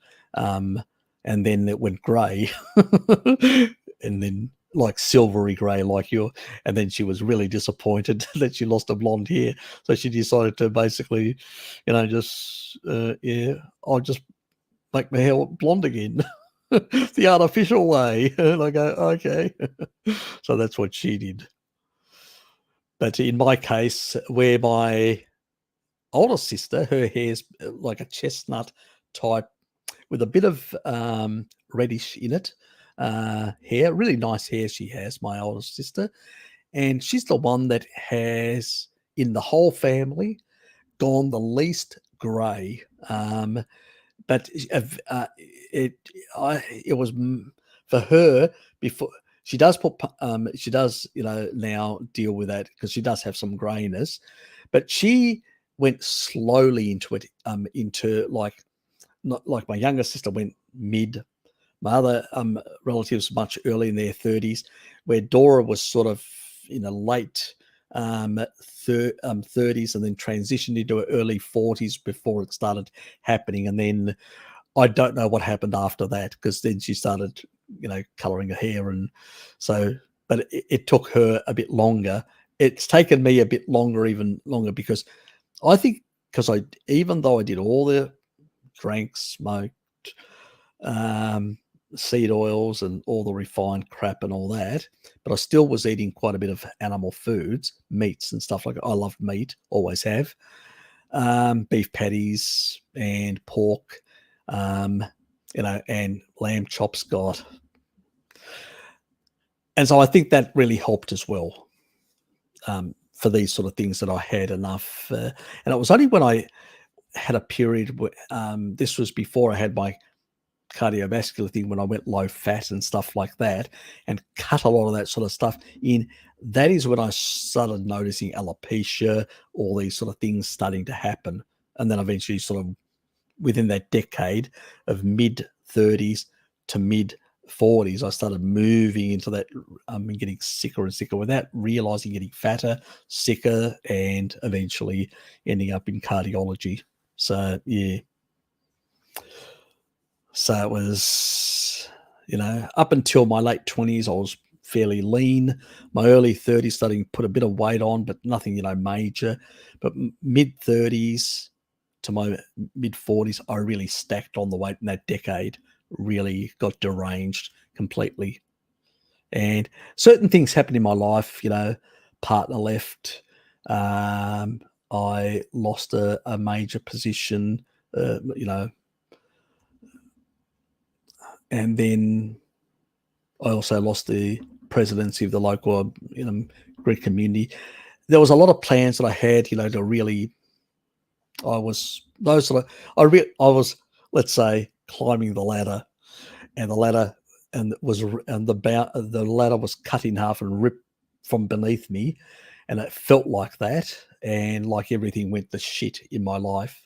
S1: and then it went grey, and then like silvery grey like you, and then she was really disappointed that she lost her blonde hair, so she decided to basically, just I'll just make my hair blonde again. The artificial way. And I go, okay. So that's what she did. But in my case, where my older sister, her hair's like a chestnut type with a bit of reddish in it, hair, really nice hair she has, my older sister. And she's the one that has, in the whole family, gone the least grey. But it was for her before. She does now deal with that because she does have some greyness, but she went slowly into it, into not like my younger sister went mid. My other relatives much early in their 30s, where Dora was sort of in a late 30s and then transitioned into her early 40s before it started happening. And then I don't know what happened after that, because then she started, colouring her hair. And so, but it took her a bit longer. It's taken me a bit longer, even longer, because I think, even though I did all the drank, smoked, seed oils and all the refined crap and all that, but I still was eating quite a bit of animal foods, meats and stuff like that. I love meat, always have. Beef patties and pork, and lamb chops, and so I think that really helped as well, for these sort of things, that I had enough. And it was only when I had a period where, this was before I had my cardiovascular thing, when I went low fat and stuff like that and cut a lot of that sort of stuff in, that is when I started noticing alopecia, all these sort of things starting to happen. And then eventually, sort of within that decade of mid 30s to mid 40s, I started moving into that, getting sicker and sicker without realizing, getting fatter, sicker, and eventually ending up in cardiology. So yeah. So it was, up until my late 20s, I was fairly lean. My early 30s, starting to put a bit of weight on, but nothing, major. But mid 30s to my mid 40s, I really stacked on the weight in that decade, really got deranged completely. And certain things happened in my life, partner left. I lost a major position, and then I also lost the presidency of the local, Greek community. There was a lot of plans that I had, to really. I was, let's say, climbing the ladder, and the ladder the ladder was cut in half and ripped from beneath me, and it felt like that, and like everything went to shit in my life,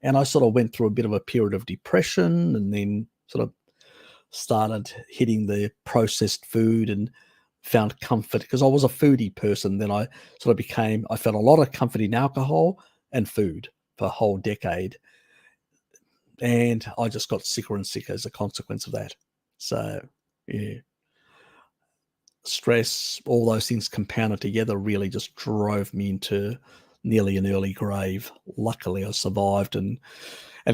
S1: and I sort of went through a bit of a period of depression, and then sort of started hitting the processed food and found comfort, because I was a foodie person. Then I felt a lot of comfort in alcohol and food for a whole decade. And I just got sicker and sicker as a consequence of that. So, yeah. Stress, all those things compounded together, really just drove me into nearly an early grave. Luckily, I survived and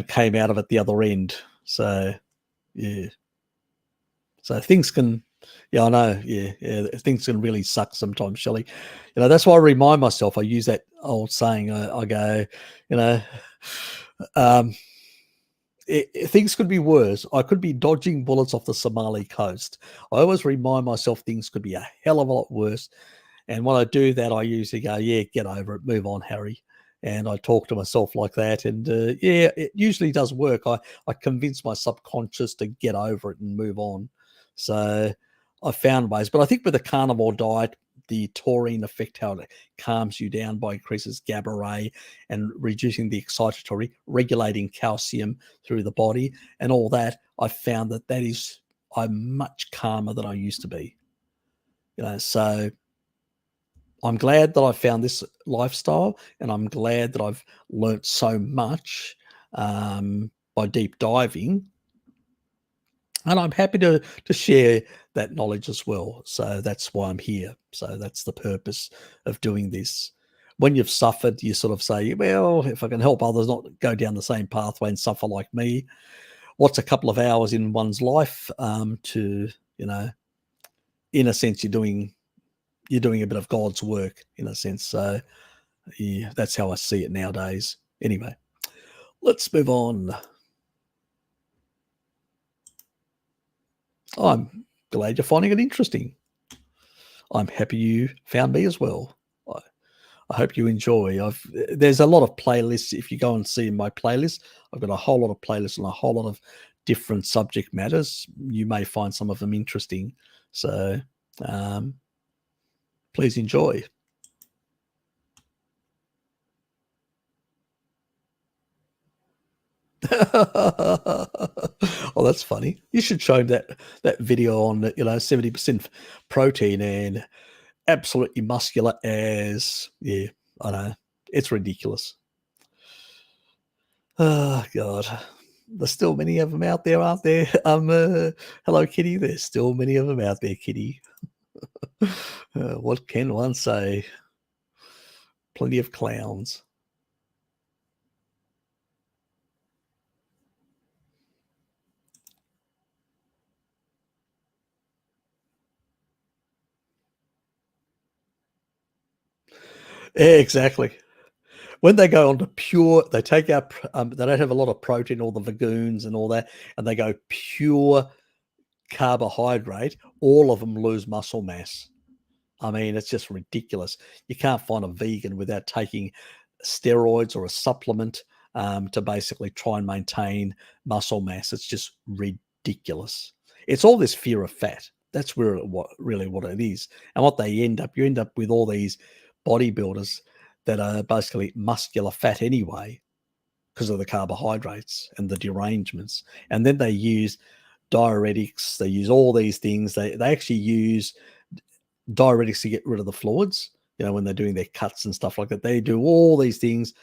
S1: came out of it the other end. So, yeah. So things can, I know, things can really suck sometimes, Shelley. That's why I remind myself. I use that old saying. I go, things could be worse. I could be dodging bullets off the Somali coast. I always remind myself things could be a hell of a lot worse. And when I do that, I usually go, get over it, move on, Harry. And I talk to myself like that. And it usually does work. I convince my subconscious to get over it and move on. So I found ways. But I think with the carnivore diet, the taurine effect, how it calms you down by increases GABA ray and reducing the excitatory, regulating calcium through the body and all that, I found that I'm much calmer than I used to be. So I'm glad that I found this lifestyle, and I'm glad that I've learnt so much by deep diving. And I'm happy to share that knowledge as well. So that's why I'm here. So that's the purpose of doing this. When you've suffered, you sort of say, well, if I can help others not go down the same pathway and suffer like me, what's a couple of hours in one's life to, in a sense, you're doing a bit of God's work in a sense. So yeah, that's how I see it nowadays. Anyway, let's move on. I'm glad you're finding it interesting. I'm happy you found me as well. I hope you enjoy. There's a lot of playlists. If you go and see my playlist, I've got a whole lot of playlists on a whole lot of different subject matters. You may find some of them interesting. So please enjoy. Oh, that's funny. You should show him that video on 70% protein and absolutely muscular as, yeah, I know. It's ridiculous. Oh God. There's still many of them out there, aren't there? Hello, Kitty. There's still many of them out there, Kitty. What can one say? Plenty of clowns. Exactly. When they go on to pure, they take out, they don't have a lot of protein, all the vagoons and all that, and they go pure carbohydrate, all of them lose muscle mass. I mean, it's just ridiculous. You can't find a vegan without taking steroids or a supplement to basically try and maintain muscle mass. It's just ridiculous. It's all this fear of fat. That's really what it is. And what you end up with all these bodybuilders that are basically muscular fat anyway because of the carbohydrates and the derangements. And then they use diuretics. They use all these things. They actually use diuretics to get rid of the fluids, when they're doing their cuts and stuff like that. They do all these things,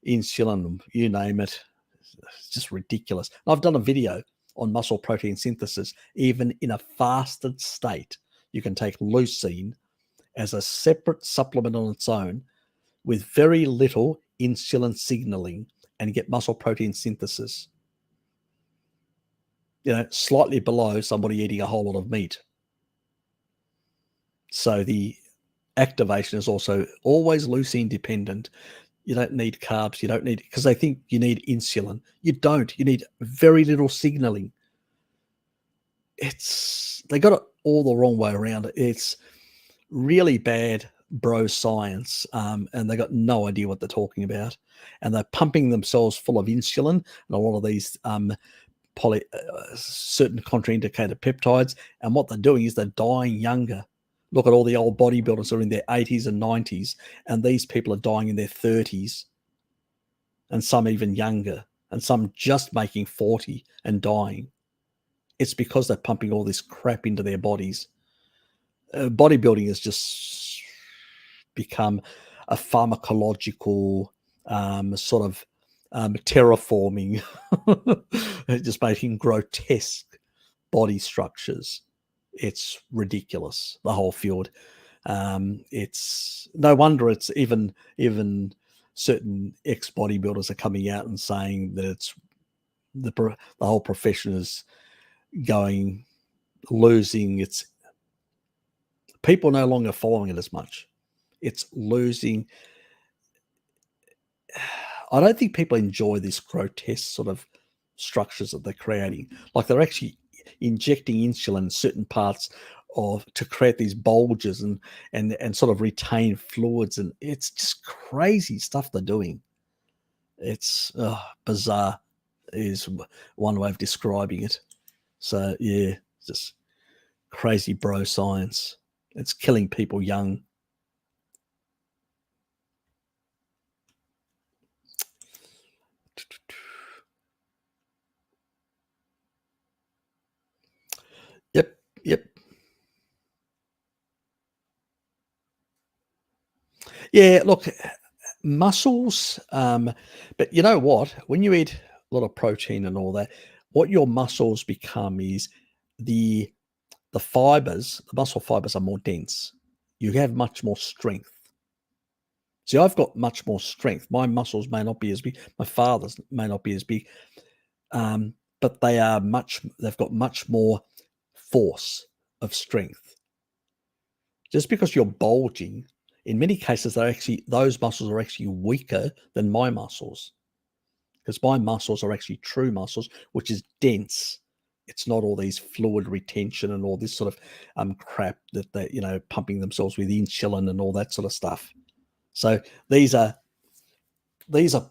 S1: insulin, you name it. It's just ridiculous. I've done a video on muscle protein synthesis. Even in a fasted state, you can take leucine as a separate supplement on its own with very little insulin signaling and get muscle protein synthesis, slightly below somebody eating a whole lot of meat. So the activation is also always leucine dependent. You don't need carbs. You don't need, because they think you need insulin. You don't. You need very little signaling. They got it all the wrong way around. It's really bad bro science, and they got no idea what they're talking about. And they're pumping themselves full of insulin and a lot of these certain contraindicated peptides. And what they're doing is they're dying younger. Look at all the old bodybuilders who are in their 80s and 90s, and these people are dying in their 30s, and some even younger, and some just making 40 and dying. It's because they're pumping all this crap into their bodies. Bodybuilding has just become a pharmacological sort of terraforming, just making grotesque body structures. It's ridiculous, the whole field. It's no wonder it's even certain ex-bodybuilders are coming out and saying that it's the whole profession is losing its, people no longer following it as much. It's losing. I don't think people enjoy this grotesque sort of structures that they're creating. Like they're actually injecting insulin in certain parts to create these bulges and sort of retain fluids, and it's just crazy stuff they're doing. It's bizarre is one way of describing it. So yeah, just crazy bro science. It's killing people young. Yep. Yeah, look, muscles, but you know what? When you eat a lot of protein and all that, what your muscles become is the fibers, the muscle fibers are more dense. You have much more strength. See, I've got much more strength. My muscles may not be as big. My father's may not be as big, but they've got much more force of strength. Just because you're bulging, in many cases, those muscles are actually weaker than my muscles, because my muscles are actually true muscles, which is dense. It's not all these fluid retention and all this sort of crap that they, pumping themselves with insulin and all that sort of stuff. So these are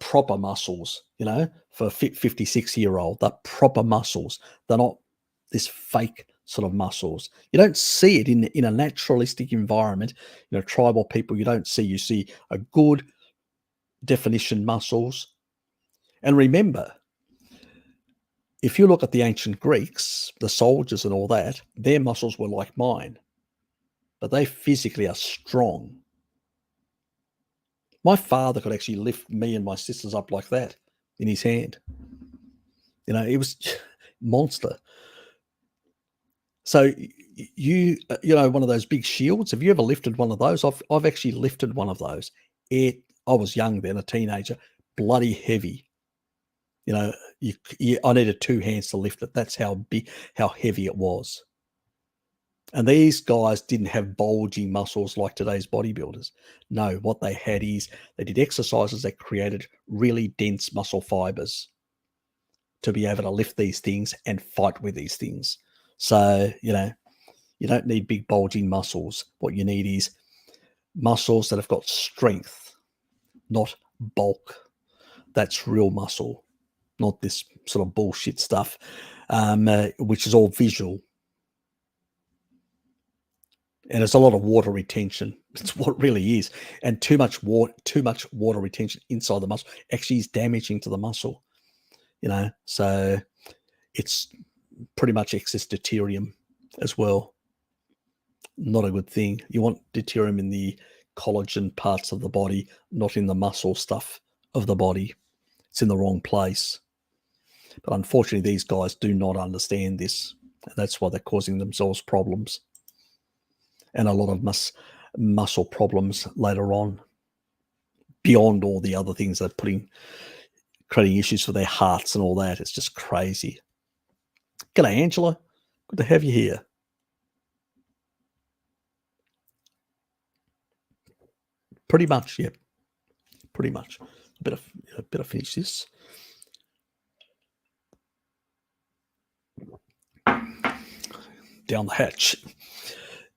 S1: proper muscles, for a fit 56-year-old. They're proper muscles. They're not this fake sort of muscles. You don't see it in a naturalistic environment. Tribal people, you see a good definition muscles. And remember, if you look at the ancient Greeks, the soldiers and all that, their muscles were like mine, but they physically are strong. My father could actually lift me and my sisters up like that in his hand. It was monster. So one of those big shields, have you ever lifted one of those? I've actually lifted one of those. I was young then, a teenager, bloody heavy. I needed two hands to lift it. That's how heavy it was. And these guys didn't have bulging muscles like today's bodybuilders. No, what they had is they did exercises that created really dense muscle fibers to be able to lift these things and fight with these things. So, you don't need big bulging muscles. What you need is muscles that have got strength, not bulk. That's real muscle, not this sort of bullshit stuff, which is all visual. And it's a lot of water retention. It's what it really is. And too much water retention inside the muscle actually is damaging to the muscle. So it's pretty much excess deuterium as well. Not a good thing. You want deuterium in the collagen parts of the body, not in the muscle stuff of the body. It's in the wrong place. But unfortunately, these guys do not understand this. And that's why they're causing themselves problems. And a lot of muscle problems later on, beyond all the other things they're creating issues for their hearts and all that. It's just crazy. G'day, Angela. Good to have you here. Pretty much, yep. Pretty much. Better finish this. Down the hatch.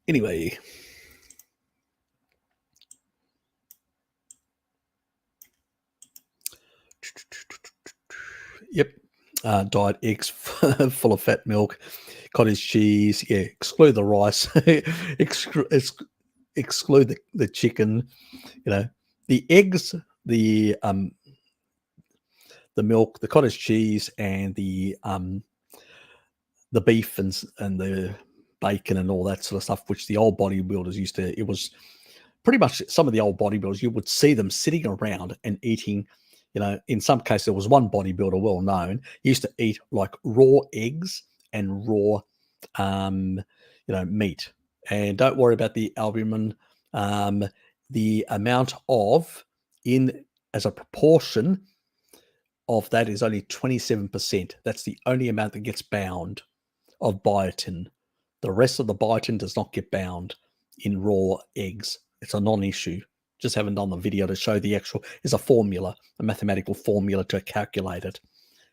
S1: Anyway. Yep. Diet eggs full of fat milk, cottage cheese. Yeah, exclude the rice. exclude the chicken. The eggs, the milk, the cottage cheese, and the beef and the bacon and all that sort of stuff, which the old bodybuilders used to. It was pretty much some of the old bodybuilders. You would see them sitting around and eating. In some cases, there was one bodybuilder well known. He used to eat like raw eggs and raw, meat. And don't worry about the albumin. The amount as a proportion of that is only 27%. That's the only amount that gets bound of biotin. The rest of the biotin does not get bound in raw eggs. It's a non-issue. Just haven't done the video to show the actual. It's a formula, a mathematical formula to calculate it.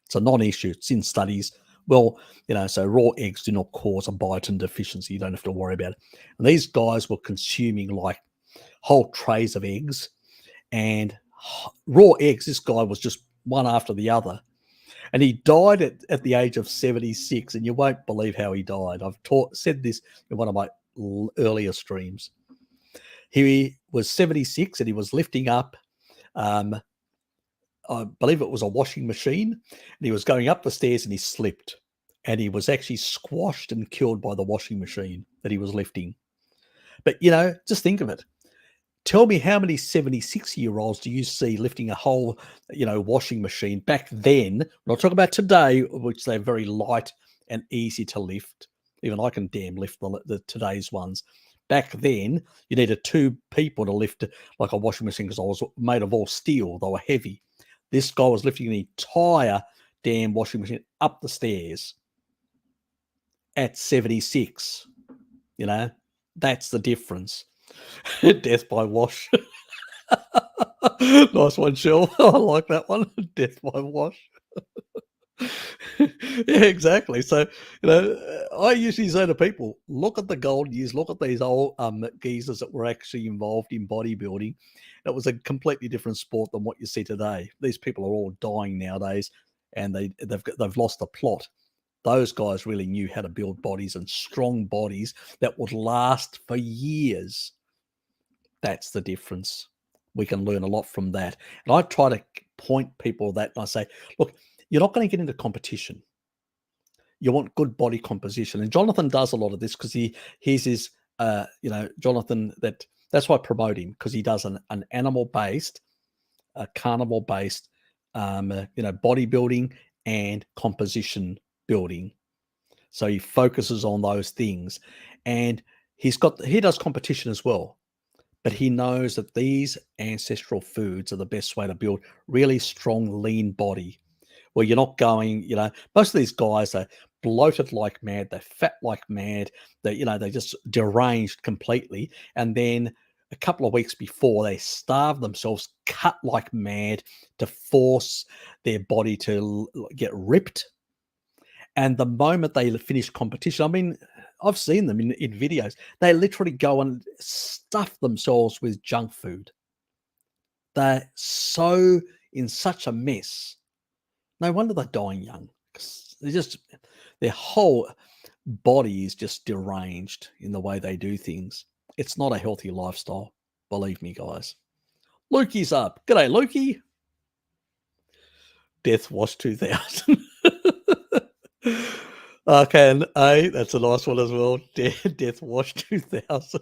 S1: It's a non-issue. It's in studies. Well, so raw eggs do not cause a biotin deficiency. You don't have to worry about it. And these guys were consuming like whole trays of eggs and raw eggs. This guy was just one after the other. And he died at the age of 76. And you won't believe how he died. I've said this in one of my earlier streams. He was 76 and he was lifting up, I believe it was a washing machine, and he was going up the stairs and he slipped and he was actually squashed and killed by the washing machine that he was lifting. But, just think of it. Tell me how many 76-year-olds do you see lifting a whole, washing machine back then? We're not talking about today, which they're very light and easy to lift. Even I can damn lift the today's ones. Back then, you needed 2 people to lift like a washing machine because I was made of all steel. They were heavy. This guy was lifting the entire damn washing machine up the stairs at 76. You know, that's the difference. Death by wash. Nice one, Shell. I like that one. Death by wash. Yeah, exactly. So, I usually say to people, look at the golden years, look at these old geezers that were actually involved in bodybuilding. It was a completely different sport than what you see today. These people are all dying nowadays, and they've lost the plot. Those guys really knew how to build bodies, and strong bodies that would last for years. That's the difference. We can learn a lot from that. And I try to point people that, and I say, look, you're not going to get into competition. You want good body composition. And Jonathan does a lot of this because he's his, Jonathan, that's why I promote him, because he does an animal-based, carnivore-based, bodybuilding and composition building. So he focuses on those things. And he does competition as well. But he knows that these ancestral foods are the best way to build really strong, lean body. Well, you're not going, most of these guys are bloated like mad, they're fat like mad, they're just deranged completely. And then a couple of weeks before, they starve themselves, cut like mad to force their body to get ripped. And the moment they finish competition, I mean, I've seen them in videos, they literally go and stuff themselves with junk food. They're so in such a mess. No wonder they're dying young. Their whole body is just deranged in the way they do things. It's not a healthy lifestyle. Believe me, guys. Lukey's up. G'day, Lukey. Death Wash 2000. Okay, and that's a nice one as well. Death Wash 2000.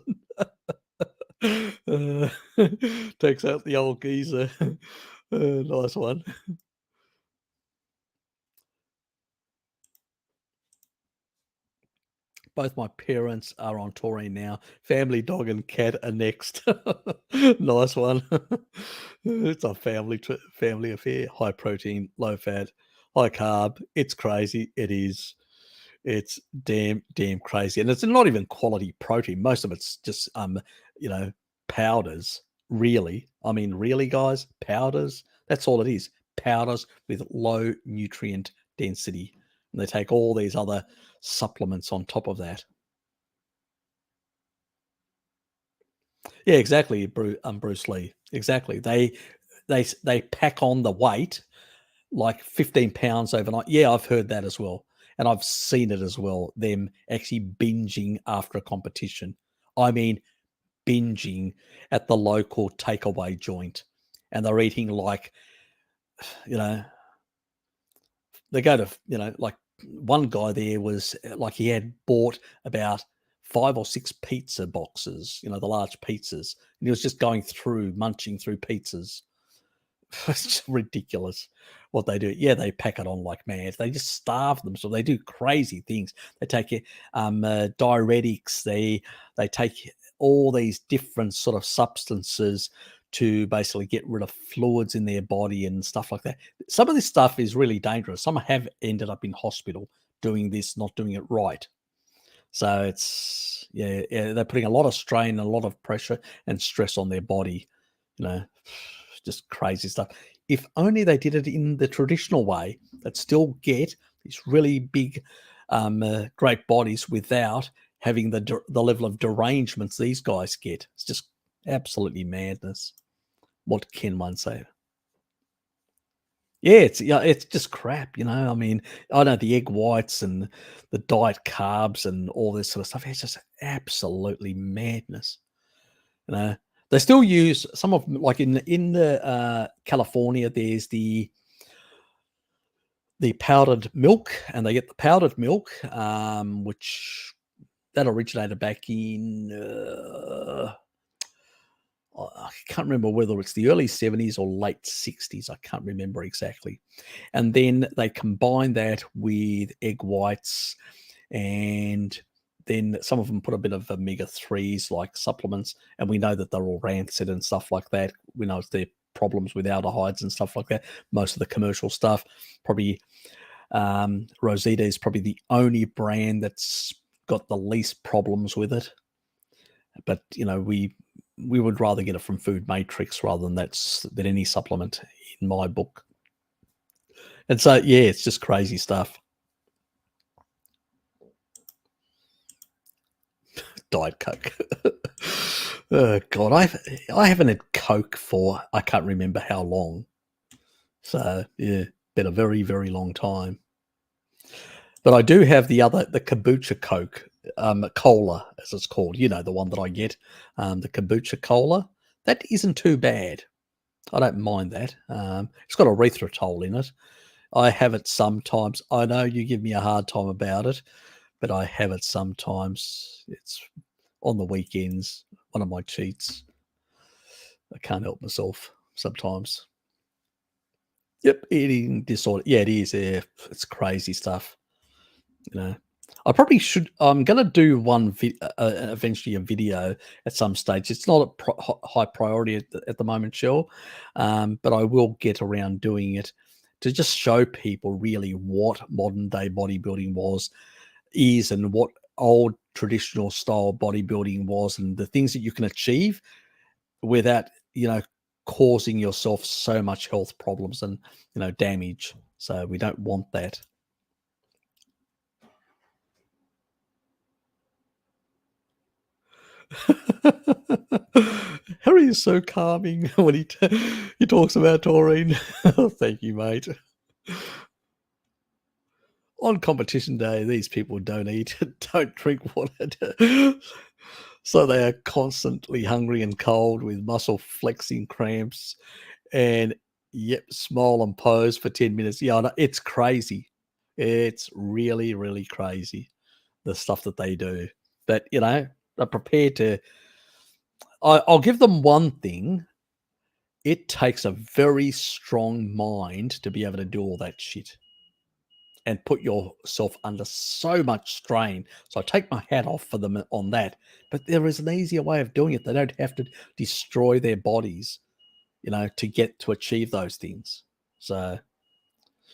S1: Takes out the old geezer. Nice one. Both my parents are on taurine now. Family, dog, and cat are next. Nice one. It's a family affair. High protein, low fat, high carb. It's crazy. It is. It's damn crazy, and it's not even quality protein. Most of it's just powders. Really, I mean, really, guys, powders. That's all it is. Powders with low nutrient density, and they take all these other supplements on top of that. Yeah, exactly, Bruce Lee. Exactly. They pack on the weight like 15 pounds overnight. Yeah, I've heard that as well. And I've seen it as well, them actually binging after a competition. I mean, binging at the local takeaway joint. And they're eating like, they go to, like one guy there was like he had bought about 5 or 6 pizza boxes, the large pizzas. And he was just munching through pizzas. It's just ridiculous what they do. Yeah, they pack it on like mad. They just starve them. So they do crazy things. They take diuretics. They take all these different sort of substances to basically get rid of fluids in their body and stuff like that. Some of this stuff is really dangerous. Some have ended up in hospital doing this, not doing it right. So it's, they're putting a lot of strain, a lot of pressure and stress on their body, just crazy stuff. If only they did it in the traditional way, they'd still get these really big, great bodies without having the level of derangements these guys get. It's just absolutely madness. What can one say? Yeah, it's just crap, I mean, I know the egg whites and the diet carbs and all this sort of stuff. It's just absolutely madness. They still use some of, like in the California, there's the powdered milk, and they get the powdered milk, which that originated back in I can't remember whether it's the early 70s or late 60s. I can't remember exactly. And then they combine that with egg whites and then some of them put a bit of omega-3s like supplements, and we know that they're all rancid and stuff like that. We know their problems with aldehydes and stuff like that. Most of the commercial stuff, probably Rosita is probably the only brand that's got the least problems with it. But we would rather get it from Food Matrix rather than any supplement in my book. And so yeah, it's just crazy stuff. Diet Coke. Oh God, I haven't had Coke for I can't remember how long. So yeah, been a very, very long time. But I do have the kombucha Coke, cola as it's called. The one that I get, the kombucha cola. That isn't too bad. I don't mind that. It's got erythritol in it. I have it sometimes. I know you give me a hard time about it, but I have it sometimes. It's on the weekends, one of my cheats. I can't help myself sometimes. Yep, eating disorder. Yeah, it is. Yeah, it's crazy stuff. I probably should. I'm going to do one eventually a video at some stage. It's not a high priority at the moment, Shell, but I will get around doing it to just show people really what modern day bodybuilding is and what old traditional style bodybuilding was, and the things that you can achieve without causing yourself so much health problems and damage. So we don't want that. Harry is so calming when he talks about taurine. Thank you, mate. On competition day, these people don't eat, don't drink water. So they are constantly hungry and cold with muscle flexing cramps and smile and pose for 10 minutes. Yeah, it's crazy. It's really, really crazy, the stuff that they do. But, they're prepared to... I'll give them one thing. It takes a very strong mind to be able to do all that shit and put yourself under so much strain. So I take my hat off for them on that. But there is an easier way of doing it. They don't have to destroy their bodies, to achieve those things. So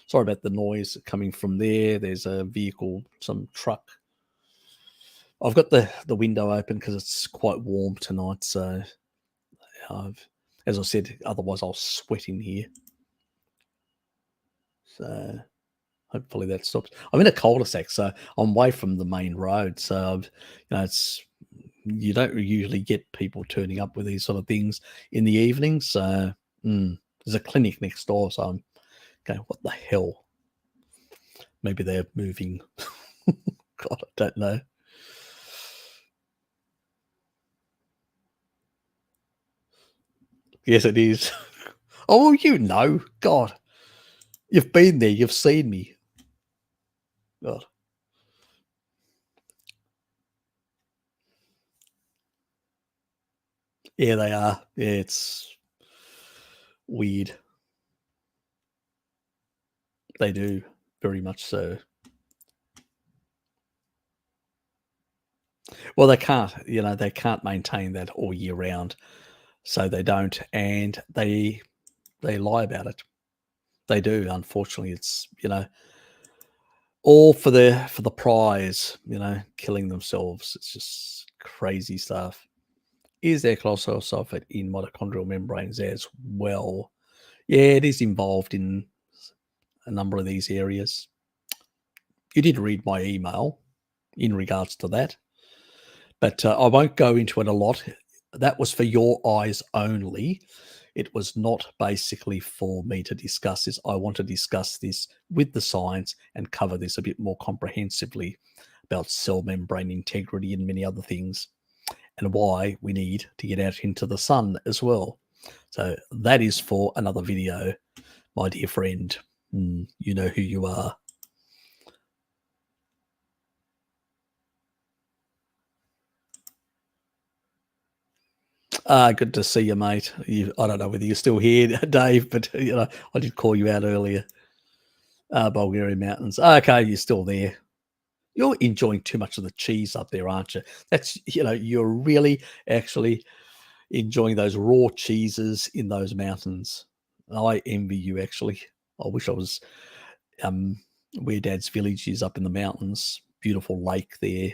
S1: sorry about the noise coming from there. There's a vehicle, some truck. I've got the window open because it's quite warm tonight. So as I said, otherwise I'll sweat in here. So hopefully that stops. I'm in a cul-de-sac, so I'm away from the main road. So, you don't usually get people turning up with these sort of things in the evening. So there's a clinic next door. So I'm going, what the hell? Maybe they're moving. God, I don't know. Yes, it is. Oh, God, you've been there. You've seen me. God. Yeah, they are. Yeah, it's weird. They do, very much so. Well, they can't. They can't maintain that all year round, so they don't, and they lie about it. They do. Unfortunately, it's all for the prize. Killing themselves. It's just crazy stuff. Is there cholesterol sulfate in mitochondrial membranes as well? Yeah, it is involved in a number of these areas. You did read my email in regards to that, but I won't go into it a lot. That was for your eyes only. It was not basically for me to discuss this. I want to discuss this with the science and cover this a bit more comprehensively about cell membrane integrity and many other things, and why we need to get out into the sun as well. So that is for another video, my dear friend. You know who you are. Good to see you, mate. I don't know whether you're still here, Dave, but I did call you out earlier. Bulgarian mountains. Okay, you're still there. You're enjoying too much of the cheese up there, aren't you? That's, you're really actually enjoying those raw cheeses in those mountains. I envy you, actually. I wish I was where Dad's village is, up in the mountains. Beautiful lake there.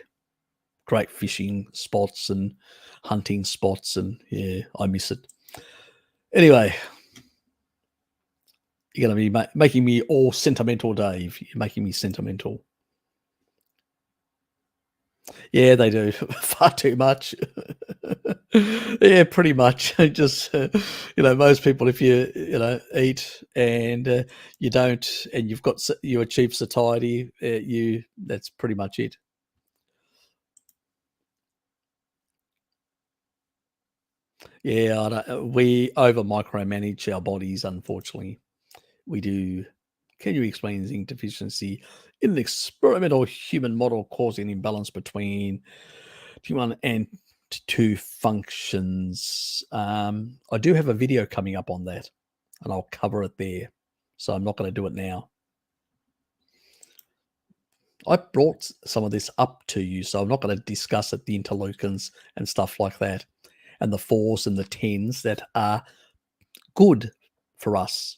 S1: Great fishing spots and hunting spots, and yeah, I miss it. Anyway, you're going to be making me all sentimental, Dave. You're making me sentimental. Yeah, they do. Far too much. Yeah, pretty much. Just, most people, if you, eat and you don't, and you achieve satiety, that's pretty much it. Yeah, we over micromanage our bodies, unfortunately. We do. Can you explain zinc deficiency in an experimental human model causing imbalance between T1 and T2 functions? I do have a video coming up on that, and I'll cover it there. So I'm not going to do it now. I brought some of this up to you, so I'm not going to discuss it, the interleukins and stuff like that, and the 4s and the 10s that are good for us.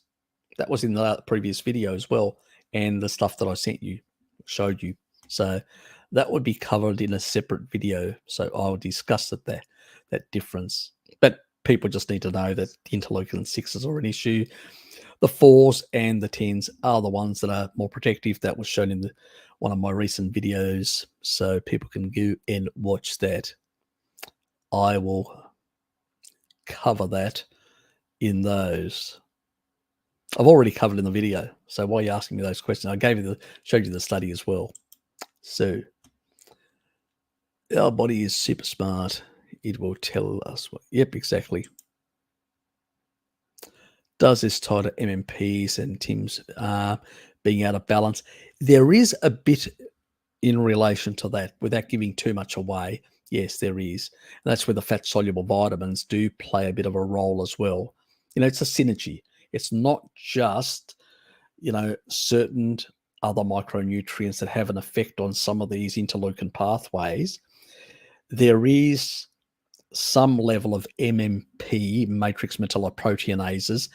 S1: That was in the previous video as well, and the stuff that I showed you. So that would be covered in a separate video. So I'll discuss that difference. But people just need to know that the interleukin 6s are an issue. The 4s and the 10s are the ones that are more protective. That was shown in one of my recent videos, so people can go and watch that. I will cover that in those. I've already covered in the video, so why are you asking me those questions? I showed you the study as well. So our body is super smart. It will tell us what. Yep, exactly. Does this tie to MMPs and TIMs being out of balance? There is a bit in relation to that, without giving too much away. Yes, there is. And that's where the fat-soluble vitamins do play a bit of a role as well. It's a synergy. It's not just, certain other micronutrients that have an effect on some of these interleukin pathways. There is some level of MMP, matrix metalloproteinases,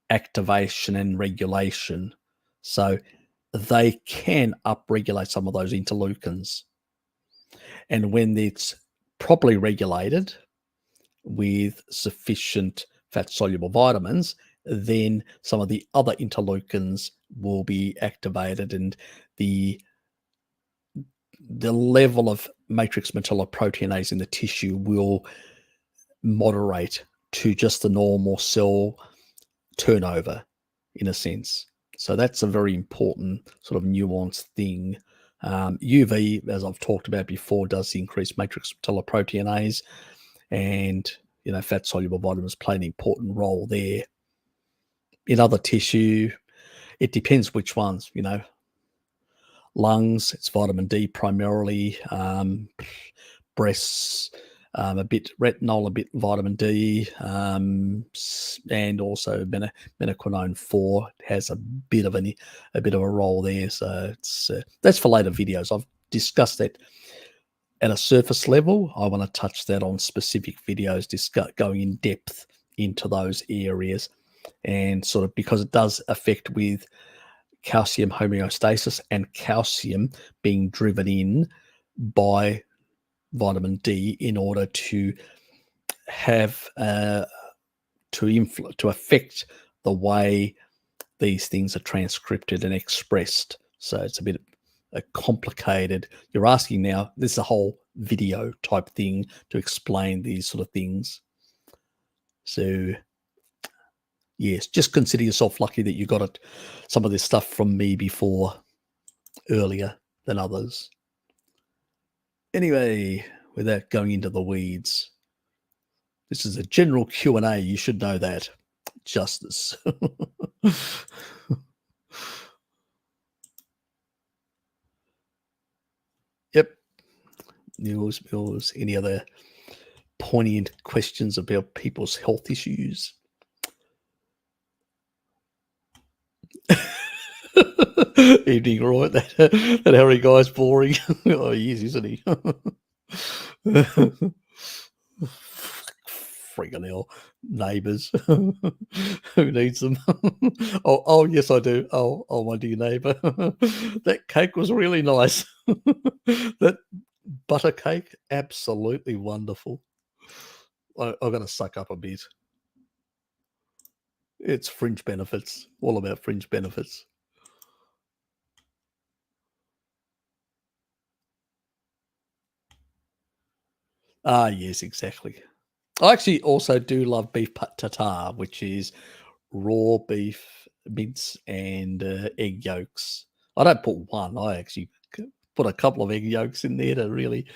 S1: activation and regulation. So they can upregulate some of those interleukins. And when it's properly regulated with sufficient fat-soluble vitamins, then some of the other interleukins will be activated, and the level of matrix metalloproteinase in the tissue will moderate to just the normal cell turnover, in a sense. So that's a very important sort of nuanced thing. UV, as I've talked about before, does increase matrix metalloproteinase, and fat-soluble vitamins play an important role there. In other tissue, it depends which ones. Lungs, it's vitamin D primarily. Breasts, a bit retinol, a bit vitamin D, and also menaquinone 4 has a bit of a role there. So it's that's for later videos. I've discussed that at a surface level. I want to touch that on specific videos, going in depth into those areas, and sort of, because it does affect with calcium homeostasis and calcium being driven in by vitamin D in order to have to affect the way these things are transcripted and expressed. So it's a bit complicated. You're asking now, this is a whole video type thing to explain these sort of things. So yes, just consider yourself lucky that you got some of this stuff from me earlier than others. Anyway, without going into the weeds, this is a general Q&A. You should know that. Justice. Yep. Mills, any other poignant questions about people's health issues? Evening, right? That Harry guy's boring. Oh, he is, isn't he? Freaking hell, neighbours. Who needs them? Oh, yes, I do. Oh, my dear neighbour, that cake was really nice. That butter cake, absolutely wonderful. I'm going to suck up a bit. It's fringe benefits, all about fringe benefits. Ah, yes, exactly. I actually also do love beef tartare, which is raw beef mince and egg yolks. I don't put one. I actually put a couple of egg yolks in there to really,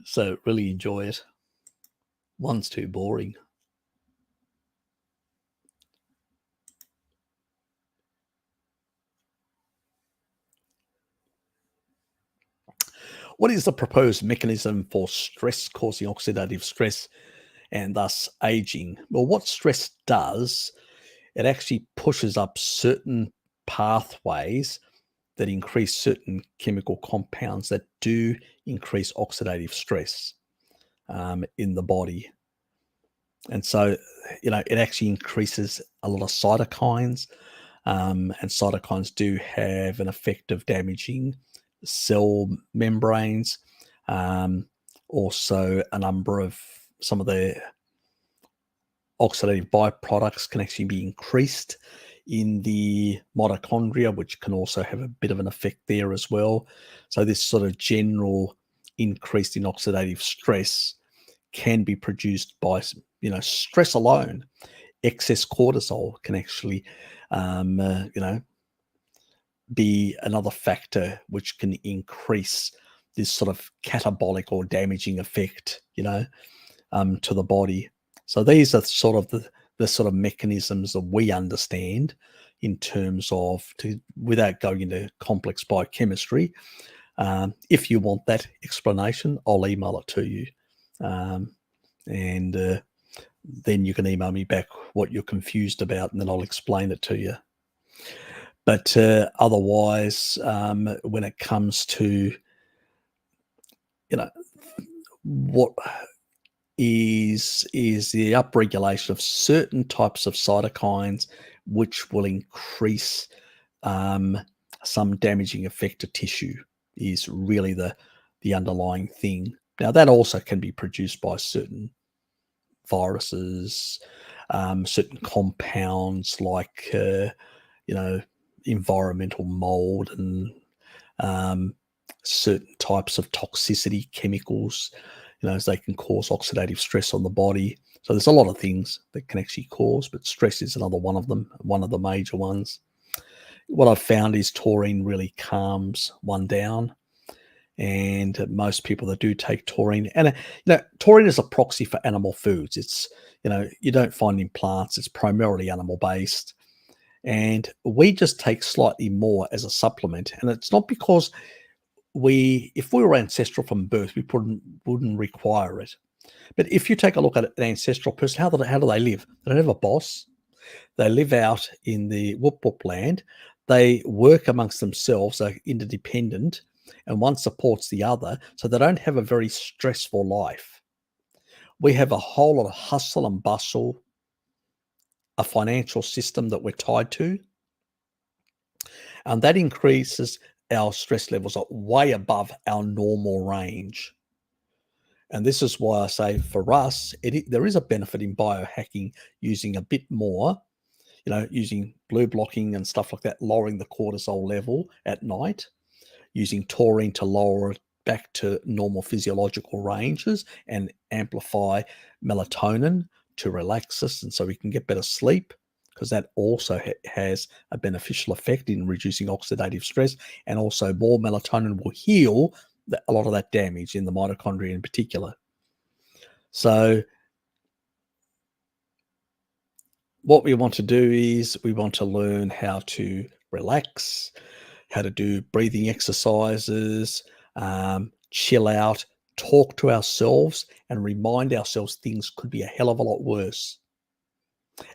S1: so really enjoy it. One's too boring. What is the proposed mechanism for stress causing oxidative stress and thus aging? Well, what stress does, it actually pushes up certain pathways that increase certain chemical compounds that do increase oxidative stress in the body. And so, it actually increases a lot of cytokines, and cytokines do have an effect of damaging cell membranes. Also, a number of some of the oxidative byproducts can actually be increased in the mitochondria, which can also have a bit of an effect there as well. So this sort of general increase in oxidative stress can be produced by, stress alone. Excess cortisol can actually, be another factor which can increase this sort of catabolic or damaging effect, to the body. So these are sort of the sort of mechanisms that we understand in terms of, without going into complex biochemistry. If you want that explanation, I'll email it to you. And then you can email me back what you're confused about, and then I'll explain it to you. But otherwise, when it comes to, what is the upregulation of certain types of cytokines, which will increase some damaging effect to tissue, is really the underlying thing. Now, that also can be produced by certain viruses, certain compounds like, environmental mold, and certain types of toxicity chemicals, as they can cause oxidative stress on the body. So there's a lot of things that can actually cause, but stress is another one of them, one of the major ones. What I've found is taurine really calms one down. And most people that do take taurine, and taurine is a proxy for animal foods. It's, you don't find in plants. It's primarily animal based. And we just take slightly more as a supplement. And it's not because if we were ancestral from birth, we wouldn't require it. But if you take a look at an ancestral person, how do they live? They don't have a boss. They live out in the whoop whoop land. They work amongst themselves, are interdependent, and one supports the other. So they don't have a very stressful life. We have a whole lot of hustle and bustle, a financial system that we're tied to, and that increases our stress levels are way above our normal range. And this is why I say for us, there is a benefit in biohacking, using a bit more, using blue blocking and stuff like that, lowering the cortisol level at night, using taurine to lower it back to normal physiological ranges and amplify melatonin to relax us, and so we can get better sleep, because that also has a beneficial effect in reducing oxidative stress. And also more melatonin will heal a lot of that damage in the mitochondria in particular. So what we want to do is we want to learn how to relax, how to do breathing exercises, chill out, talk to ourselves, and remind ourselves things could be a hell of a lot worse.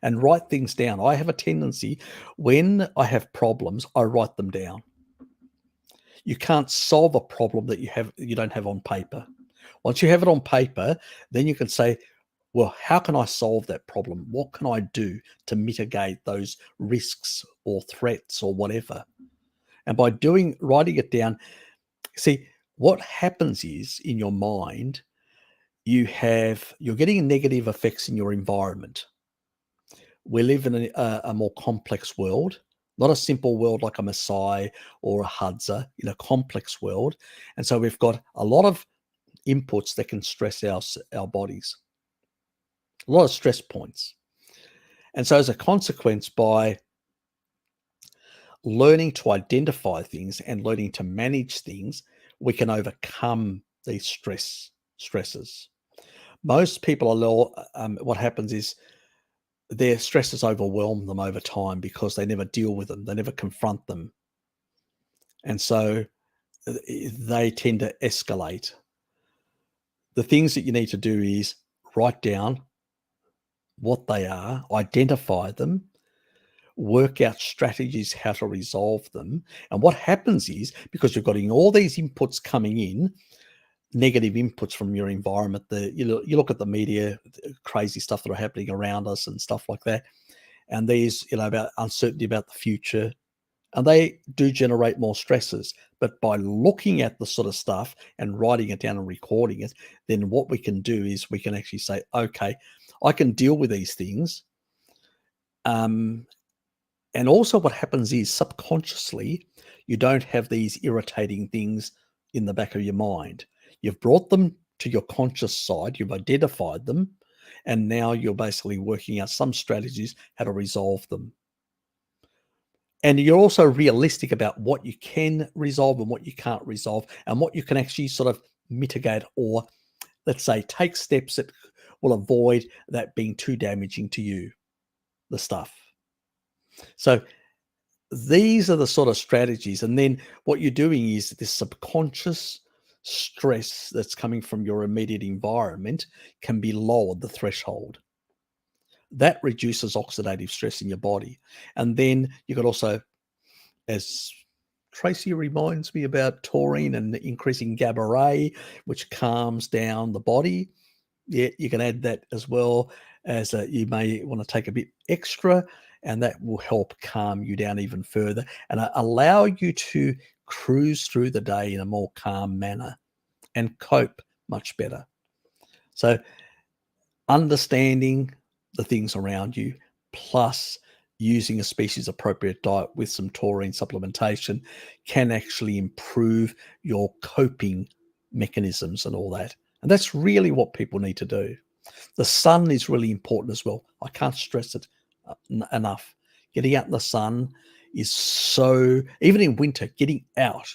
S1: and write things down. I have a tendency, when I have problems, I write them down. You can't solve a problem that you don't have on paper. Once you have it on paper, then you can say, well, how can I solve that problem? What can I do to mitigate those risks or threats or whatever? And by writing it down, see, what happens is, in your mind, you're getting negative effects in your environment. We live in a more complex world, not a simple world like a Maasai or a Hadza, in a complex world. And so we've got a lot of inputs that can stress our bodies, a lot of stress points. And so as a consequence, by learning to identify things and learning to manage things, we can overcome these stresses. Most people what happens is their stresses overwhelm them over time because they never deal with them. They never confront them. And so they tend to escalate. The things that you need to do is write down what they are, identify them, work out strategies how to resolve them. And what happens is, because you're getting all these inputs coming in, negative inputs from your environment, you look at the media, the crazy stuff that are happening around us and stuff like that, and these, about uncertainty about the future, and they do generate more stresses. But by looking at the sort of stuff and writing it down and recording it, then what we can do is we can actually say, okay, I can deal with these things. And also what happens is, subconsciously, you don't have these irritating things in the back of your mind. You've brought them to your conscious side, you've identified them, and now you're basically working out some strategies how to resolve them. And you're also realistic about what you can resolve and what you can't resolve, and what you can actually sort of mitigate, or let's say take steps that will avoid that being too damaging to you, the stuff. So these are the sort of strategies. And then what you're doing is, this subconscious stress that's coming from your immediate environment can be lowered, the threshold. That reduces oxidative stress in your body. And then you could also, as Tracy reminds me about taurine and increasing GABA ray, which calms down the body. Yeah, you can add that as well, as you may want to take a bit extra, and that will help calm you down even further and allow you to cruise through the day in a more calm manner and cope much better. So understanding the things around you, plus using a species appropriate diet with some taurine supplementation, can actually improve your coping mechanisms and all that. And that's really what people need to do. The sun is really important as well. I can't stress it enough. Getting out in the sun is so, even in winter, getting out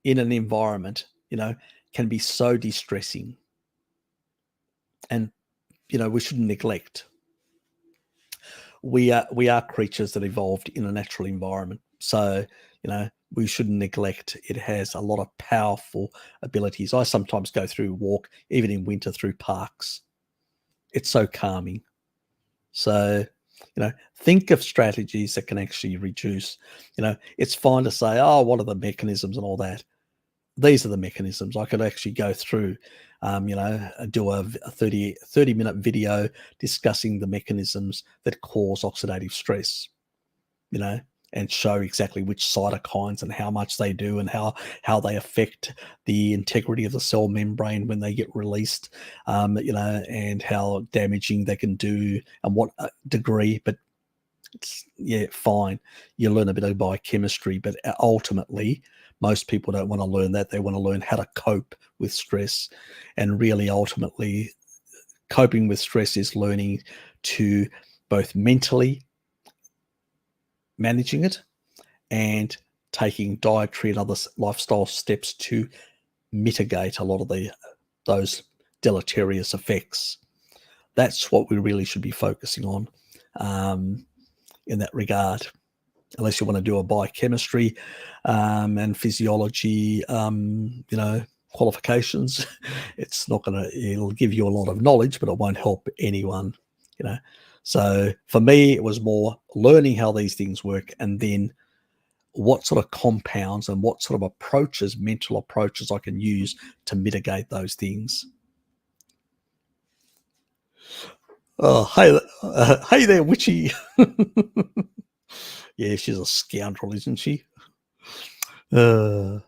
S1: in an environment, can be so distressing. And, we shouldn't neglect. We are creatures that evolved in a natural environment. So, we shouldn't neglect. It has a lot of powerful abilities. I sometimes go walk, even in winter, through parks. It's so calming. So, think of strategies that can actually reduce, it's fine to say, oh, what are the mechanisms and all that? These are the mechanisms. I could actually go through, do a 30-minute video discussing the mechanisms that cause oxidative stress, and show exactly which cytokines and how much they do, and how they affect the integrity of the cell membrane when they get released, and how damaging they can do and what degree. But it's, fine. You learn a bit of biochemistry, but ultimately, most people don't want to learn that. They want to learn how to cope with stress. And really, ultimately, coping with stress is learning to both mentally managing it and taking dietary and other lifestyle steps to mitigate a lot of those deleterious effects. That's what we really should be focusing on in that regard. Unless you want to do a biochemistry and physiology, qualifications, it'll give you a lot of knowledge, but it won't help anyone So for me, it was more learning how these things work, and then what sort of compounds and what sort of approaches, mental approaches, I can use to mitigate those things. Oh, hey there, Witchy. Yeah, she's a scoundrel, isn't she? Yeah,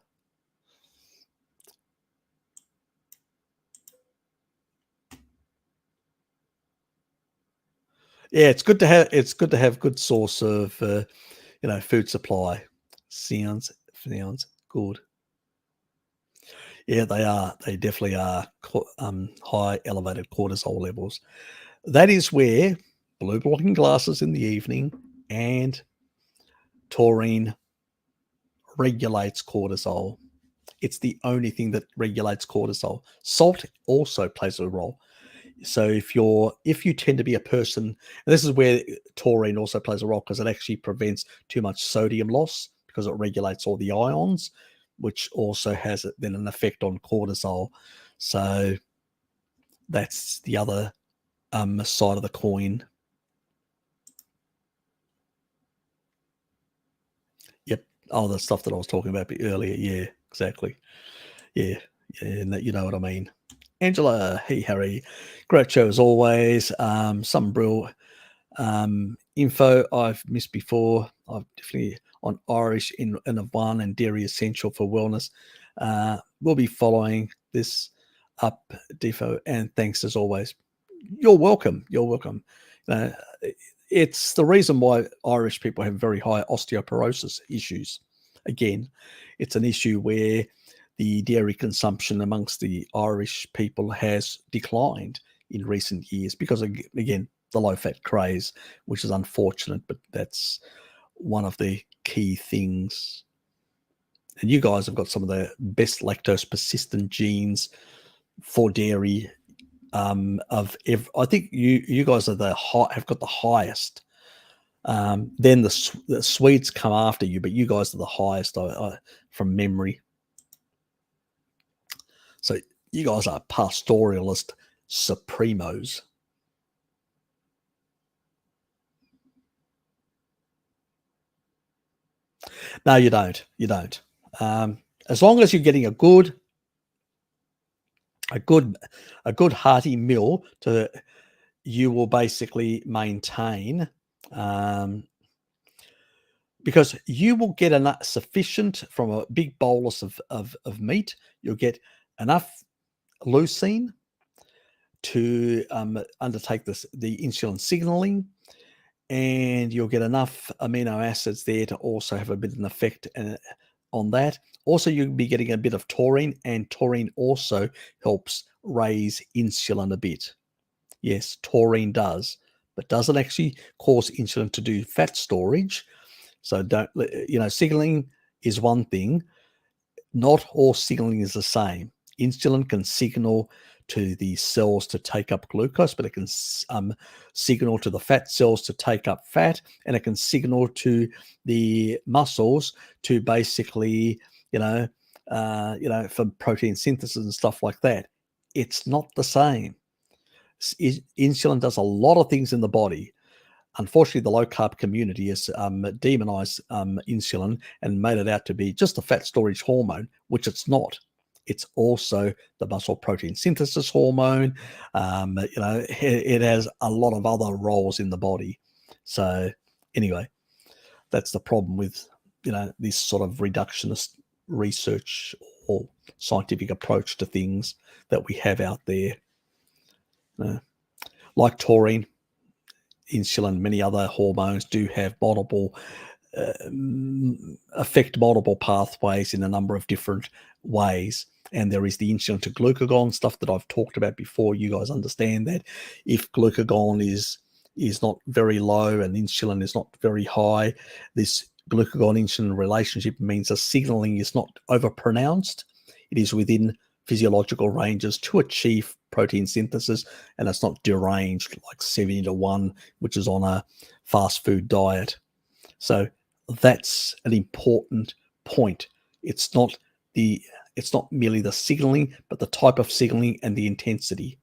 S1: it's good to have good source of food supply. Sounds good. Yeah, they are. They definitely are. High elevated cortisol levels. That is where blue blocking glasses in the evening and taurine regulates cortisol. It's the only thing that regulates cortisol. Salt also plays a role. So if you tend to be a person, and this is where taurine also plays a role, because it actually prevents too much sodium loss, because it regulates all the ions, which also has then an effect on cortisol. So that's the other side of the coin. Yep. Oh, the stuff that I was talking about earlier. Yeah, exactly. Yeah, and that, you know what I mean. Angela, hey Harry, great show as always. Some real info I've missed before. I've definitely on Irish in a one and dairy essential for wellness. We'll be following this up, Defo, and thanks as always. You're welcome. You're welcome. It's the reason why Irish people have very high osteoporosis issues. Again, it's an issue where the dairy consumption amongst the Irish people has declined in recent years because, again, the low-fat craze, which is unfortunate, but that's one of the key things. And you guys have got some of the best lactose-persistent genes for dairy I think you guys are have got the highest. Then the Swedes come after you, but you guys are the highest from memory. So you guys are pastoralist supremos. No, you don't. You don't. As long as you're getting a good hearty meal, you will basically maintain, because you will get enough sufficient from a big bolus of meat. You'll get enough leucine to undertake the insulin signaling, and you'll get enough amino acids there to also have a bit of an effect on that. Also, you'll be getting a bit of taurine, and taurine also helps raise insulin a bit. Yes, taurine does, but doesn't actually cause insulin to do fat storage. So signaling is one thing. Not all signaling is the same. Insulin can signal to the cells to take up glucose, but it can signal to the fat cells to take up fat, and it can signal to the muscles to basically, for protein synthesis and stuff like that. It's not the same. Insulin does a lot of things in the body. Unfortunately, the low-carb community has demonized insulin and made it out to be just a fat storage hormone, which it's not. It's also the muscle protein synthesis hormone. It has a lot of other roles in the body. So anyway, that's the problem with, this sort of reductionist research or scientific approach to things that we have out there. Like taurine, insulin, many other hormones do have affect multiple pathways in a number of different ways. And there is the insulin to glucagon stuff that I've talked about before. You guys understand that if glucagon is not very low and insulin is not very high, this glucagon insulin relationship means the signaling is not overpronounced. It is within physiological ranges to achieve protein synthesis, and it's not deranged like 70-1, which is on a fast food diet. So that's an important point. It's not merely the signaling, but the type of signaling and the intensity.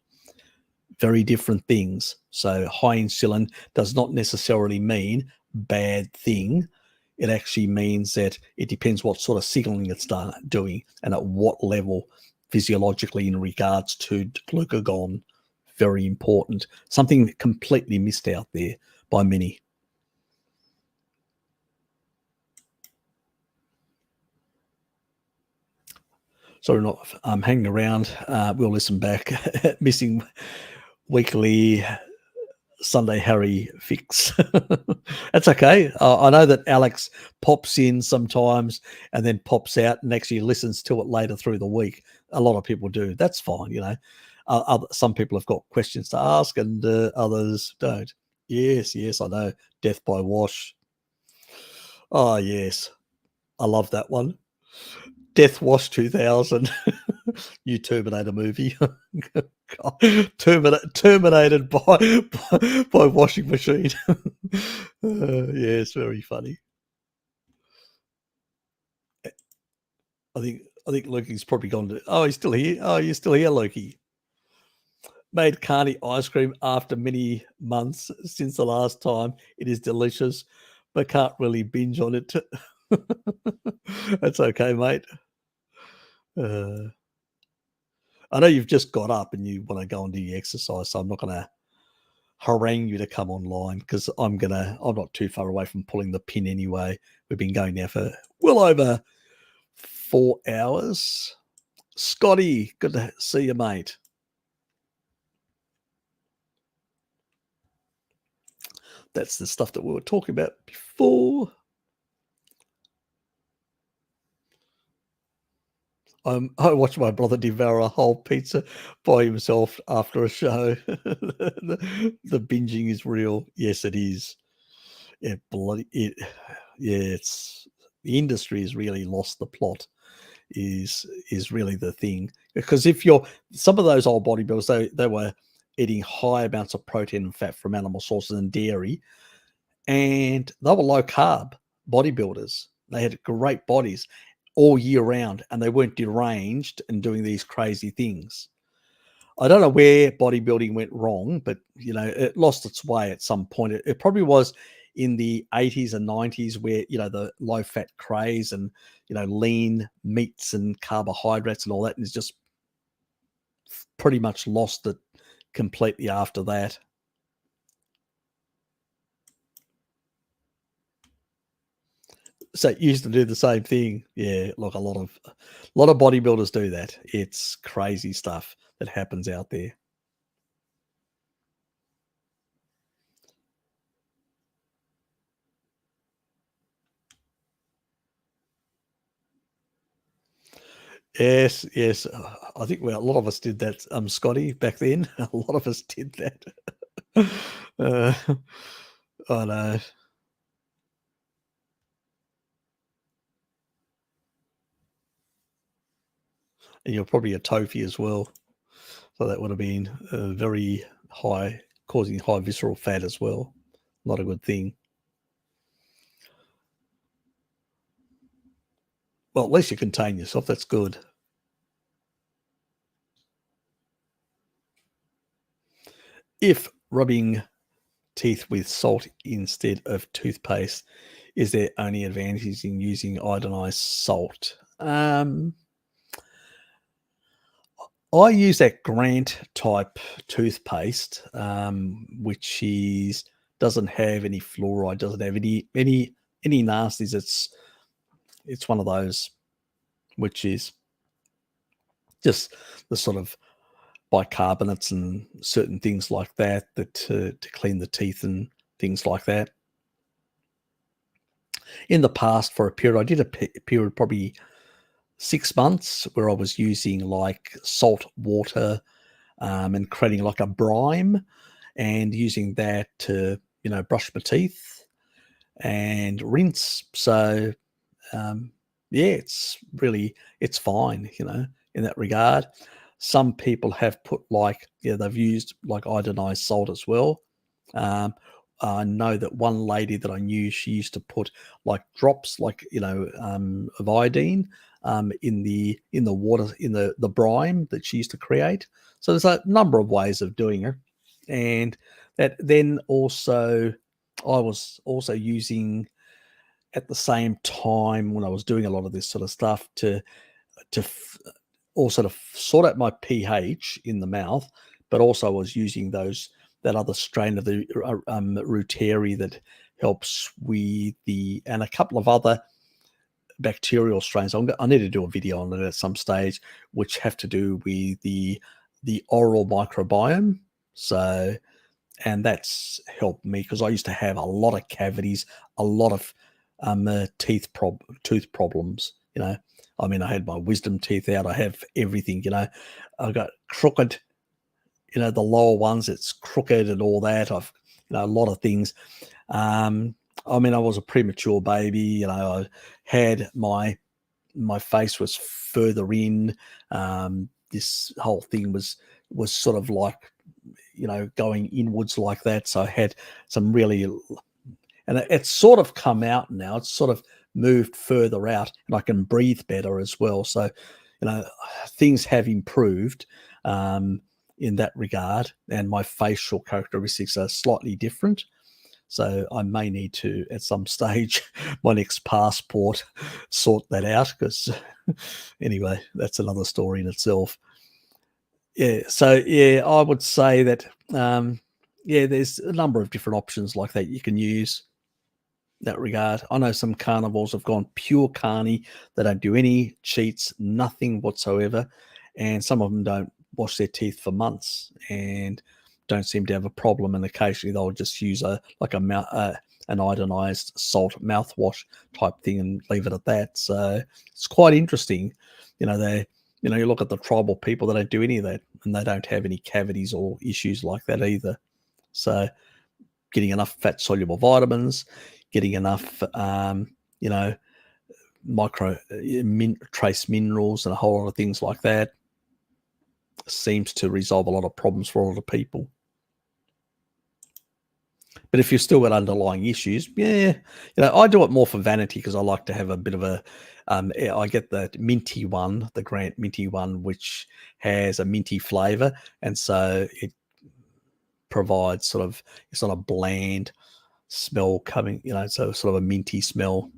S1: very different things. So high insulin does not necessarily mean bad thing. It actually means that it depends what sort of signaling it's doing and at what level physiologically in regards to glucagon. Very important. Something completely missed out there by many. Sorry, not hanging around. We'll listen back. Missing weekly Sunday Harry fix. That's okay. I know that Alex pops in sometimes and then pops out and actually listens to it later through the week. A lot of people do. That's fine, you know. Some people have got questions to ask and others don't. Yes, I know. Death by Wash. Oh, yes. I love that one. Death Wash 2000. New Terminator movie. Terminated by washing machine. Yeah, it's very funny. I think Loki's probably gone to. Oh, he's still here. Oh, you're still here, Loki. Made carny ice cream after many months since the last time. It is delicious, but can't really binge on it. That's okay, mate. I know you've just got up and you want to go and do your exercise, so I'm not going to harangue you to come online because I'm not too far away from pulling the pin anyway. We've been going now for well over 4 hours. Scotty, good to see you, mate. That's the stuff that we were talking about before. I watched my brother devour a whole pizza by himself after a show. the binging is real. Yes, it is. Yeah, it's the industry has really lost the plot. Is really the thing, because if you're some of those old bodybuilders, they were eating high amounts of protein and fat from animal sources and dairy, and they were low carb bodybuilders. They had great bodies all year round, and they weren't deranged and doing these crazy things. I don't know where bodybuilding went wrong, but you know, it lost its way at some point. It probably was in the 80s and 90s where, you know, the low fat craze and, you know, lean meats and carbohydrates and all that, and it's just pretty much lost it completely after that. So it used to do the same thing. Yeah, look, a lot of bodybuilders do that. It's crazy stuff that happens out there. Yes. I think a lot of us did that, Scotty, back then. A lot of us did that. I know. And you're probably a tofi as well. So that would have been very high, causing high visceral fat as well. Not a good thing. Well, at least you contain yourself. That's good. If rubbing teeth with salt instead of toothpaste, is there only advantage in using iodinized salt? I use that Grant type toothpaste, which doesn't have any fluoride, doesn't have any nasties. It's one of those which is just the sort of bicarbonates and certain things like that to clean the teeth and things like that. In the past, for a period, I did a period probably 6 months where I was using like salt water and creating like a brine and using that to, you know, brush my teeth and rinse. So yeah, it's fine, you know, in that regard. Some people have put they've used like iodinized salt as well. I know that one lady that I knew, she used to put like drops, like, you know, of iodine in the water, in the brine that she used to create. So there's a number of ways of doing it. And that then also, I was also using at the same time when I was doing a lot of this sort of stuff to also to sort out my pH in the mouth, but also I was using that other strain of the Dietary that helps with and a couple of other bacterial strains. I need to do a video on it at some stage, which have to do with the oral microbiome. So, and that's helped me because I used to have a lot of cavities, a lot of tooth problems. I mean, I had my wisdom teeth out. I have everything. I got crooked. The lower ones, it's crooked and all that. I've a lot of things. I mean, I was a premature baby. I had my face was further in. This whole thing was sort of like, going inwards like that. So I had some really, and it's sort of come out now. It's sort of moved further out, and I can breathe better as well. So, things have improved in that regard, and my facial characteristics are slightly different. So I may need to, at some stage, my next passport, sort that out, because anyway, that's another story in itself. Yeah. So yeah, I would say that there's a number of different options like that you can use in that regard. I know some carnivores have gone pure carny. They don't do any cheats, nothing whatsoever, and some of them don't wash their teeth for months and don't seem to have a problem. And occasionally they'll just use an iodinized salt mouthwash type thing and leave it at that. So it's quite interesting. You look at the tribal people, they don't do any of that, and they don't have any cavities or issues like that either. So getting enough fat soluble vitamins, getting enough, trace minerals and a whole lot of things like that seems to resolve a lot of problems for a lot of people. But if you've still got underlying issues, I do it more for vanity because I like to have a bit of a, I get the minty one, the Grant minty one, which has a minty flavor. And so it provides it's not a bland smell coming, so sort of a minty smell,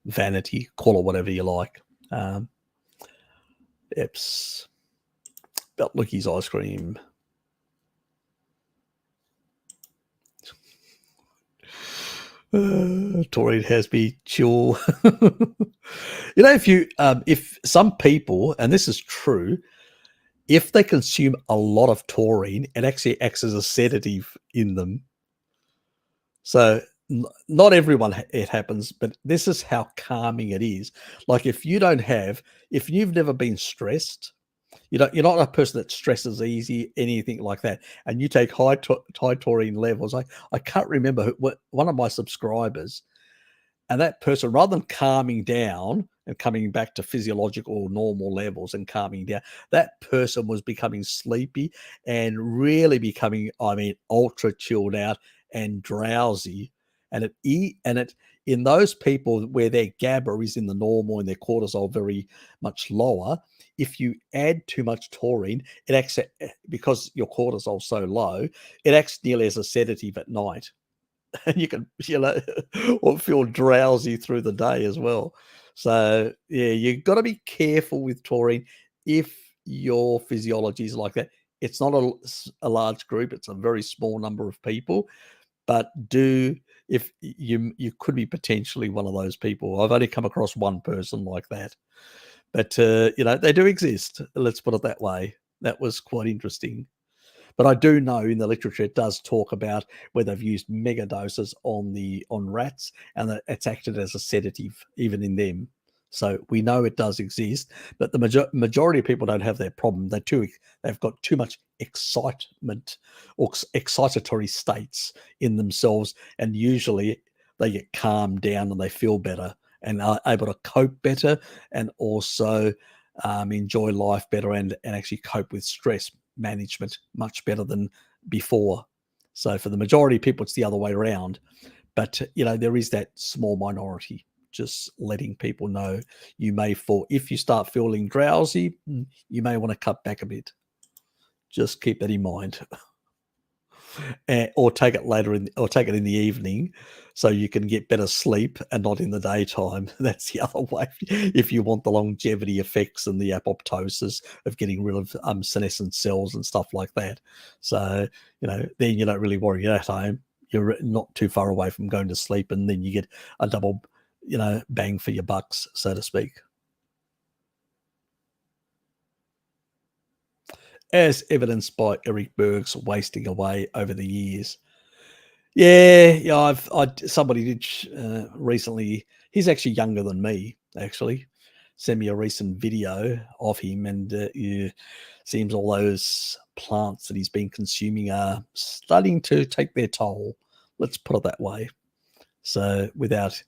S1: vanity, call it whatever you like. It's about Lucky's ice cream. Taurine has me chill. If some people, and this is true, if they consume a lot of taurine, it actually acts as a sedative in them. So not everyone it happens, but this is how calming it is. Like if you've never been stressed, you're not a person that stresses easy, anything like that, and you take high taurine levels. I can't remember one of my subscribers, and that person, rather than calming down and coming back to physiological normal levels and calming down, that person was becoming sleepy and really becoming, ultra chilled out and drowsy. And it in those people where their GABA is in the normal and their cortisol very much lower, if you add too much taurine, it acts, because your cortisol is so low, it acts nearly as a sedative at night. And you can, or feel drowsy through the day as well. So yeah, you've got to be careful with taurine if your physiology is like that. It's not a large group; it's a very small number of people. But if you could be potentially one of those people. I've only come across one person like that, but they do exist. Let's put it that way. That was quite interesting. But I do know in the literature it does talk about where they've used mega doses on rats, and that it's acted as a sedative even in them. So we know it does exist, but the majority of people don't have that problem. They've got too much excitement or excitatory states in themselves, and usually they get calmed down and they feel better and are able to cope better, and also enjoy life better and actually cope with stress management much better than before. So for the majority of people, it's the other way around. But, there is that small minority. Just letting people know if you start feeling drowsy, you may want to cut back a bit. Just keep that in mind. or take it later or take it in the evening, so you can get better sleep and not in the daytime. That's the other way if you want the longevity effects and the apoptosis of getting rid of senescent cells and stuff like that. So then you don't really worry at home. You're not too far away from going to sleep, and then you get a double bang for your bucks, so to speak. As evidenced by Eric Berg's wasting away over the years. Yeah, somebody did recently. He's actually younger than me. Actually, sent me a recent video of him, and seems all those plants that he's been consuming are starting to take their toll. Let's put it that way. So, without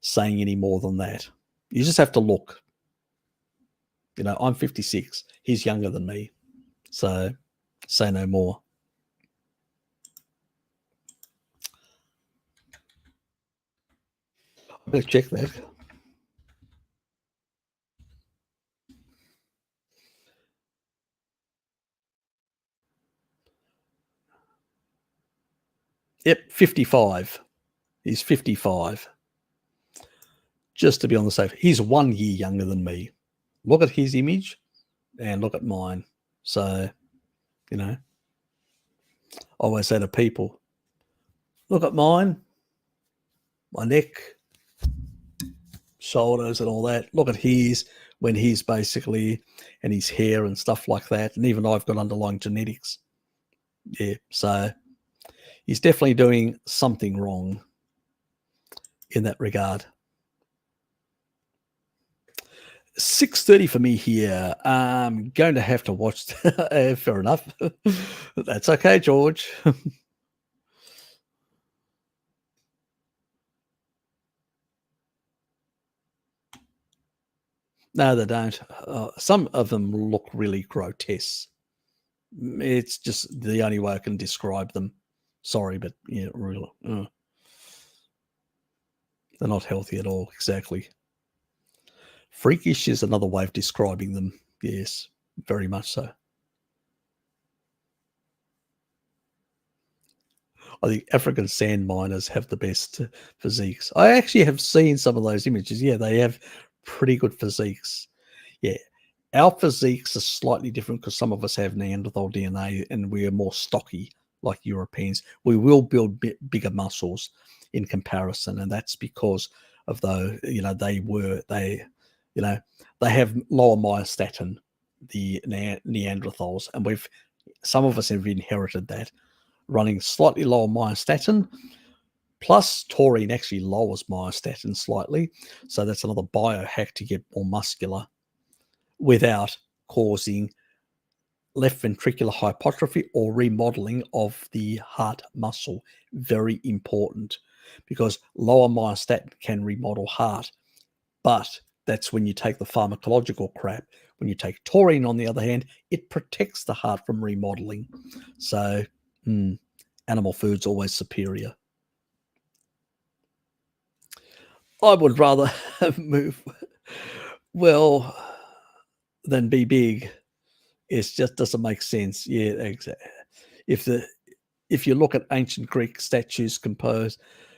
S1: saying any more than that, you just have to look. I'm 56. He's younger than me. So, say no more. Let's check that. Yep, 55. He's 55. Just to be on the safe. He's 1 year younger than me. Look at his image and look at mine. So, I always say to people, look at mine, my neck, shoulders and all that. Look at his when he's basically, and his hair and stuff like that. And even I've got underlying genetics. Yeah, so he's definitely doing something wrong in that regard. 6:30 for me here. I'm going to have to watch. Fair enough. That's okay, George. No, they don't. Some of them look really grotesque. It's just the only way I can describe them. Sorry, but yeah, really. They're not healthy at all. Exactly. Freakish is another way of describing them. Yes, very much so. I think African sand miners have the best physiques. I actually have seen some of those images. Yeah, they have pretty good physiques. Yeah. Our physiques are slightly different because some of us have Neanderthal DNA and we are more stocky like Europeans. We will build bigger muscles in comparison, and that's because of they have lower myostatin, the Neanderthals, and some of us have inherited that, running slightly lower myostatin. Plus, taurine actually lowers myostatin slightly, so that's another biohack to get more muscular without causing left ventricular hypertrophy or remodeling of the heart muscle. Very important, because lower myostatin can remodel heart, but that's when you take the pharmacological crap. When you take taurine, on the other hand, it protects the heart from remodeling. So animal food's always superior. I would rather move well than be big. It just doesn't make sense. Yeah, exactly. If you look at ancient Greek statues compared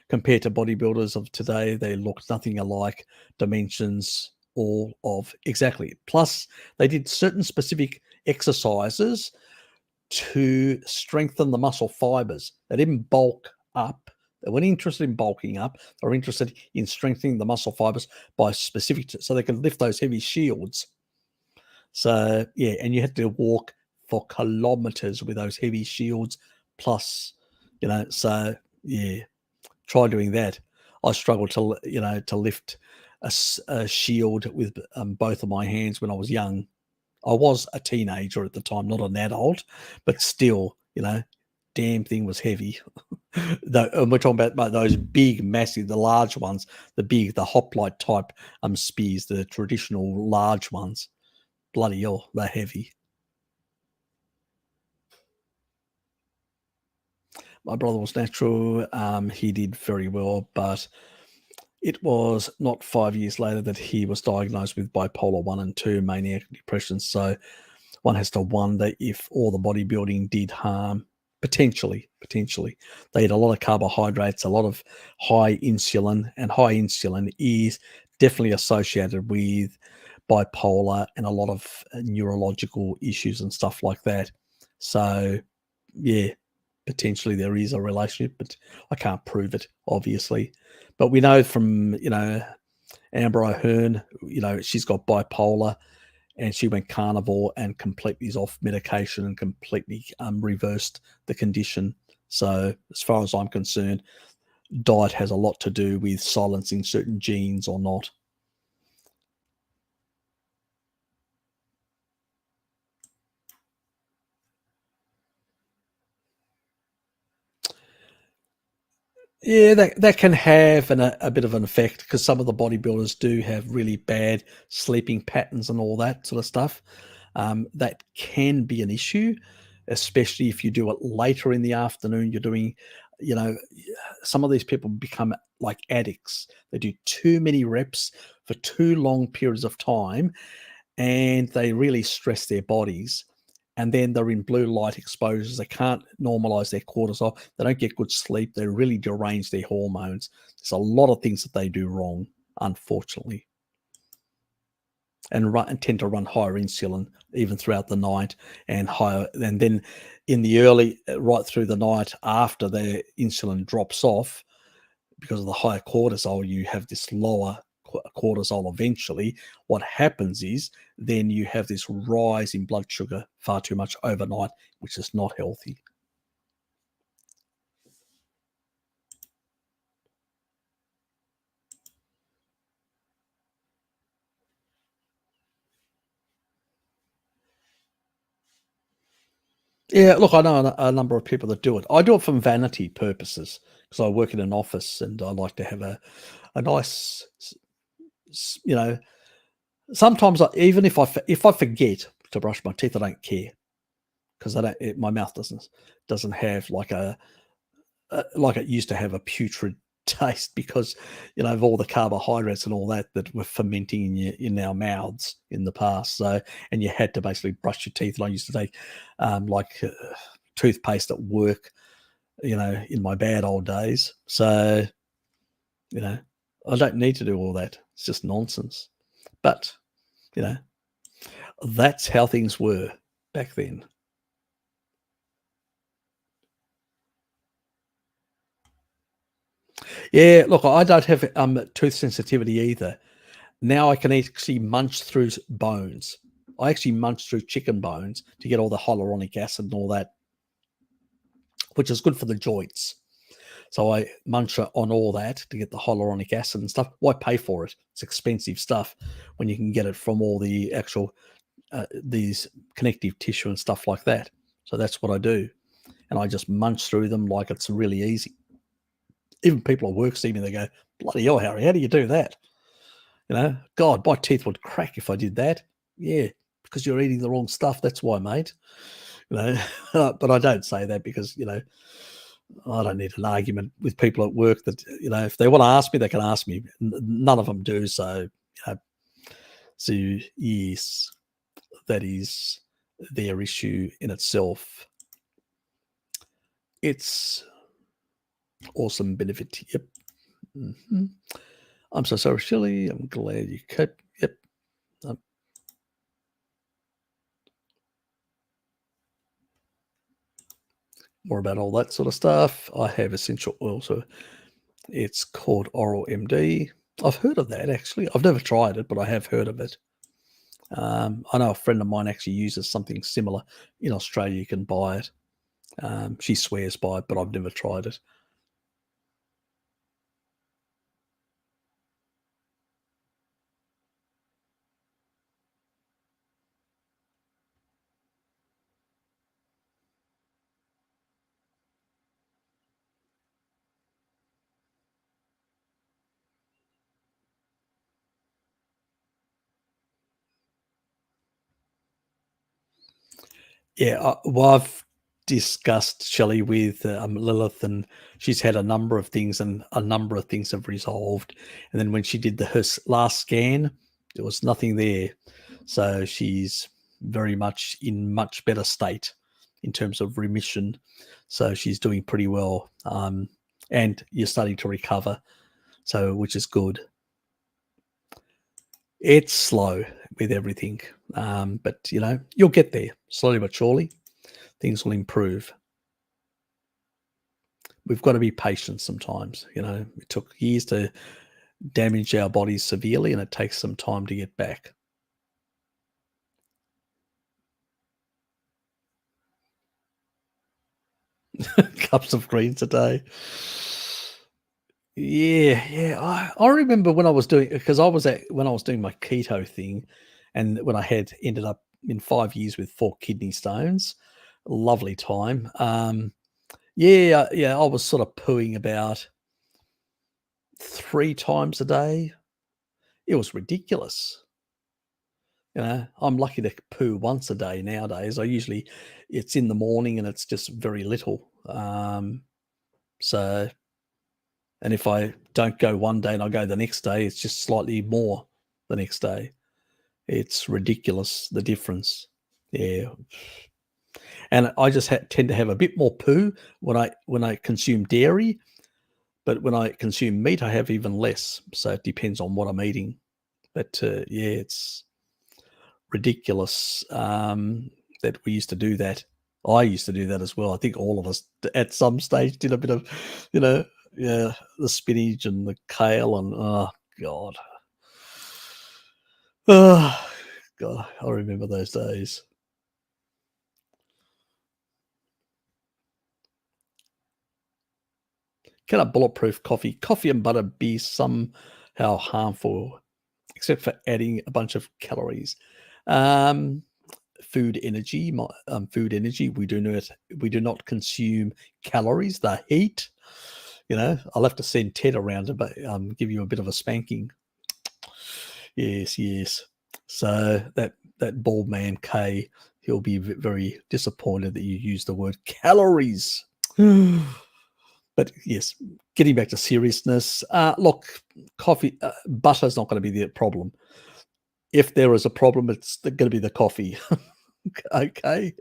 S1: to bodybuilders of today, they look nothing alike. Dimensions, all of exactly. Plus, they did certain specific exercises to strengthen the muscle fibers. They didn't bulk up. They weren't interested in bulking up. They were interested in strengthening the muscle fibers by so they could lift those heavy shields. So, yeah, and you had to walk for kilometers with those heavy shields. Plus, so yeah, try doing that. I struggled to lift a shield with both of my hands when I was young. I was a teenager at the time, not an adult, but still, damn thing was heavy. And we're talking about those big, massive, the large ones, the hoplite type spears, the traditional large ones. Bloody hell, they're heavy. My brother was natural. He did very well, but it was not 5 years later that he was diagnosed with bipolar 1 and 2, maniac depression. So one has to wonder if all the bodybuilding did harm. Potentially. They eat a lot of carbohydrates, a lot of high insulin, and high insulin is definitely associated with bipolar and a lot of neurological issues and stuff like that. So, yeah, potentially there is a relationship, but I can't prove it, obviously. But we know from, Amber O'Hearn, she's got bipolar, and she went carnivore and completely is off medication and completely reversed the condition. So as far as I'm concerned, diet has a lot to do with silencing certain genes or not. Yeah, that can have a bit of an effect, because some of the bodybuilders do have really bad sleeping patterns and all that sort of stuff. That can be an issue, especially if you do it later in the afternoon. You're doing, some of these people become like addicts. They do too many reps for too long periods of time, and they really stress their bodies. And then they're in blue light exposures. They can't normalize their cortisol. They don't get good sleep. They really derange their hormones. There's a lot of things that they do wrong, unfortunately, and tend to run higher insulin even throughout the night, and higher. And then in the early, right through the night after their insulin drops off, because of the higher cortisol, you have this lower cortisol eventually. What happens is then you have this rise in blood sugar far too much overnight, which is not healthy. Yeah, look, I know a number of people that do it. I do it from vanity purposes, because I work in an office and I like to have a nice, sometimes even if I forget to brush my teeth, I don't care, because my mouth doesn't have like like it used to have a putrid taste, because of all the carbohydrates and all that were fermenting in our mouths in the past. So, and you had to basically brush your teeth. And I used to take toothpaste at work, in my bad old days. So, I don't need to do all that. It's just nonsense. But, that's how things were back then. Yeah, look, I don't have tooth sensitivity either. Now I can actually munch through bones. I actually munch through chicken bones to get all the hyaluronic acid and all that, which is good for the joints. So I munch on all that to get the hyaluronic acid and stuff. Why pay for it? It's expensive stuff when you can get it from all the actual these connective tissue and stuff like that. So that's what I do, and I just munch through them like it's really easy. Even people at work see me, they go, "Bloody hell, Harry, how do you do that?" God, my teeth would crack if I did that. Yeah, because you're eating the wrong stuff. That's why, mate. But I don't say that because, I don't need an argument with people at work that, if they want to ask me, they can ask me. None of them do. So, so yes, that is their issue in itself. It's awesome benefit. Yep. Mm-hmm. I'm so sorry, Shelley. I'm glad you kept. Yep. More about all that sort of stuff. I have essential oil, so it's called Oral MD. I've heard of that, actually. I've never tried it, but I have heard of it. I know a friend of mine actually uses something similar in Australia. You can buy it. She swears by it, but I've never tried it. Yeah, well, I've discussed Shelley with Lilith, and she's had a number of things, and a number of things have resolved. And then when she did her last scan, there was nothing there. So she's very much in much better state in terms of remission. So she's doing pretty well, and you're starting to recover, so which is good. It's slow with everything, but you'll get there slowly but surely. Things will improve. We've got to be patient sometimes. It took years to damage our bodies severely, and it takes some time to get back. Cups of greens a day. Yeah. I remember when I was doing, because when I was doing my keto thing, and when I had ended up in 5 years with 4 kidney stones. Lovely time. Yeah, I was sort of pooing about 3 times a day. It was ridiculous. I'm lucky to poo once a day nowadays. It's in the morning and it's just very little. So, and if I don't go one day and I go the next day, it's just slightly more the next day. It's ridiculous, the difference. Yeah. And I just tend to have a bit more poo when I consume dairy, but when I consume meat, I have even less. So it depends on what I'm eating. But yeah, it's ridiculous that we used to do that. I used to do that as well. I think all of us at some stage did a bit of, the spinach and the kale and oh God. Oh God, I remember those days. Can a bulletproof coffee and butter be somehow harmful, except for adding a bunch of calories? Food energy. We do not consume calories. The heat. I'll have to send Ted around to give you a bit of a spanking. Yes. So that bald man K, he'll be very disappointed that you use the word calories. But yes, getting back to seriousness, look, coffee, butter's not going to be the problem. If there is a problem, it's going to be the coffee. Okay.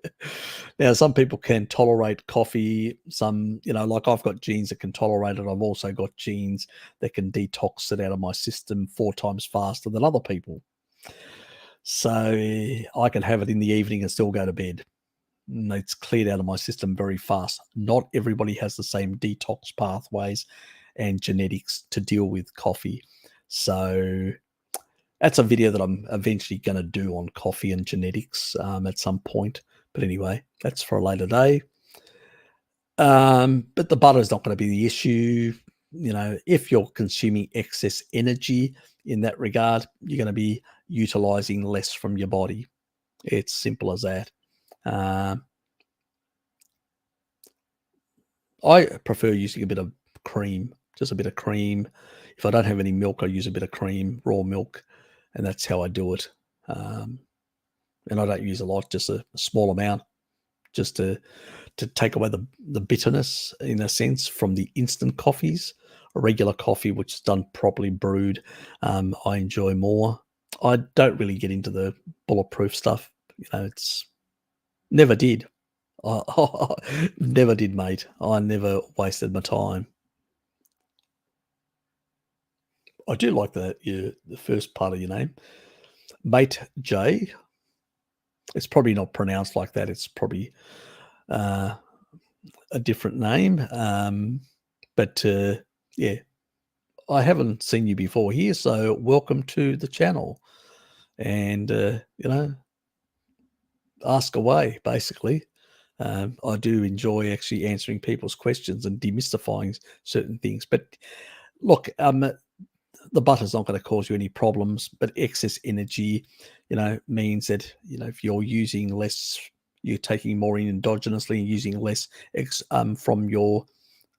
S1: Now, some people can tolerate coffee. Some, like I've got genes that can tolerate it. I've also got genes that can detox it out of my system 4 times faster than other people. So I can have it in the evening and still go to bed. It's cleared out of my system very fast. Not everybody has the same detox pathways and genetics to deal with coffee. So that's a video that I'm eventually going to do on coffee and genetics at some point. But anyway, that's for a later day. But the butter is not going to be the issue. If you're consuming excess energy in that regard, you're going to be utilizing less from your body. It's simple as that. I prefer using a bit of cream, just a bit of cream. If I don't have any milk, I use a bit of cream, raw milk, and that's how I do it. And I don't use a lot, just a small amount, just to take away the bitterness, in a sense, from the instant coffees. A regular coffee, which is done properly brewed, I enjoy more. I don't really get into the bulletproof stuff. It's never did. Never did, mate. I never wasted my time. I do like the first part of your name, Mate J. It's probably not pronounced like that. It's probably a different name. But yeah, I haven't seen you before here, so welcome to the channel. And ask away, basically. I do enjoy actually answering people's questions and demystifying certain things. But look, the butter's not going to cause you any problems, but excess energy, means that, if you're using less, you're taking more in endogenously and using less from your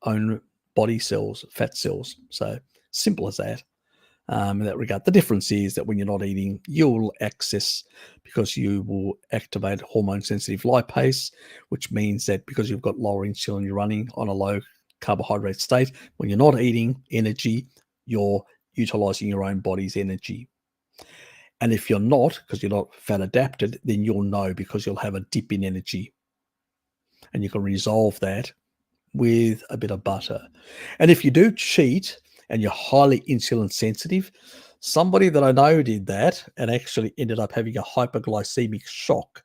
S1: own body cells, fat cells. So simple as that. In that regard, the difference is that when you're not eating, you'll access, because you will activate hormone sensitive lipase, which means that because you've got lower insulin, you're running on a low carbohydrate state. When you're not eating energy, you're utilizing your own body's energy. And if you're not, because you're not fat adapted, then you'll know, because you'll have a dip in energy. and you can resolve that with a bit of butter. And if you do cheat and you're highly insulin sensitive, somebody that I know did that and actually ended up having a hyperglycemic shock.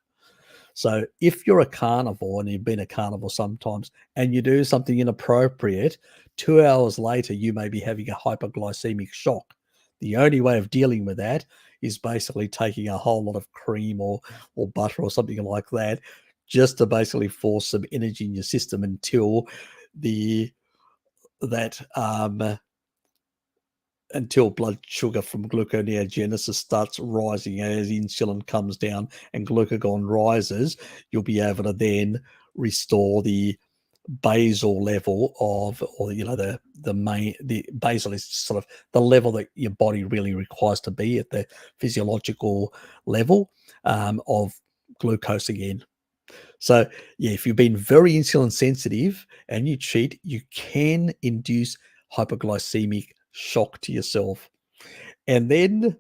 S1: So if you're a carnivore and you've been a carnivore sometimes and you do something inappropriate, 2 hours later, you may be having a hyperglycemic shock. The only way of dealing with that is basically taking a whole lot of cream or butter or something like that, just to basically force some energy in your system until until blood sugar from gluconeogenesis starts rising as insulin comes down and glucagon rises. You'll be able to then restore the basal level of, or the basal is sort of the level that your body really requires to be at the physiological level of glucose again. So yeah, if you've been very insulin sensitive and you cheat, you can induce hypoglycemic shock to yourself. And then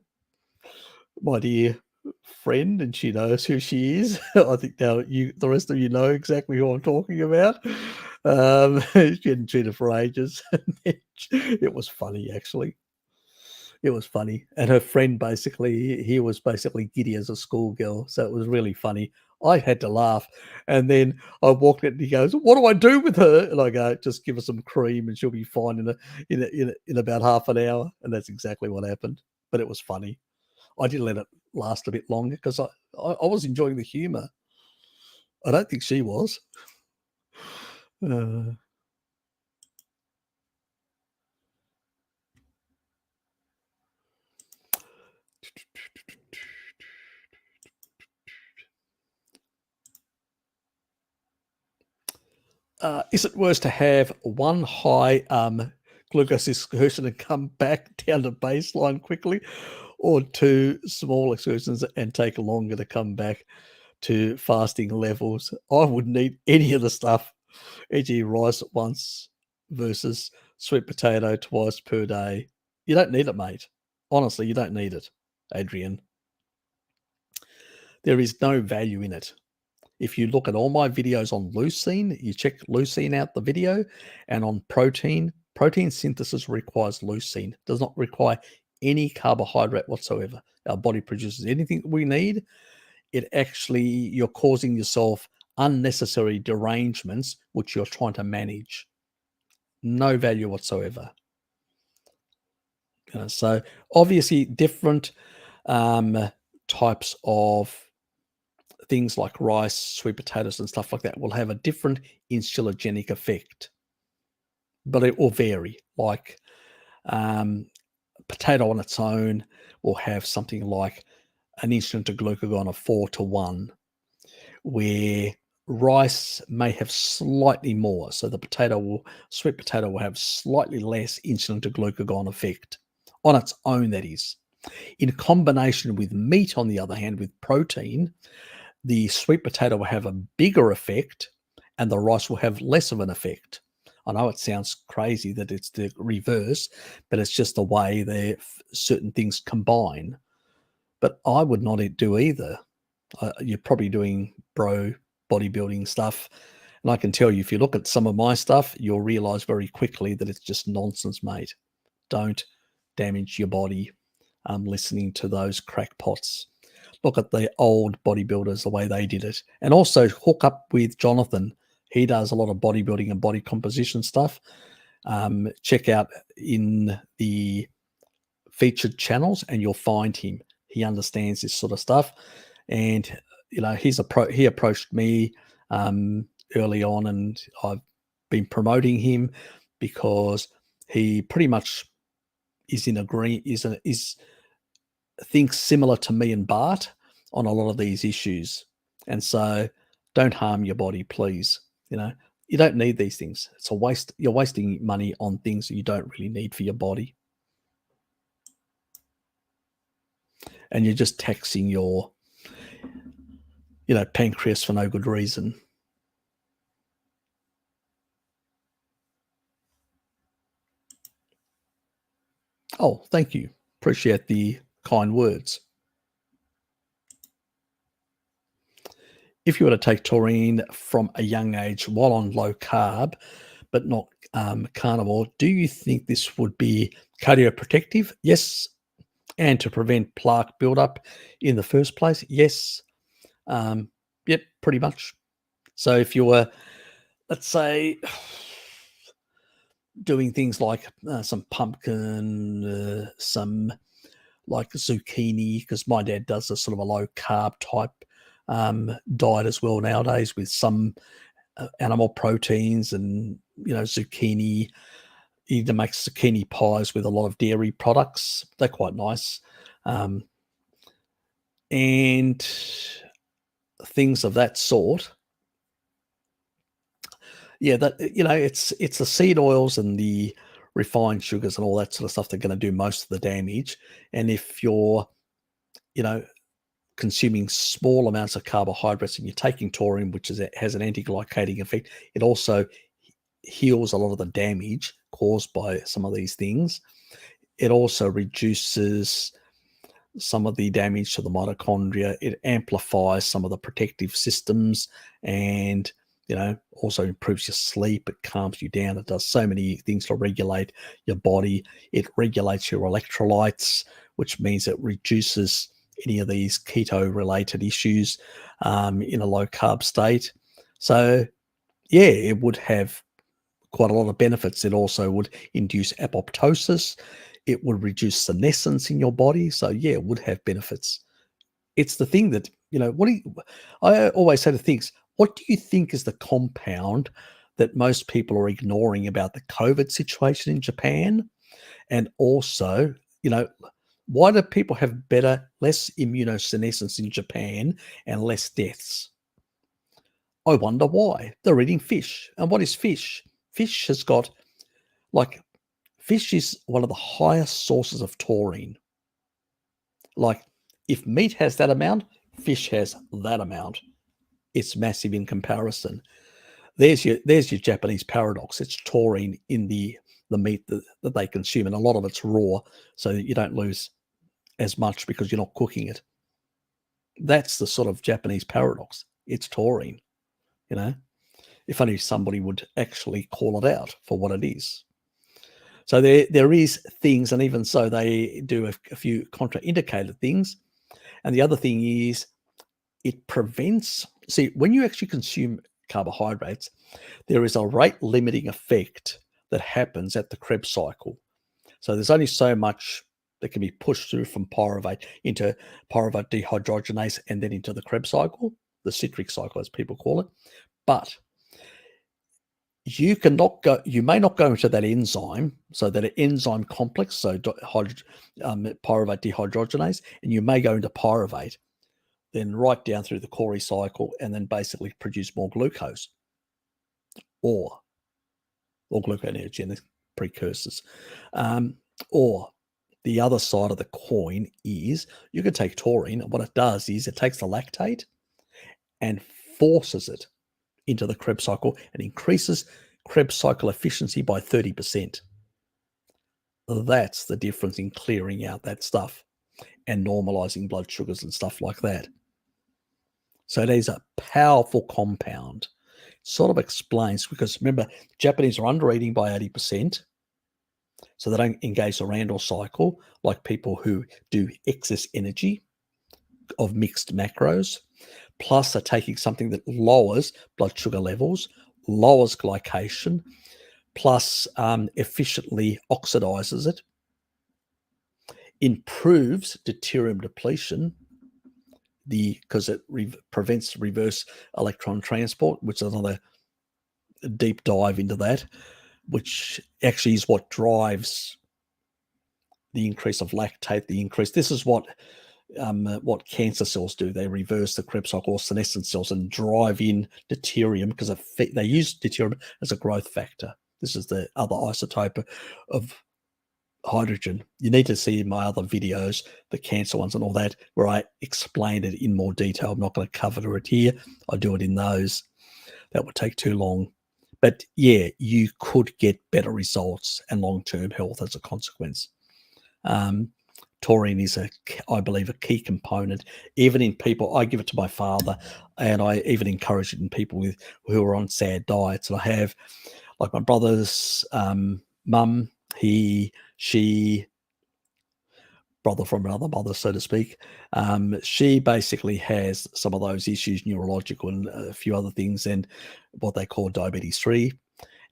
S1: my dear friend, and she knows who she is. I think now the rest of you know exactly who I'm talking about. She hadn't cheated for ages. It was funny, actually. It was funny. And her friend he was basically giddy as a schoolgirl. So it was really funny. I had to laugh. And then I walked in and he goes, "What do I do with her?" And I go, "Just give her some cream and she'll be fine in about half an hour." And that's exactly what happened. But it was funny. I did let it last a bit longer because I was enjoying the humor. I don't think she was. Is it worse to have one high glucose excursion and come back down to baseline quickly, or two small excursions and take longer to come back to fasting levels? I wouldn't eat any of the stuff, e.g. rice once versus sweet potato twice per day. You don't need it, mate. Honestly, you don't need it, Adrian. There is no value in it. If you look at all my videos on leucine, you check leucine out the video, and on protein synthesis requires leucine, does not require any carbohydrate whatsoever. Our body produces anything we need. You're causing yourself unnecessary derangements, which you're trying to manage. No value whatsoever. So obviously different types of things like rice, sweet potatoes, and stuff like that will have a different insulinogenic effect, but it will vary. Like potato on its own will have something like an insulin to glucagon of 4:1, where rice may have slightly more. So the sweet potato will have slightly less insulin to glucagon effect on its own, that is. In combination with meat, on the other hand, with protein, the sweet potato will have a bigger effect and the rice will have less of an effect. I know it sounds crazy that it's the reverse, but it's just the way certain things combine. But I would not do either. You're probably doing bodybuilding stuff. And I can tell you, if you look at some of my stuff, you'll realize very quickly that it's just nonsense, mate. Don't damage your body listening to those crackpots. Look at the old bodybuilders, the way they did it. And also hook up with Jonathan. He does a lot of bodybuilding and body composition stuff. Check out in the featured channels and you'll find him. He understands this sort of stuff. And, he approached me early on, and I've been promoting him because he pretty much is thinks similar to me and Bart on a lot of these issues. And so don't harm your body, please. You don't need these things. It's a waste. You're wasting money on things that you don't really need for your body. And you're just taxing your, pancreas for no good reason. Oh, thank you. Appreciate the kind words. if you were to take taurine from a young age while on low carb, but not carnivore, do you think this would be cardioprotective? Yes. And to prevent plaque buildup in the first place? Yes. Yep, pretty much. So if you were, let's say, doing things like some pumpkin, some like zucchini, because my dad does a sort of a low carb type diet as well nowadays, with some animal proteins and, zucchini. He either makes zucchini pies with a lot of dairy products. They're quite nice. And things of that sort. Yeah, that, it's the seed oils and the refined sugars and all that sort of stuff that are going to do most of the damage. And if you're, consuming small amounts of carbohydrates and you're taking taurine, which has an anti-glycating effect, it also heals a lot of the damage caused by some of these things. It also reduces some of the damage to the mitochondria. It amplifies some of the protective systems, and also improves your sleep. It calms you down. It does so many things to regulate your body. It regulates your electrolytes, which means it reduces any of these keto related issues in a low carb state. So yeah, it would have quite a lot of benefits. It also would induce apoptosis. It would reduce senescence in your body. So yeah, it would have benefits. It's the thing that, I always say to things, what do you think is the compound that most people are ignoring about the COVID situation in Japan? And also, why do people have less immunosenescence in Japan and less deaths? I wonder why. They're eating fish. And what is fish? Fish has got, fish is one of the highest sources of taurine. Like, if meat has that amount, fish has that amount. It's massive in comparison. There's your Japanese paradox. It's taurine in the meat that they consume, and a lot of it's raw, so you don't lose as much because you're not cooking it. That's the sort of Japanese paradox. It's taurine, if only somebody would actually call it out for what it is. So there is things, and even so, they do a few contraindicated things. And the other thing is, it prevents, when you actually consume carbohydrates, there is a rate limiting effect that happens at the Krebs cycle. So there's only so much that can be pushed through from pyruvate into pyruvate dehydrogenase and then into the Krebs cycle, the citric cycle as people call it. But you may not go into that enzyme, so that enzyme complex, so pyruvate dehydrogenase, and you may go into pyruvate, then right down through the Cori cycle, and then basically produce more glucose or gluconeogenic precursors. Or the other side of the coin is you can take taurine, and what it does is it takes the lactate and forces it into the Krebs cycle and increases Krebs cycle efficiency by 30%. That's the difference in clearing out that stuff and normalizing blood sugars and stuff like that. So it is a powerful compound. Sort of explains, because remember, Japanese are under eating by 80%. So they don't engage the Randall cycle like people who do excess energy of mixed macros. Plus, they're taking something that lowers blood sugar levels, lowers glycation, plus efficiently oxidizes it, improves deuterium depletion, because it prevents reverse electron transport, which is another deep dive into that, which actually is what drives the increase of lactate, this is what cancer cells do. They reverse the Krebs cycle, or senescent cells, and drive in deuterium, because they use deuterium as a growth factor. This is the other isotope of hydrogen. You need to see my other videos, the cancer ones and all that, where I explained it in more detail. I'm not going to cover it here. I do it in those. That would take too long. But yeah, you could get better results and long-term health as a consequence. taurine is, I believe, a key component. Even in people, I give it to my father, and I even encourage it in people who are on sad diets. And I have, like my brother's mum, she, brother from another mother, so to speak. She basically has some of those issues, neurological and a few other things, and what they call diabetes 3.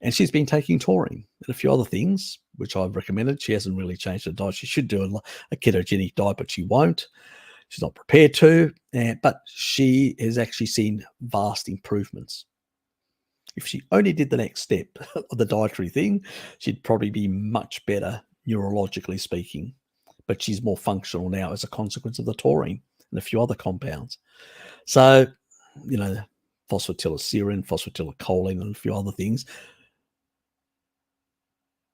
S1: And she's been taking taurine and a few other things, which I've recommended. She hasn't really changed her diet. She should do a ketogenic diet, but she won't. She's not prepared to. But she has actually seen vast improvements. If she only did the next step of the dietary thing, she'd probably be much better neurologically speaking. But she's more functional now as a consequence of the taurine and a few other compounds. So, phosphatidylserine, phosphatidylcholine, and a few other things.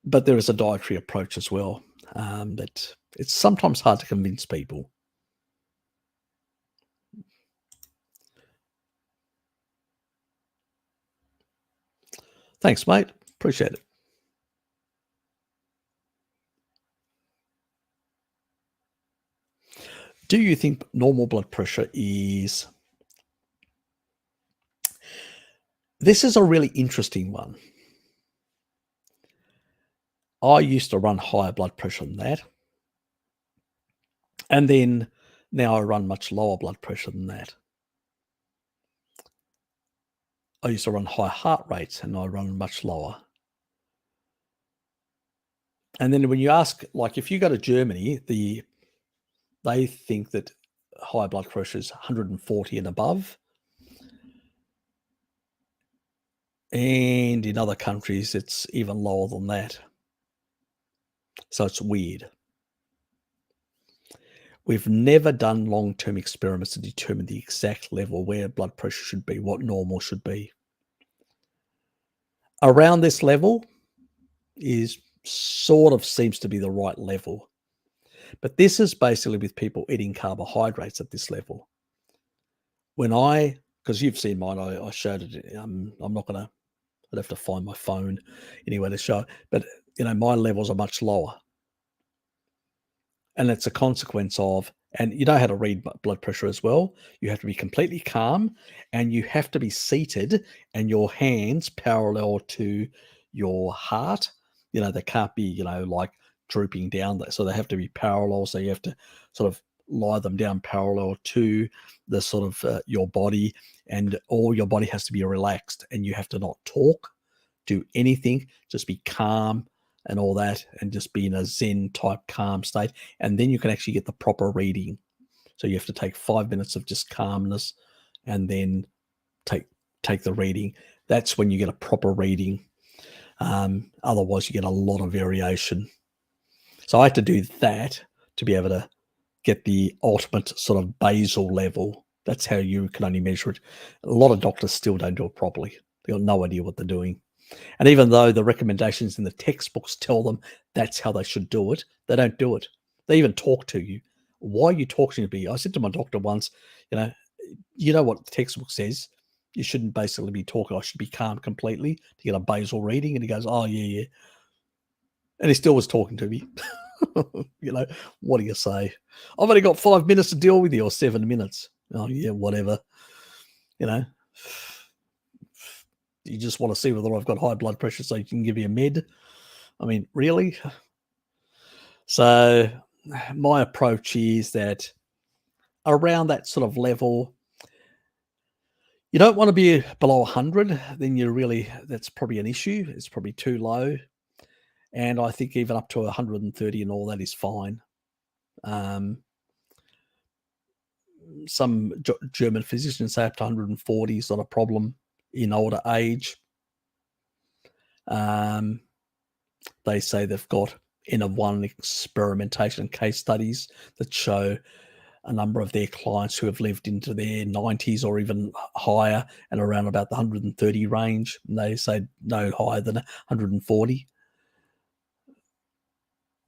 S1: But there is a dietary approach as well that it's sometimes hard to convince people. Thanks, mate. Appreciate it. Do you think normal blood pressure is... This is a really interesting one. I used to run higher blood pressure than that. And then now I run much lower blood pressure than that. I used to run high heart rates and I run much lower. And then when you ask, like if you go to Germany, they think that high blood pressure is 140 and above. And in other countries, it's even lower than that. So it's weird. We've never done long-term experiments to determine the exact level where blood pressure should be, what normal should be. Around this level is sort of seems to be the right level. But this is basically with people eating carbohydrates at this level. Because you've seen mine, I showed it. I'm not going to, I'd have to find my phone anyway to show. But, my levels are much lower. And it's a consequence of, and you know how to read blood pressure as well. You have to be completely calm and you have to be seated and your hands parallel to your heart. They can't be, like drooping down. So they have to be parallel. So you have to sort of lie them down parallel to the sort of your body, and all your body has to be relaxed and you have to not talk, do anything, just be calm and all that, and just be in a Zen type calm state. And then you can actually get the proper reading. So you have to take 5 minutes of just calmness and then take the reading. That's when you get a proper reading. Otherwise you get a lot of variation. So I had to do that to be able to get the ultimate sort of basal level. That's how you can only measure it. A lot of doctors still don't do it properly. They've got no idea what they're doing. And even though the recommendations in the textbooks tell them that's how they should do it, they don't do it. They even talk to you. Why are you talking to me? I said to my doctor once, you know what the textbook says? You shouldn't basically be talking. I should be calm completely to get a basal reading. And he goes, oh, yeah. And he still was talking to me. What do you say? I've only got 5 minutes to deal with you, or 7 minutes. Oh, yeah, whatever. You just want to see whether I've got high blood pressure so you can give me a med. I mean, really? So my approach is that around that sort of level, you don't want to be below 100. Then that's probably an issue. It's probably too low. And I think even up to 130 and all that is fine. Some German physicians say up to 140 is not a problem in older age. They say they've got N-of-1 experimentation case studies that show a number of their clients who have lived into their 90s or even higher and around about the 130 range. And they say no higher than 140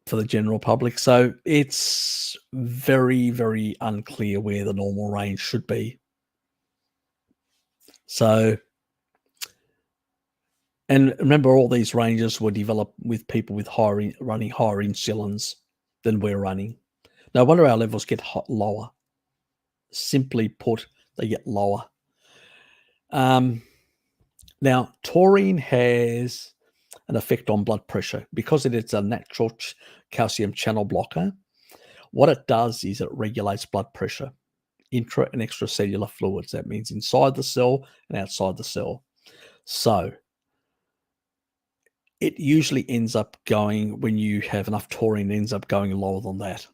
S1: for the general public. So it's very, very unclear where the normal range should be. So, and remember, all these ranges were developed with people with running higher insulins than we're running. No wonder our levels get lower. Simply put, they get lower. Now, taurine has an effect on blood pressure because it is a natural calcium channel blocker. What it does is it regulates blood pressure, intra and extracellular fluids. That means inside the cell and outside the cell. So it usually ends up going, when you have enough taurine, it ends up going lower than that.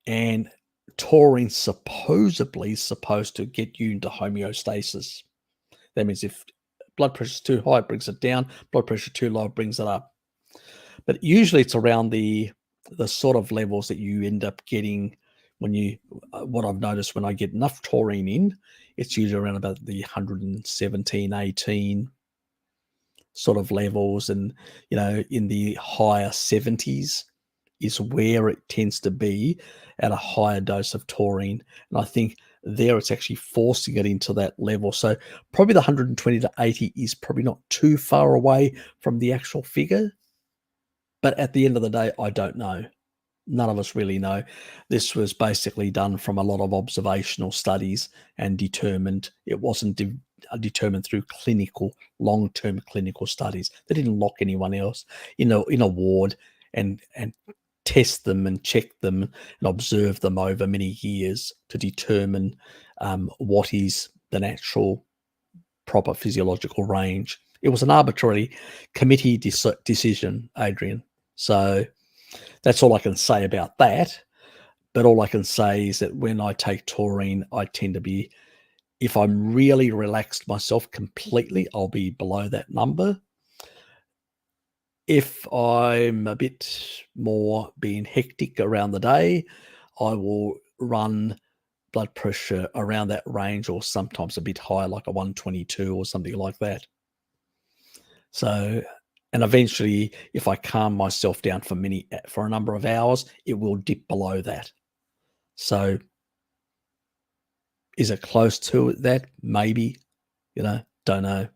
S1: And taurine supposedly is supposed to get you into homeostasis. That means if blood pressure is too high, it brings it down. Blood pressure too low, it brings it up. But usually it's around the sort of levels that you end up getting when you, what I've noticed when I get enough taurine in, it's usually around about the 117, 18 sort of levels. And, in the higher 70s is where it tends to be at a higher dose of taurine. And I think there it's actually forcing it into that level. So probably the 120 to 80 is probably not too far away from the actual figure. But at the end of the day, I don't know. None of us really know. This was basically done from a lot of observational studies and determined. It wasn't determined through long-term clinical studies. They didn't lock anyone else in a ward and test them and check them and observe them over many years to determine what is the natural proper physiological range. It was an arbitrary committee decision, Adrian. So that's all I can say about that. But all I can say is that when I take taurine, I tend to be, if I'm really relaxed myself completely, I'll be below that number. If I'm a bit more being hectic around the day, I will run blood pressure around that range, or sometimes a bit higher, like a 122 or something like that. So, and eventually, if I calm myself down for a number of hours, it will dip below that. So, is it close to that? Maybe, don't know.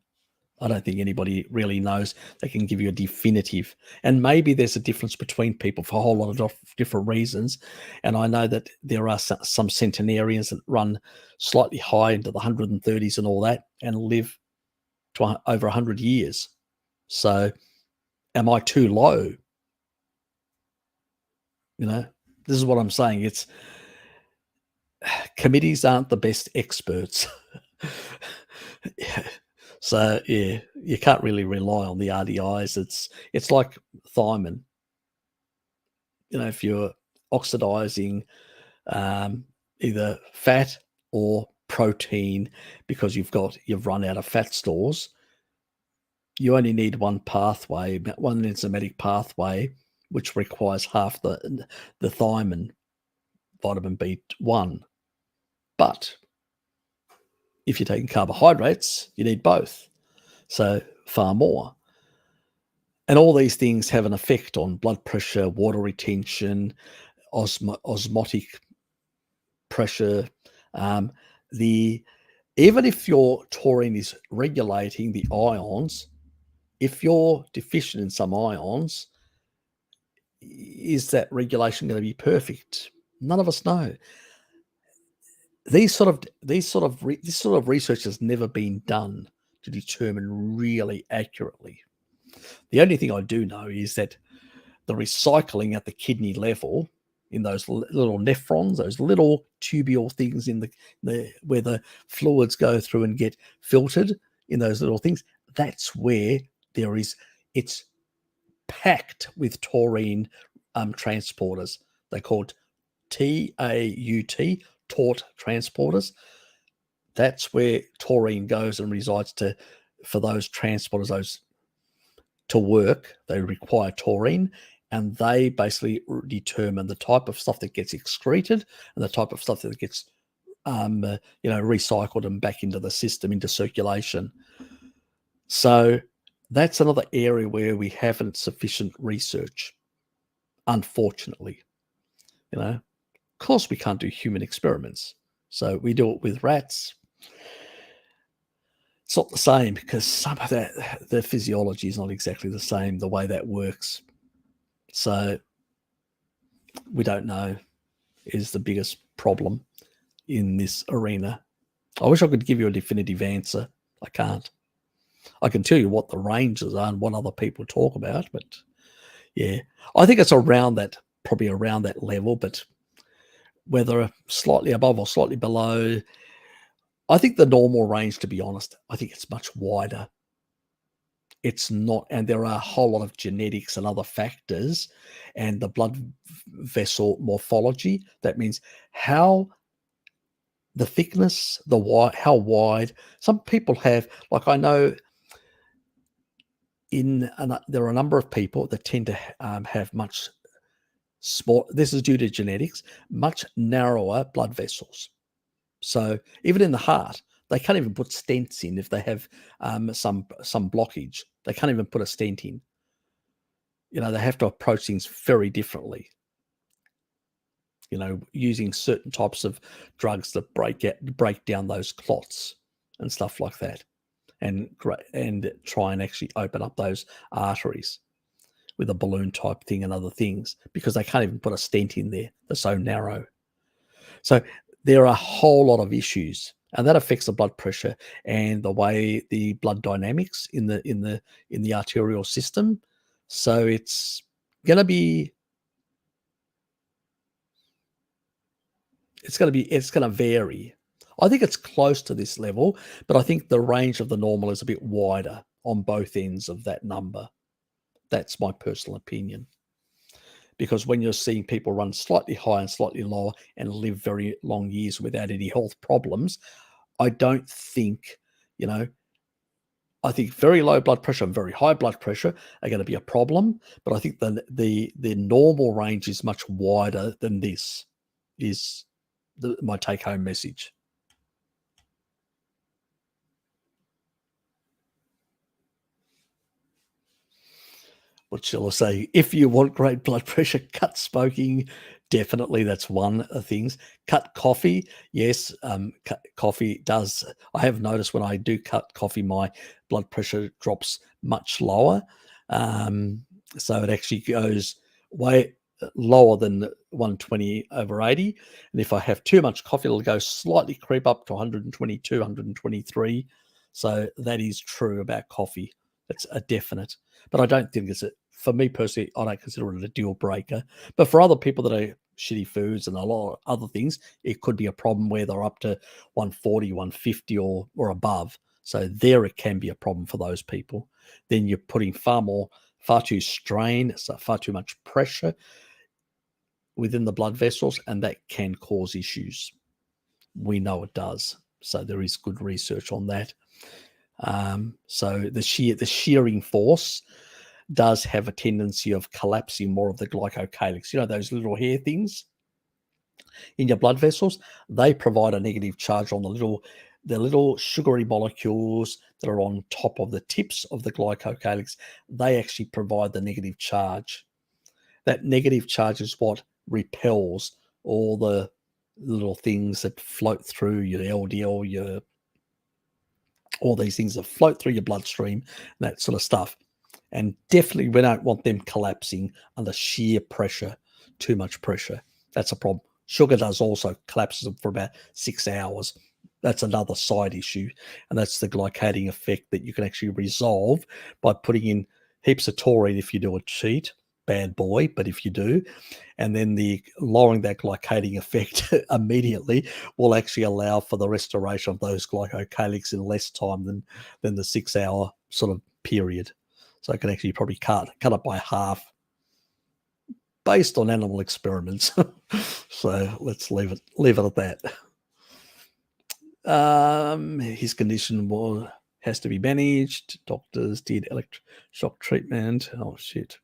S1: I don't think anybody really knows. They can give you a definitive. And maybe there's a difference between people for a whole lot of different reasons. And I know that there are some centenarians that run slightly high into the 130s and all that and live to over 100 years. So am I too low? This is what I'm saying. It's committees aren't the best experts. So yeah, you can't really rely on the RDIs. It's like thiamine. If you're oxidizing either fat or protein because you've run out of fat stores, you only need one enzymatic pathway, which requires half the thiamine, vitamin B1. But if you're taking carbohydrates, you need both. So far more. And all these things have an effect on blood pressure, water retention, osmotic pressure. Even if your taurine is regulating the ions, if you're deficient in some ions, is that regulation going to be perfect? None of us know. This sort of research has never been done to determine really accurately. The only thing I do know is that the recycling at the kidney level in those little nephrons, those little tubule things in the where the fluids go through and get filtered in those little things, that's where it's packed with taurine transporters. They're called TAUT, taut transporters. That's where taurine goes and resides for those transporters, to work. They require taurine, and they basically determine the type of stuff that gets excreted and the type of stuff that gets recycled and back into the system, into circulation. So that's another area where we haven't sufficient research, unfortunately. Of course we can't do human experiments, so we do it with rats. It's not the same because some of the physiology is not exactly the same, the way that works. So We don't know is the biggest problem in this arena. I wish I could give you a definitive answer. I can't. I can tell you what the ranges are and what other people talk about, but yeah, I think it's around that, probably around that level, but whether slightly above or slightly below, I think the normal range, to be honest, I think it's much wider. It's not, and there are a whole lot of genetics and other factors and the blood vessel morphology. That means how the thickness, the wide, how wide. Some people have, like I know, there are a number of people that tend to have much small. This is due to genetics, much narrower blood vessels. So even in the heart, they can't even put stents in if they have some blockage. They can't even put a stent in. They have to approach things very differently. Using certain types of drugs that break down those clots and stuff like that, and try and actually open up those arteries with a balloon type thing and other things, because they can't even put a stent in there. They're so narrow. So there are a whole lot of issues, and that affects the blood pressure and the way the blood dynamics in the arterial system. So it's going to vary. I think it's close to this level, but I think the range of the normal is a bit wider on both ends of that number. That's my personal opinion. Because when you're seeing people run slightly higher and slightly lower and live very long years without any health problems, I don't think, I think very low blood pressure and very high blood pressure are going to be a problem. But I think the normal range is much wider than this, is my take-home message. What shall I say? If you want great blood pressure, cut smoking. Definitely, that's one of the things. Cut coffee. Yes, coffee does. I have noticed when I do cut coffee, my blood pressure drops much lower. So it actually goes way lower than 120/80. And if I have too much coffee, it'll go slightly creep up to 122, 123. So that is true about coffee. That's a definite. But I don't think for me personally, I don't consider it a deal breaker. But for other people that are shitty foods and a lot of other things, it could be a problem where they're up to 140, 150 or above. So there it can be a problem for those people. Then you're putting far too strain, so far too much pressure within the blood vessels, and that can cause issues. We know it does. So there is good research on that. So the shearing force does have a tendency of collapsing more of the glycocalyx. Those little hair things in your blood vessels, they provide a negative charge on the little sugary molecules that are on top of the tips of the glycocalyx. They actually provide the negative charge. That negative charge is what repels all the little things that float through your LDL, all these things that float through your bloodstream, that sort of stuff. And definitely we don't want them collapsing under sheer pressure, too much pressure. That's a problem. Sugar does also collapses them for about 6 hours. That's another side issue. And that's the glycating effect that you can actually resolve by putting in heaps of taurine if you do a cheat. Bad boy, but if you do, and then the lowering that glycating effect immediately will actually allow for the restoration of those glycocalyx in less time than the 6 hour sort of period. So I can actually probably cut it by half based on animal experiments. So let's leave it at that. His condition has to be managed. Doctors did electroshock treatment. Oh shit.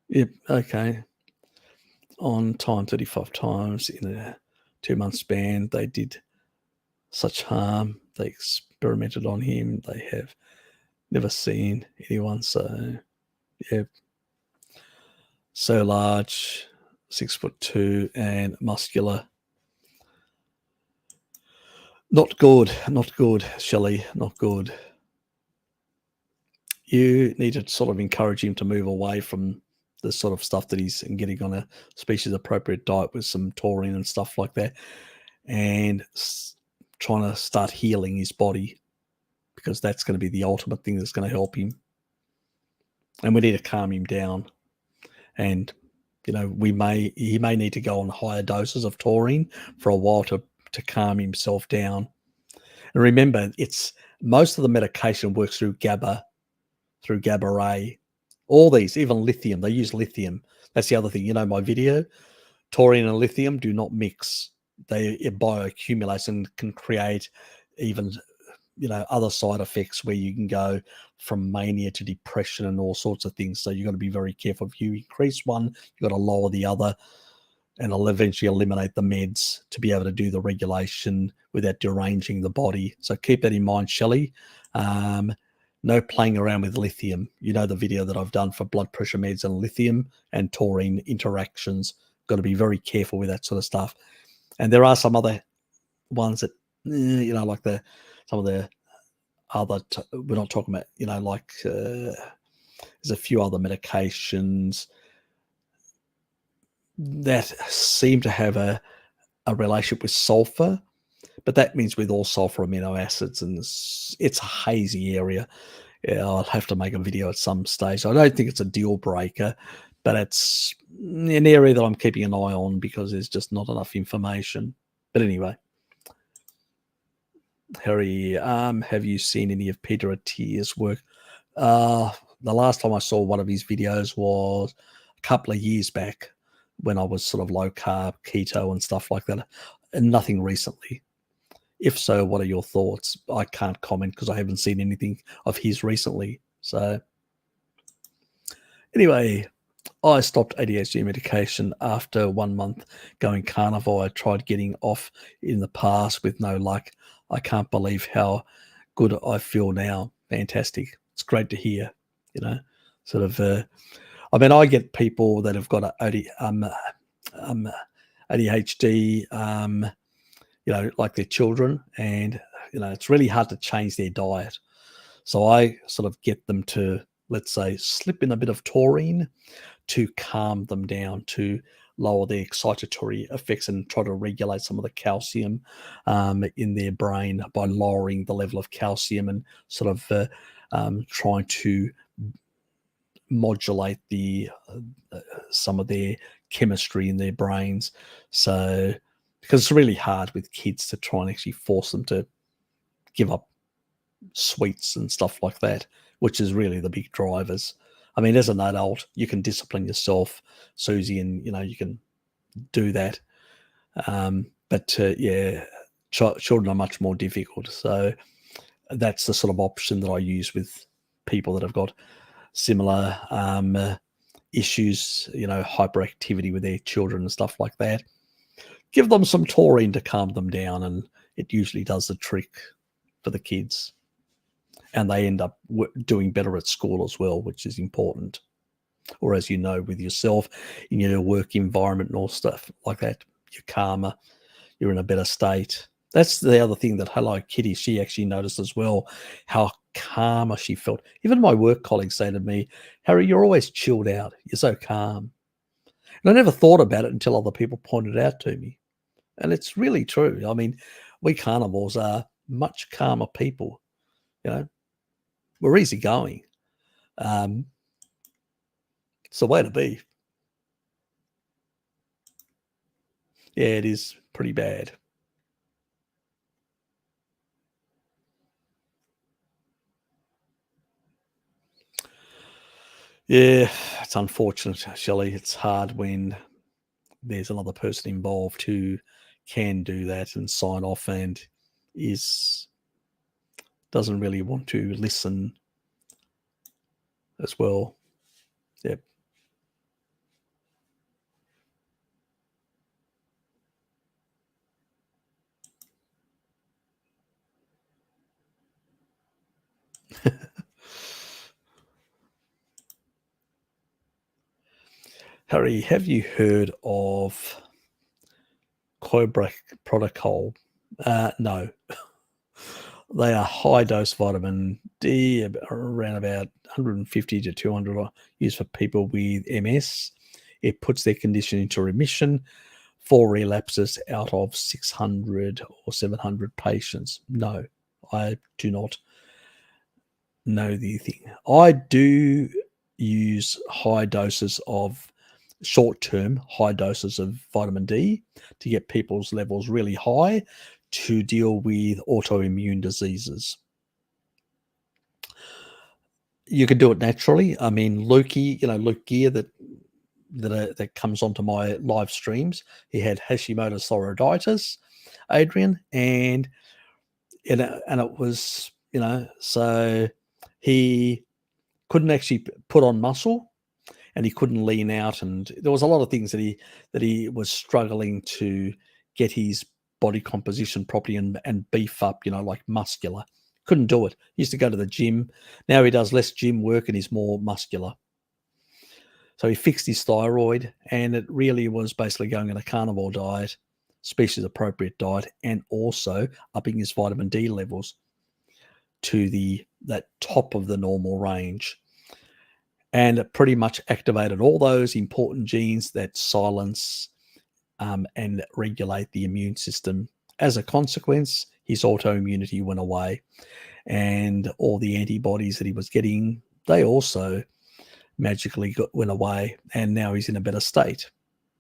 S1: Yep. Okay. On time 35 times in a 2-month span. They did such harm. They experimented on him. They have never seen anyone so. Yep. So large, 6'2", and muscular. Not good, Shelley. Not good. You need to sort of encourage him to move away from the sort of stuff that he's getting on a species appropriate diet with some taurine and stuff like that, and trying to start healing his body, because that's going to be the ultimate thing that's going to help him. And we need to calm him down. And he may need to go on higher doses of taurine for a while to calm himself down. And remember, it's most of the medication works through GABA, through GABA-A. All these, even lithium, they use lithium. That's the other thing. My video, taurine and lithium do not mix. It bioaccumulates and can create even other side effects where you can go from mania to depression and all sorts of things. So you've got to be very careful. If you increase one, you've got to lower the other, and it'll eventually eliminate the meds to be able to do the regulation without deranging the body. So keep that in mind, Shelley. No playing around with lithium. The video that I've done for blood pressure meds and lithium and taurine interactions. Got to be very careful with that sort of stuff. And there are some other ones that, like some of the other, we're not talking about, there's a few other medications that seem to have a relationship with sulfur, but that means with all sulfur amino acids, and it's a hazy area. I'll have to make a video at some stage. I don't think it's a deal breaker, but it's an area that I'm keeping an eye on because there's just not enough information. But anyway, Harry, have you seen any of Peter Attia's work? The last time I saw one of his videos was a couple of years back when I was sort of low carb, keto and stuff like that, and nothing recently. If so, what are your thoughts? I can't comment because I haven't seen anything of his recently. So anyway, I stopped ADHD medication after 1 month going carnivore. I tried getting off in the past with no luck. I can't believe how good I feel now. Fantastic. It's great to hear, sort of, I get people that have got ADHD, like their children, and, it's really hard to change their diet. So I sort of get them to, let's say, slip in a bit of taurine to calm them down, to lower the excitatory effects and try to regulate some of the calcium in their brain by lowering the level of calcium and sort of trying to modulate some of their chemistry in their brains. So, because it's really hard with kids to try and actually force them to give up sweets and stuff like that, which is really the big drivers. As an adult, you can discipline yourself, Susie, and you can do that. But children are much more difficult. So that's the sort of option that I use with people that have got similar issues, hyperactivity with their children and stuff like that. Give them some taurine to calm them down, and it usually does the trick for the kids. And they end up doing better at school as well, which is important. Or as you know, with yourself, in your work environment and all stuff like that, you're calmer, you're in a better state. That's the other thing that Hello Kitty, she actually noticed as well, how calmer she felt. Even my work colleagues say to me, Harry, you're always chilled out. You're so calm. And I never thought about it until other people pointed it out to me. And it's really true. We carnivores are much calmer people. We're easygoing. It's the way to be. Yeah, it is pretty bad. Yeah, it's unfortunate, Shelley. It's hard when there's another person involved who can do that and sign off and doesn't really want to listen as well. Yep. Harry, have you heard of Cobra Protocol? No. They are high dose vitamin D, around about 150 to 200 used for people with MS. It puts their condition into remission. 4 relapses out of 600 or 700 patients. No, I do not know the thing. I do use high doses of short-term high doses of vitamin D to get people's levels really high to deal with autoimmune diseases. You can do it naturally. I mean, Luke Gear that comes onto my live streams, he had Hashimoto's thyroiditis, Adrian, and it was, so he couldn't actually put on muscle, and he couldn't lean out, and there was a lot of things that he was struggling to get his body composition properly and beef up, like muscular. Couldn't do it. He used to go to the gym. Now he does less gym work and he's more muscular. So he fixed his thyroid, and it really was basically going on a carnivore diet, species appropriate diet, and also upping his vitamin D levels to that top of the normal range. And it pretty much activated all those important genes that silence and regulate the immune system. As a consequence, his autoimmunity went away, and all the antibodies that he was getting, they also magically went away, and now he's in a better state.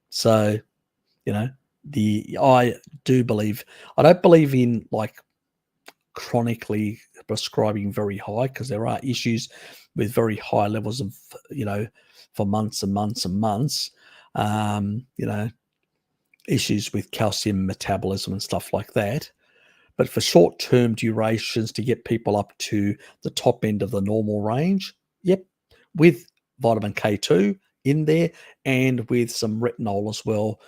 S1: So, I don't believe in like chronically prescribing very high, because there are issues with very high levels of, for months and months and months, issues with calcium metabolism and stuff like that. But for short-term durations to get people up to the top end of the normal range, yep, with vitamin K2 in there and with some retinol as well,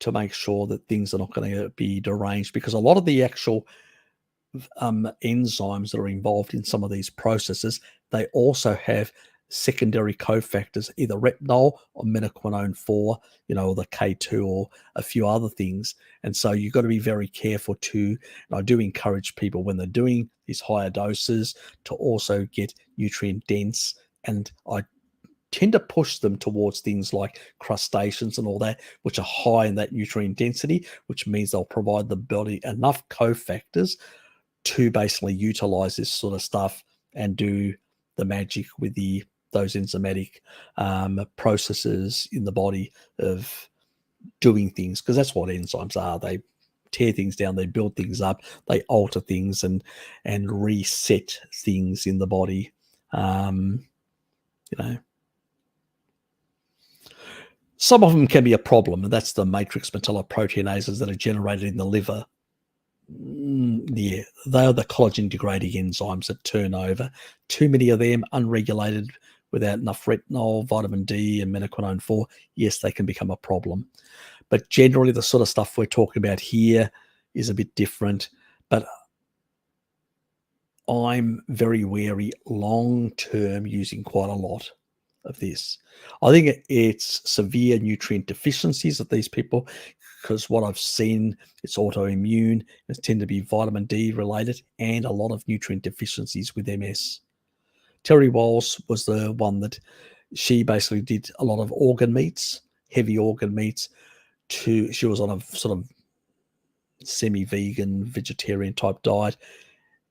S1: to make sure that things are not going to be deranged, because a lot of the actual enzymes that are involved in some of these processes, they also have secondary cofactors, either retinol or metaquinone 4, or the K2 or a few other things. And so you've got to be very careful too. And I do encourage people, when they're doing these higher doses, to also get nutrient dense. And I tend to push them towards things like crustaceans and all that, which are high in that nutrient density, which means they'll provide the body enough cofactors to basically utilize this sort of stuff and do the magic with those enzymatic processes in the body of doing things, because that's what enzymes are. They tear things down, they build things up, they alter things and reset things in the body. Some of them can be a problem, and that's the matrix metalloproteinases that are generated in the liver. Yeah, they are the collagen degrading enzymes that turn over. Too many of them unregulated without enough retinol, vitamin D, and metaquinone 4, yes, they can become a problem. But generally, the sort of stuff we're talking about here is a bit different. But I'm very wary long-term using quite a lot of this. I think it's severe nutrient deficiencies of these people, because what I've seen, it's autoimmune, it's tend to be vitamin D related, and a lot of nutrient deficiencies with MS. Terry Walls was the one that she basically did a lot of organ meats, heavy organ meats. She was on a sort of semi-vegan, vegetarian type diet,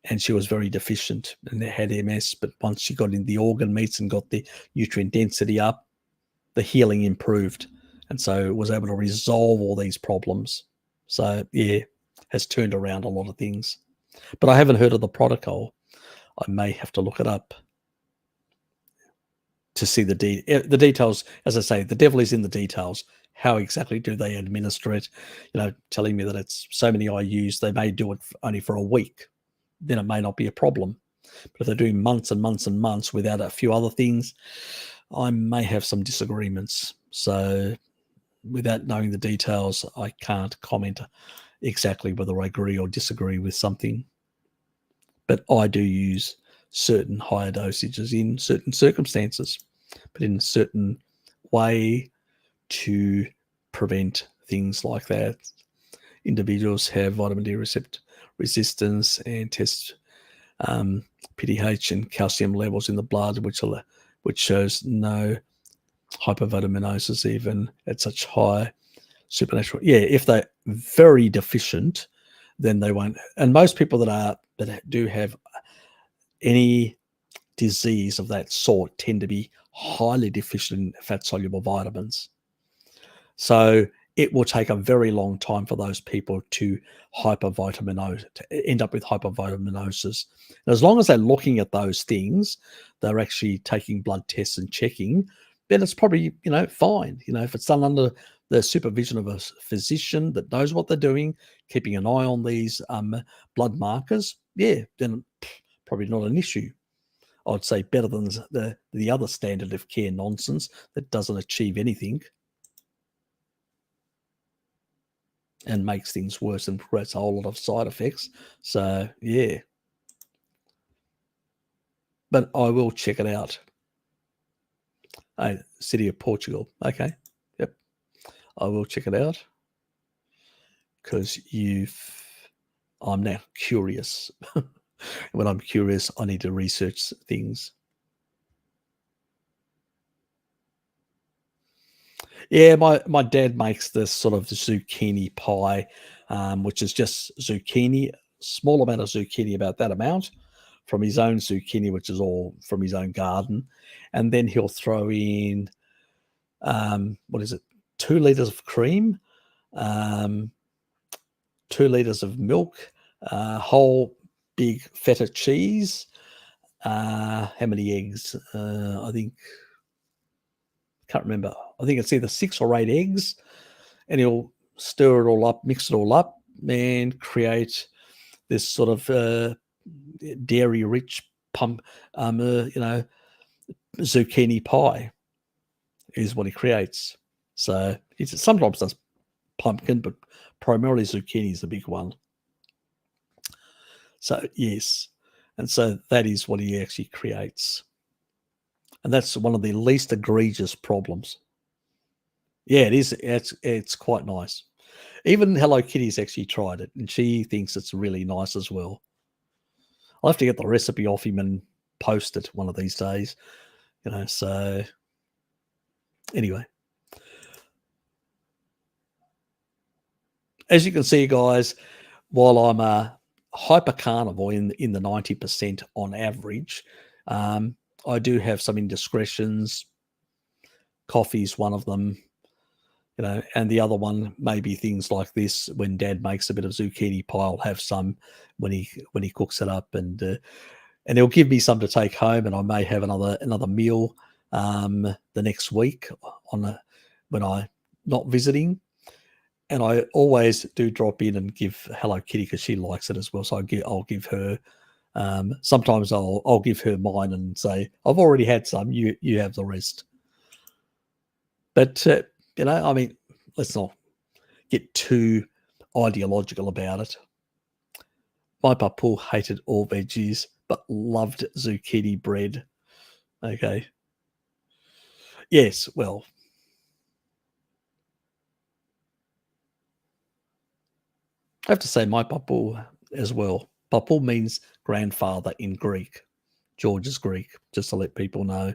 S1: and she was very deficient and had MS. But once she got in the organ meats and got the nutrient density up, the healing improved, and so was able to resolve all these problems. So yeah, has turned around a lot of things. But I haven't heard of the protocol. I may have to look it up to see the details. As I say, the devil is in the details. How exactly do they administer it? Telling me that it's so many IUs, they may do it only for a week. Then it may not be a problem. But if they're doing months and months and months without a few other things, I may have some disagreements. So without knowing the details, I can't comment exactly whether I agree or disagree with something. But I do use certain higher dosages in certain circumstances, but in a certain way to prevent things like that. Individuals have vitamin D receptor resistance and test PTH and calcium levels in the blood, which shows no hypovitaminosis even at such high supernatural. Yeah, if they're very deficient, then they won't. And most people that do have any disease of that sort tend to be highly deficient in fat-soluble vitamins. So it will take a very long time for those people to end up with hypovitaminosis. And as long as they're looking at those things, they're actually taking blood tests and checking, then it's probably, fine. If it's done under the supervision of a physician that knows what they're doing, keeping an eye on these blood markers, yeah, then probably not an issue. I'd say better than the other standard of care nonsense that doesn't achieve anything and makes things worse and creates a whole lot of side effects. So, yeah. But I will check it out. City of Portugal. Okay. Yep. I will check it out because I'm now curious. When I'm curious, I need to research things. Yeah, my dad makes this sort of zucchini pie, which is just zucchini, small amount of zucchini, about that amount, from his own zucchini, which is all from his own garden. And then he'll throw in, 2 liters of cream, 2 liters of milk, whole big feta cheese, how many eggs? I think, can't remember. I think it's either 6 or 8 eggs, and he'll stir it all up, mix it all up, and create this sort of dairy-rich zucchini pie is what he creates. So he sometimes does pumpkin, but primarily zucchini is the big one. So yes, and so that is what he actually creates. And that's one of the least egregious problems. Yeah, it is. It's quite nice. Even Hello Kitty's actually tried it, and she thinks it's really nice as well. I'll have to get the recipe off him and post it one of these days. So anyway. As you can see, guys, while I'm a hyper carnivore in the 90% on average, I do have some indiscretions. Coffee's one of them, and the other one may be things like this. When Dad makes a bit of zucchini pie, I'll have some when he cooks it up, and he'll give me some to take home, and I may have another meal the next week when I'm not visiting. And I always do drop in and give Hello Kitty because she likes it as well. So I'll give her. Sometimes I'll give her mine and say, I've already had some. You have the rest. But I mean, let's not get too ideological about it. My papu hated all veggies but loved zucchini bread. Okay. Yes. Well. I have to say my papu as well. Papu means grandfather in Greek. George is Greek, just to let people know.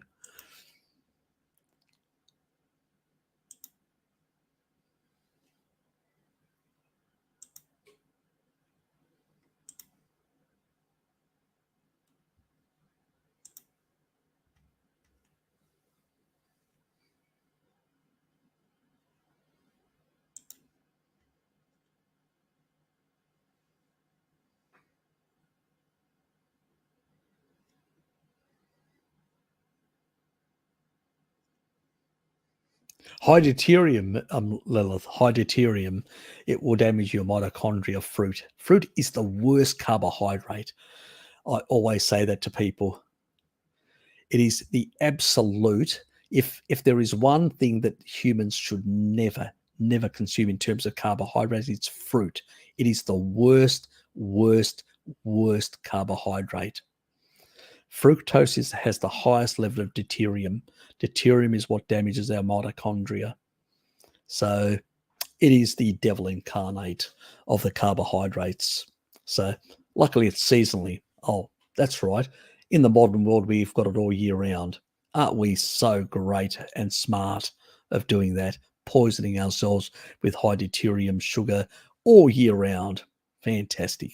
S1: High deuterium, Lilith, high deuterium, it will damage your mitochondria. Fruit is the worst carbohydrate. I always say that to people. It is the absolute. If there is one thing that humans should never consume in terms of carbohydrates, it's fruit. It is the worst carbohydrate. Fructose has the highest level of deuterium. Deuterium is what damages our mitochondria. So it is the devil incarnate of the carbohydrates. So luckily it's seasonally. I'll That's right. In the modern world, we've got it all year round. Aren't we so great and smart of doing that, poisoning ourselves with high deuterium sugar all year round? Fantastic.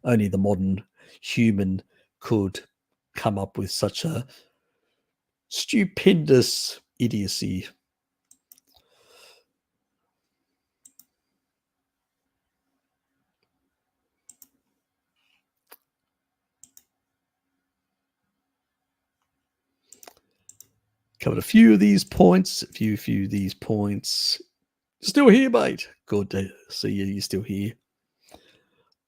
S1: Only the modern human could come up with such a stupendous idiocy. Covered a few of these points, a few of these points. Still here, mate. Good to see you. You're still here.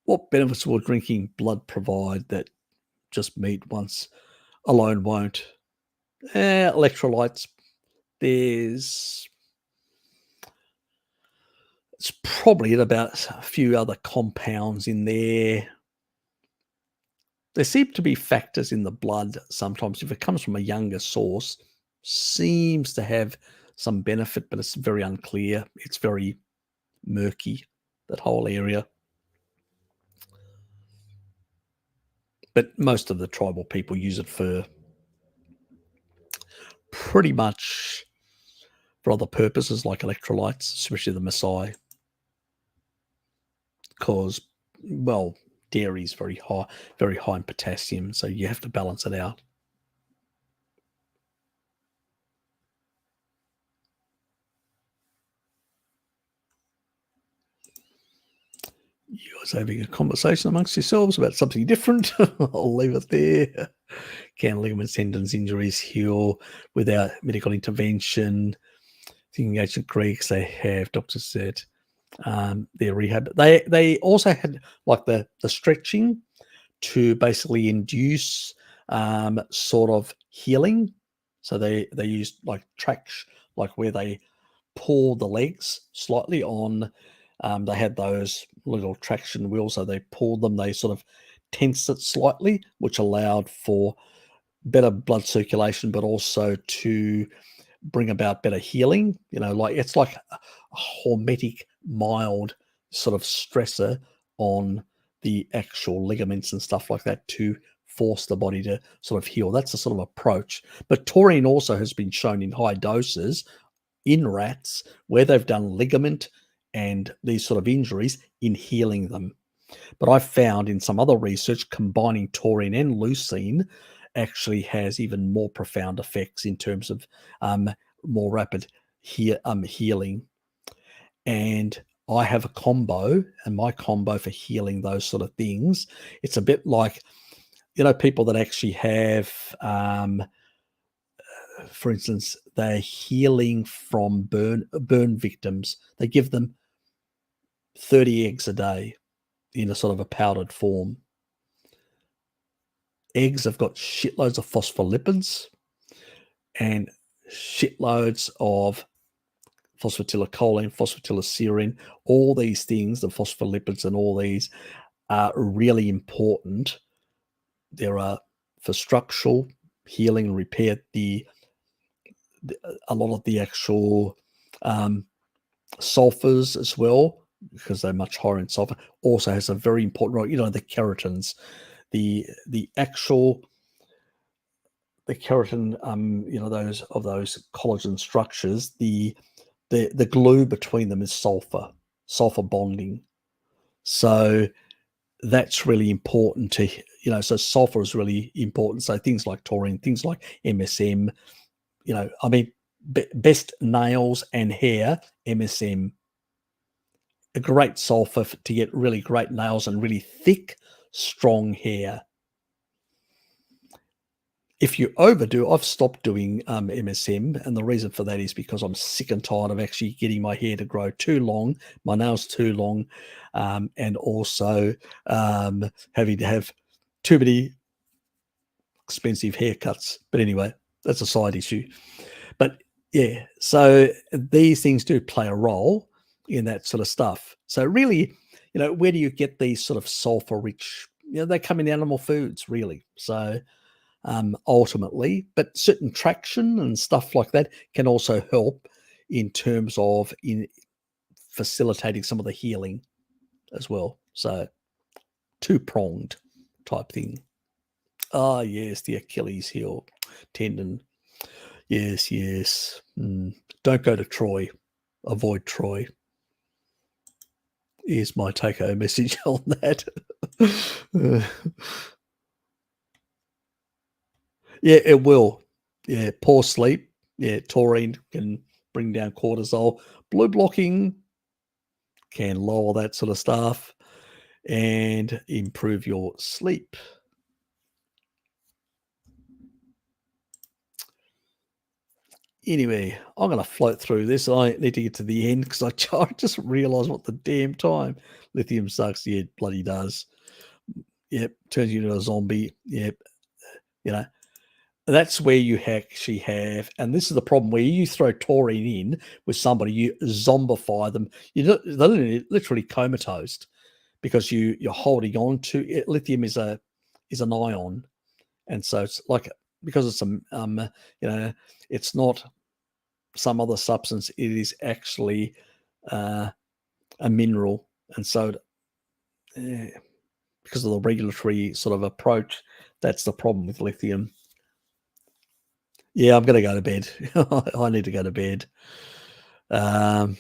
S1: What benefits will drinking blood provide that just meat once alone won't? Electrolytes. It's probably about a few other compounds in there. There seem to be factors in the blood sometimes. If it comes from a younger source, seems to have some benefit, but it's very unclear. It's very murky, that whole area. But most of the tribal people use it for pretty much for other purposes like electrolytes, especially the Maasai. Because, well, dairy is very high in potassium, so you have to balance it out. You guys having a conversation amongst yourselves about something different? I'll leave it there. Can ligaments, tendons, injuries heal without medical intervention? The ancient Greeks, they have, doctors said, their rehab. They also had like the stretching to basically induce sort of healing. So they used like tracks, like where they pull the legs slightly on. They had those little traction wheels, so they pulled them. They sort of tensed it slightly, which allowed for better blood circulation, but also to bring about better healing. You know, like it's like a hormetic, mild sort of stressor on the actual ligaments and stuff like that to force the body to sort of heal. That's the sort of approach. But taurine also has been shown in high doses in rats where they've done ligament and these sort of injuries in healing them. But I've found in some other research combining taurine and leucine actually has even more profound effects in terms of more rapid healing. And I have a combo, and my combo for healing those sort of things, it's a bit like, you know, people that actually have, for instance, they're healing from burn victims. They give them 30 eggs a day in a sort of a powdered form. Eggs have got shitloads of phospholipids and shitloads of phosphatidylcholine, phosphatidylserine, all these things, the phospholipids and all these are really important. There are for structural healing and repair, a lot of the actual sulfurs as well, because they're much higher in sulfur, also has a very important role. You know, the keratins, the keratin, you know, those collagen structures, the glue between them is sulfur bonding. So that's really important to, you know, so sulfur is really important. So things like taurine, things like MSM, you know, I mean, best nails and hair, MSM. A great sulfur to get really great nails and really thick, strong hair. If you overdo, I've stopped doing MSM, and the reason for that is because I'm sick and tired of actually getting my hair to grow too long, my nails too long, and also having to have too many expensive haircuts. But anyway, that's a side issue. But yeah, so these things do play a role in that sort of stuff. So really, you know, where do you get these sort of sulfur-rich? You know, they come in animal foods, really. So ultimately, but certain traction and stuff like that can also help in terms of in facilitating some of the healing as well. So two-pronged type thing. Ah, yes, the Achilles heel tendon. Yes, yes. Don't go to Troy. Avoid Troy. Here's my take-home message on that. Yeah, it will. Yeah, poor sleep. Yeah, taurine can bring down cortisol. Blue blocking can lower that sort of stuff and improve your sleep. Anyway, I'm going to float through this. I need to get to the end because I just realised what the damn time. Lithium sucks. Yeah, it bloody does. Yep, turns you into a zombie. Yep, you know. That's where you actually have, and this is the problem where you throw taurine in with somebody, you zombify them. They're literally comatose because you're holding on to it. Lithium is an ion, and so it's like, because it's it's not some other substance. It is actually a mineral, and so because of the regulatory sort of approach, that's the problem with lithium. Yeah, I'm going to go to bed. I need to go to bed. I'm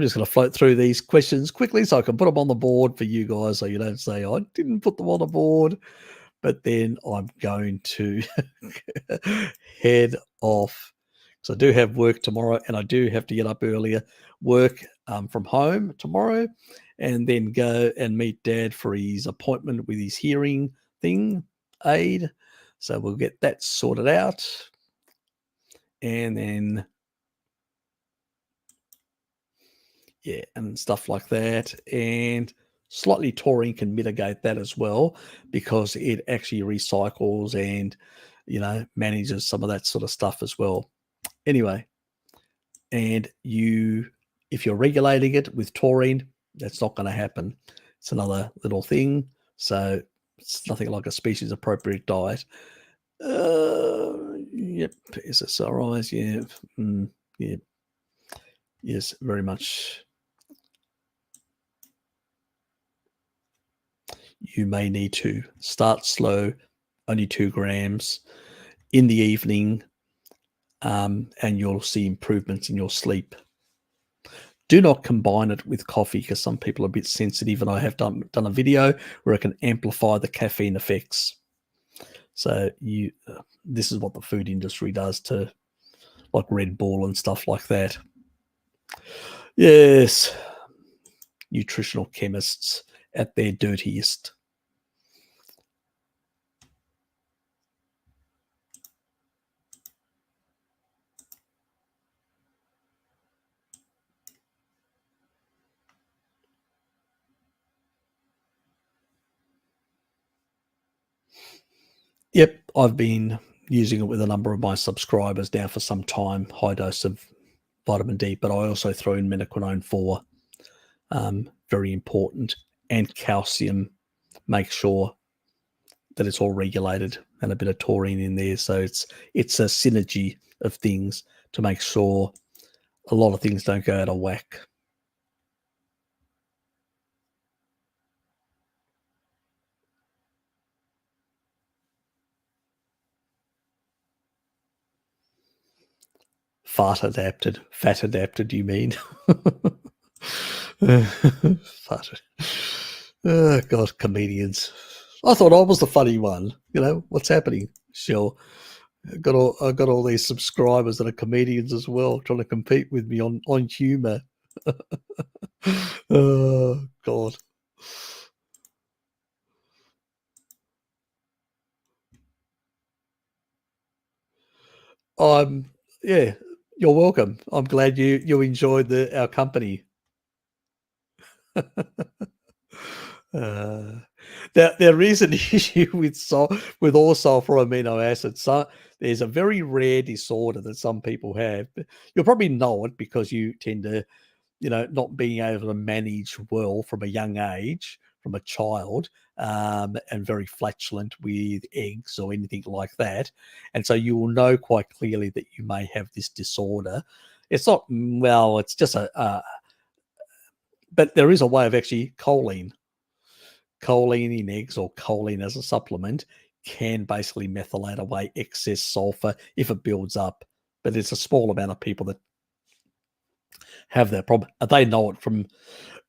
S1: just going to float through these questions quickly so I can put them on the board for you guys, so you don't say I didn't put them on the board. But then I'm going to head off. So I do have work tomorrow, and I do have to get up earlier, work from home tomorrow, and then go and meet Dad for his appointment with his hearing aid. So we'll get that sorted out. And then, yeah, and stuff like that. And slightly taurine can mitigate that as well, because it actually recycles and, manages some of that sort of stuff as well. Anyway, and if you're regulating it with taurine, that's not going to happen. It's another little thing. So it's nothing like a species appropriate diet. Yep, SSRIs, yeah. Yeah. Yes, very much. You may need to start slow, only 2 grams in the evening, and you'll see improvements in your sleep. Do not combine it with coffee, because some people are a bit sensitive, and I have done a video where I can amplify the caffeine effects. So this is what the food industry does to, like, Red Bull and stuff like that. Yes, nutritional chemists at their dirtiest. Yep, I've been using it with a number of my subscribers now for some time, high dose of vitamin D, but I also throw in minoquinone 4, very important, and calcium. Make sure that it's all regulated, and a bit of taurine in there. So it's a synergy of things to make sure a lot of things don't go out of whack. Fat adapted, you mean? Fat. Oh, God, comedians. I thought I was the funny one. What's happening? Sure. I got all these subscribers that are comedians as well, trying to compete with me on humor. Oh, God. Yeah, you're welcome. I'm glad you enjoyed our company. There is an issue with all sulfur amino acids. So there's a very rare disorder that some people have. You'll probably know it because you tend to, not being able to manage well from a young age, from a child, and very flatulent with eggs or anything like that. And so you will know quite clearly that you may have this disorder. It's not, well, it's just but there is a way of actually choline in eggs, or choline as a supplement, can basically methylate away excess sulfur if it builds up, but it's a small amount of people that have that problem. They know it from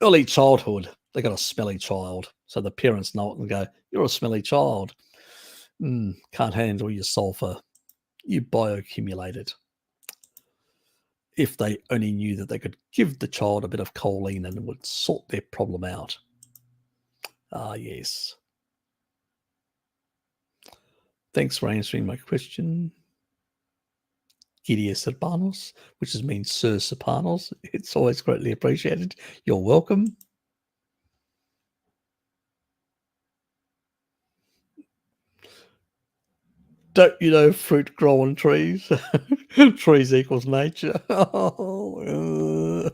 S1: early childhood. They got a smelly child, so the parents know it and go, "You're a smelly child. Can't handle your sulfur. You bioaccumulate it." If they only knew that they could give the child a bit of choline and it would sort their problem out. Ah, yes. Thanks for answering my question. Serpanos, which means Sir Serpanos. It's always greatly appreciated. You're welcome. Don't you know fruit grow on trees? Trees equals nature. Oh,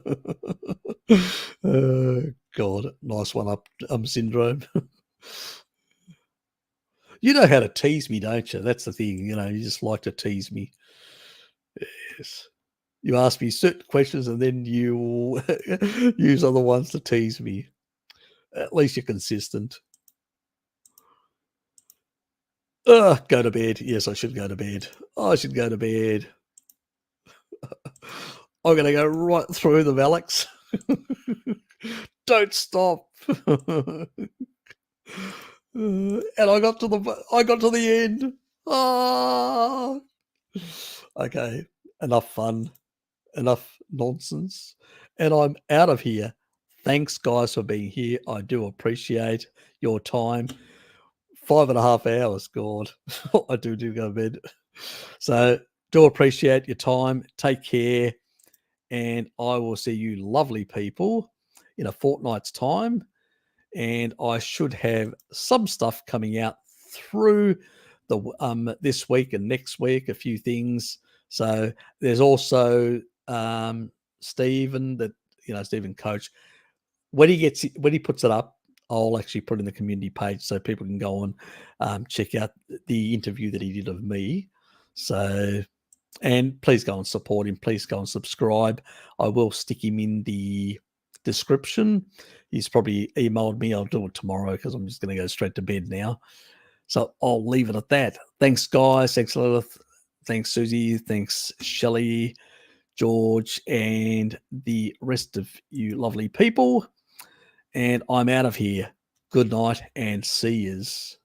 S1: God, nice one up syndrome. You know how to tease me, don't you? That's the thing. You just like to tease me. Yes. You ask me certain questions and then you use other ones to tease me. At least you're consistent. Go to bed. Yes, I should go to bed. I should go to bed. I'm going to go right through them, Alex. Don't stop. And I got to the end. Ah. Okay, enough fun, enough nonsense, and I'm out of here. Thanks, guys, for being here. I do appreciate your time. 5.5 hours, God. I do go to bed. So do appreciate your time. Take care, and I will see you lovely people in a fortnight's time. And I should have some stuff coming out through the this week and next week, a few things. So there's also Stephen, Stephen Coach. When he puts it up, I'll actually put it in the community page so people can go and check out the interview that he did of me. So, and please go and support him. Please go and subscribe. I will stick him in the description. He's probably emailed me. I'll do it tomorrow because I'm just going to go straight to bed now. So I'll leave it at that. Thanks, guys. Thanks, Lilith. Thanks, Susie. Thanks, Shelley, George, and the rest of you lovely people. And I'm out of here. Good night and see yous.